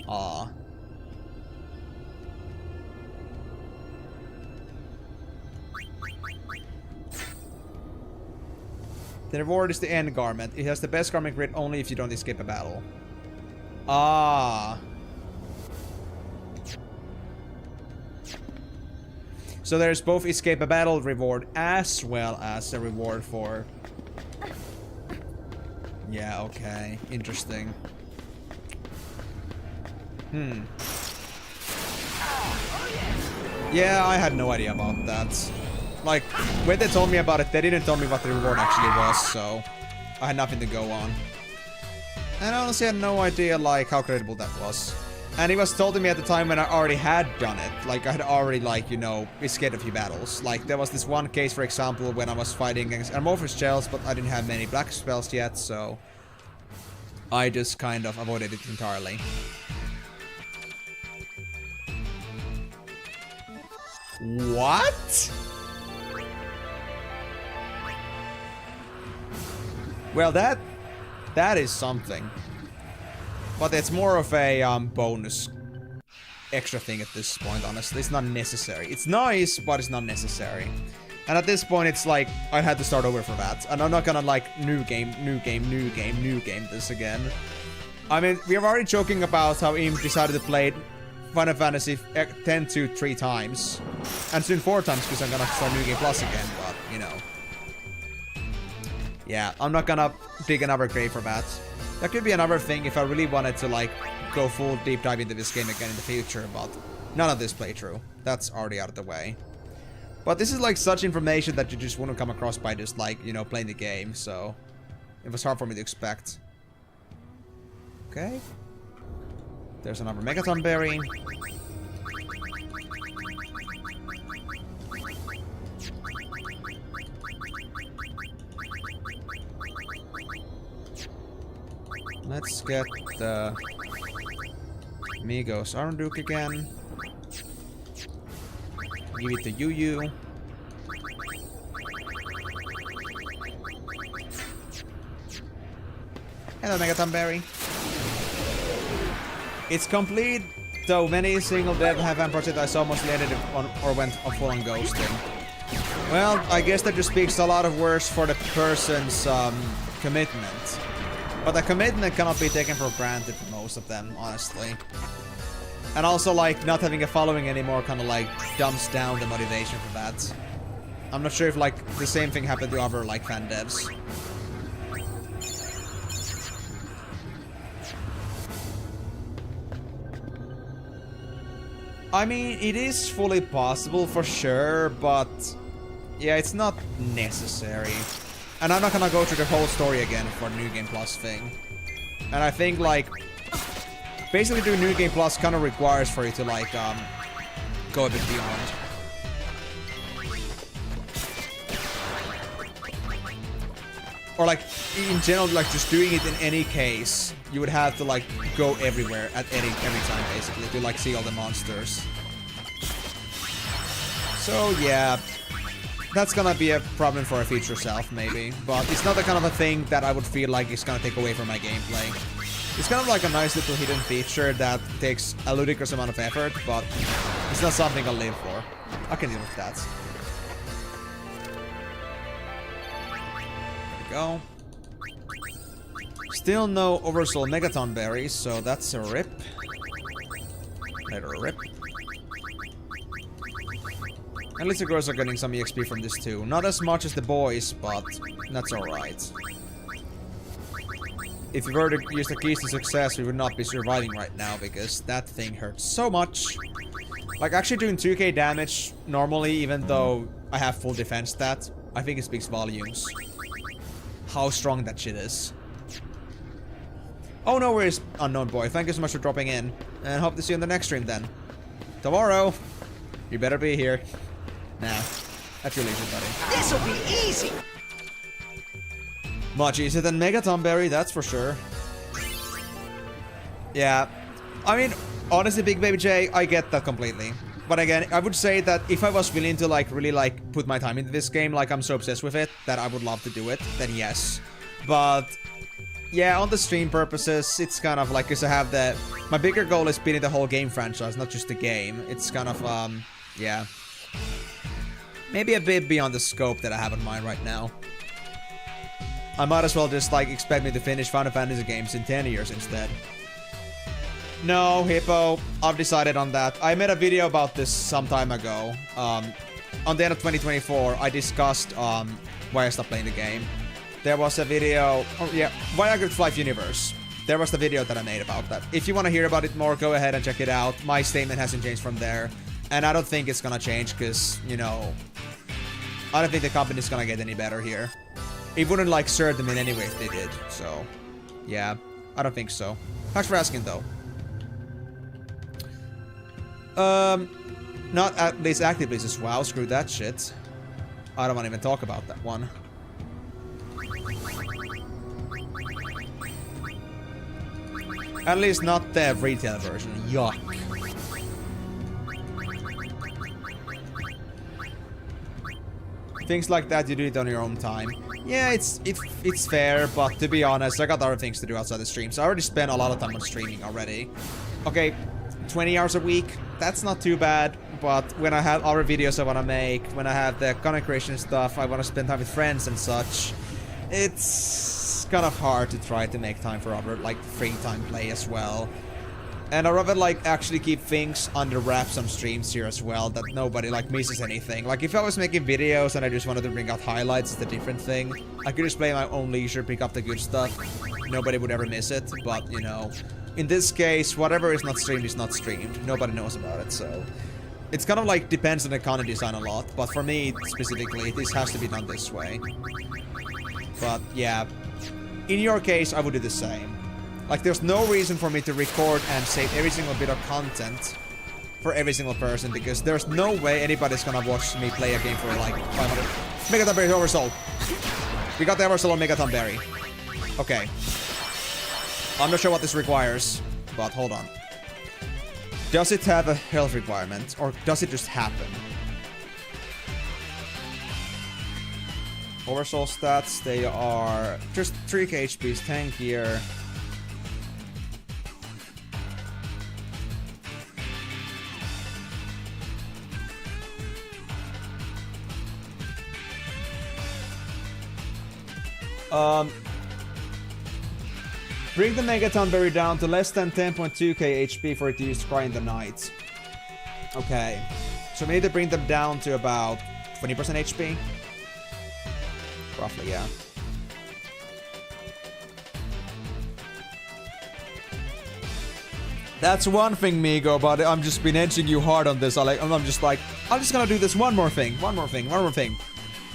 Speaker 1: Aww. The reward is the end garment. It has the best garment grid only if you don't escape a battle. Ah. So there's both escape a battle reward as well as a reward for... Yeah, okay. Interesting. Yeah, I had no idea about that. Like, when they told me about it, they didn't tell me what the reward actually was, so I had nothing to go on. And I honestly had no idea, like, how credible that was. And it was told to me at the time when I already had done it. Like, I had already, like, you know, escaped a few battles. Like, there was this one case, for example, when I was fighting against Amorphous Shells, but I didn't have many black spells yet, so I just kind of avoided it entirely. What? Well, that is something. But it's more of a bonus extra thing at this point, honestly. It's not necessary. It's nice, but it's not necessary. And at this point, it's like, I had to start over for that. And I'm not gonna, like, new game this again. I mean, we are already joking about how Im decided to play Final Fantasy X-2 3 times. And soon 4 times, because I'm gonna start New Game Plus again, but, you know. Yeah, I'm not gonna dig another grave for that. That could be another thing if I really wanted to, like, go full deep dive into this game again in the future, but none of this playthrough. That's already out of the way. But this is, like, such information that you just wouldn't come across by just, like, you know, playing the game, so it was hard for me to expect. Okay. There's another Megaton Berry. Let's get the Migos Arnduk again. Give it to Yu. Hello, Megaton Berry. It's complete, though many single dev have projects I saw mostly ended on or went full on ghosting. Well, I guess that just speaks a lot of words for the person's commitment. But the commitment cannot be taken for granted for most of them, honestly. And also, like, not having a following anymore kind of, like, dumps down the motivation for that. I'm not sure if, like, the same thing happened to other, like, fan devs. I mean, it is fully possible for sure, but yeah, it's not necessary. And I'm not gonna go through the whole story again for New Game Plus thing. And I think, like, basically doing New Game Plus kind of requires for you to, like, go a bit beyond. Or, like, in general, like, just doing it in any case, you would have to, like, go everywhere at every time, basically, to, like, see all the monsters. So, yeah, that's gonna be a problem for a future self, maybe. But it's not the kind of a thing that I would feel like it's gonna take away from my gameplay. It's kind of like a nice little hidden feature that takes a ludicrous amount of effort, but it's not something I'll live for. I can deal with that. Go. Still no Oversoul Megaton berries, so that's a rip. Let her rip. At least the girls are getting some EXP from this too. Not as much as the boys, but that's alright. If we were to use the keys to success, we would not be surviving right now because that thing hurts so much. Like, actually doing 2k damage normally, even though I have full defense stat, I think it speaks volumes. How strong that shit is. Oh, no worries, Unknown Boy. Thank you so much for dropping in. And hope to see you in the next stream then. Tomorrow. You better be here. Nah. That's really easy, buddy.
Speaker 3: This'll be easy!
Speaker 1: Much easier than Megaton Berry, that's for sure. Yeah. I mean, honestly, Big Baby J, I get that completely. But again, I would say that if I was willing to, like, really, like, put my time into this game, like, I'm so obsessed with it, that I would love to do it, then yes. But yeah, on the stream purposes, it's kind of like, because I have the... My bigger goal is beating the whole game franchise, not just the game. It's kind of, yeah. Maybe a bit beyond the scope that I have in mind right now. I might as well just, like, expect me to finish Final Fantasy games in 10 years instead. No, Hippo, I've decided on that. I made a video about this some time ago. On the end of 2024, I discussed why I stopped playing the game. There was a video, oh yeah, why I got Life Universe. There was the video that I made about that. If you want to hear about it more, go ahead and check it out. My statement hasn't changed from there. And I don't think it's gonna change because, you know, I don't think the company's gonna get any better here. It wouldn't, like, serve them in any way if they did. So, yeah, I don't think so. Thanks for asking, though. Not at least actively as WoW. Screw that shit. I don't want to even talk about that one. At least not the retail version. Yuck. Things like that, you do it on your own time. Yeah, it's fair, but to be honest, I got other things to do outside the stream, so I already spent a lot of time on streaming already. Okay, 20 hours a week, that's not too bad, but when I have other videos I want to make, when I have the content creation stuff, I want to spend time with friends and such, it's kind of hard to try to make time for other, like, free time play as well. And I'd rather, like, actually keep things under wraps on streams here as well, that nobody, like, misses anything. Like, if I was making videos and I just wanted to bring out highlights, it's a different thing. I could just play my own leisure, pick up the good stuff. Nobody would ever miss it, but, you know, in this case, whatever is not streamed is not streamed. Nobody knows about it, so... It's kind of, like, depends on the content design a lot, but for me, specifically, this has to be done this way. But, yeah. In your case, I would do the same. Like, there's no reason for me to record and save every single bit of content for every single person, because there's no way anybody's gonna watch me play a game for, like, 500... Megaton Berry Oversoul! We got the Oversoul on Megaton Berry. Okay. I'm not sure what this requires, but hold on. Does it have a health requirement, or does it just happen? Oversoul stats, they are just 3k HPs, tank gear. Bring the Megaton Berry down to less than 10.2k HP for it to use Cry in the Night. Okay. So we need to bring them down to about 20% HP. Roughly, yeah. That's one thing, Migo, but I'm just been edging you hard on this. I'm just gonna do this one more thing.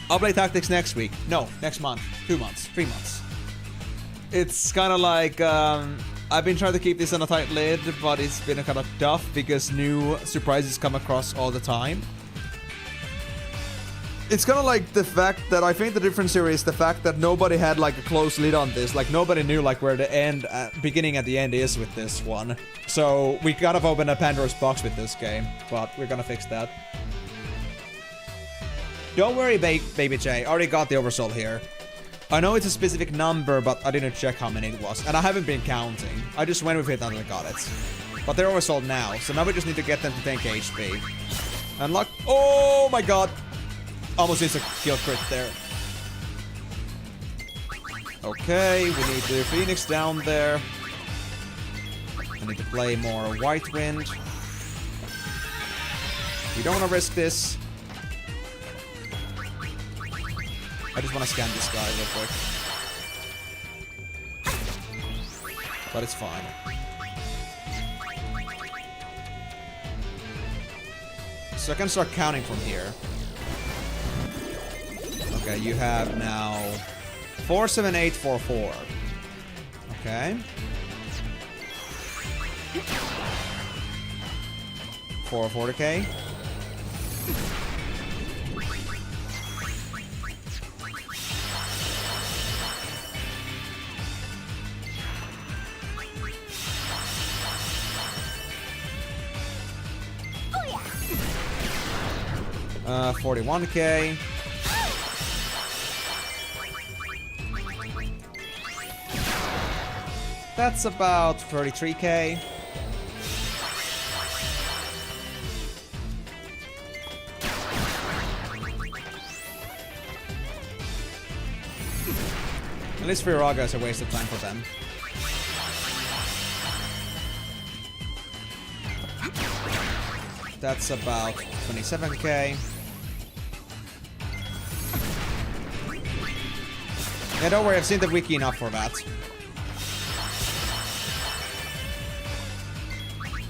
Speaker 1: I'll play Tactics next week. No, next month. 2 months. 3 months. It's kind of like, I've been trying to keep this on a tight lid, but it's been kind of tough because new surprises come across all the time. It's kind of like the fact that I think the difference here is the fact that nobody had like a close lid on this. Like nobody knew like where the end, beginning and the end is with this one. So we kind of opened a Pandora's box with this game, but we're gonna fix that. Don't worry, Baby J. I already got the Oversoul here. I know it's a specific number, but I didn't check how many it was. And I haven't been counting. I just went with it until I got it. But they're Oversold now, so now we just need to get them to 10k HP. Unlock. Oh my god! Almost needs a kill crit there. Okay, we need the Phoenix down there. I need to play more White Wind. We don't want to risk this. I just want to scan this guy real quick. But it's fine. So I can start counting from here. Okay, you have now 47844. Okay. 440k.
Speaker 5: Oh yeah.
Speaker 1: 41k. That's about 33k. At least Firaga is a waste of time for them. That's about 27k. Yeah, don't worry, I've seen the wiki enough for that.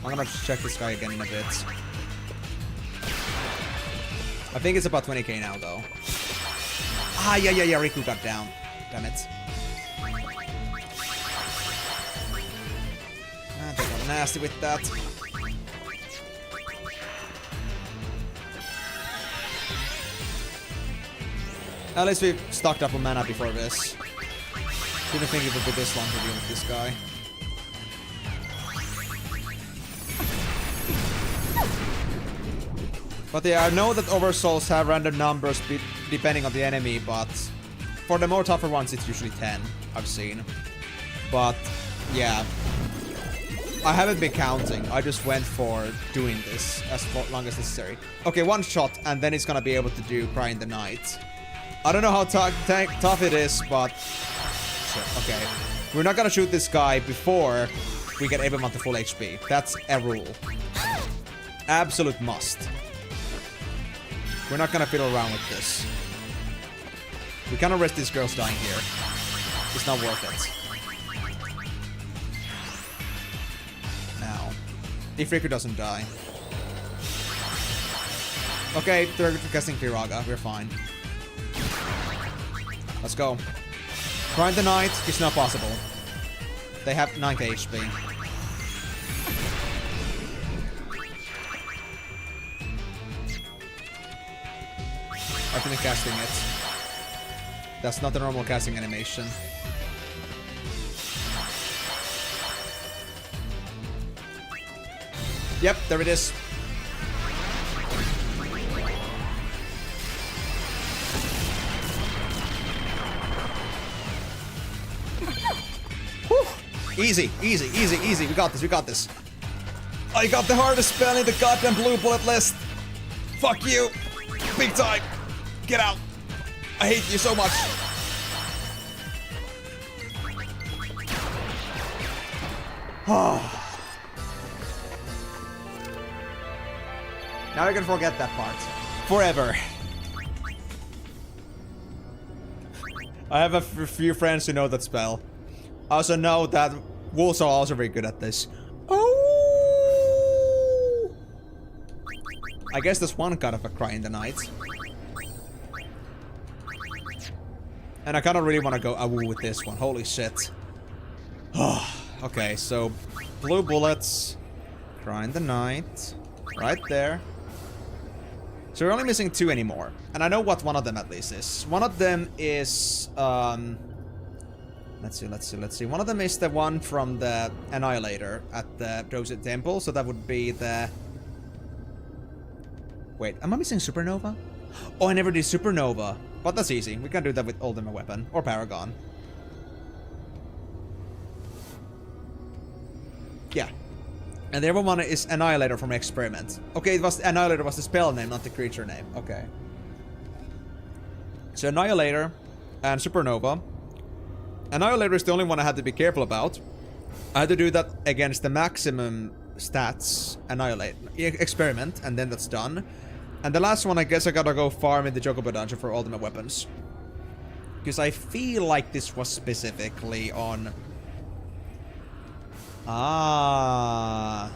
Speaker 1: I'm gonna check this guy again in a bit. I think it's about 20k now, though. Ah, yeah, Rikku got down. Damn it. Ah, they got nasty with that. At least we stocked up on mana before this. Didn't think it would be this long to deal with this guy. But yeah, I know that Oversouls have random numbers depending on the enemy, but for the more tougher ones, it's usually 10, I've seen. But, yeah. I haven't been counting. I just went for doing this as long as necessary. Okay, one shot, and then it's gonna be able to do Cry in the Night. I don't know how tough it is, but... Sure, okay. We're not gonna shoot this guy before we get everyone to full HP. That's a rule. Absolute must. We're not gonna fiddle around with this. We cannot risk these girls dying here. It's not worth it. Now, if Rikku doesn't die. Okay, they're casting Kiraga. We're fine. Let's go. Cry in the Night is not possible. They have 90 HP. I finished casting it. That's not the normal casting animation. Yep, there it is. Whew. Easy, easy, easy, easy. We got this, we got this. I got the hardest spell in the goddamn blue bullet list. Fuck you. Big time. Get out. I hate you so much. Now I can forget that part. Forever. I have a few friends who know that spell. I also know that wolves are also very good at this. Oh! I guess there's one kind of a Cry in the Night. And I kind of really want to go awoo with this one. Holy shit. Okay, so blue bullets, Cry in the Night, right there. So we're only missing 2 anymore. And I know what one of them at least is. One of them is, let's see. One of them is the one from the Annihilator at the Dosit Temple. So that would be the... Wait, am I missing Supernova? Oh, I never did Supernova. But that's easy. We can do that with Ultimate Weapon. Or Paragon. Yeah. And the other one is Annihilator from Experiment. Okay, it was Annihilator was the spell name, not the creature name. Okay. So Annihilator and Supernova. Annihilator is the only one I had to be careful about. I had to do that against the maximum stats Experiment, and then that's done. And the last one, I guess I gotta go farm in the Chocobo Dungeon for Ultimate Weapons. Because I feel like this was specifically on... I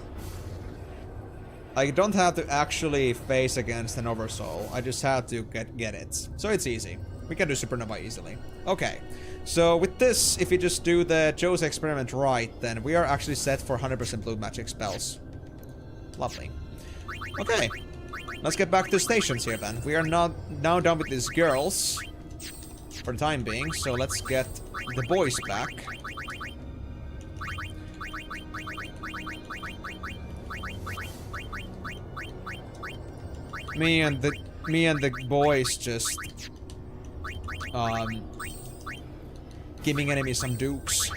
Speaker 1: don't have to actually face against an Oversoul. I just have to get it. So it's easy. We can do Supernova easily. Okay. So with this, if you just do the Joe's Experiment right, then we are actually set for 100% blue magic spells. Lovely. Okay. Let's get back to stations here then. We are now done with these girls. For the time being. So let's get the boys back. Me and the boys just giving enemies some dukes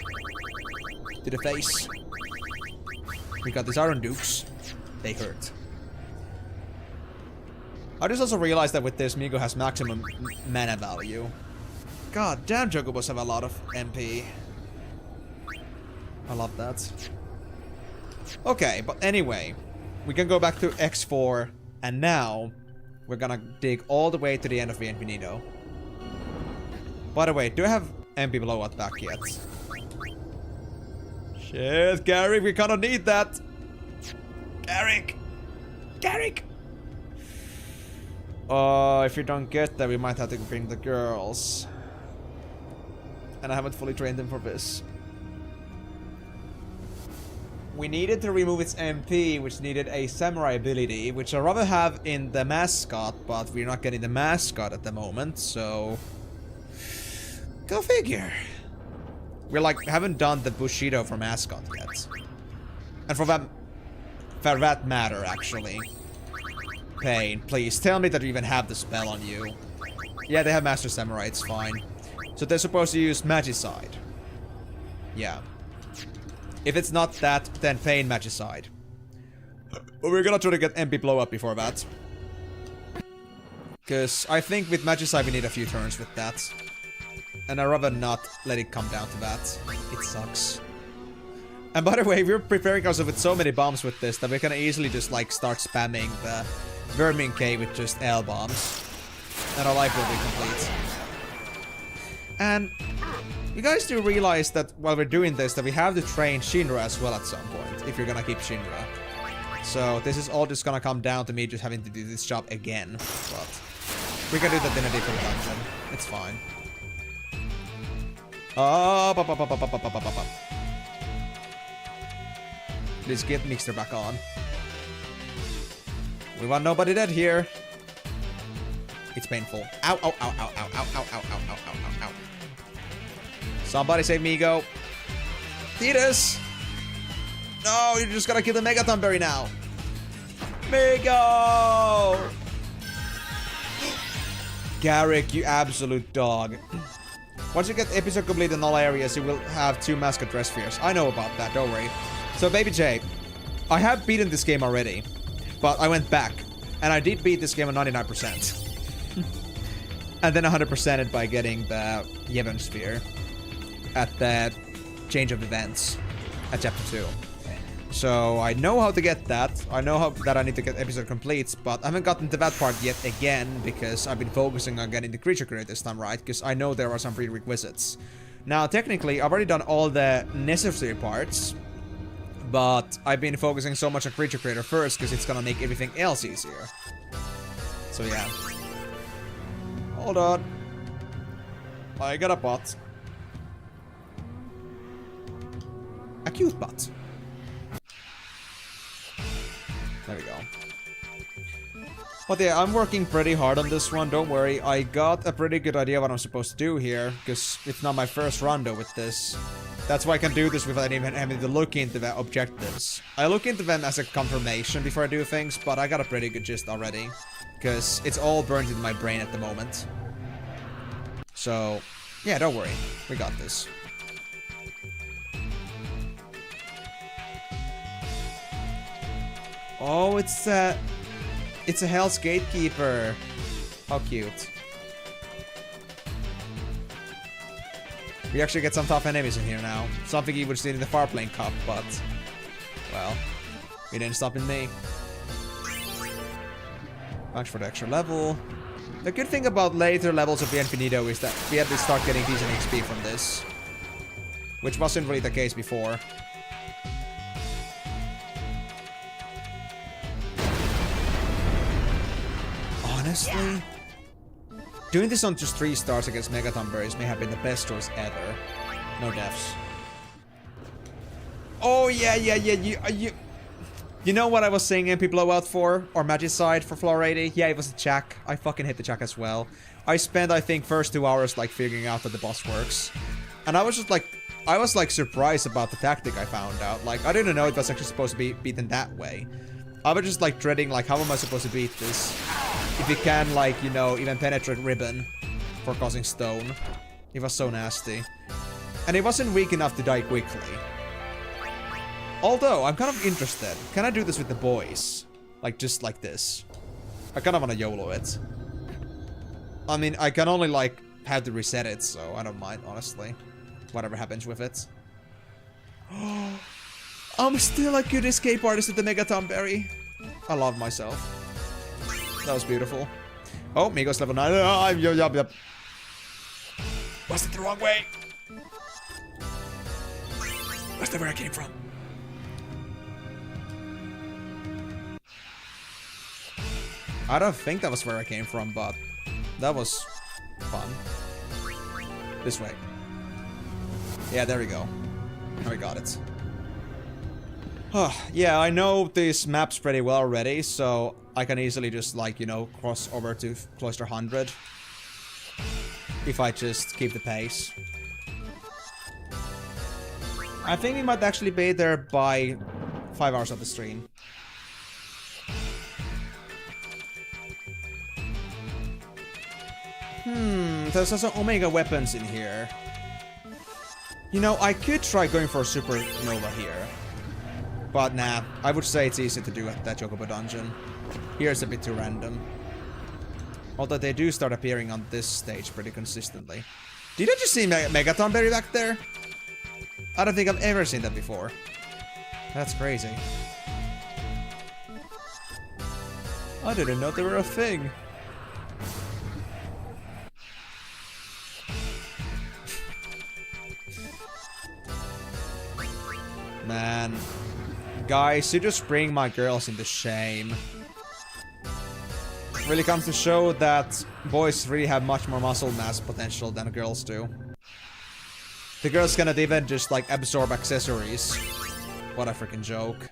Speaker 1: to the face. We got these iron dukes. They hurt. I just also realized that with this, Migo has maximum mana value. God damn, Chocobos have a lot of MP. I love that. Okay, but anyway, we can go back to X4. And now, we're gonna dig all the way to the end of Bienvenido. By the way, do I have MP blowout back yet? Shit, Garrick, we kinda need that! Garrick! Garrick! If you don't get that, we might have to bring the girls. And I haven't fully trained them for this. We needed to remove its MP, which needed a samurai ability, which I'd rather have in the mascot, but we're not getting the mascot at the moment, so... Go figure. We're like, haven't done the Bushido for mascot yet. And for that matter, actually. Payne, please, tell me that you even have the spell on you. Yeah, they have Master Samurai, it's fine. So they're supposed to use Magicide. Yeah. If it's not that, then Payne Magicide. But we're gonna try to get MP blow up before that. Because I think with Magicide we need a few turns with that. And I'd rather not let it come down to that. It sucks. And by the way, we're preparing ourselves with so many bombs with this that we can easily just like start spamming the Vermin K with just L bombs. And our life will be complete. And you guys do realize that while we're doing this, that we have to train Shinra as well at some point, if you're gonna keep Shinra. So this is all just gonna come down to me just having to do this job again. But we can do that in a different dungeon. It's fine. Please get Mixer back on. We want nobody dead here. It's painful. Ow, ow, ow, ow, ow, ow, ow, ow, ow, ow, ow, ow, ow. Somebody save Migo. Titus! No, you're just gonna kill the Megaton Berry now. Migo! Garrick, you absolute dog. Once you get episode complete in all areas, you will have 2 mascot dress spheres. I know about that, don't worry. So, Baby J, I have beaten this game already, but I went back, and I did beat this game on 99%. And then 100%ed by getting the Yevon sphere at the change of events at chapter 2. So I know how to get that. I know how that I need to get episode complete, but I haven't gotten to that part yet again because I've been focusing on getting the creature creator this time, right? Because I know there are some prerequisites. Now, technically, I've already done all the necessary parts, but I've been focusing so much on creature creator first because it's gonna make everything else easier. So yeah. Hold on. I got a bot. A cute bot. There we go. But yeah, I'm working pretty hard on this one, don't worry. I got a pretty good idea what I'm supposed to do here, because it's not my first rondo with this. That's why I can do this without even having to look into the objectives. I look into them as a confirmation before I do things, but I got a pretty good gist already. Because it's all burned in my brain at the moment. So, yeah, don't worry. We got this. Oh, it's a Hell's Gatekeeper. How cute. We actually get some tough enemies in here now. Something you would see in the Farplane Cup, but... well, it didn't stop in me. Thanks for the extra level. The good thing about later levels of the Infinito is that we at least start getting decent XP from this. Which wasn't really the case before. Honestly, doing this on just 3 stars against Megaton Berries may have been the best choice ever. No deaths. Oh yeah, you know what I was saying MP blowout for? Or Magicide for floor 80? Yeah, it was the Chak. I fucking hit the Chak as well. I spent, I think, first 2 hours like figuring out that the boss works. And I was just like, I was like surprised about the tactic I found out. Like, I didn't know it was actually supposed to be beaten that way. I was just like dreading, like, how am I supposed to beat this? If it can, like, you know, even penetrate Ribbon for causing stone. It was so nasty. And it wasn't weak enough to die quickly. Although, I'm kind of interested. Can I do this with the boys? Like, just like this. I kind of want to YOLO it. I mean, I can only, like, have to reset it, so I don't mind, honestly. Whatever happens with it. I'm still a good escape artist with the Megaton Berry. I love myself. That was beautiful. Oh, Migo's level 9. Yup. Was it the wrong way? Was that where I came from? I don't think that was where I came from, but that was fun. This way. Yeah, there we go. Now we got it. Yeah, I know these maps pretty well already, so I can easily just, like, you know, cross over to Cloister 100. If I just keep the pace. I think we might actually be there by 5 hours of the stream. There's also Omega weapons in here. You know, I could try going for a Supernova here. But nah, I would say it's easy to do at that Chocobo dungeon. Here's a bit too random. Although they do start appearing on this stage pretty consistently. Did I just see Megaton Berry back there? I don't think I've ever seen that before. That's crazy. I didn't know they were a thing. Man. Guys, you just bring my girls into shame. Really comes to show that boys really have much more muscle mass potential than girls do. The girls cannot even just like absorb accessories. What a freaking joke.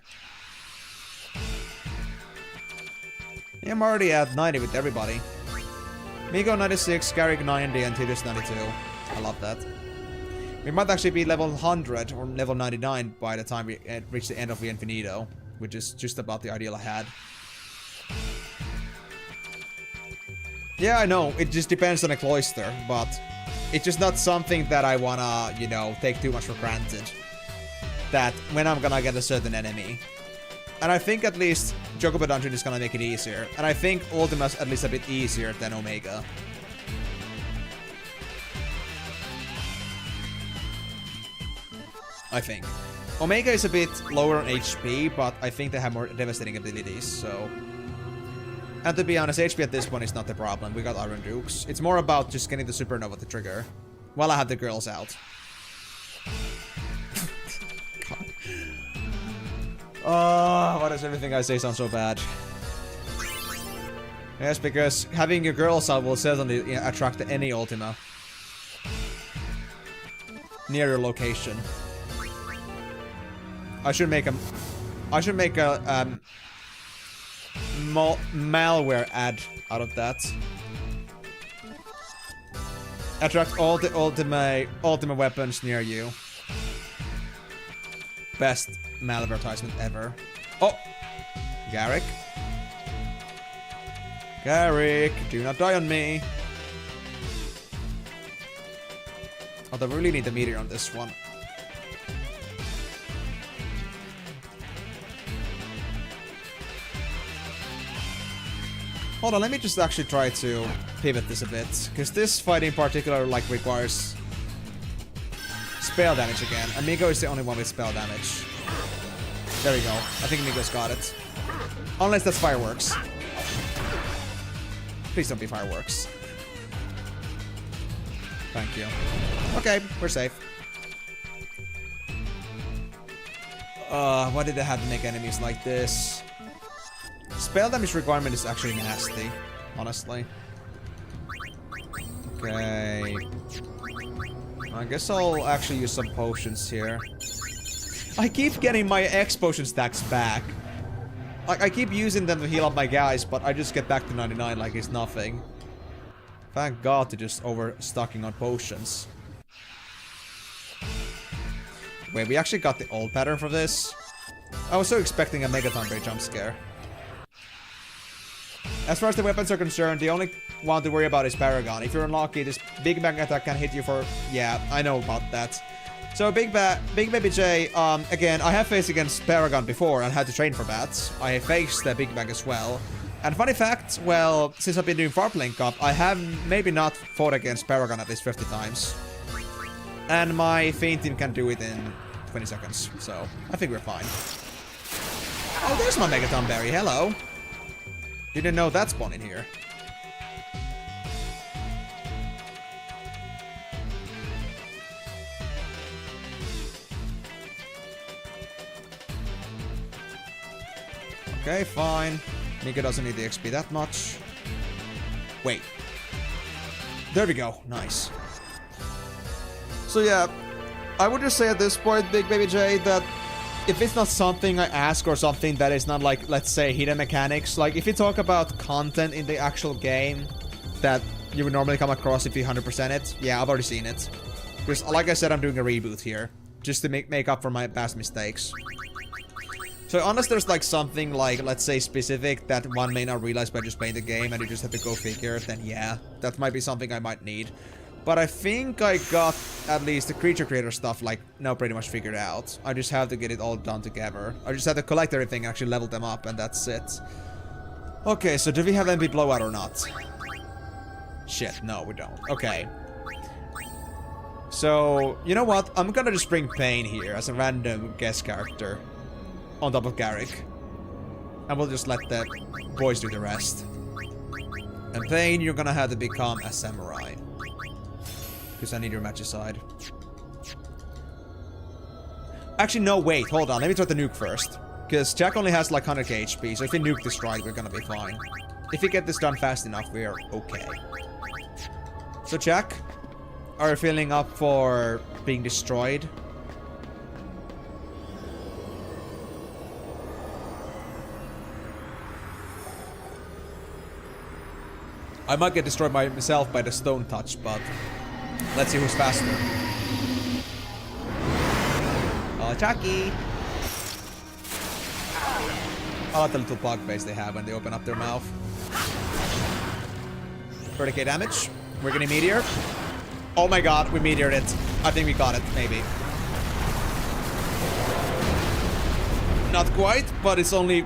Speaker 1: Yeah, I'm already at 90 with everybody. Migo 96, Garrick 90, and Tidus 92. I love that. We might actually be level 100 or level 99 by the time we reach the end of the Infinito, which is just about the ideal I had. Yeah, I know, it just depends on the cloister, but it's just not something that I wanna, you know, take too much for granted. That when I'm gonna get a certain enemy. And I think at least Chocobo Dungeon is gonna make it easier. And I think Ultima's at least a bit easier than Omega. I think. Omega is a bit lower on HP, but I think they have more devastating abilities, so... And to be honest, HP at this point is not the problem. We got Iron Dukes. It's more about just getting the Supernova to trigger. While I have the girls out. Oh, why does everything I say sound so bad? Yes, because having your girls out will certainly attract any Ultima. Near your location. I should make a malware ad out of that. Attract all the Ultima weapons near you. Best malvertisement ever. Oh! Garrick. Garrick, do not die on me. Although I really need the meteor on this one. Hold on, let me just actually try to pivot this a bit. Because this fight in particular, like, requires spell damage again. And Migo is the only one with spell damage. There we go. I think Migo's got it. Unless that's fireworks. Please don't be fireworks. Thank you. Okay, we're safe. Why did they have to make enemies like this? Spell damage requirement is actually nasty, honestly. Okay. I guess I'll actually use some potions here. I keep getting my X potion stacks back. Like, I keep using them to heal up my guys, but I just get back to 99 like it's nothing. Thank God to just overstocking on potions. Wait, we actually got the old pattern for this? I was so expecting a Megaton Berry jump scare. As far as the weapons are concerned, the only one to worry about is Paragon. If you're unlucky, this Big Bang attack can hit you for... Yeah, I know about that. So Big Baby J, again, I have faced against Paragon before and had to train for that. I faced the Big Bang as well. And funny fact, well, since I've been doing Farplane Cup, I have maybe not fought against Paragon at least 50 times. And my Feint team can do it in 20 seconds, so I think we're fine. Oh, there's my Megaton Berry, hello. Didn't know that spawned in here. Okay, fine. Mika doesn't need the XP that much. Wait. There we go. Nice. So yeah, I would just say at this point, Big Baby J, that if it's not something I ask or something that is not like, let's say, hidden mechanics, like if you talk about content in the actual game that you would normally come across if you 100% it, yeah, I've already seen it. Because like I said, I'm doing a reboot here, just to make up for my past mistakes. So unless there's like something like, let's say specific that one may not realize by just playing the game and you just have to go figure, then yeah, that might be something I might need. But I think I got at least the creature creator stuff like now pretty much figured out. I just have to get it all done together. I just have to collect everything and actually level them up and that's it. Okay, so do we have MP blowout or not? Shit, no we don't. Okay. So, you know what? I'm gonna just bring Payne here as a random guest character. On top of Garrick. And we'll just let the boys do the rest. And Payne, you're gonna have to become a samurai. Because I need your magicide. Actually, no, wait, hold on. Let me try the nuke first. Because Jack only has like 100k HP, so if we nuke this right, we're gonna be fine. If we get this done fast enough, we are okay. So Jack, are you feeling up for being destroyed? I might get destroyed by myself by the stone touch, but let's see who's faster. Oh, Chucky! I like the little bug face they have when they open up their mouth. 30k damage. We're getting meteor. Oh my god, we meteored it. I think we got it, maybe. Not quite, but it's only...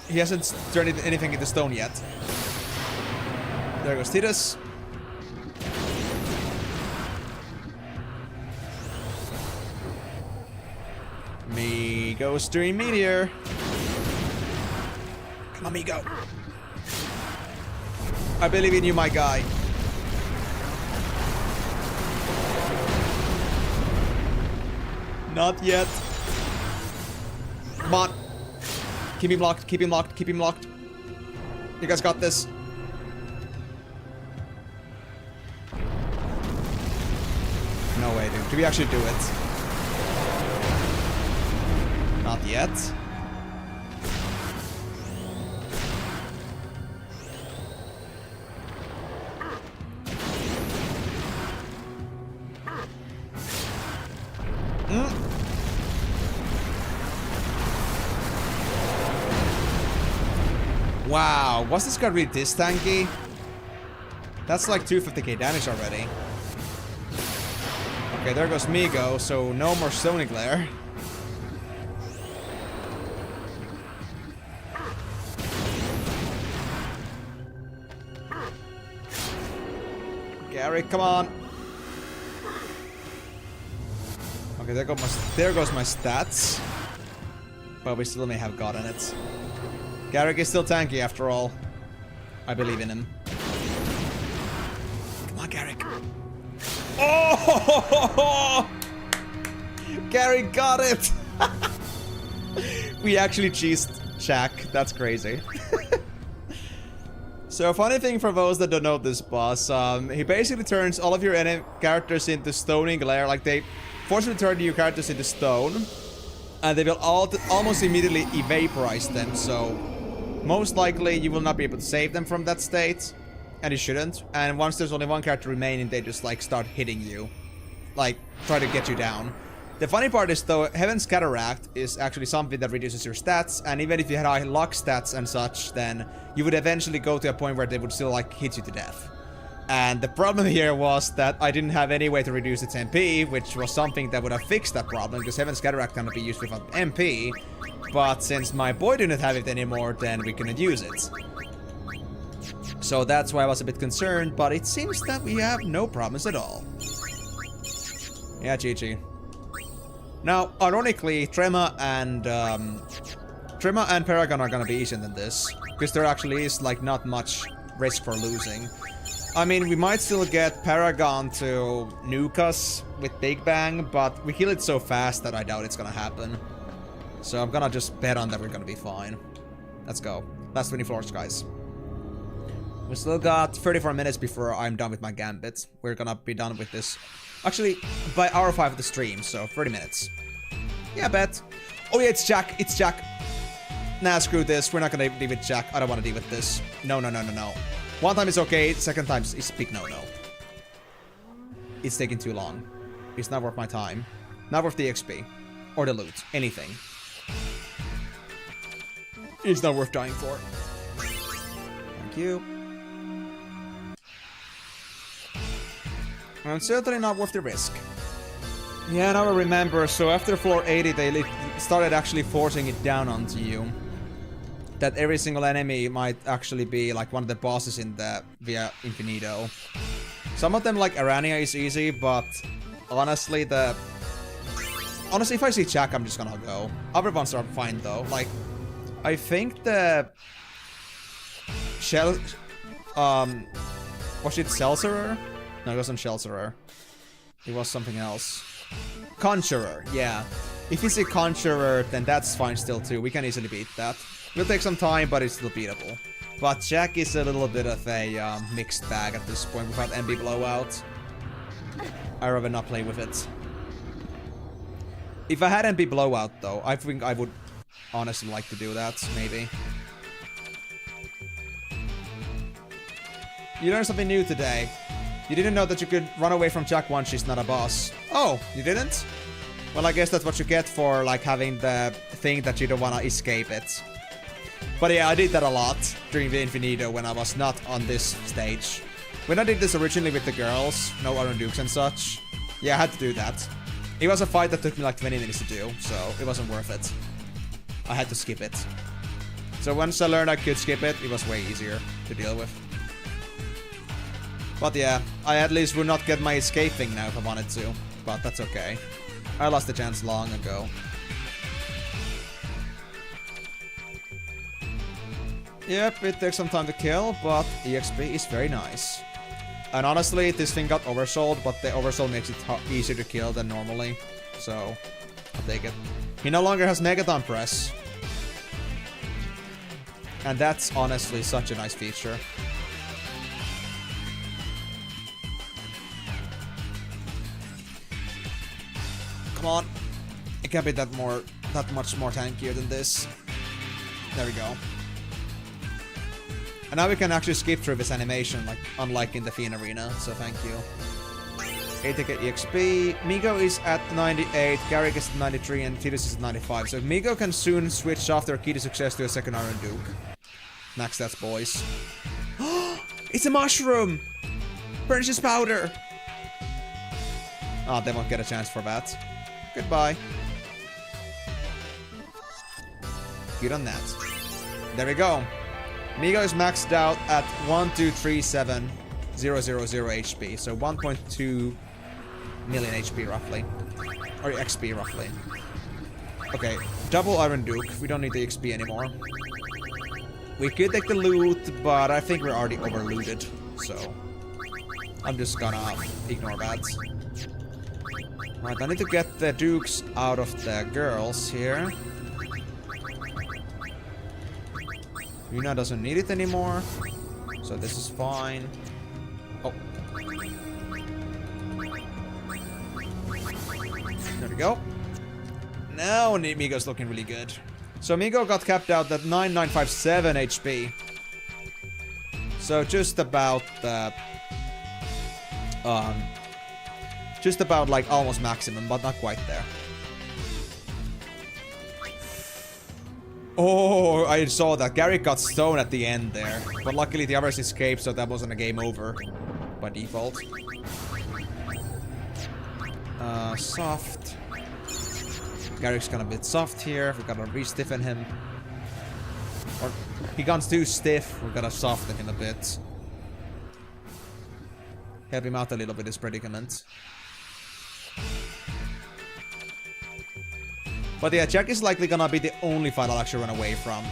Speaker 1: He hasn't turned anything into stone yet. There goes Titus. Me goes doing meteor. Come on, me go. I believe in you, my guy. Not yet. Come on. Keep him locked, keep him locked, keep him locked. You guys got this. No way, dude. Do we actually do it? Not yet. Wow, was this guy really this tanky? That's like 250k damage already. Okay, there goes Migo, so no more Stony Glare. Gary, come on. Okay, there goes my stats. But we still may have gotten it. Garrick is still tanky after all. I believe in him. Come on, Garrick. Oh! Garrick got it! We actually cheesed Jack. That's crazy. So, funny thing for those that don't know this boss, he basically turns all of your enemy characters into stony glare. Like, they forcibly turn your characters into stone. And they will almost immediately vaporize them, so... most likely, you will not be able to save them from that state. And you shouldn't. And once there's only one character remaining, they just, like, start hitting you. Like, try to get you down. The funny part is, though, Heaven's Cataract is actually something that reduces your stats. And even if you had high luck stats and such, then you would eventually go to a point where they would still, like, hit you to death. And the problem here was that I didn't have any way to reduce its MP, which was something that would have fixed that problem, because Heaven's Cataract cannot be used without MP. But since my boy didn't have it anymore, then we couldn't use it. So that's why I was a bit concerned, but it seems that we have no problems at all. Yeah, GG. Now, ironically, Trema and Paragon are gonna be easier than this, because there actually is, like, not much risk for losing. I mean, we might still get Paragon to nuke us with Big Bang, but we kill it so fast that I doubt it's gonna happen. So I'm gonna just bet on that we're gonna be fine. Let's go. Last 20 floors, guys. We still got 34 minutes before I'm done with my gambit. We're gonna be done with this. Actually, by hour 5 of the stream, so 30 minutes. Yeah, bet. Oh yeah, it's Jack. It's Jack. Nah, screw this. We're not gonna deal with Jack. I don't want to deal with this. No, no, no, no, no. One time is okay. Second time is big no-no. It's taking too long. It's not worth my time. Not worth the XP. Or the loot. Anything. It's not worth dying for. Thank you. And certainly not worth the risk. Yeah, now I remember. So after floor 80, they started actually forcing it down onto you. That every single enemy might actually be like one of the bosses in the Via Infinito. Some of them, like Arania, is easy, but honestly, if I see Jack, I'm just gonna go. Other ones are fine though. Like, I think the Shell, was it Celcerer? No, it wasn't Celcerer. It was something else. Conjurer, yeah. If it's a Conjurer, then that's fine still too. We can easily beat that. Will take some time, but it's still beatable. But Jack is a little bit of a mixed bag at this point without MB Blowout. I'd rather not play with it. If I had MB Blowout though, I think I would honestly like to do that, maybe. You learned something new today. You didn't know that you could run away from Jack once she's not a boss. Oh, you didn't? Well, I guess that's what you get for, like, having the thing that you don't want to escape it. But yeah, I did that a lot during the Infinito when I was not on this stage. When I did this originally with the girls, no Iron Dukes and such, yeah, I had to do that. It was a fight that took me like 20 minutes to do, so it wasn't worth it. I had to skip it. So once I learned I could skip it, it was way easier to deal with. But yeah, I at least would not get my escape thing now if I wanted to. But that's okay. I lost the chance long ago. Yep, it takes some time to kill, but EXP is very nice. And honestly, this thing got oversold, but the oversold makes it easier to kill than normally. So, I'll take it. He no longer has Megaton Press. And that's honestly such a nice feature. Come on. It can't be that much more tankier than this. There we go. And now we can actually skip through this animation, like unlike in the Fiend Arena, so thank you. 8 ticket EXP. Migo is at 98, Garrick is at 93, and Tidus is at 95. So Migo can soon switch off their key to success to a second Iron Duke. Max stats, boys. It's a mushroom! Pernicious powder! Oh, they won't get a chance for that. Goodbye. Good on that. There we go. Migo is maxed out at 1237000 HP, so 1.2 million HP roughly. Or XP roughly. Okay, double Iron Duke. We don't need the XP anymore. We could take the loot, but I think we're already overlooted, so I'm just gonna ignore that. Right, I need to get the Dukes out of the girls here. Yuna doesn't need it anymore, so this is fine. Oh. There we go. Now Migo's looking really good. So Migo got capped out at 9957 HP. So just about like almost maximum, but not quite there. Oh, I saw that. Garrick got stoned at the end there. But luckily the others escaped, so that wasn't a game over by default. Soft. Garrick's gonna be soft here. We gotta re-stiffen him. Or he got too stiff. We gotta soften him a bit. Help him out a little bit, his predicament. But yeah, Jack is likely gonna be the only fight I'll actually run away from.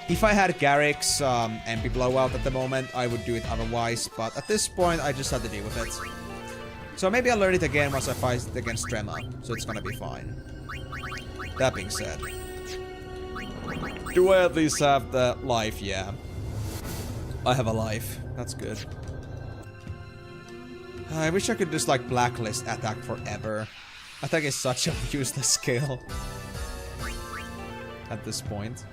Speaker 1: If I had Garrick's MP Blowout at the moment, I would do it otherwise. But at this point, I just had to deal with it. So maybe I'll learn it again once I fight against Trema. So it's gonna be fine. That being said. Do I at least have the life? Yeah. I have a life. That's good. I wish I could just like blacklist attack forever. Attack is such a useless skill. At this point.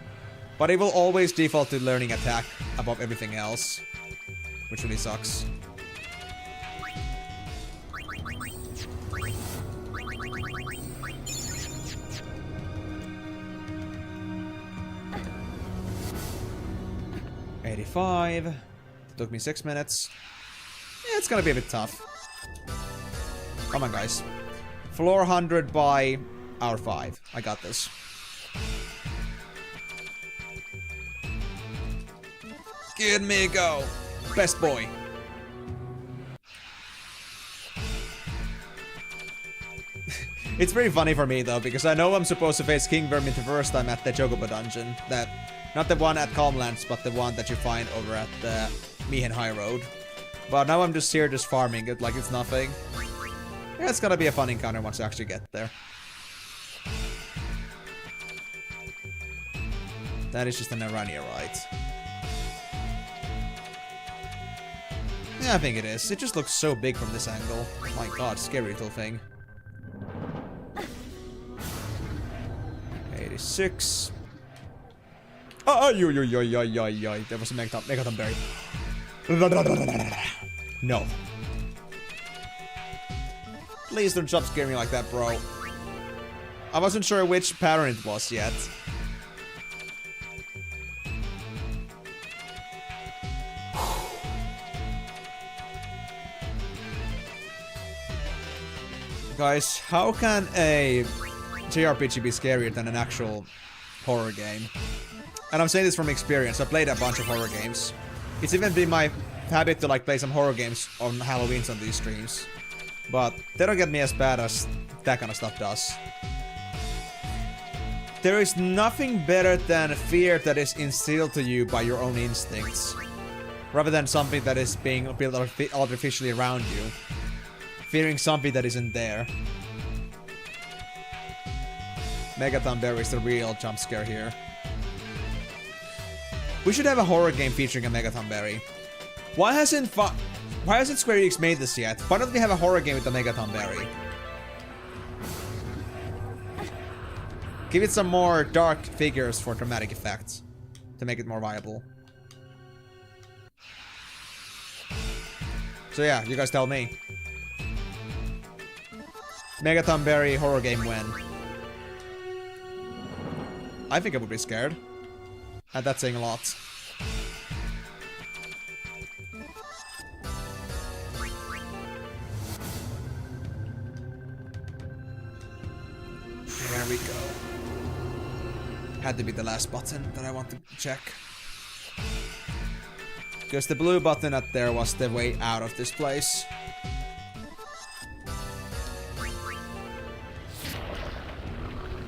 Speaker 1: But it will always default to learning attack above everything else. Which really sucks. 85. It took me 6 minutes. Yeah, it's gonna be a bit tough. Come on, guys. Floor 100 by hour 5. I got this. Give me a go. Best boy. It's pretty funny for me though, because I know I'm supposed to face King Vermin the first time at the Chocobo dungeon. Not the one at Calmlands, but the one that you find over at the Mihen High Road. But now I'm just here just farming it like it's nothing. Yeah, it's gonna be a fun encounter once I actually get there. That is just an Arania, right? Yeah, I think it is. It just looks so big from this angle. My god, scary little thing. 86. Oh, yo. There was a Megaton Berry. No. Please don't jump scare me like that, bro. I wasn't sure which pattern it was yet. Guys, how can a JRPG be scarier than an actual horror game? And I'm saying this from experience. I played a bunch of horror games. It's even been my habit to like play some horror games on Halloweens on these streams. But they don't get me as bad as that kind of stuff does. There is nothing better than fear that is instilled to you by your own instincts, rather than something that is being built artificially around you. Fearing something that isn't there. Megaton Berry is the real jump scare here. We should have a horror game featuring a Megaton Berry. Why hasn't Square Enix made this yet? Why don't we have a horror game with a Megaton Berry? Give it some more dark figures for dramatic effects to make it more viable. So yeah, you guys tell me. Megaton Berry horror game when? I think I would be scared. And that's saying a lot. There we go. Had to be the last button that I want to check. Because the blue button up there was the way out of this place.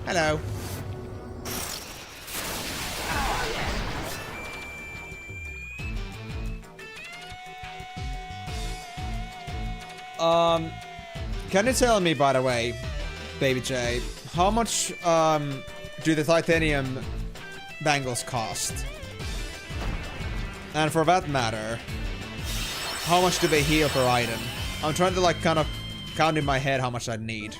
Speaker 1: Hello. Can you tell me, by the way, Baby J, how much do the titanium bangles cost? And for that matter, how much do they heal per item? I'm trying to like kind of count in my head how much I'd need.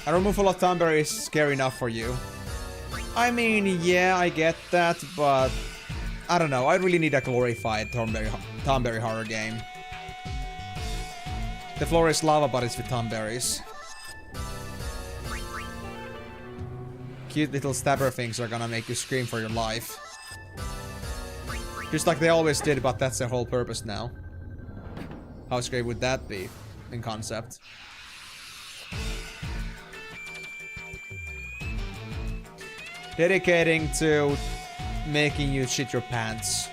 Speaker 1: A removal of Thornberry is scary enough for you. I mean, yeah, I get that, but I don't know. I really need a glorified Thornberry horror game. The floor is lava, but it's with Thornberries. Cute little stabber things are gonna make you scream for your life. Just like they always did, but that's their whole purpose now. How scary would that be in concept? Dedicating to making you shit your pants.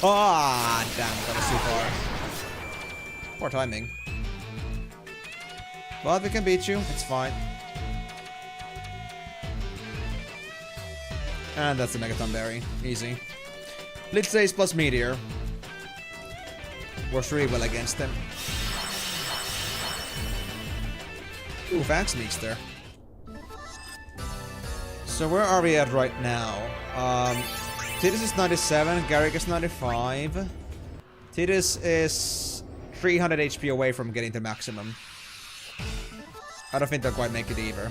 Speaker 1: Ah, damn, that was too far. Poor timing. But we can beat you, it's fine. And that's the Megaton Berry. Easy. Blitz Ace plus Meteor. Works really well against him. Ooh, Fang sneaks there. So where are we at right now? Tidus is 97, Garrick is 95. Tidus is 300 HP away from getting to maximum. I don't think they'll quite make it either.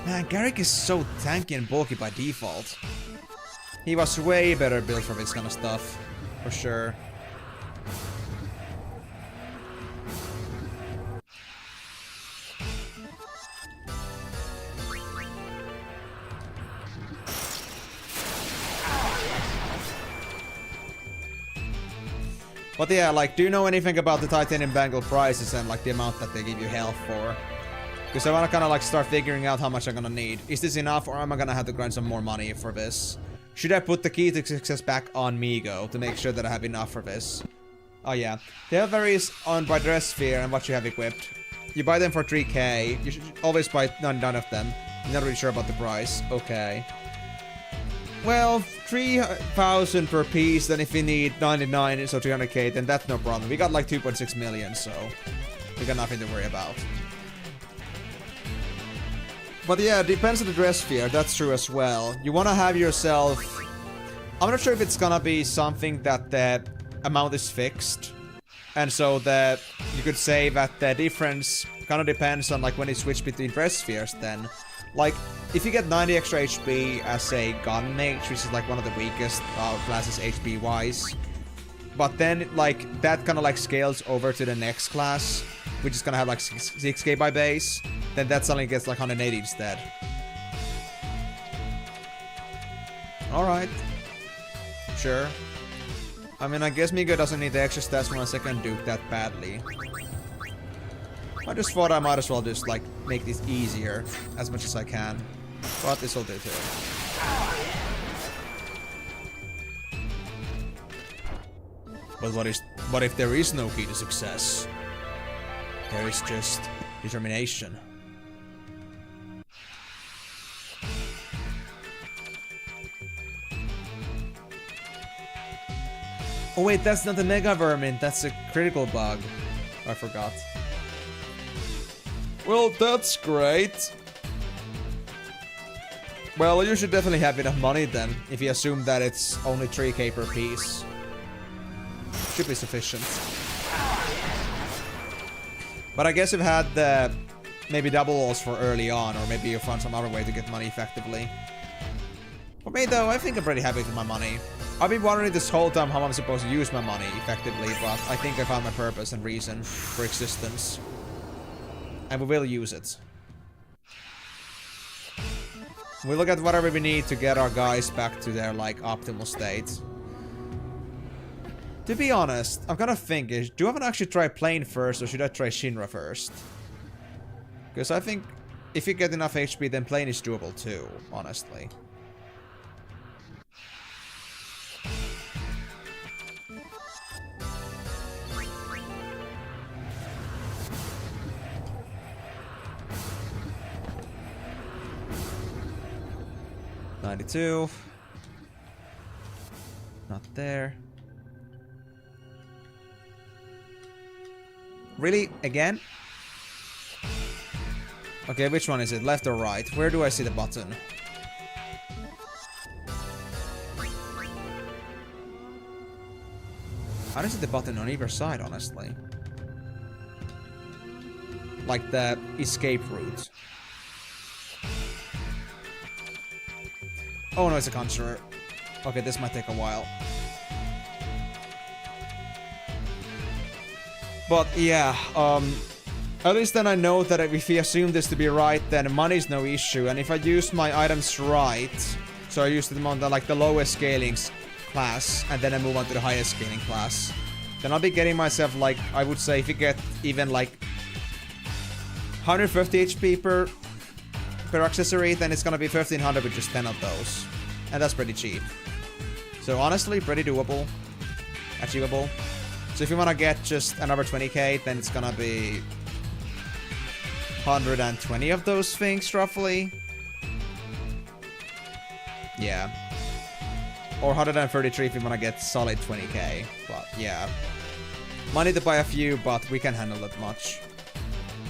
Speaker 1: Man, Garrick is so tanky and bulky by default. He was way better built for this kind of stuff. For sure. But yeah, like, do you know anything about the titanium bangle prices and like the amount that they give you health for? Because I want to kind of like start figuring out how much I'm gonna need. Is this enough or am I gonna have to grind some more money for this? Should I put the key to success back on Migo to make sure that I have enough for this? Oh yeah. They have varies on by dress sphere and what you have equipped. You buy them for 3k. You should always buy none of them. I'm not really sure about the price. Okay. Well, 3,000 per piece, then if we need 99, so 300k, then that's no problem. We got like 2.6 million, so we got nothing to worry about. But yeah, it depends on the dress sphere, that's true as well. You want to have yourself... I'm not sure if it's gonna be something that the amount is fixed. And so that you could say that the difference kind of depends on like when you switch between dress spheres then. Like, if you get 90 extra HP as a gun mage, which is like one of the weakest classes HP-wise, but then like that kind of like scales over to the next class, which is gonna have like 6k by base, then that suddenly gets like 180 instead. Alright. Sure. I mean, I guess Migo doesn't need the extra stats from a second Duke that badly. I just thought I might as well just, like, make this easier as much as I can. But this will do too. But what if there is no key to success? There is just determination. Oh wait, that's not the Mega Vermin, that's a critical bug. I forgot. Well, that's great. Well, you should definitely have enough money then, if you assume that it's only 3k per piece. Should be sufficient. But I guess you've had the maybe double walls for early on, or maybe you found some other way to get money effectively. For me though, I think I'm pretty happy with my money. I've been wondering this whole time how I'm supposed to use my money effectively, but I think I found my purpose and reason for existence. And we will use it. We look at whatever we need to get our guys back to their, like, optimal state. To be honest, I'm gonna think, do I want to actually try Payne first, or should I try Shinra first? Because I think if you get enough HP, then Payne is doable too, honestly. $92. Not there. Really? Again? Okay, which one is it? Left or right? Where do I see the button? I don't see the button on either side, honestly. Like the escape route. Oh no, it's a conjurer. Okay, this might take a while. But yeah, at least then I know that if we assume this to be right, then money's no issue. And if I use my items right, so I use them on the, like, the lowest scaling class, and then I move on to the highest scaling class, then I'll be getting myself, like, I would say if you get even like 150 HP per accessory, then it's gonna be 1500 with just 10 of those. And that's pretty cheap. So honestly, pretty doable. Achievable. So if you wanna get just another 20k, then it's gonna be 120 of those things, roughly. Yeah. Or 133 if you wanna get solid 20k. But yeah. Money to buy a few, but we can handle it much.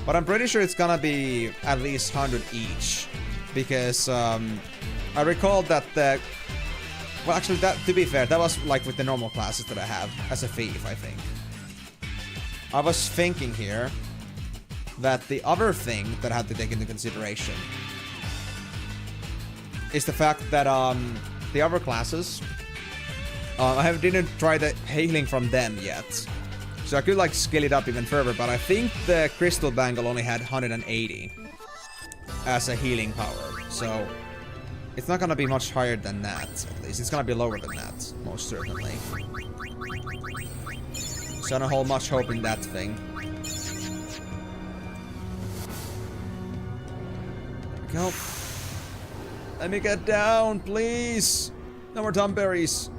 Speaker 1: But I'm pretty sure it's gonna be at least 100 each. Because I recall that the... Well, actually, that, to be fair, that was like with the normal classes that I have as a thief, I think. I was thinking here that the other thing that I had to take into consideration is the fact that the other classes, I didn't try the healing from them yet. So I could like scale it up even further, but I think the Crystal Bangle only had 180 as a healing power. So it's not gonna be much higher than that, at least. It's gonna be lower than that, most certainly. So I don't hold much hope in that thing. There we go. Let me get down, please. No more Dumberries.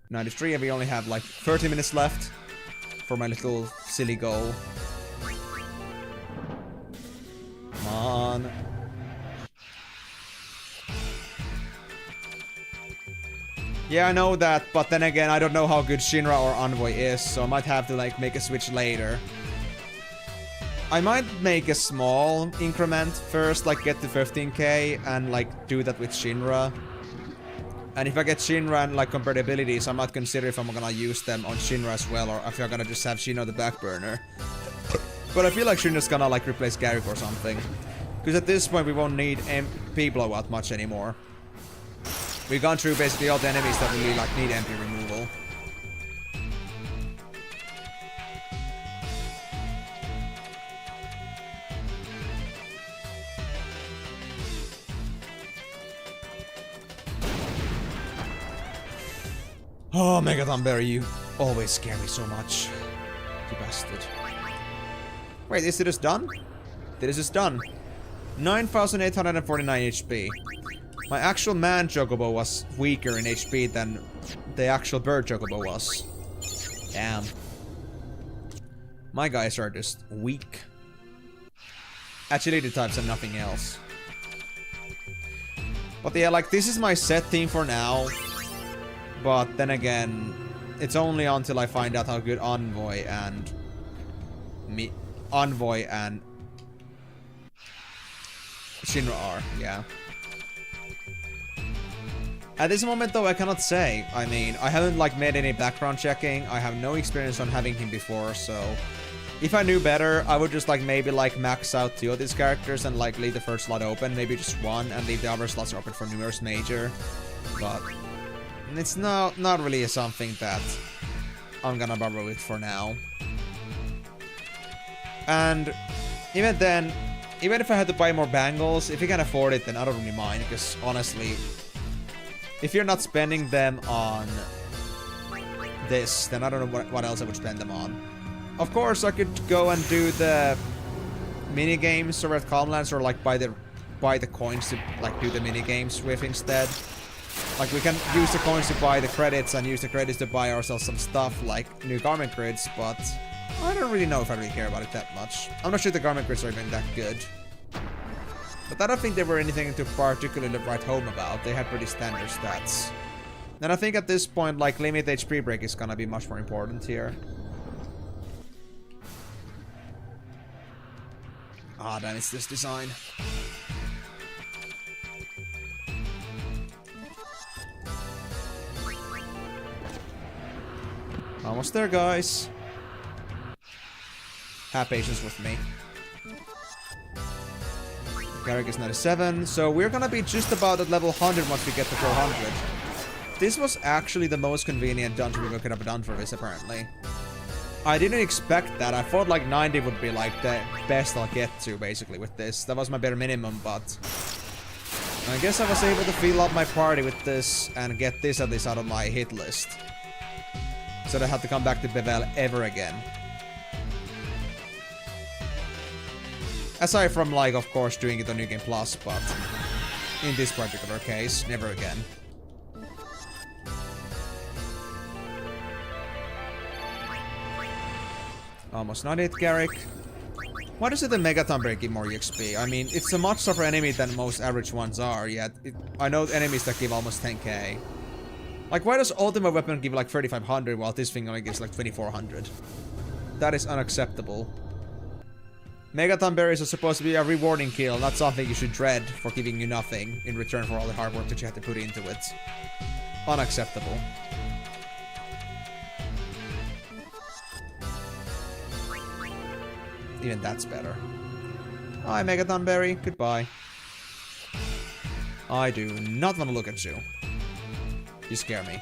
Speaker 1: 93, and we only have like 30 minutes left for my little silly goal. Come on. Yeah, I know that, but then again, I don't know how good Shinra or Envoy is, so I might have to like make a switch later. I might make a small increment first, like get to 15k and like do that with Shinra. And if I get Shinra and like compatibilities, I might consider if I'm gonna use them on Shinra as well, or if I'm gonna just have Shinra on the back burner. But I feel like Shinra's gonna like replace Garrick or something. Because at this point we won't need MP blowout much anymore. We've gone through basically all the enemies that really like need MP removal. Oh, Megaton Berry, you always scare me so much. You bastard. Wait, is this done? This is done. 9,849 HP. My actual man Chocobo was weaker in HP than the actual bird Chocobo was. Damn. My guys are just weak. Agility types and nothing else. But yeah, like, this is my set team for now. But then again, it's only until I find out how good Envoy and Shinra are, yeah. At this moment though, I cannot say. I mean, I haven't like made any background checking. I have no experience on having him before, so if I knew better, I would just like maybe like max out 2 of these characters and like leave the first slot open, maybe just 1, and leave the other slots open for numerous major. But it's not really something that I'm gonna bother with for now. And even then, even if I had to buy more bangles, if you can afford it, then I don't really mind, because honestly, if you're not spending them on this, then I don't know what else I would spend them on. Of course, I could go and do the mini games over at Calmlands, or like buy the coins to like do the mini games with instead. Like, we can use the coins to buy the credits and use the credits to buy ourselves some stuff like new garment grids, but I don't really know if I really care about it that much. I'm not sure the garment grids are even that good. But I don't think they were anything to particularly write home about. They had pretty standard stats. And I think at this point, like, limit HP break is gonna be much more important here. Ah, damn, it's this design. Almost there, guys. Have patience with me. Garrick is 97, so we're gonna be just about at level 100 once we get to 400. This was actually the most convenient dungeon we could have done for this, apparently. I didn't expect that. I thought like 90 would be like the best I'll get to, basically, with this. That was my bare minimum, but I guess I was able to fill up my party with this and get this at least out of my hit list. So I have to come back to Bevel ever again. Aside from, like, of course, doing it on New Game Plus, but in this particular case, never again. Almost not it, Garrick. Why does it the Megaton break give more EXP? I mean, it's a much tougher enemy than most average ones are, yet I know enemies that give almost 10k. Like, why does Ultimate Weapon give like 3500 while this thing only gives like 2400? That is unacceptable. Megaton berries are supposed to be a rewarding kill, not something you should dread for giving you nothing in return for all the hard work that you have to put into it. Unacceptable. Even that's better. Hi, Megaton berry. Goodbye. I do not want to look at you. You scare me.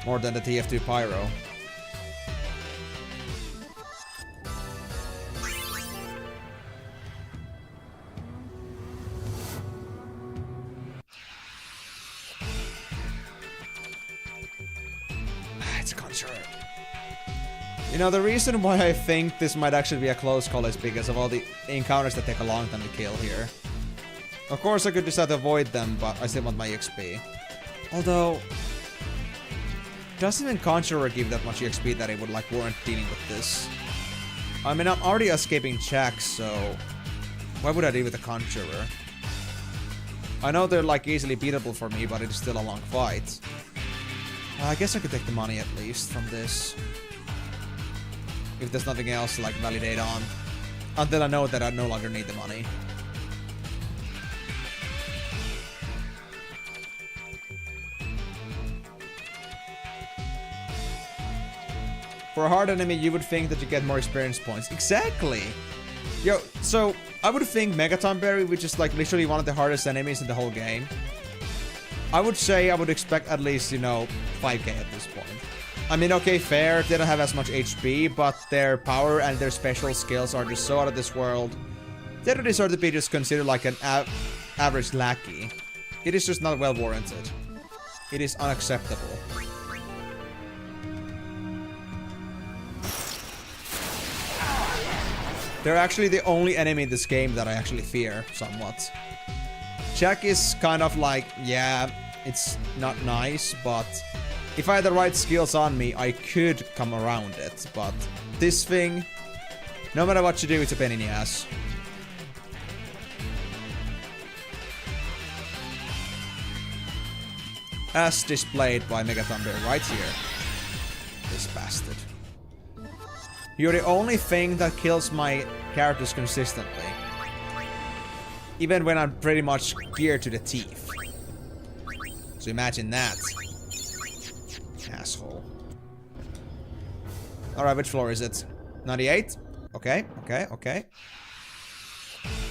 Speaker 1: More than the TF2 Pyro. It's a conjurer. You know, the reason why I think this might actually be a close call is because of all the encounters that take a long time to kill here. Of course, I could decide to avoid them, but I still want my XP. Although, doesn't even Conjurer give that much XP that it would like warrant dealing with this? I mean, I'm already escaping checks, so why would I deal with a Conjurer? I know they're like easily beatable for me, but it's still a long fight. I guess I could take the money at least from this. If there's nothing else to like validate on. Until I know that I no longer need the money. For a hard enemy, you would think that you get more experience points. Exactly! Yo, so I would think Megaton Berry, which is like literally one of the hardest enemies in the whole game. I would say I would expect at least, you know, 5k at this point. I mean, okay, fair, they don't have as much HP, but their power and their special skills are just so out of this world. They don't deserve to be just considered like an average lackey. It is just not well warranted. It is unacceptable. They're actually the only enemy in this game that I actually fear, somewhat. Jack is kind of like, yeah, it's not nice, but if I had the right skills on me, I could come around it. But this thing, no matter what you do, it's a pain in the ass. As displayed by Megaton Bear right here. This bastard. You're the only thing that kills my characters consistently. Even when I'm pretty much geared to the teeth. So imagine that. Asshole. Alright, which floor is it? 98? Okay, okay, okay.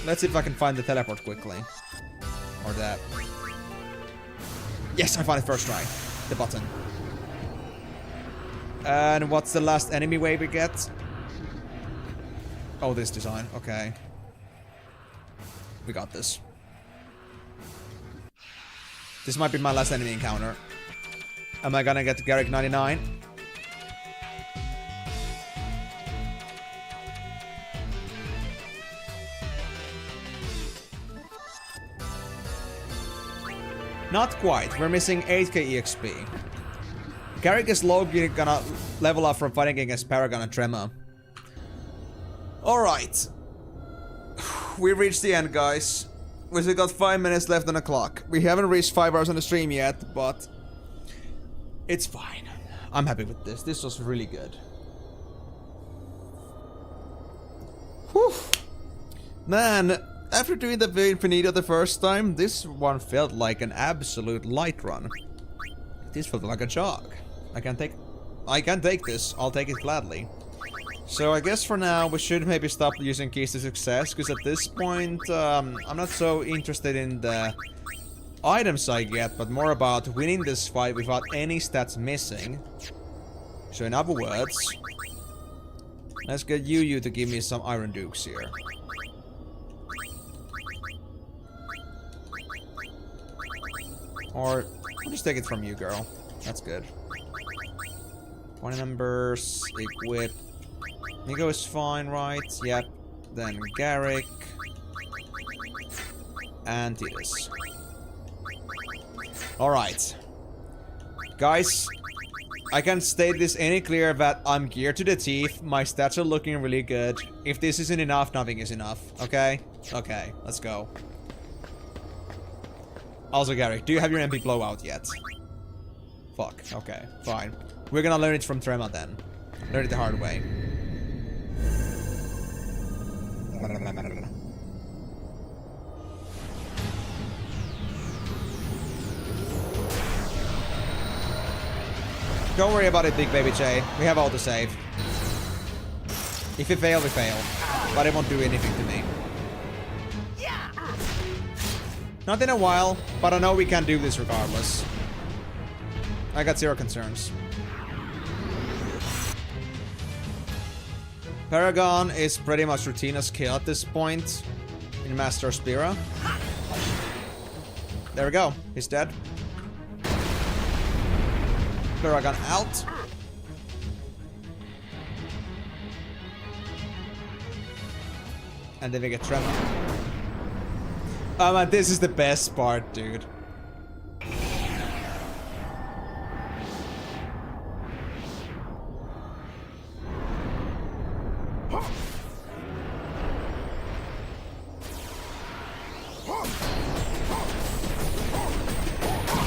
Speaker 1: Let's see if I can find the teleport quickly. Or that. Yes, I found it first try. The button. And what's the last enemy wave we get? Oh, this design. Okay. We got this. This might be my last enemy encounter. Am I gonna get Garrick 99? Not quite. We're missing 8k EXP. Garrick is low, you're gonna level up from fighting against Paragon and Trema. Alright. We reached the end, guys. We still got 5 minutes left on the clock. We haven't reached 5 hours on the stream yet, but it's fine. I'm happy with this. This was really good. Whew. Man, after doing the Infinito the first time, this one felt like an absolute light run. This felt like a jog. I can take this. I'll take it gladly. So I guess for now we should maybe stop using keys to success, because at this point I'm not so interested in the items I get, but more about winning this fight without any stats missing. So in other words, let's get you to give me some Iron Dukes here. Or I'll just take it from you, girl. That's good. 20 numbers, equip. Nico is fine, right? Yep. Then Garrick. And Titus. Alright. Guys, I can't state this any clearer that I'm geared to the teeth. My stats are looking really good. If this isn't enough, nothing is enough. Okay? Okay, let's go. Also, Garrick, do you have your MP blowout yet? Fuck. Okay, fine. We're gonna learn it from Trema then. Learn it the hard way. Don't worry about it, Big Baby J. We have all to save. If we fail, we fail. But it won't do anything to me. Not in a while, but I know we can do this regardless. I got zero concerns. Paragon is pretty much Rutina's kill at this point in Master Spira. There we go. He's dead. Paragon out. And then we get Tremor. Oh man, this is the best part, dude.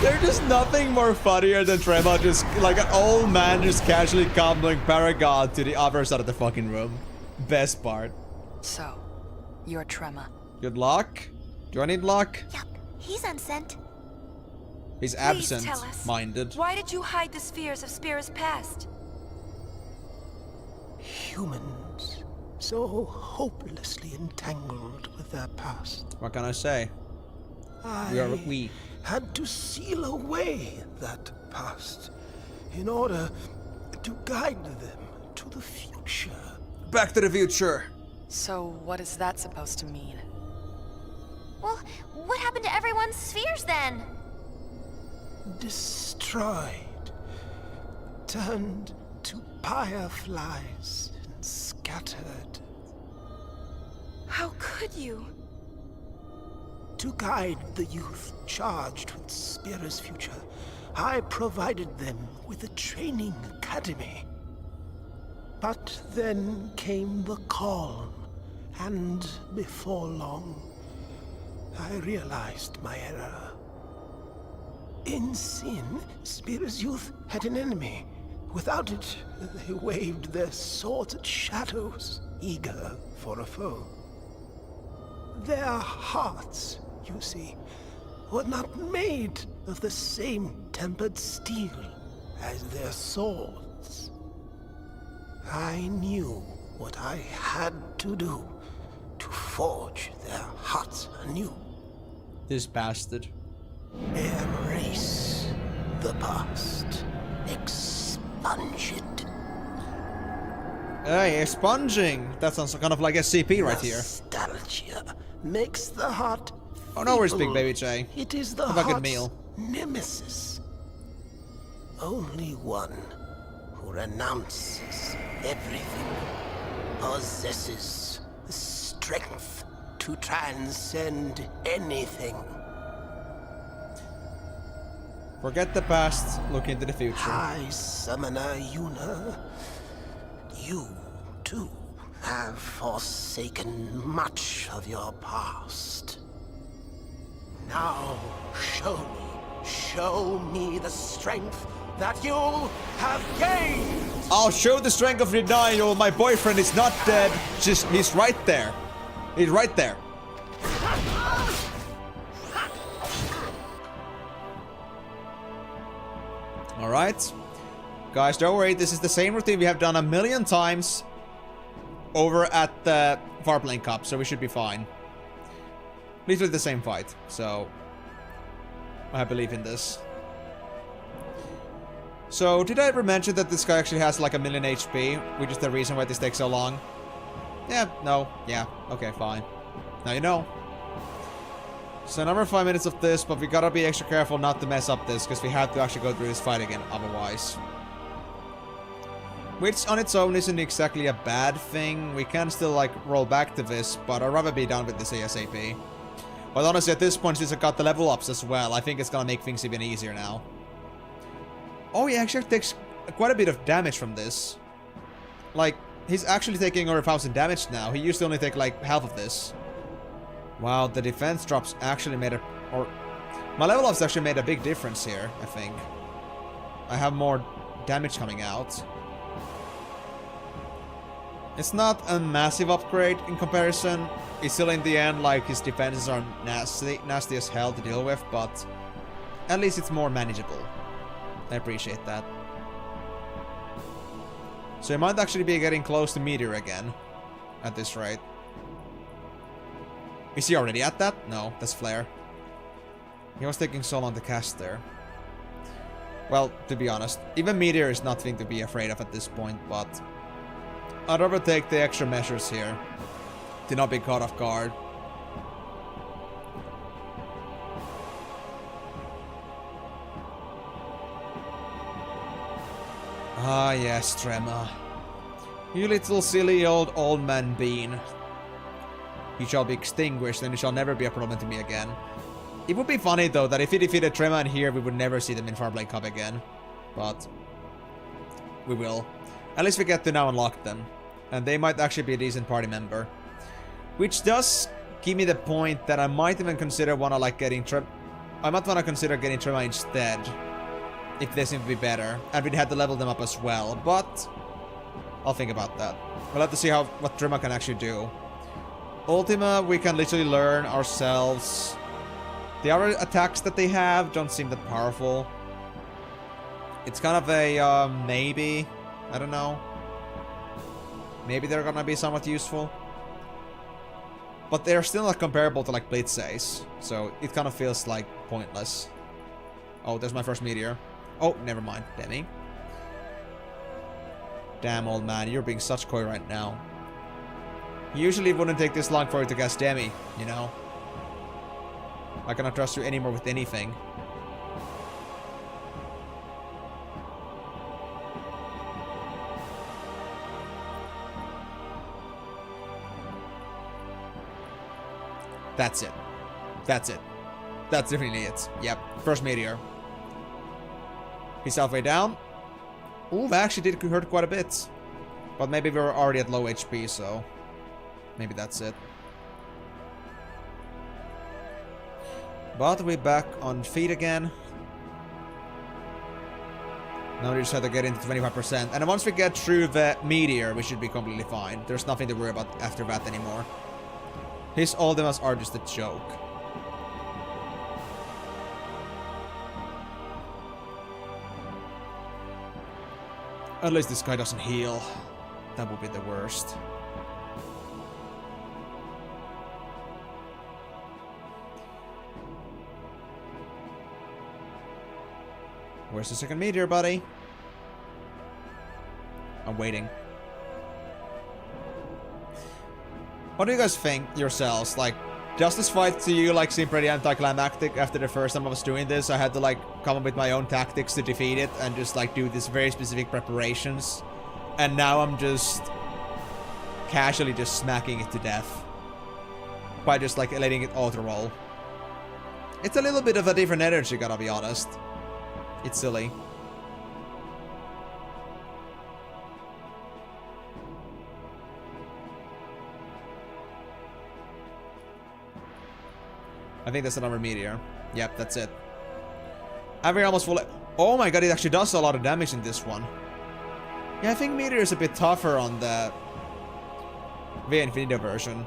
Speaker 1: There's just nothing more funnier than Trema just like an old man just casually comboing Paragon to the other side of the fucking room. Best part.
Speaker 4: So, you're Trema.
Speaker 1: Good luck. Do I need luck?
Speaker 5: Yup, he's unsent.
Speaker 1: He's
Speaker 2: Please tell us.
Speaker 1: absent-minded.
Speaker 2: Why did you hide the spheres of Spira's past?
Speaker 6: Humans, so hopelessly entangled with their past.
Speaker 1: What can I say? We.
Speaker 6: Had to seal away that past in order to guide them to the future.
Speaker 1: Back to the future.
Speaker 4: So, what is that supposed to mean?
Speaker 5: Well, what happened to everyone's spheres then?
Speaker 6: Destroyed, turned to fireflies and scattered.
Speaker 2: How could you?
Speaker 6: To guide the youth charged with Spira's future, I provided them with a training academy. But then came the calm, and before long, I realized my error. In sin, Spira's youth had an enemy. Without it, they waved their swords at shadows, eager for a foe. Their hearts, you see, were not made of the same tempered steel as their swords. I knew what I had to do to forge their hearts anew.
Speaker 1: This bastard.
Speaker 6: Erase the past. Expunge it.
Speaker 1: Hey, expunging. That sounds kind of like SCP right here.
Speaker 6: Nostalgia makes the heart.
Speaker 1: Oh no, where's Big
Speaker 6: feeble.
Speaker 1: Baby J?
Speaker 6: It is the
Speaker 1: Have a good
Speaker 6: heart's
Speaker 1: meal.
Speaker 6: nemesis. Only one who renounces everything possesses the strength to transcend anything.
Speaker 1: Forget the past, look into the future.
Speaker 6: High Summoner Yuna, you too have forsaken much of your past. Now show me the strength that you have gained.
Speaker 1: I'll show the strength of denial. My boyfriend is not dead. He's right there. He's right there. Alright. Guys, don't worry. This is the same routine we have done a million times over at the Farplane Cup, so we should be fine. Literally the same fight, so I believe in this. So, did I ever mention that this guy actually has like 1,000,000 HP, which is the reason why this takes so long? Yeah, no, yeah, okay, fine. Now you know. So another 5 minutes of this, but we gotta be extra careful not to mess up this, because we have to actually go through this fight again otherwise. Which on its own isn't exactly a bad thing. We can still like roll back to this, but I'd rather be done with this ASAP. But honestly, at this point, since I got the level ups as well, I think it's gonna make things even easier now. Oh, he actually takes quite a bit of damage from this. Like, he's actually taking over 1,000 damage now. He used to only take like half of this. Wow, the defense drops actually made a... Or... My level ups actually made a big difference here, I think. I have more damage coming out. It's not a massive upgrade in comparison. It's still in the end like his defenses are nasty as hell to deal with, but at least it's more manageable. I appreciate that. So he might actually be getting close to Meteor again at this rate. Is he already at that? No, that's Flare. He was taking so long to cast there. Well, to be honest, even Meteor is nothing to be afraid of at this point, but I'd rather take the extra measures here to not be caught off guard. Ah yes, Trema. You little silly old man bean. You shall be extinguished and you shall never be a problem to me again. It would be funny though that if he defeated Trema in here, we would never see them in Farblade Cup again. But we will. At least we get to now unlock them. And they might actually be a decent party member. Which does give me the point that I might even consider getting Trema instead. If they seem to be better. And we'd have to level them up as well. But I'll think about that. We'll have to see what Trema can actually do. Ultima, we can literally learn ourselves. The other attacks that they have don't seem that powerful. It's kind of a maybe. I don't know. Maybe they're gonna be somewhat useful. But they're still not comparable to like Blitz Ace. So it kind of feels like pointless. Oh, there's my first Meteor. Oh, never mind. Demi. Damn, old man. You're being such coy right now. Usually it wouldn't take this long for you to cast Demi, you know? I cannot trust you anymore with anything. That's it. That's it. That's definitely it. Yep. First Meteor. He's halfway down. Ooh, that actually did hurt quite a bit. But maybe we were already at low HP, so maybe that's it. But we're back on feet again. Now we just have to get into 25%. And once we get through the Meteor, we should be completely fine. There's nothing to worry about after that anymore. His Ultimas are just a joke. At least this guy doesn't heal. That would be the worst. Where's the second Meteor, buddy? I'm waiting. What do you guys think yourselves? Like, does this fight to you like seem pretty anticlimactic after the first time I was doing this? I had to like come up with my own tactics to defeat it and just like do these very specific preparations. And now I'm just casually just smacking it to death by just like letting it auto-roll. It's a little bit of a different energy, gotta be honest. It's silly. I think that's another Meteor. Yep, that's it. And we're almost full. Oh my god, it actually does a lot of damage in this one. Yeah, I think Meteor is a bit tougher on the Via Infinito version.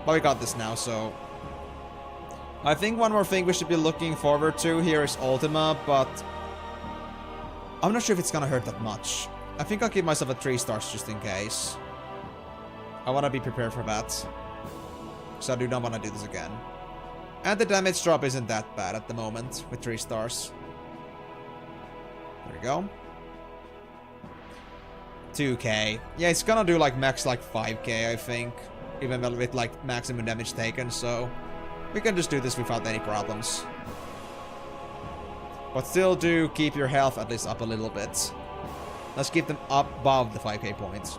Speaker 1: But we got this now, so I think one more thing we should be looking forward to here is Ultima, but I'm not sure if it's gonna hurt that much. I think I'll give myself a 3 stars just in case. I wanna be prepared for that. So I do not wanna do this again. And the damage drop isn't that bad at the moment with 3 stars. There we go. 2k. Yeah, it's gonna do like max like 5k, I think. Even with like maximum damage taken, so we can just do this without any problems. But still do keep your health at least up a little bit. Let's keep them up above the 5k points.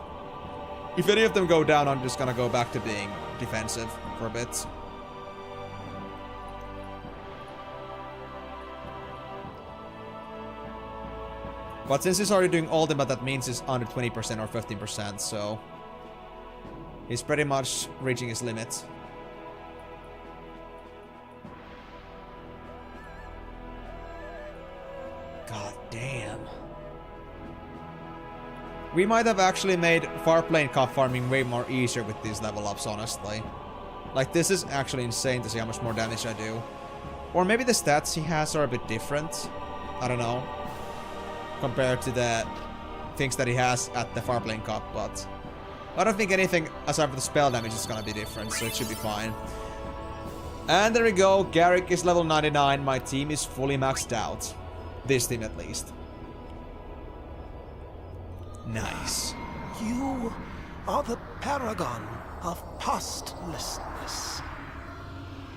Speaker 1: If any of them go down, I'm just gonna go back to being defensive for a bit. But since he's already doing Ultimate, that means he's under 20% or 15%, so he's pretty much reaching his limit. God damn. We might have actually made Farplane Cup farming way more easier with these level ups, honestly. Like, this is actually insane to see how much more damage I do. Or maybe the stats he has are a bit different. I don't know. Compared to the things that he has at the Farplane Cup, but I don't think anything aside from the spell damage is gonna be different, so it should be fine. And there we go, Garrick is level 99, my team is fully maxed out. This team at least. Nice.
Speaker 6: You are the paragon of pastlessness.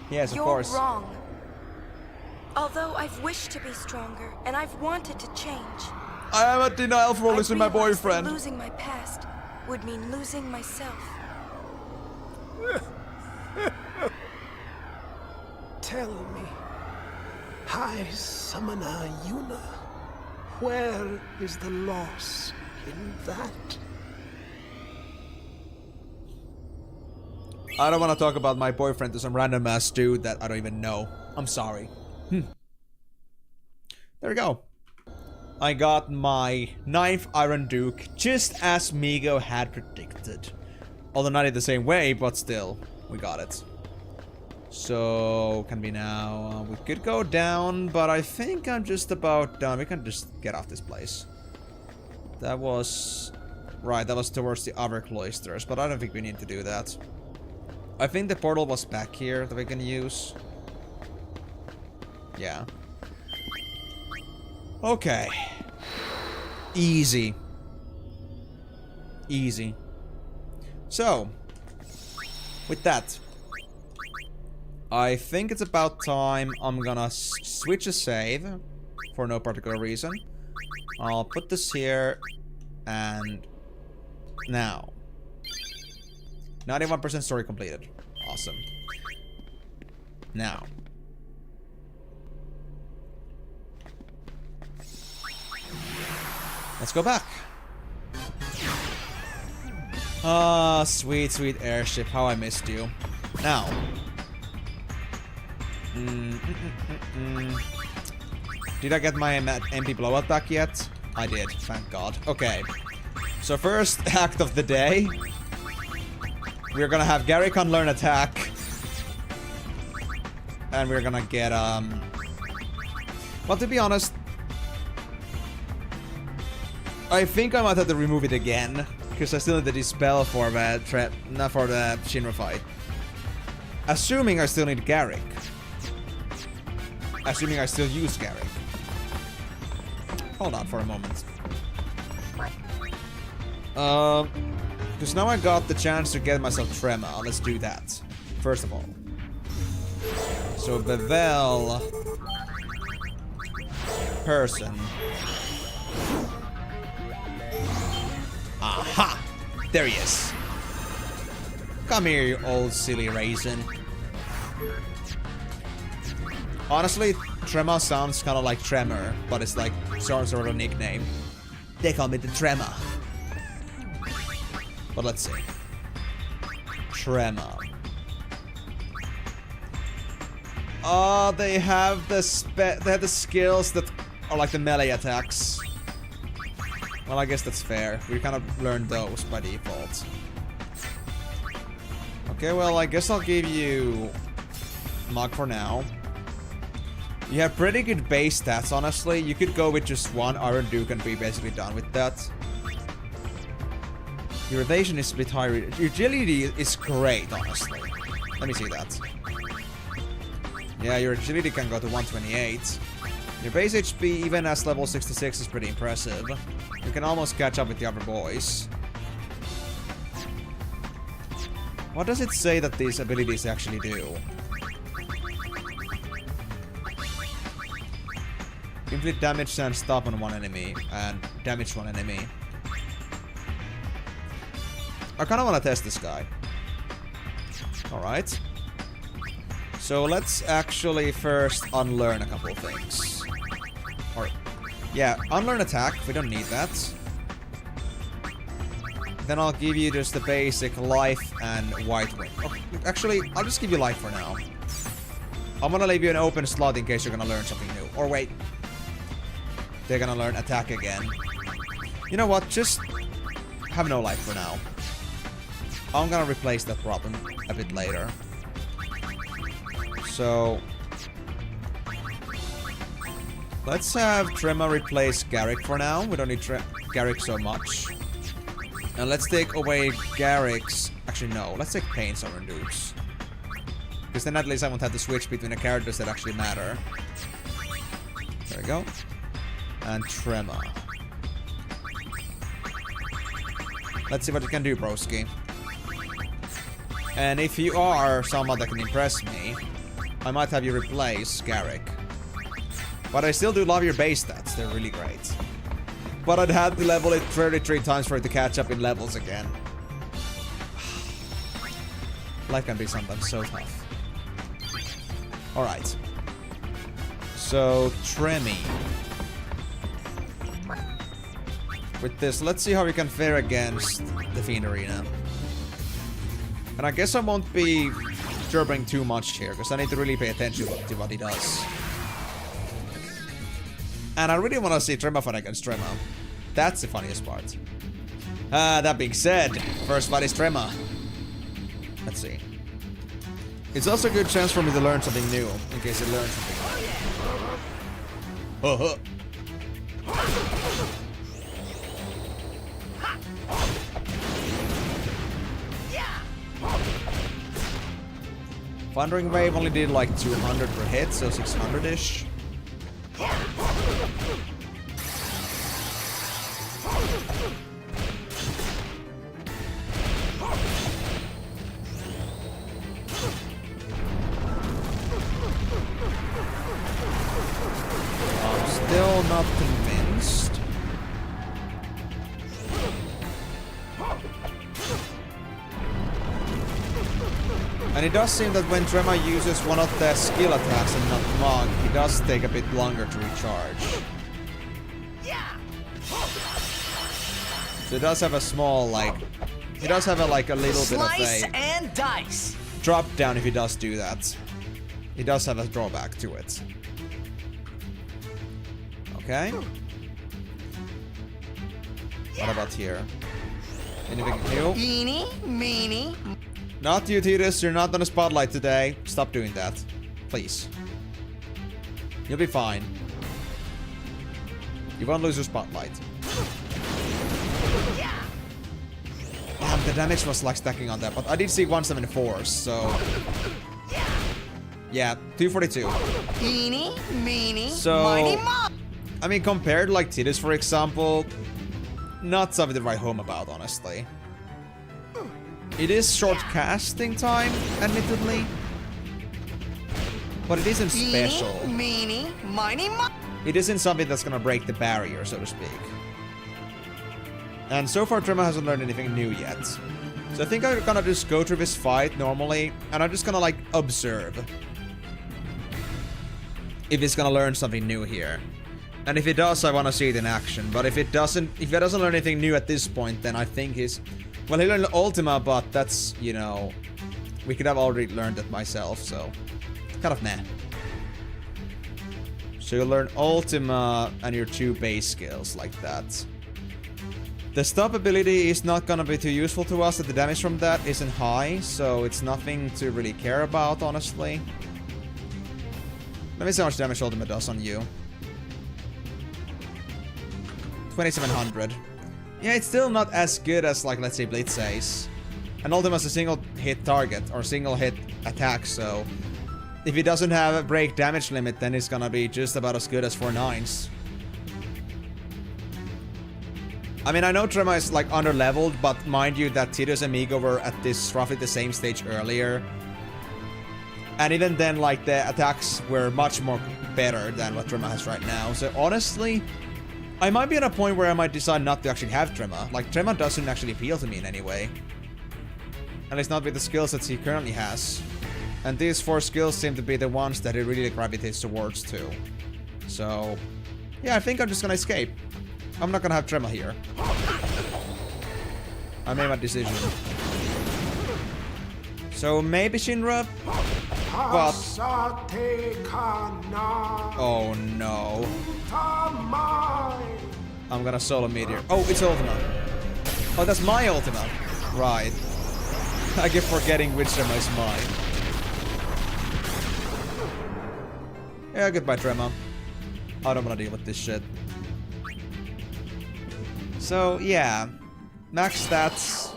Speaker 1: Yes, of
Speaker 2: You're
Speaker 1: course.
Speaker 2: wrong. Although I've wished to be stronger, and I've wanted to change,
Speaker 1: I am at denial for
Speaker 2: I
Speaker 1: losing my
Speaker 2: realized that
Speaker 1: boyfriend.
Speaker 2: losing my past would mean losing myself.
Speaker 6: Tell me, High Summoner Yuna, where is the loss in that?
Speaker 1: I don't want to talk about my boyfriend to some random ass dude that I don't even know. I'm sorry. There we go. I got my 9th Iron Duke, just as Migo had predicted. Although not in the same way, but still, we got it. So, can we now... we could go down, but I think I'm just about done. We can just get off this place. That was... right, that was towards the other cloisters, but I don't think we need to do that. I think the portal was back here that we can use. Yeah. Okay. Easy. Easy. So, with that, I think it's about time I'm gonna switch a save for no particular reason. I'll put this here, and now. 91% story completed. Awesome. Now. Let's go back. Ah, sweet, sweet airship. How I missed you. Now. Did I get my MP blowout back yet? I did, thank God. Okay. So first act of the day. We're gonna have Garrick unlearn attack. And we're gonna get, well, to be honest, I think I might have to remove it again. Because I still need the dispel for the not for the Shinra fight. Assuming I still need Garrick. Assuming I still use Garrick. Hold on for a moment. Because now I got the chance to get myself Trema. Let's do that. First of all. So Bevel. Person. Aha! There he is. Come here, you old silly raisin. Honestly, Trema sounds kind of like Tremor, but it's like sort of a nickname. They call me the Trema. But let's see. Trema. They have the skills that are like the melee attacks. Well, I guess that's fair. We kind of learned those by default. Okay, well, I guess I'll give you Mug for now. You have pretty good base stats, honestly. You could go with just one Iron Duke and be basically done with that. Your evasion is a bit higher. Your agility is great, honestly. Let me see that. Yeah, your agility can go to 128. Your base HP, even as level 66, is pretty impressive. You can almost catch up with the other boys. What does it say that these abilities actually do? Inflict damage and stop on one enemy, and damage one enemy. I kind of want to test this guy. Alright. So let's actually first unlearn a couple of things. Or, yeah, unlearn attack. We don't need that. Then I'll give you just the basic life and white wing. Oh, actually, I'll just give you life for now. I'm gonna leave you an open slot in case you're gonna learn something new. Or wait. they're gonna learn attack again. You know what? Just have no life for now. I'm gonna replace that problem a bit later. So let's have Trema replace Garrick for now. We don't need Garrick so much. And let's take away Garrick's... Actually, no. Let's take Payne's Southern Dukes. Because then at least I won't have to switch between the characters that actually matter. There we go. And Trema. Let's see what you can do, broski. And if you are someone that can impress me, I might have you replace Garrick. But I still do love your base stats. They're really great. But I'd have to level it 33 times for it to catch up in levels again. Life can be sometimes so tough. Alright. So, Tremi. With this, let's see how we can fare against the Fiend Arena. And I guess I won't be chirping too much here, because I need to really pay attention to what he does. And I really want to see Trema fight against Trema. That's the funniest part. That being said, first fight is Trema. Let's see. It's also a good chance for me to learn something new, in case I learn something new. Oh, Thundering Wave only did like 200 per hit, so 600-ish. I'm still not convinced. And it does seem that when Trema uses one of the skill attacks and not Mog, he does take a bit longer to recharge. So it does have a small, like... He does have a, like, a little bit of
Speaker 3: Slice
Speaker 1: a...
Speaker 3: and dice.
Speaker 1: drop down if he does do that. He does have a drawback to it. Okay. What about here? Anything new?
Speaker 3: Eeny, meeny.
Speaker 1: Not you, Titus. You're not on the spotlight today. Stop doing that. Please. You'll be fine. You won't lose your spotlight. Damn, the damage was like stacking on that, but I did see 174, so... Yeah, 242.
Speaker 3: Eeny, meeny,
Speaker 1: So...
Speaker 3: miny, mo.
Speaker 1: I mean, compared to like Titus, for example, not something to write home about, honestly. It is short casting time, admittedly. But it isn't special.
Speaker 3: Eeny, meeny, miny, mo.
Speaker 1: It isn't something that's gonna break the barrier, so to speak. And so far, Trema hasn't learned anything new yet. So I think I'm gonna just go through this fight normally, and I'm just gonna, like, observe. If it's gonna learn something new here. And if it does, I wanna see it in action. But if it doesn't learn anything new at this point, then I think he's... Well, he learned Ultima, but that's, you know... We could have already learned it myself, so... Kind of meh. So you learn Ultima and your 2 base skills like that. The stop ability is not gonna be too useful to us, and the damage from that isn't high, so it's nothing to really care about, honestly. Let me see how much damage Ultima does on you. 2700. Yeah, it's still not as good as, like, let's say Blitz Ace. And Ultima's a single hit target, or single hit attack, so... If it doesn't have a break damage limit, then it's gonna be just about as good as 4 9s. I mean, I know Trema is, like, under-leveled, but mind you that Titus and Migo were at this roughly the same stage earlier. And even then, like, the attacks were much more better than what Trema has right now. So, honestly, I might be at a point where I might decide not to actually have Trema. Like, Trema doesn't actually appeal to me in any way. At least not with the skills that he currently has. And these 4 skills seem to be the ones that he really gravitates towards too. So, yeah, I think I'm just gonna escape. I'm not gonna have Trema here. I made my decision. So maybe Shinra, but... Oh no. I'm gonna solo meteor. Oh, it's Ultima. Oh, that's my Ultima. Right. I keep forgetting which Trema is mine. Yeah, goodbye, Trema. I don't wanna deal with this shit. So, yeah. Max stats.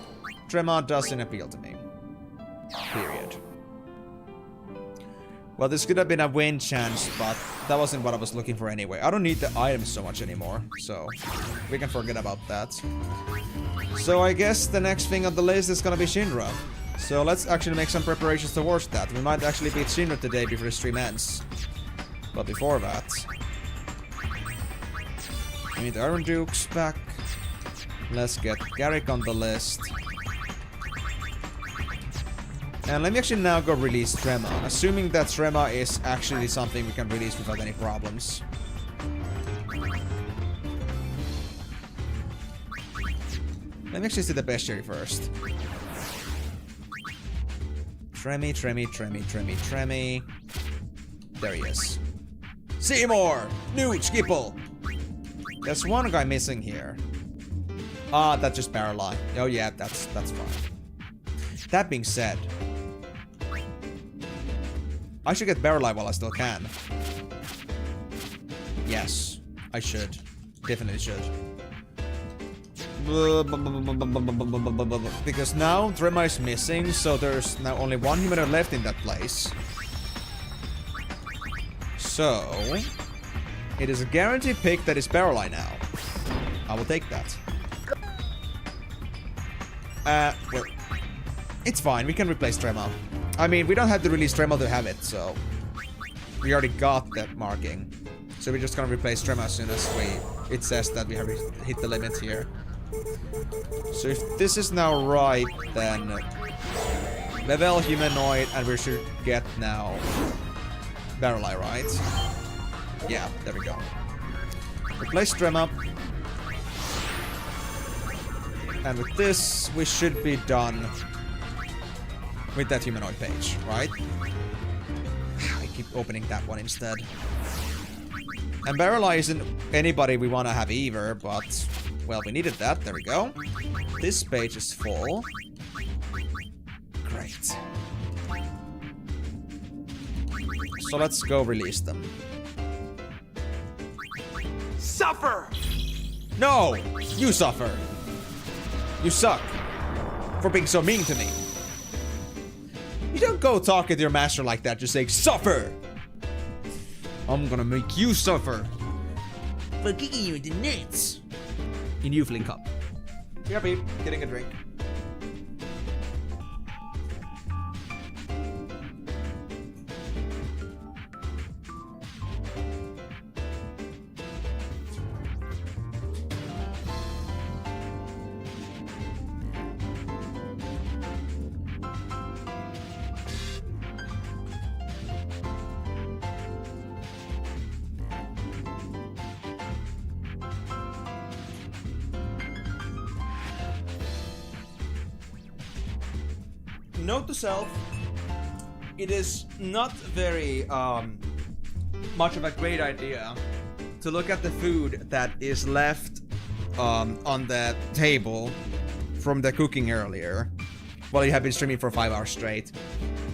Speaker 1: Trema doesn't appeal to me. Period. Well, this could have been a win chance, but that wasn't what I was looking for anyway. I don't need the items so much anymore, so we can forget about that. So I guess the next thing on the list is gonna be Shinra. So let's actually make some preparations towards that. We might actually beat Shinra today before the stream ends. But before that... we need the Iron Dukes back. Let's get Garrick on the list. And let me actually now go release Trema, assuming that Trema is actually something we can release without any problems. Let me actually see the bestiary first. Tremy. There he is. Seymour! Newt, Skipple! There's one guy missing here. Ah, that's just Barreleye. Oh yeah, that's fine. That being said, I should get Barreleye while I still can. Yes, I should. Definitely should. Because now Trema is missing, so there's now only one humanoid left in that place. So, it is a guaranteed pick that is Barreleye now. I will take that. Well, it's fine, we can replace Trema. I mean, we don't have to release Trema to have it, so... we already got that marking. So we're just gonna replace Trema as soon as it says that we have hit the limit here. So if this is now right, then... level humanoid, and we should get now... Barreleye, right? Yeah, there we go. Replace Trema. And with this, we should be done with that humanoid page, right? I keep opening that one instead. And Barreleye isn't anybody we want to have either, but... well, we needed that. There we go. This page is full. Great. So let's go release them.
Speaker 6: Suffer!
Speaker 1: No! You suffer! You suck! For being so mean to me. You don't go talking to your master like that, just saying, suffer! I'm gonna make you suffer. For kicking you in the nuts. In Youthling Cup. Yeah, babe. Getting a drink. Note to self, it is not very much of a great idea to look at the food that is left on the table from the cooking earlier while you have been streaming for 5 hours straight.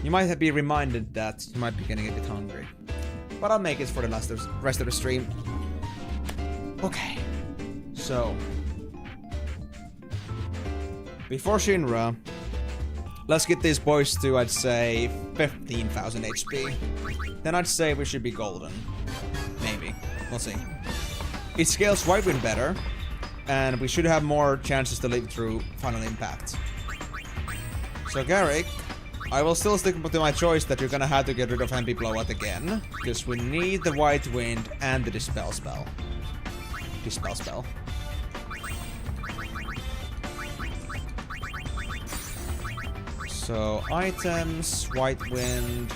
Speaker 1: You might be reminded that you might be getting a bit hungry. But I'll make it for the rest of the stream. Okay. So, before Shinra, let's get these boys to, I'd say, 15,000 HP. Then I'd say we should be golden. Maybe. We'll see. It scales White Wind better, and we should have more chances to live through Final Impact. So Garrick, I will still stick to my choice that you're gonna have to get rid of Hempy Blowout again, because we need the White Wind and the Dispel spell. Dispel spell. So, items, White Wind,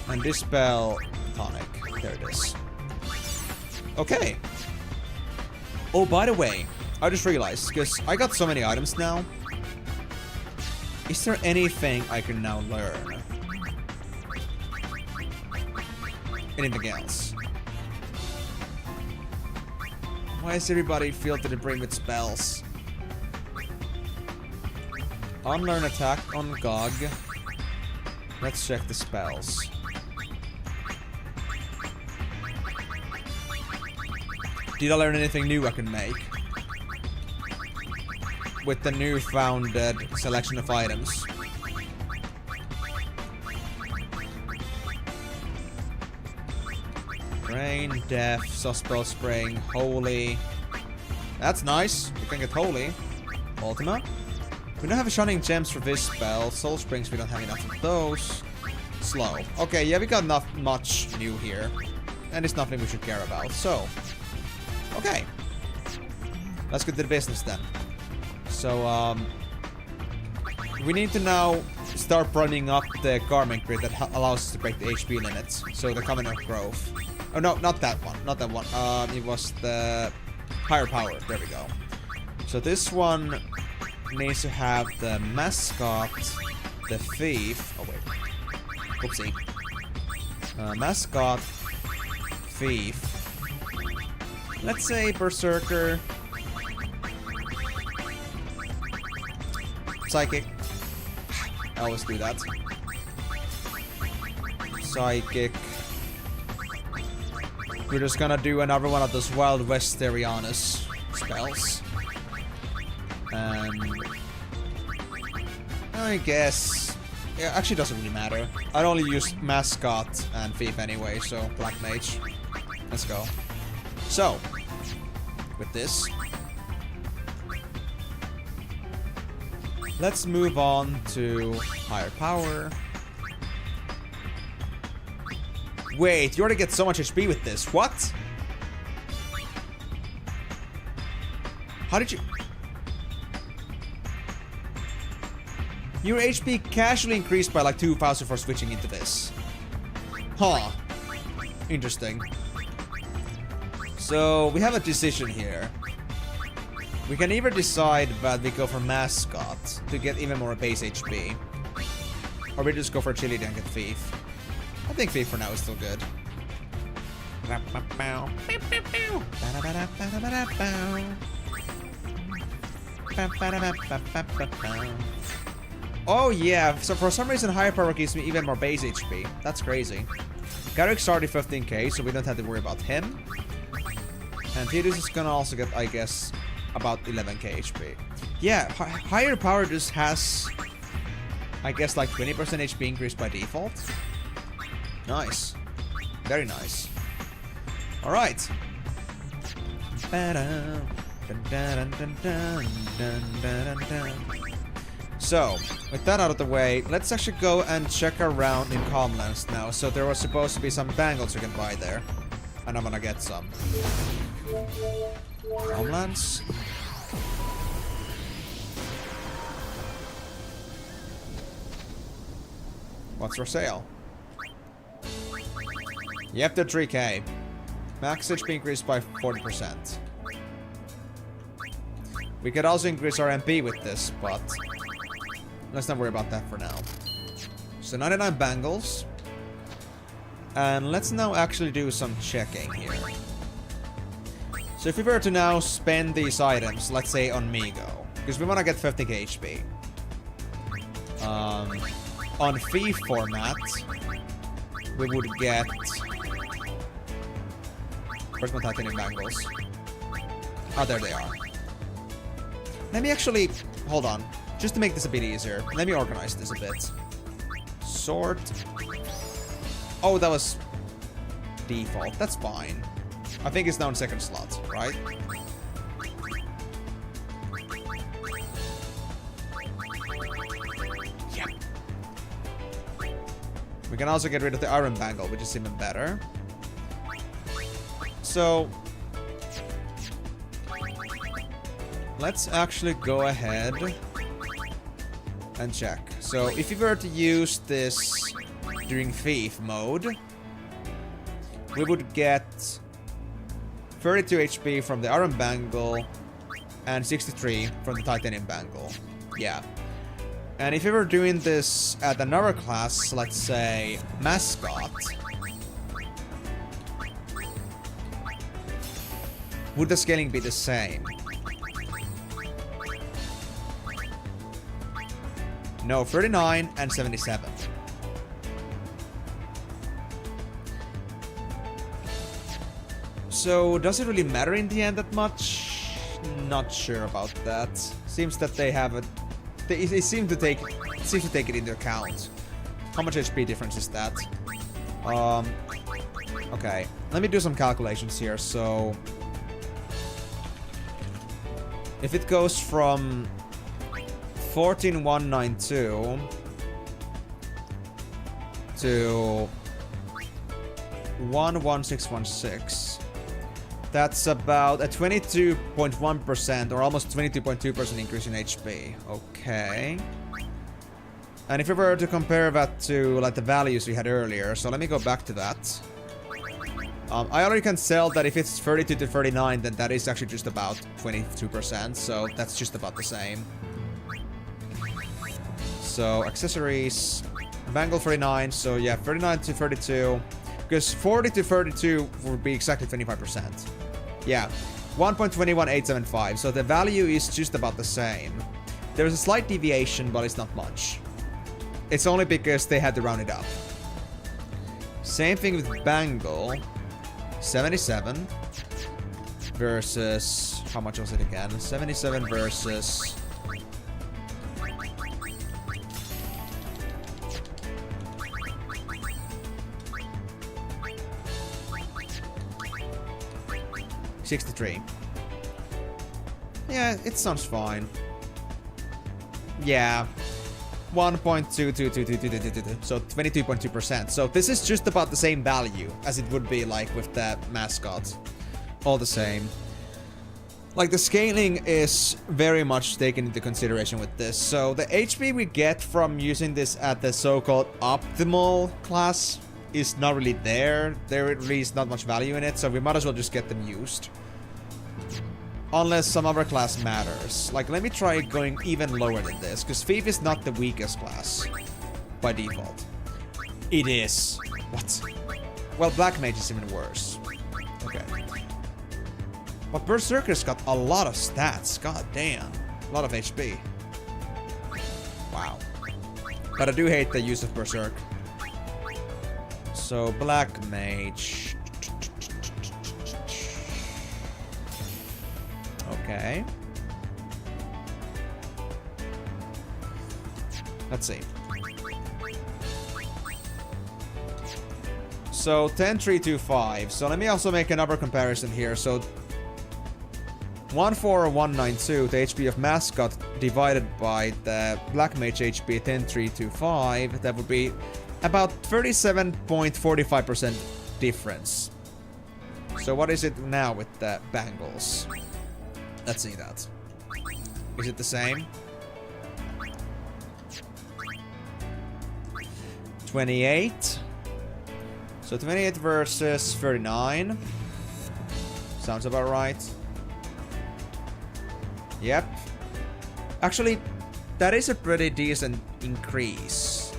Speaker 1: and Dispel Tonic. There it is. Okay. Oh, by the way, I just realized, because I got so many items now, is there anything I can now learn? Anything else? Why is everybody filled to the brim with spells? Unlearn attack on Gog. Let's check the spells. Did I learn anything new I can make? With the new founded selection of items. Rain, Death, Suspel Spring, Holy. That's nice. You can get Holy. Ultima. We don't have Shining Gems for this spell. Soul Springs, we don't have enough of those. Slow. Okay, yeah, we got not much new here. And it's nothing we should care about. So, okay. Let's get to the business then. So, we need to now start running up the Garment Grid that allows us to break the HP limits. So, the Covenant of Growth. Oh, no, not that one. Not that one. It was the Higher Power. There we go. So, this one needs to have the Mascot, the Thief. Oh, wait. Oopsie. Mascot, Thief. Let's say Berserker. Psychic. I always do that. Psychic. We're just gonna do another one of those Wild West Therianus spells. And I guess... yeah, actually doesn't really matter. I'd only use Mascot and Thief anyway, so Black Mage. Let's go. So, with this, let's move on to Higher Power. Wait, you already get so much HP with this. What? How did you... Your HP casually increased by like 2,000 for switching into this. Huh. Interesting. So, we have a decision here. We can either decide that we go for Mascot to get even more base HP. Or we just go for Chili and get Thief. I think Thief for now is still good. Oh yeah, so for some reason Higher Power gives me even more base HP. That's crazy. Garrick's started 15k, so we don't have to worry about him. And Tidus is gonna also get, I guess, about 11k HP. Yeah, Higher Power just has, I guess, like 20% HP increase by default. Nice. Very nice. Alright. So, with that out of the way, let's actually go and check around in Calmlands now. So there was supposed to be some bangles you can buy there. And I'm gonna get some. Calmlands. What's for sale? Yep, they're 3k. Max HP increased by 40%. We could also increase our MP with this, but let's not worry about that for now. So 99 bangles. And let's now actually do some checking here. So if we were to now spend these items, let's say on Migo, because we want to get 50k HP. On Thief format, we would get... Where's my titanium bangles? Oh, there they are. Let me actually... hold on. Just to make this a bit easier, let me organize this a bit. Sort. Oh, that was default. That's fine. I think it's now in second slot, right? Yep. We can also get rid of the iron bangle, which is even better. So... let's actually go ahead and check. So if you were to use this during Thief mode, we would get 32 HP from the Iron Bangle and 63 from the Titanium Bangle. Yeah. And if you were doing this at another class, let's say Mascot, would the scaling be the same? No, 39 and 77. So, does it really matter in the end that much? Not sure about that. Seems that they have a... They seem to take it into account. How much HP difference is that? Okay, let me do some calculations here. So, if it goes from 14192 to 11616, that's about a 22.1% or almost 22.2% increase in HP. Okay. And if we were to compare that to like the values we had earlier, so let me go back to that. I already can tell that if it's 32 to 39, then that is actually just about 22%, so that's just about the same. So, accessories, bangle 39, so yeah, 39 to 32, because 40 to 32 would be exactly 25%. Yeah, 1.21875, so the value is just about the same. There's a slight deviation, but it's not much. It's only because they had to round it up. Same thing with bangle. 77 versus... How much was it again? 77 versus... $63. Yeah, it sounds fine. Yeah. 1.22222, so 22.2%. So this is just about the same value as it would be like with the mascot. All the same. Like the scaling is very much taken into consideration with this. So the HP we get from using this at the so-called optimal class is not really there. There really is not much value in it, so we might as well just get them used. Unless some other class matters. Like, let me try going even lower than this, because Thief is not the weakest class by default. It is. What? Well, Black Mage is even worse. Okay. But Berserker's got a lot of stats. God damn. A lot of HP. Wow. But I do hate the use of Berserk. So, Black Mage. Okay. Let's see. So 10,325. So let me also make another comparison here. So 14192, the HP of Mascot divided by the Black Mage HP 10,325, that would be about 37.45% difference. So what is it now with the bangles? Let's see that. Is it the same? 28. So 28 versus 39. Sounds about right. Yep. Actually, that is a pretty decent increase.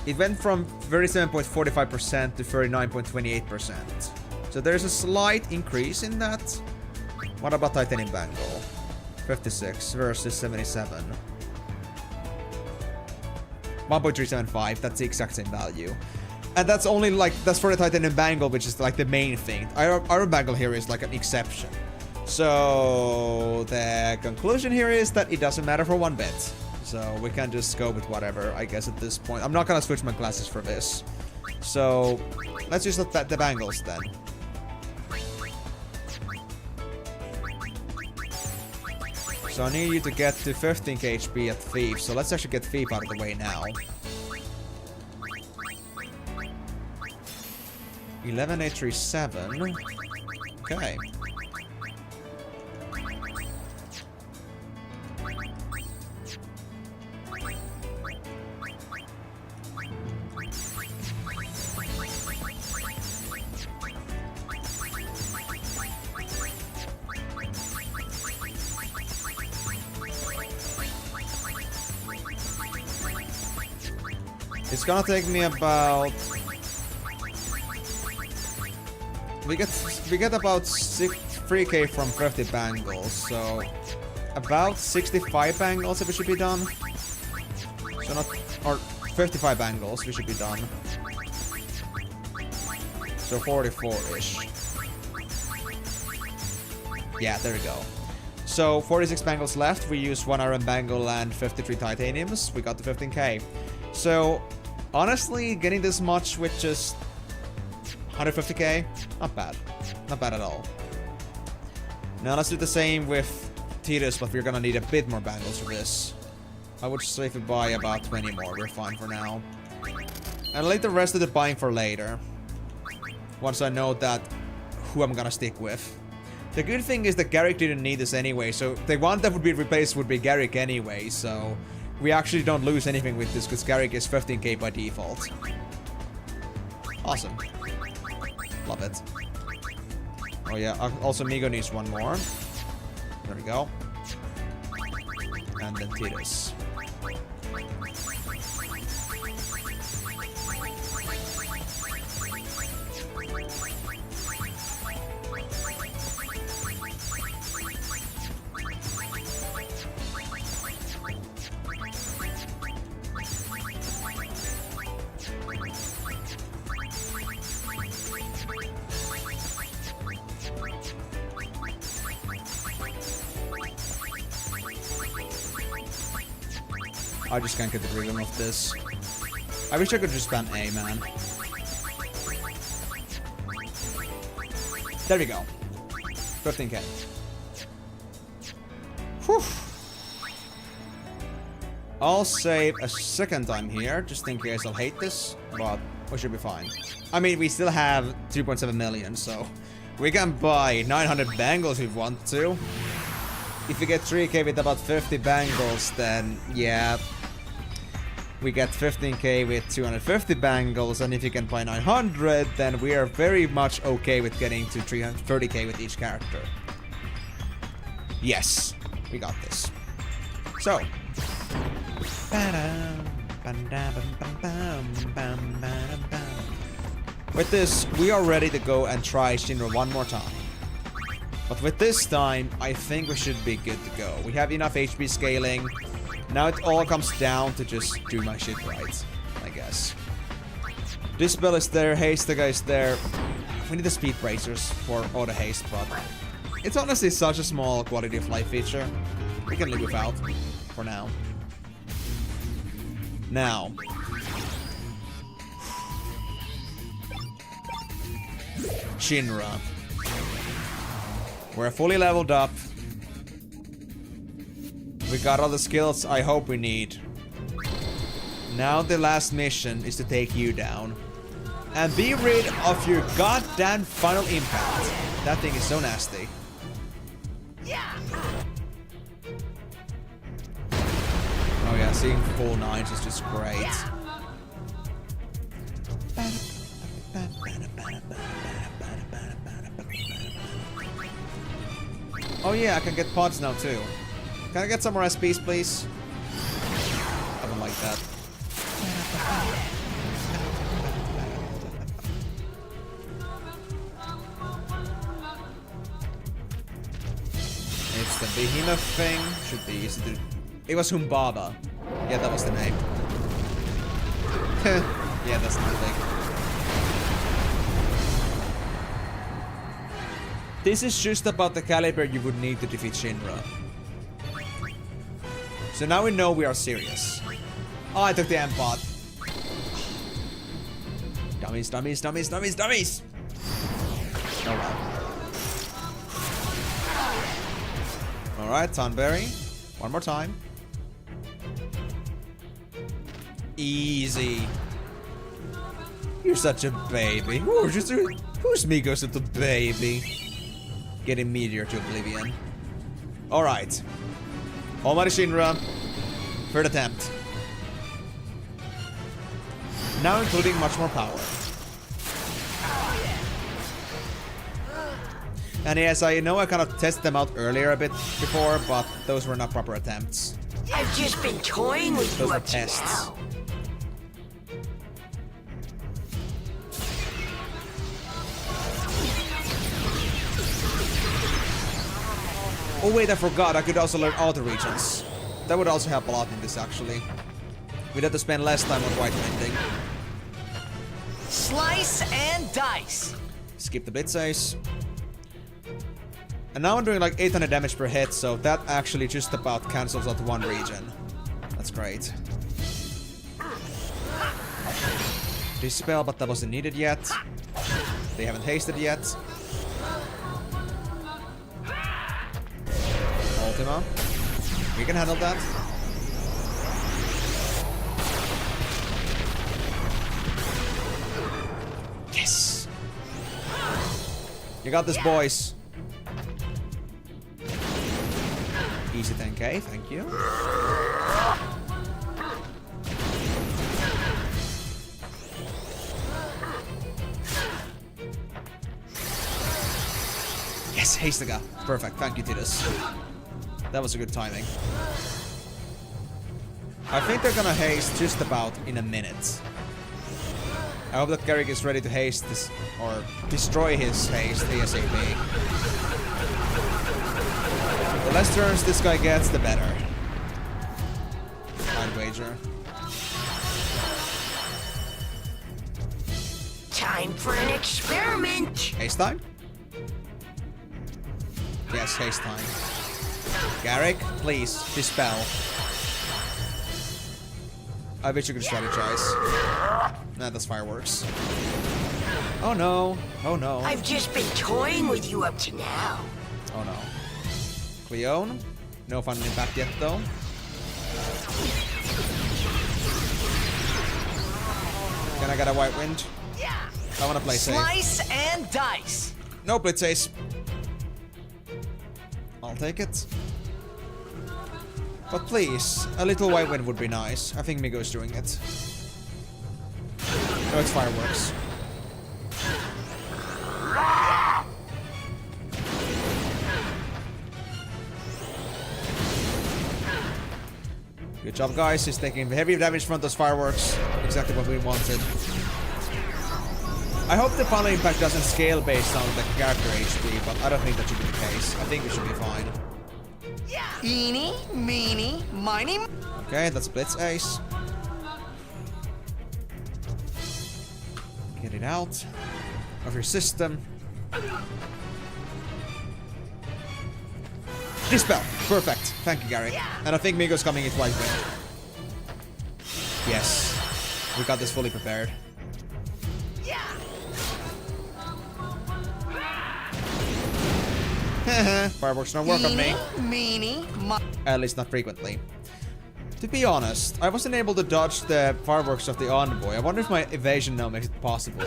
Speaker 1: It went from 37.45% to 39.28%. So there's a slight increase in that. What about Titanium Bangle? 56 versus 77. 1.375, that's the exact same value. And that's only like, that's for the Titanium Bangle, which is like the main thing. Iron Bangle here is like an exception. So the conclusion here is that it doesn't matter for one bit. So we can just go with whatever, I guess, at this point. I'm not gonna switch my classes for this. So let's use the bangles then. So I need you to get to 15 HP at Thief. So let's actually get Thief out of the way now. 11837. Okay. It's gonna take me about... We get we get about 3k from 50 bangles, so about 65 bangles if it should be done. So not, or 55 bangles we should be done. So 44-ish. Yeah, there we go. So 46 bangles left. We use 1 iron bangle and 53 titaniums. We got the 15k. So honestly, getting this much with just 150k, not bad. Not bad at all. Now let's do the same with Titus, but we're gonna need a bit more bangles for this. I would safely buy about 20 more. We're fine for now. And I'll leave the rest of the buying for later. Once I know that who I'm gonna stick with. The good thing is that Garrick didn't need this anyway, so the one that would be replaced would be Garrick anyway, so we actually don't lose anything with this because Garrick is 15k by default. Awesome. Love it. Oh yeah, also Migo needs 1 more. There we go. And then Titus. I just can't get the rhythm of this. I wish I could just spam A, man. There we go. 15k. Whew. I'll save a second time here, just in case I'll hate this, but we should be fine. I mean, we still have 2.7 million, so we can buy 900 bangles if we want to. If we get 3k with about 50 bangles, then yeah, we get 15k with 250 bangles, and if you can buy 900, then we are very much okay with getting to 330k with each character. Yes, we got this. So, with this, we are ready to go and try Shinra one more time. But with this time, I think we should be good to go. We have enough HP scaling. Now it all comes down to just do my shit right, I guess. Dispel is there, Hastaga is there. We need the speed bracers for auto haste, but it's honestly such a small quality of life feature. We can live without, for now. Now. Shinra. We're fully leveled up. We got all the skills I hope we need. Now the last mission is to take you down. And be rid of your goddamn final impact. That thing is so nasty. Oh yeah, seeing full 9s is just great. Oh yeah, I can get pods now too. Can I get some more SPs, please? I don't like that. It's the behemoth thing. Should be easy to... It was Humbaba. Yeah, that was the name. Yeah, that's nothing. This is just about the caliber you would need to defeat Shinra. So now we know we are serious. Oh, I took the M-Pod. Dummies, dummies, dummies, dummies, dummies! Oh well. Alright, Tonberry. One more time. Easy. You're such a baby. Ooh, who's Migo's little baby? Getting Meteor to oblivion. Alright. Almighty Shinra. Third attempt. Now including much more power. And yes, I know I kind of tested them out earlier a bit before, but those were not proper attempts.
Speaker 3: I've just been toying with
Speaker 1: Those
Speaker 3: you
Speaker 1: were
Speaker 3: up to
Speaker 1: tests.
Speaker 3: now.
Speaker 1: Oh wait, I forgot. I could also learn auto regions. That would also help a lot in this, actually. We'd have to spend less time on white winding.
Speaker 3: Slice and dice.
Speaker 1: Skip the blitz ace. And now I'm doing like 800 damage per hit, so that actually just about cancels out one region. That's great. Dispel, but that wasn't needed yet. They haven't hasted yet. Ultima. We can handle that. Yes! You got this, boys. Easy 10k, thank you. Yes, Hastiga. Perfect, thank you, Titus. That was a good timing. I think they're gonna haste just about in a minute. I hope that Garrick is ready to haste this, or destroy his haste ASAP. The less turns this guy gets, the better. I'd wager.
Speaker 3: Time for an experiment.
Speaker 1: Haste time? Yes, haste time. Garrick, please, dispel. I bet you can strategize. Nah, that's fireworks. Oh no. Oh no.
Speaker 3: I've just been toying with you up to now.
Speaker 1: Oh no. Cleone? No final impact yet though. Can I get a white wind? I wanna play safe.
Speaker 3: Slice and dice.
Speaker 1: No blitz ace. I'll take it. But please, a little white wind would be nice. I think Migo's doing it. No, it's fireworks. Good job, guys. He's taking heavy damage from those fireworks. Exactly what we wanted. I hope the final impact doesn't scale based on the character HP, but I don't think that should be the case. I think we should be fine.
Speaker 3: Eeny, meeny, miny.
Speaker 1: Okay, that's blitz ace. Get it out of your system. Dispel! Perfect. Thank you, Gary. And I think Migo's coming into white wind. Yes. We got this fully prepared. Fireworks don't work on me. At least not frequently. To be honest, I wasn't able to dodge the fireworks of the envoy. I wonder if my evasion now makes it possible.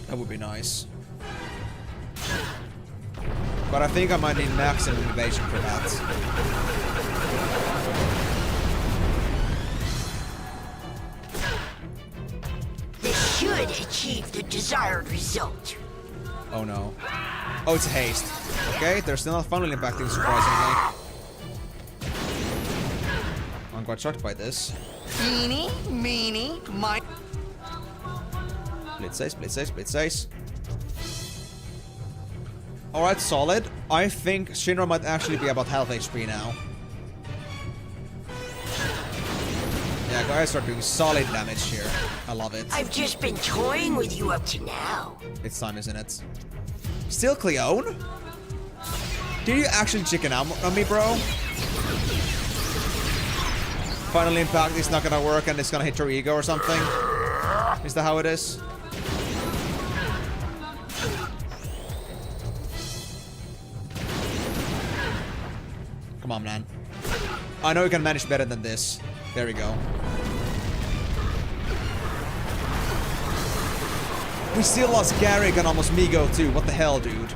Speaker 1: That would be nice. But I think I might need maximum evasion for that.
Speaker 3: This should achieve the desired result.
Speaker 1: Oh no. Oh, it's a haste. Okay, they're still not funnel impacting, surprisingly. I'm quite shocked by this.
Speaker 3: Eeny, meeny, miny.
Speaker 1: Blitz ace, blitz ace, blitz ace. Alright, solid. I think Shinra might actually be about half HP now. Yeah, guys are doing solid damage here. I love it.
Speaker 3: I've just been toying with you up to now.
Speaker 1: It's time, isn't it? Still Cleone? Did you actually chicken out on me, bro? Final impact is not gonna work and it's gonna hit your ego or something? Is that how it is? Come on, man. I know you can manage better than this. There we go. We still lost Garrick and almost Migo too. What the hell, dude?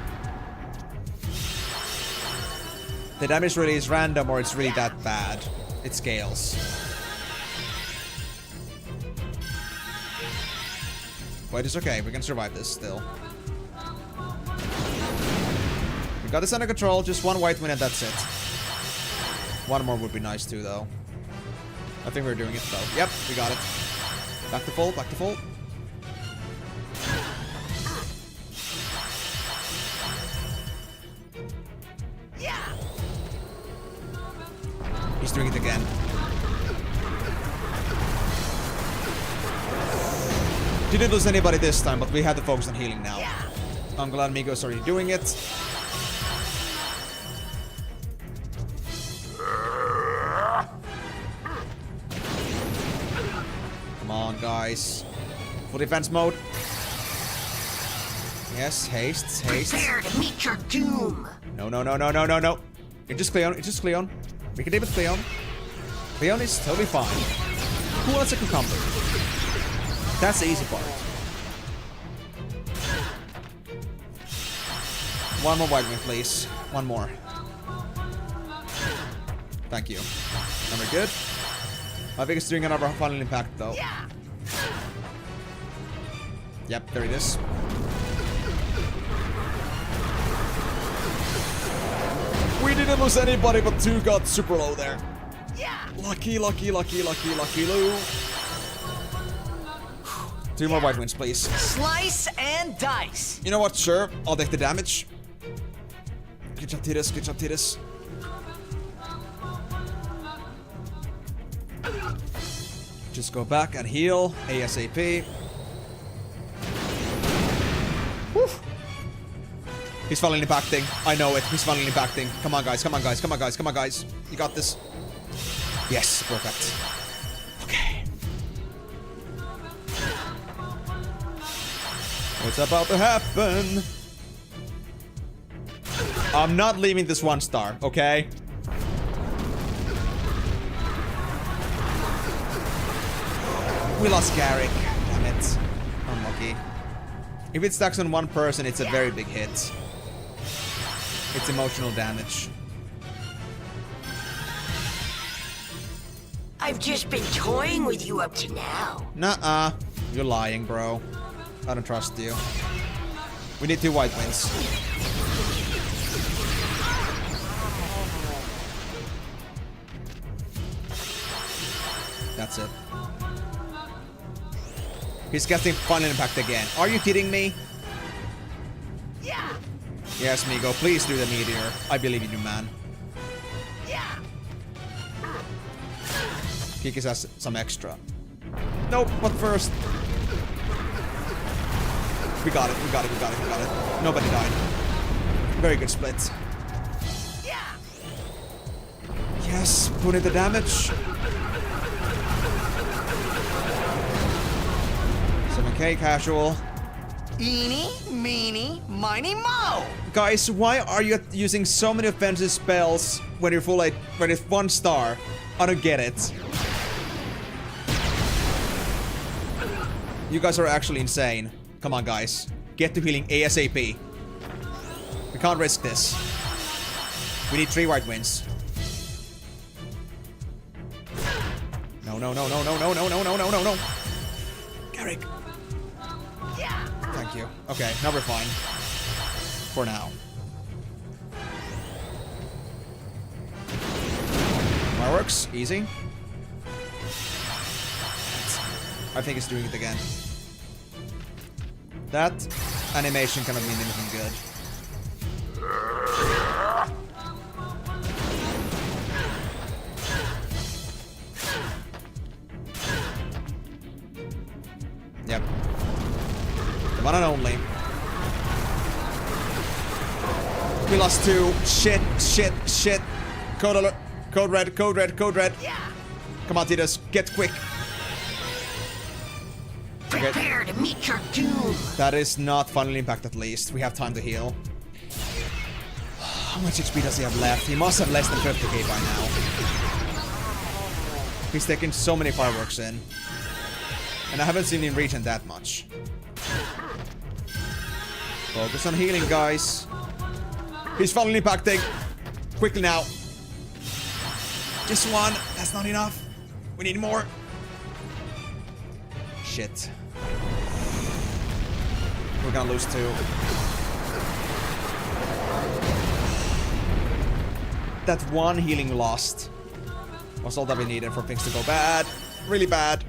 Speaker 1: The damage really is random or it's really that bad. It scales. But it's okay. We can survive this still. We got this under control. Just one white win and that's it. One more would be nice too, though. I think we're doing it though. Yep, we got it. Back to full, back to full. He's doing it again. Didn't lose anybody this time, but we had to focus on healing now. I'm glad Migo's already doing it. Come on, guys. Full defense mode. Yes, haste.
Speaker 3: Prepare to meet your doom.
Speaker 1: No. It's just Cleon. We can deal with Cleon. Cleon is totally fine. Who wants a cucumber? That's the easy part. One more white wing, please. One more. Thank you. And we're good. I think it's doing another final impact, though. Yep, there it is. We didn't lose anybody, but 2 got super low there. Lucky Lou. 2 more white wings, please.
Speaker 3: Slice and dice.
Speaker 1: You know what? Sure, I'll take the damage. Good job, Titus. Just go back and heal ASAP. Whew. He's finally impacting. I know it. He's finally impacting. Come on, guys. You got this. Yes, perfect. Okay. What's about to happen? I'm not leaving this 1 star, okay? We lost Garrick. Damn it. Unlucky. If it stacks on 1 person, it's a very big hit. It's emotional damage.
Speaker 3: I've just been toying with you up to now.
Speaker 1: Nuh-uh. You're lying, bro. I don't trust you. We need 2 white wins. That's it. He's casting Final Impact again. Are you kidding me? Yes, Migo, please do the meteor. I believe in you, man. Kikis has some extra. Nope, but first. We got it. Nobody died. Very good split. Yes, put in the damage. 7k casual.
Speaker 3: Eeny, meeny, miny, mo.
Speaker 1: Guys, why are you using so many offensive spells when you're when it's 1 star? I don't get it. You guys are actually insane. Come on, guys. Get to healing ASAP. We can't risk this. We need 3 white wins. No. Garrick. Thank you. Okay, now we're fine. For now. Fireworks, easy. I think it's doing it again. That animation cannot mean anything good. Yep. The one and only. We lost 2. Shit. Code alert. Code red. Come on, Titus. Get quick.
Speaker 3: Prepare to meet your doom.
Speaker 1: That is not Final Impact at least. We have time to heal. How much HP does he have left? He must have less than 50k by now. He's taken so many fireworks in. And I haven't seen him regen that much. Focus on healing, guys. He's Final Impacting. Quickly now. Just 1. That's not enough. We need more. Shit. We're gonna lose 2. That 1 healing lost was all that we needed for things to go bad. Really bad.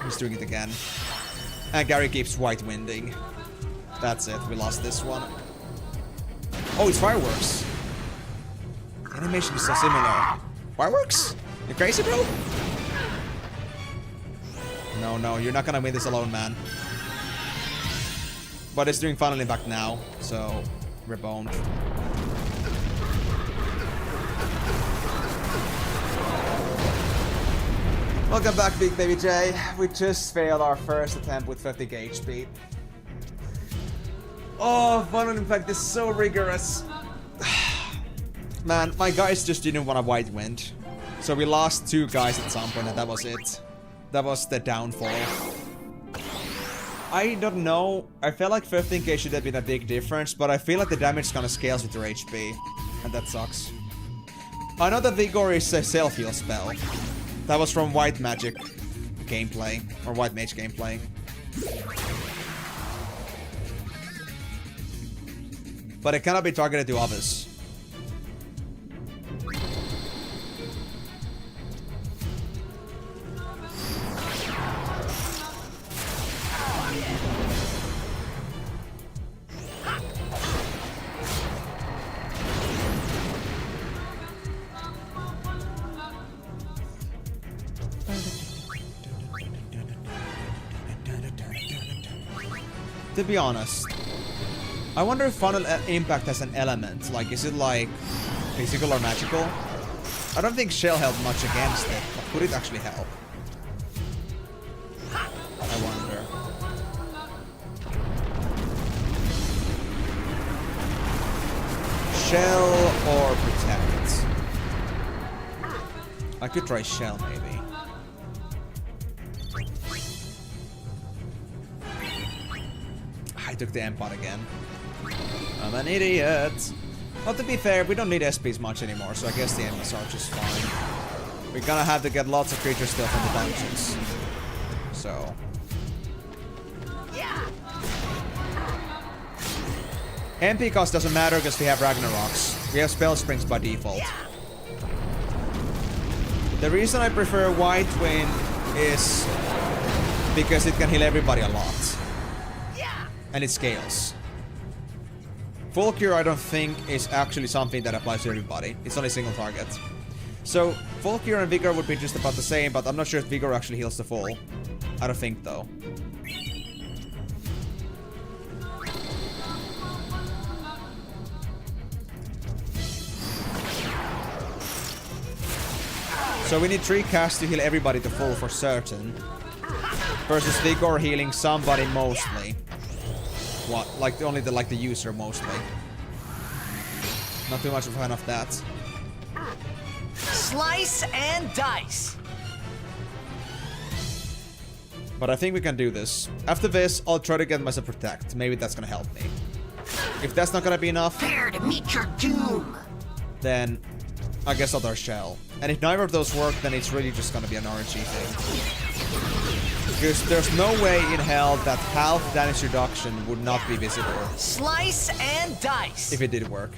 Speaker 1: He's doing it again. And Gary keeps white-winding. That's it. We lost this one. Oh, it's fireworks. Animation is so similar. Fireworks? You crazy, bro? No, you're not gonna win this alone, man. But it's doing Final Impact now, so we're boned. Welcome back, Big Baby J. We just failed our first attempt with 50k HP. Oh, Final Impact is so rigorous. Man, my guys just didn't want a white wind. So we lost 2 guys at some point and that was it. That was the downfall. I don't know. I felt like 15k should have been a big difference, but I feel like the damage kind of scales with your HP. And that sucks. I know that Vigor is a self-heal spell. That was from White Magic gameplay. Or White Mage gameplay. But it cannot be targeted to others. To be honest, I wonder if Final Impact has an element. Like, is it like physical or magical? I don't think Shell helped much against it, but could it actually help? I wonder. Shell or Protect? I could try Shell, maybe. I took the Empire again. I'm an idiot. Well, to be fair, we don't need SPs much anymore, so I guess the MS are just fine. We're gonna have to get lots of creature still from the dungeons. So... MP cost doesn't matter because we have Ragnaroks. We have Spell Springs by default. The reason I prefer White Wind is because it can heal everybody a lot. And it scales. Full Cure I don't think is actually something that applies to everybody. It's only single target. So Full Cure and Vigor would be just about the same, but I'm not sure if Vigor actually heals the full. I don't think though. So we need 3 casts to heal everybody to full for certain. Versus Vigor healing somebody mostly. What? Like only the user mostly. Not too much of a fan of that.
Speaker 3: Slice and dice.
Speaker 1: But I think we can do this. After this, I'll try to get myself Protect. Maybe that's gonna help me. If that's not gonna be enough,
Speaker 3: Prepare to meet your doom.
Speaker 1: then I guess I'll do Shell. And if neither of those work, then it's really just gonna be an RNG thing. Because there's no way in hell that half damage reduction would not be visible.
Speaker 3: Slice and dice.
Speaker 1: If it did work.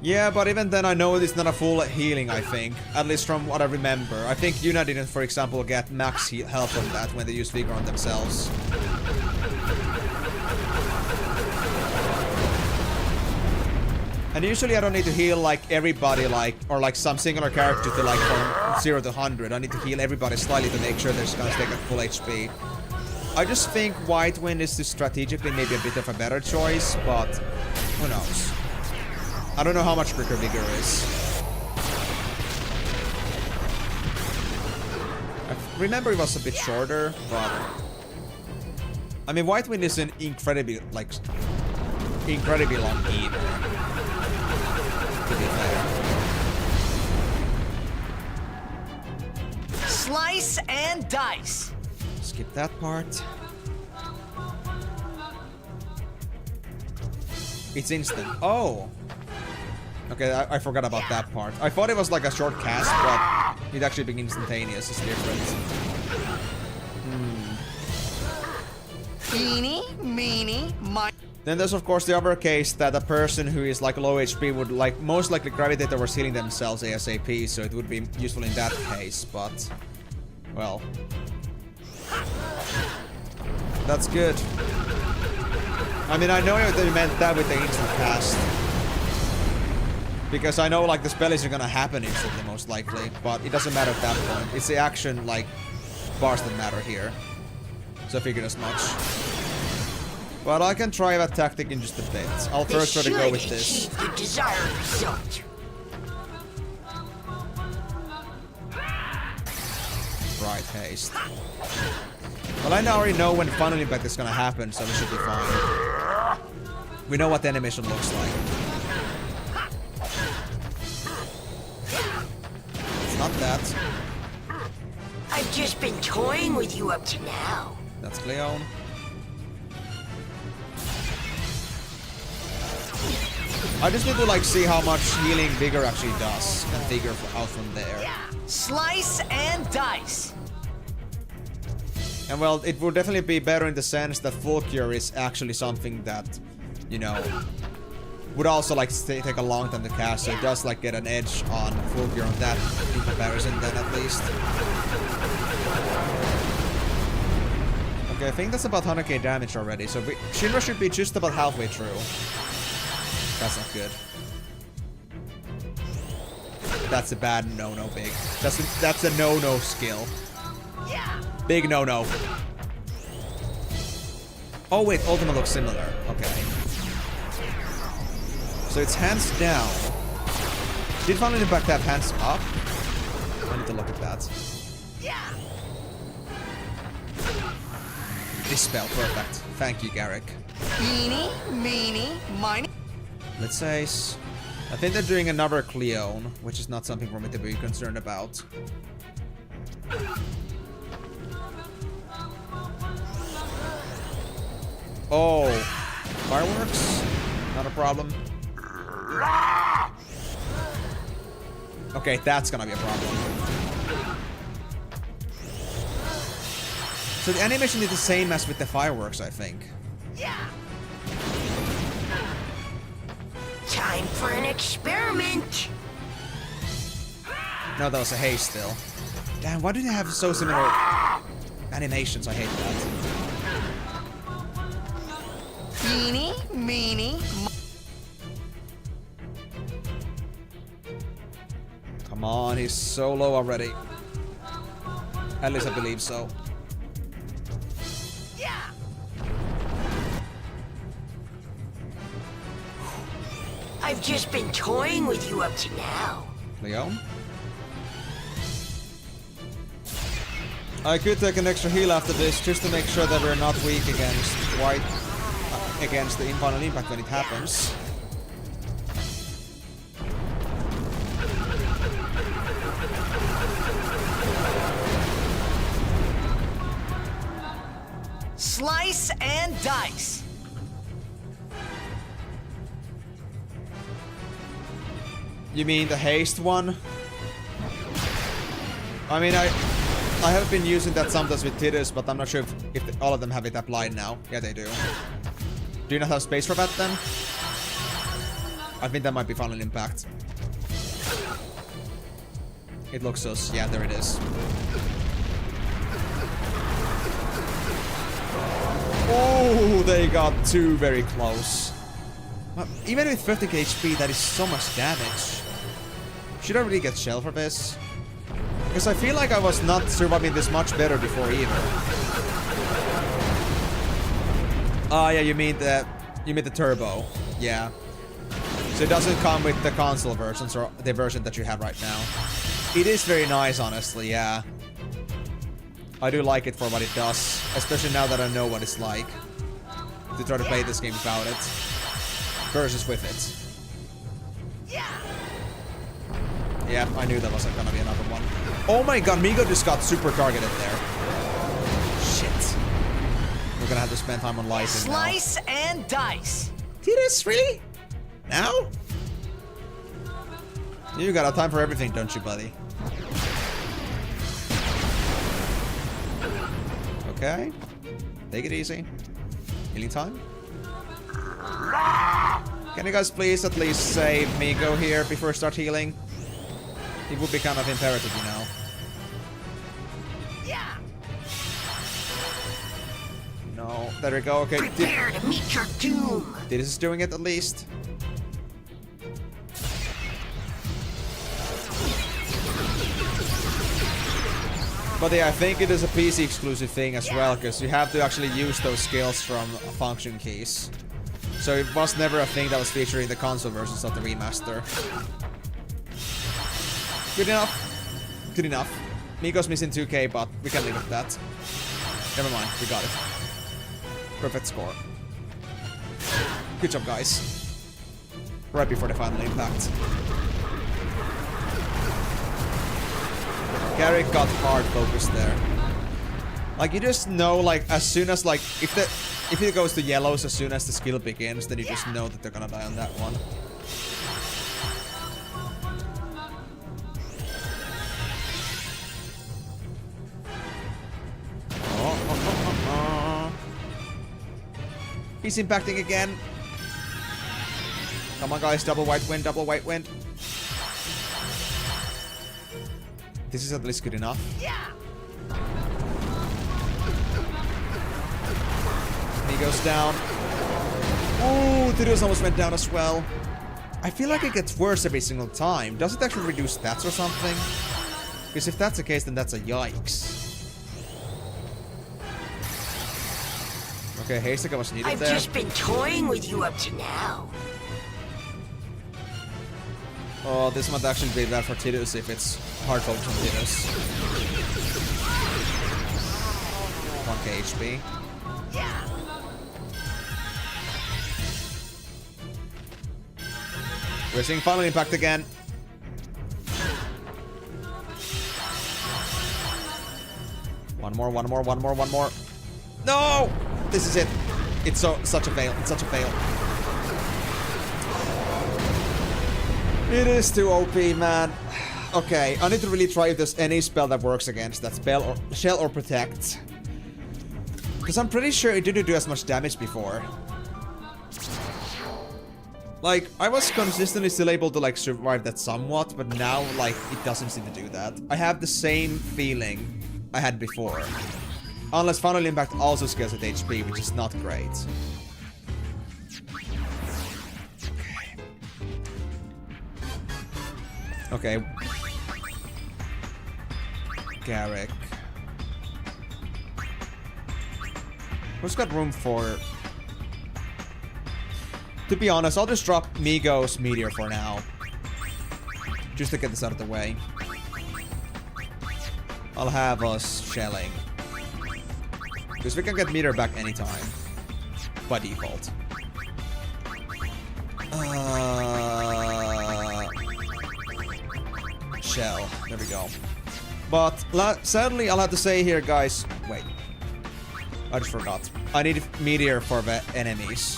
Speaker 1: Yeah, but even then I know it's not a full healing, I think. At least from what I remember. I think Yuna didn't, for example, get max health from that when they used Vigor on themselves. And usually I don't need to heal like everybody or like some singular character to like from 0 to 100. I need to heal everybody slightly to make sure they're gonna stay at full HP. I just think White Wind is strategically maybe a bit of a better choice, but who knows. I don't know how much quicker Vigor is. I remember it was a bit shorter, but... I mean, White Wind isn't incredibly long either. To be fair.
Speaker 3: Slice and dice.
Speaker 1: Skip that part. It's instant. Oh! Okay, I forgot about that part. I thought it was like a short cast, but it actually being instantaneous. It's different.
Speaker 3: Eeny, meeny, miny.
Speaker 1: Then there's of course the other case that a person who is like low HP would like most likely gravitate towards healing themselves ASAP, so it would be useful in that case, but... well... that's good. I mean, I know that you meant that with the instant cast. Because I know, like, the spell isn't gonna happen instantly, most likely. But it doesn't matter at that point. It's the action, like, bars that matter here. So I figured as much. But I can try that tactic in just a bit. I'll first try to go with this.
Speaker 3: The desired result.
Speaker 1: Right, haste. Well, I already know when Final Impact is gonna happen, so we should be fine. We know what the animation looks like. It's not that.
Speaker 3: I've just been toying with you up to now.
Speaker 1: That's Cleon. I just need to like see how much healing Vigor actually does and figure out from there.
Speaker 3: Slice and dice.
Speaker 1: And well, it would definitely be better in the sense that Full Cure is actually something that, you know, would also like take a long time to cast, so it does like get an edge on Full Cure on that in comparison then at least. Okay, I think that's about 100k damage already, so Shinra should be just about halfway through. That's not good. That's a bad no-no, Big. That's a no-no skill. Big no-no. Oh wait, Ultima looks similar. Okay. So it's hands down. Did Final Impact have hands up? I need to look at that. Dispel, perfect. Thank you, Garrick.
Speaker 3: Eeny, meeny, miny.
Speaker 1: Let's say... I think they're doing another Cleon, which is not something for me to be concerned about. Oh, fireworks? Not a problem. Okay, that's gonna be a problem. So the animation is the same as with the fireworks, I think.
Speaker 3: Time for an experiment.
Speaker 1: No, that was a haste still. Damn, why do they have so similar animations? I hate that.
Speaker 3: Eeny, meeny.
Speaker 1: Come on, he's so low already. At least I believe so.
Speaker 3: I've just been toying with you up to now.
Speaker 1: Leon? I could take an extra heal after this just to make sure that we're not weak against white against the Final Impact when it happens.
Speaker 3: Slice and dice.
Speaker 1: You mean the haste one? I mean, I have been using that sometimes with Tidus, but I'm not sure if all of them have it applied now. Yeah, they do. Do you not have space for that then? I think that might be Final Impact. It looks so... yeah, there it is. Oh, they got two very close. But even with 50 HP, that is so much damage. Should I really get shell for this? Because I feel like I was not surviving this much better before either. Oh yeah, you mean the turbo. Yeah. So it doesn't come with the console versions or the version that you have right now. It is very nice, honestly, yeah. I do like it for what it does, especially now that I know what it's like to try to play this game without it versus with it. Yeah, I knew that wasn't gonna be another one. Oh my god, Migo just got super targeted there. Shit. We're gonna have to spend time on lighting
Speaker 3: Slice and dice.
Speaker 1: Tidus, really? Now? You got a time for everything, don't you, buddy? Okay. Take it easy. Healing time. Can you guys please at least save Migo here before I start healing? It would be kind of imperative, you know. No, there we go. Okay,
Speaker 3: Prepare to meet your doom.
Speaker 1: this is doing it at least. But yeah, I think it is a PC exclusive thing as well, because you have to actually use those skills from function keys. So it was never a thing that was featured in the console versions of the remaster. Good enough. Good enough. Miko's missing 2k, but we can live with that. Never mind, we got it. Perfect score. Good job, guys. Right before the final impact. Garrick got hard focused there. Like, you just know, like, as soon as, like, if it goes to yellows as soon as the skill begins, then you just know that they're gonna die on that one. He's impacting again. Come on, guys, double white wind, double white wind. This is at least good enough. He goes down. Ooh, Tidus almost went down as well. I feel like it gets worse every single time. Does it actually reduce stats or something? Because if that's the case, then that's a yikes. Okay, Haystack was needed there.
Speaker 3: I've just been toying with you up to now.
Speaker 1: Oh, this might actually be bad for Tidus if it's hard focus on Tidus. 1k HP. We're seeing Final Impact again. One more. No! This is it. It's such a fail. It's such a fail. It is too OP, man. Okay, I need to really try if there's any spell that works against that spell or shell or protect. Because I'm pretty sure it didn't do as much damage before. Like, I was consistently still able to, like, survive that somewhat, but now, like, it doesn't seem to do that. I have the same feeling I had before. Unless Final Impact also scales at HP, which is not great. Okay. Garrick. Who's got room for... To be honest, I'll just drop Migo's Meteor for now. Just to get this out of the way. I'll have us shelling. Because we can get Meteor back anytime. By default. Shell. There we go. But sadly, I'll have to say here, guys. Wait. I just forgot. I need Meteor for the enemies.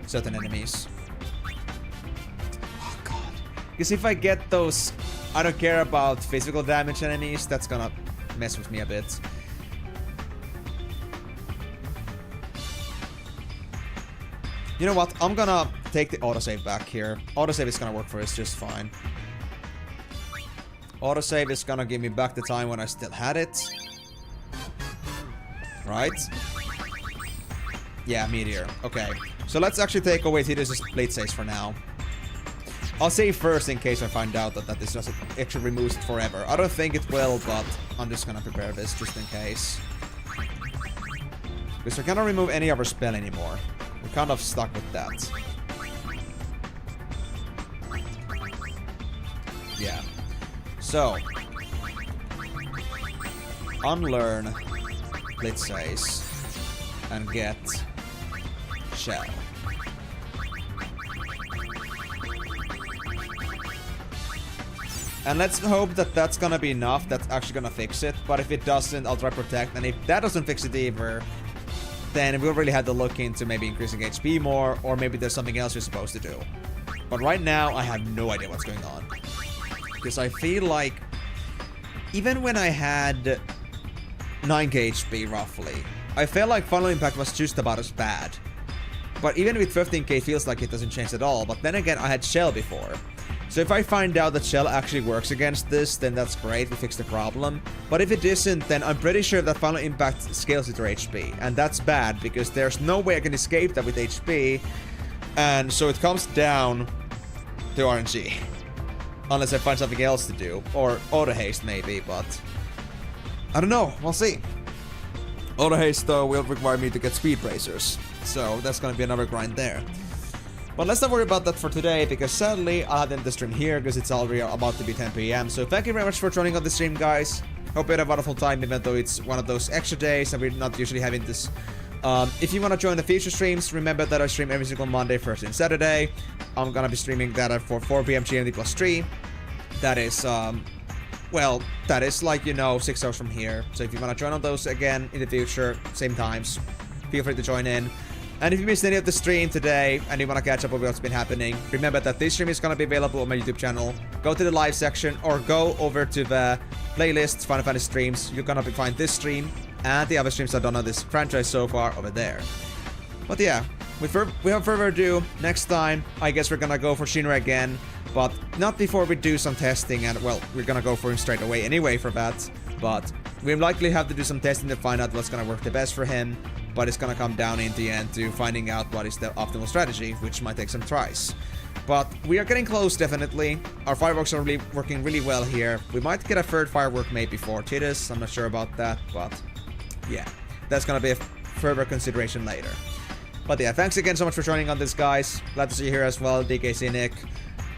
Speaker 1: Certain enemies. Oh god. Because if I get those, I don't care about physical damage enemies, that's gonna mess with me a bit. You know what? I'm gonna take the autosave back here. Autosave is gonna work for us just fine. Autosave is gonna give me back the time when I still had it. Right? Yeah, Meteor. Okay. So let's actually take away Tidus' plate saves for now. I'll save first in case I find out that this just actually removes it forever. I don't think it will, but I'm just gonna prepare this just in case. Because we cannot remove any other spell anymore. We're kind of stuck with that. Yeah. So. Unlearn plate saves. And get Shell. And let's hope that that's gonna be enough. That's actually gonna fix it. But if it doesn't, I'll try Protect. And if that doesn't fix it either, then we'll really have to look into maybe increasing HP more, or maybe there's something else you're supposed to do. But right now, I have no idea what's going on. Because I feel like, even when I had 9k HP roughly, I felt like Final Impact was just about as bad. But even with 15k, it feels like it doesn't change at all. But then again, I had Shell before. So if I find out that Shell actually works against this, then that's great, we fix the problem. But if it isn't, then I'm pretty sure that Final Impact scales with your HP. And that's bad, because there's no way I can escape that with HP. And so it comes down to RNG. Unless I find something else to do. Or auto haste maybe, but I don't know, we'll see. Auto haste though will require me to get speed bracers. So that's gonna be another grind there. But let's not worry about that for today, because sadly I'll have to end the stream here because it's already about to be 10 PM. So thank you very much for joining on the stream, guys. Hope you had a wonderful time, even though it's one of those extra days and we're not usually having this. If you want to join the future streams, remember that I stream every single Monday, Thursday, and Saturday. I'm gonna be streaming that at 4 PM GMT plus 3. That is, well, that is like, you know, 6 hours from here. So if you want to join on those again in the future, same times, feel free to join in. And if you missed any of the stream today and you want to catch up with what's been happening, remember that this stream is going to be available on my YouTube channel. Go to the live section or go over to the playlist, Final Fantasy streams. You're going to find this stream and the other streams I've done on this franchise so far over there. But yeah, without further ado, next time, I guess we're going to go for Shinra again. But not before we do some testing, and well, we're going to go for him straight away anyway for that. But we'll likely have to do some testing to find out what's going to work the best for him. But it's gonna come down in the end to finding out what is the optimal strategy, which might take some tries. But we are getting close, definitely. Our fireworks are really working really well here. We might get a third firework made before Tidus, I'm not sure about that, but yeah, that's gonna be a further consideration later. But yeah, thanks again so much for joining on this, guys. Glad to see you here as well, DKC Nick.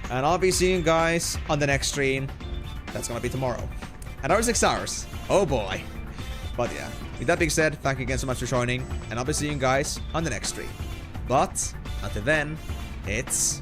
Speaker 1: And I'll be seeing you guys on the next stream. That's gonna be tomorrow. Another 6 hours. Oh boy. But yeah, with that being said, thank you again so much for joining, and I'll be seeing you guys on the next stream. But until then, it's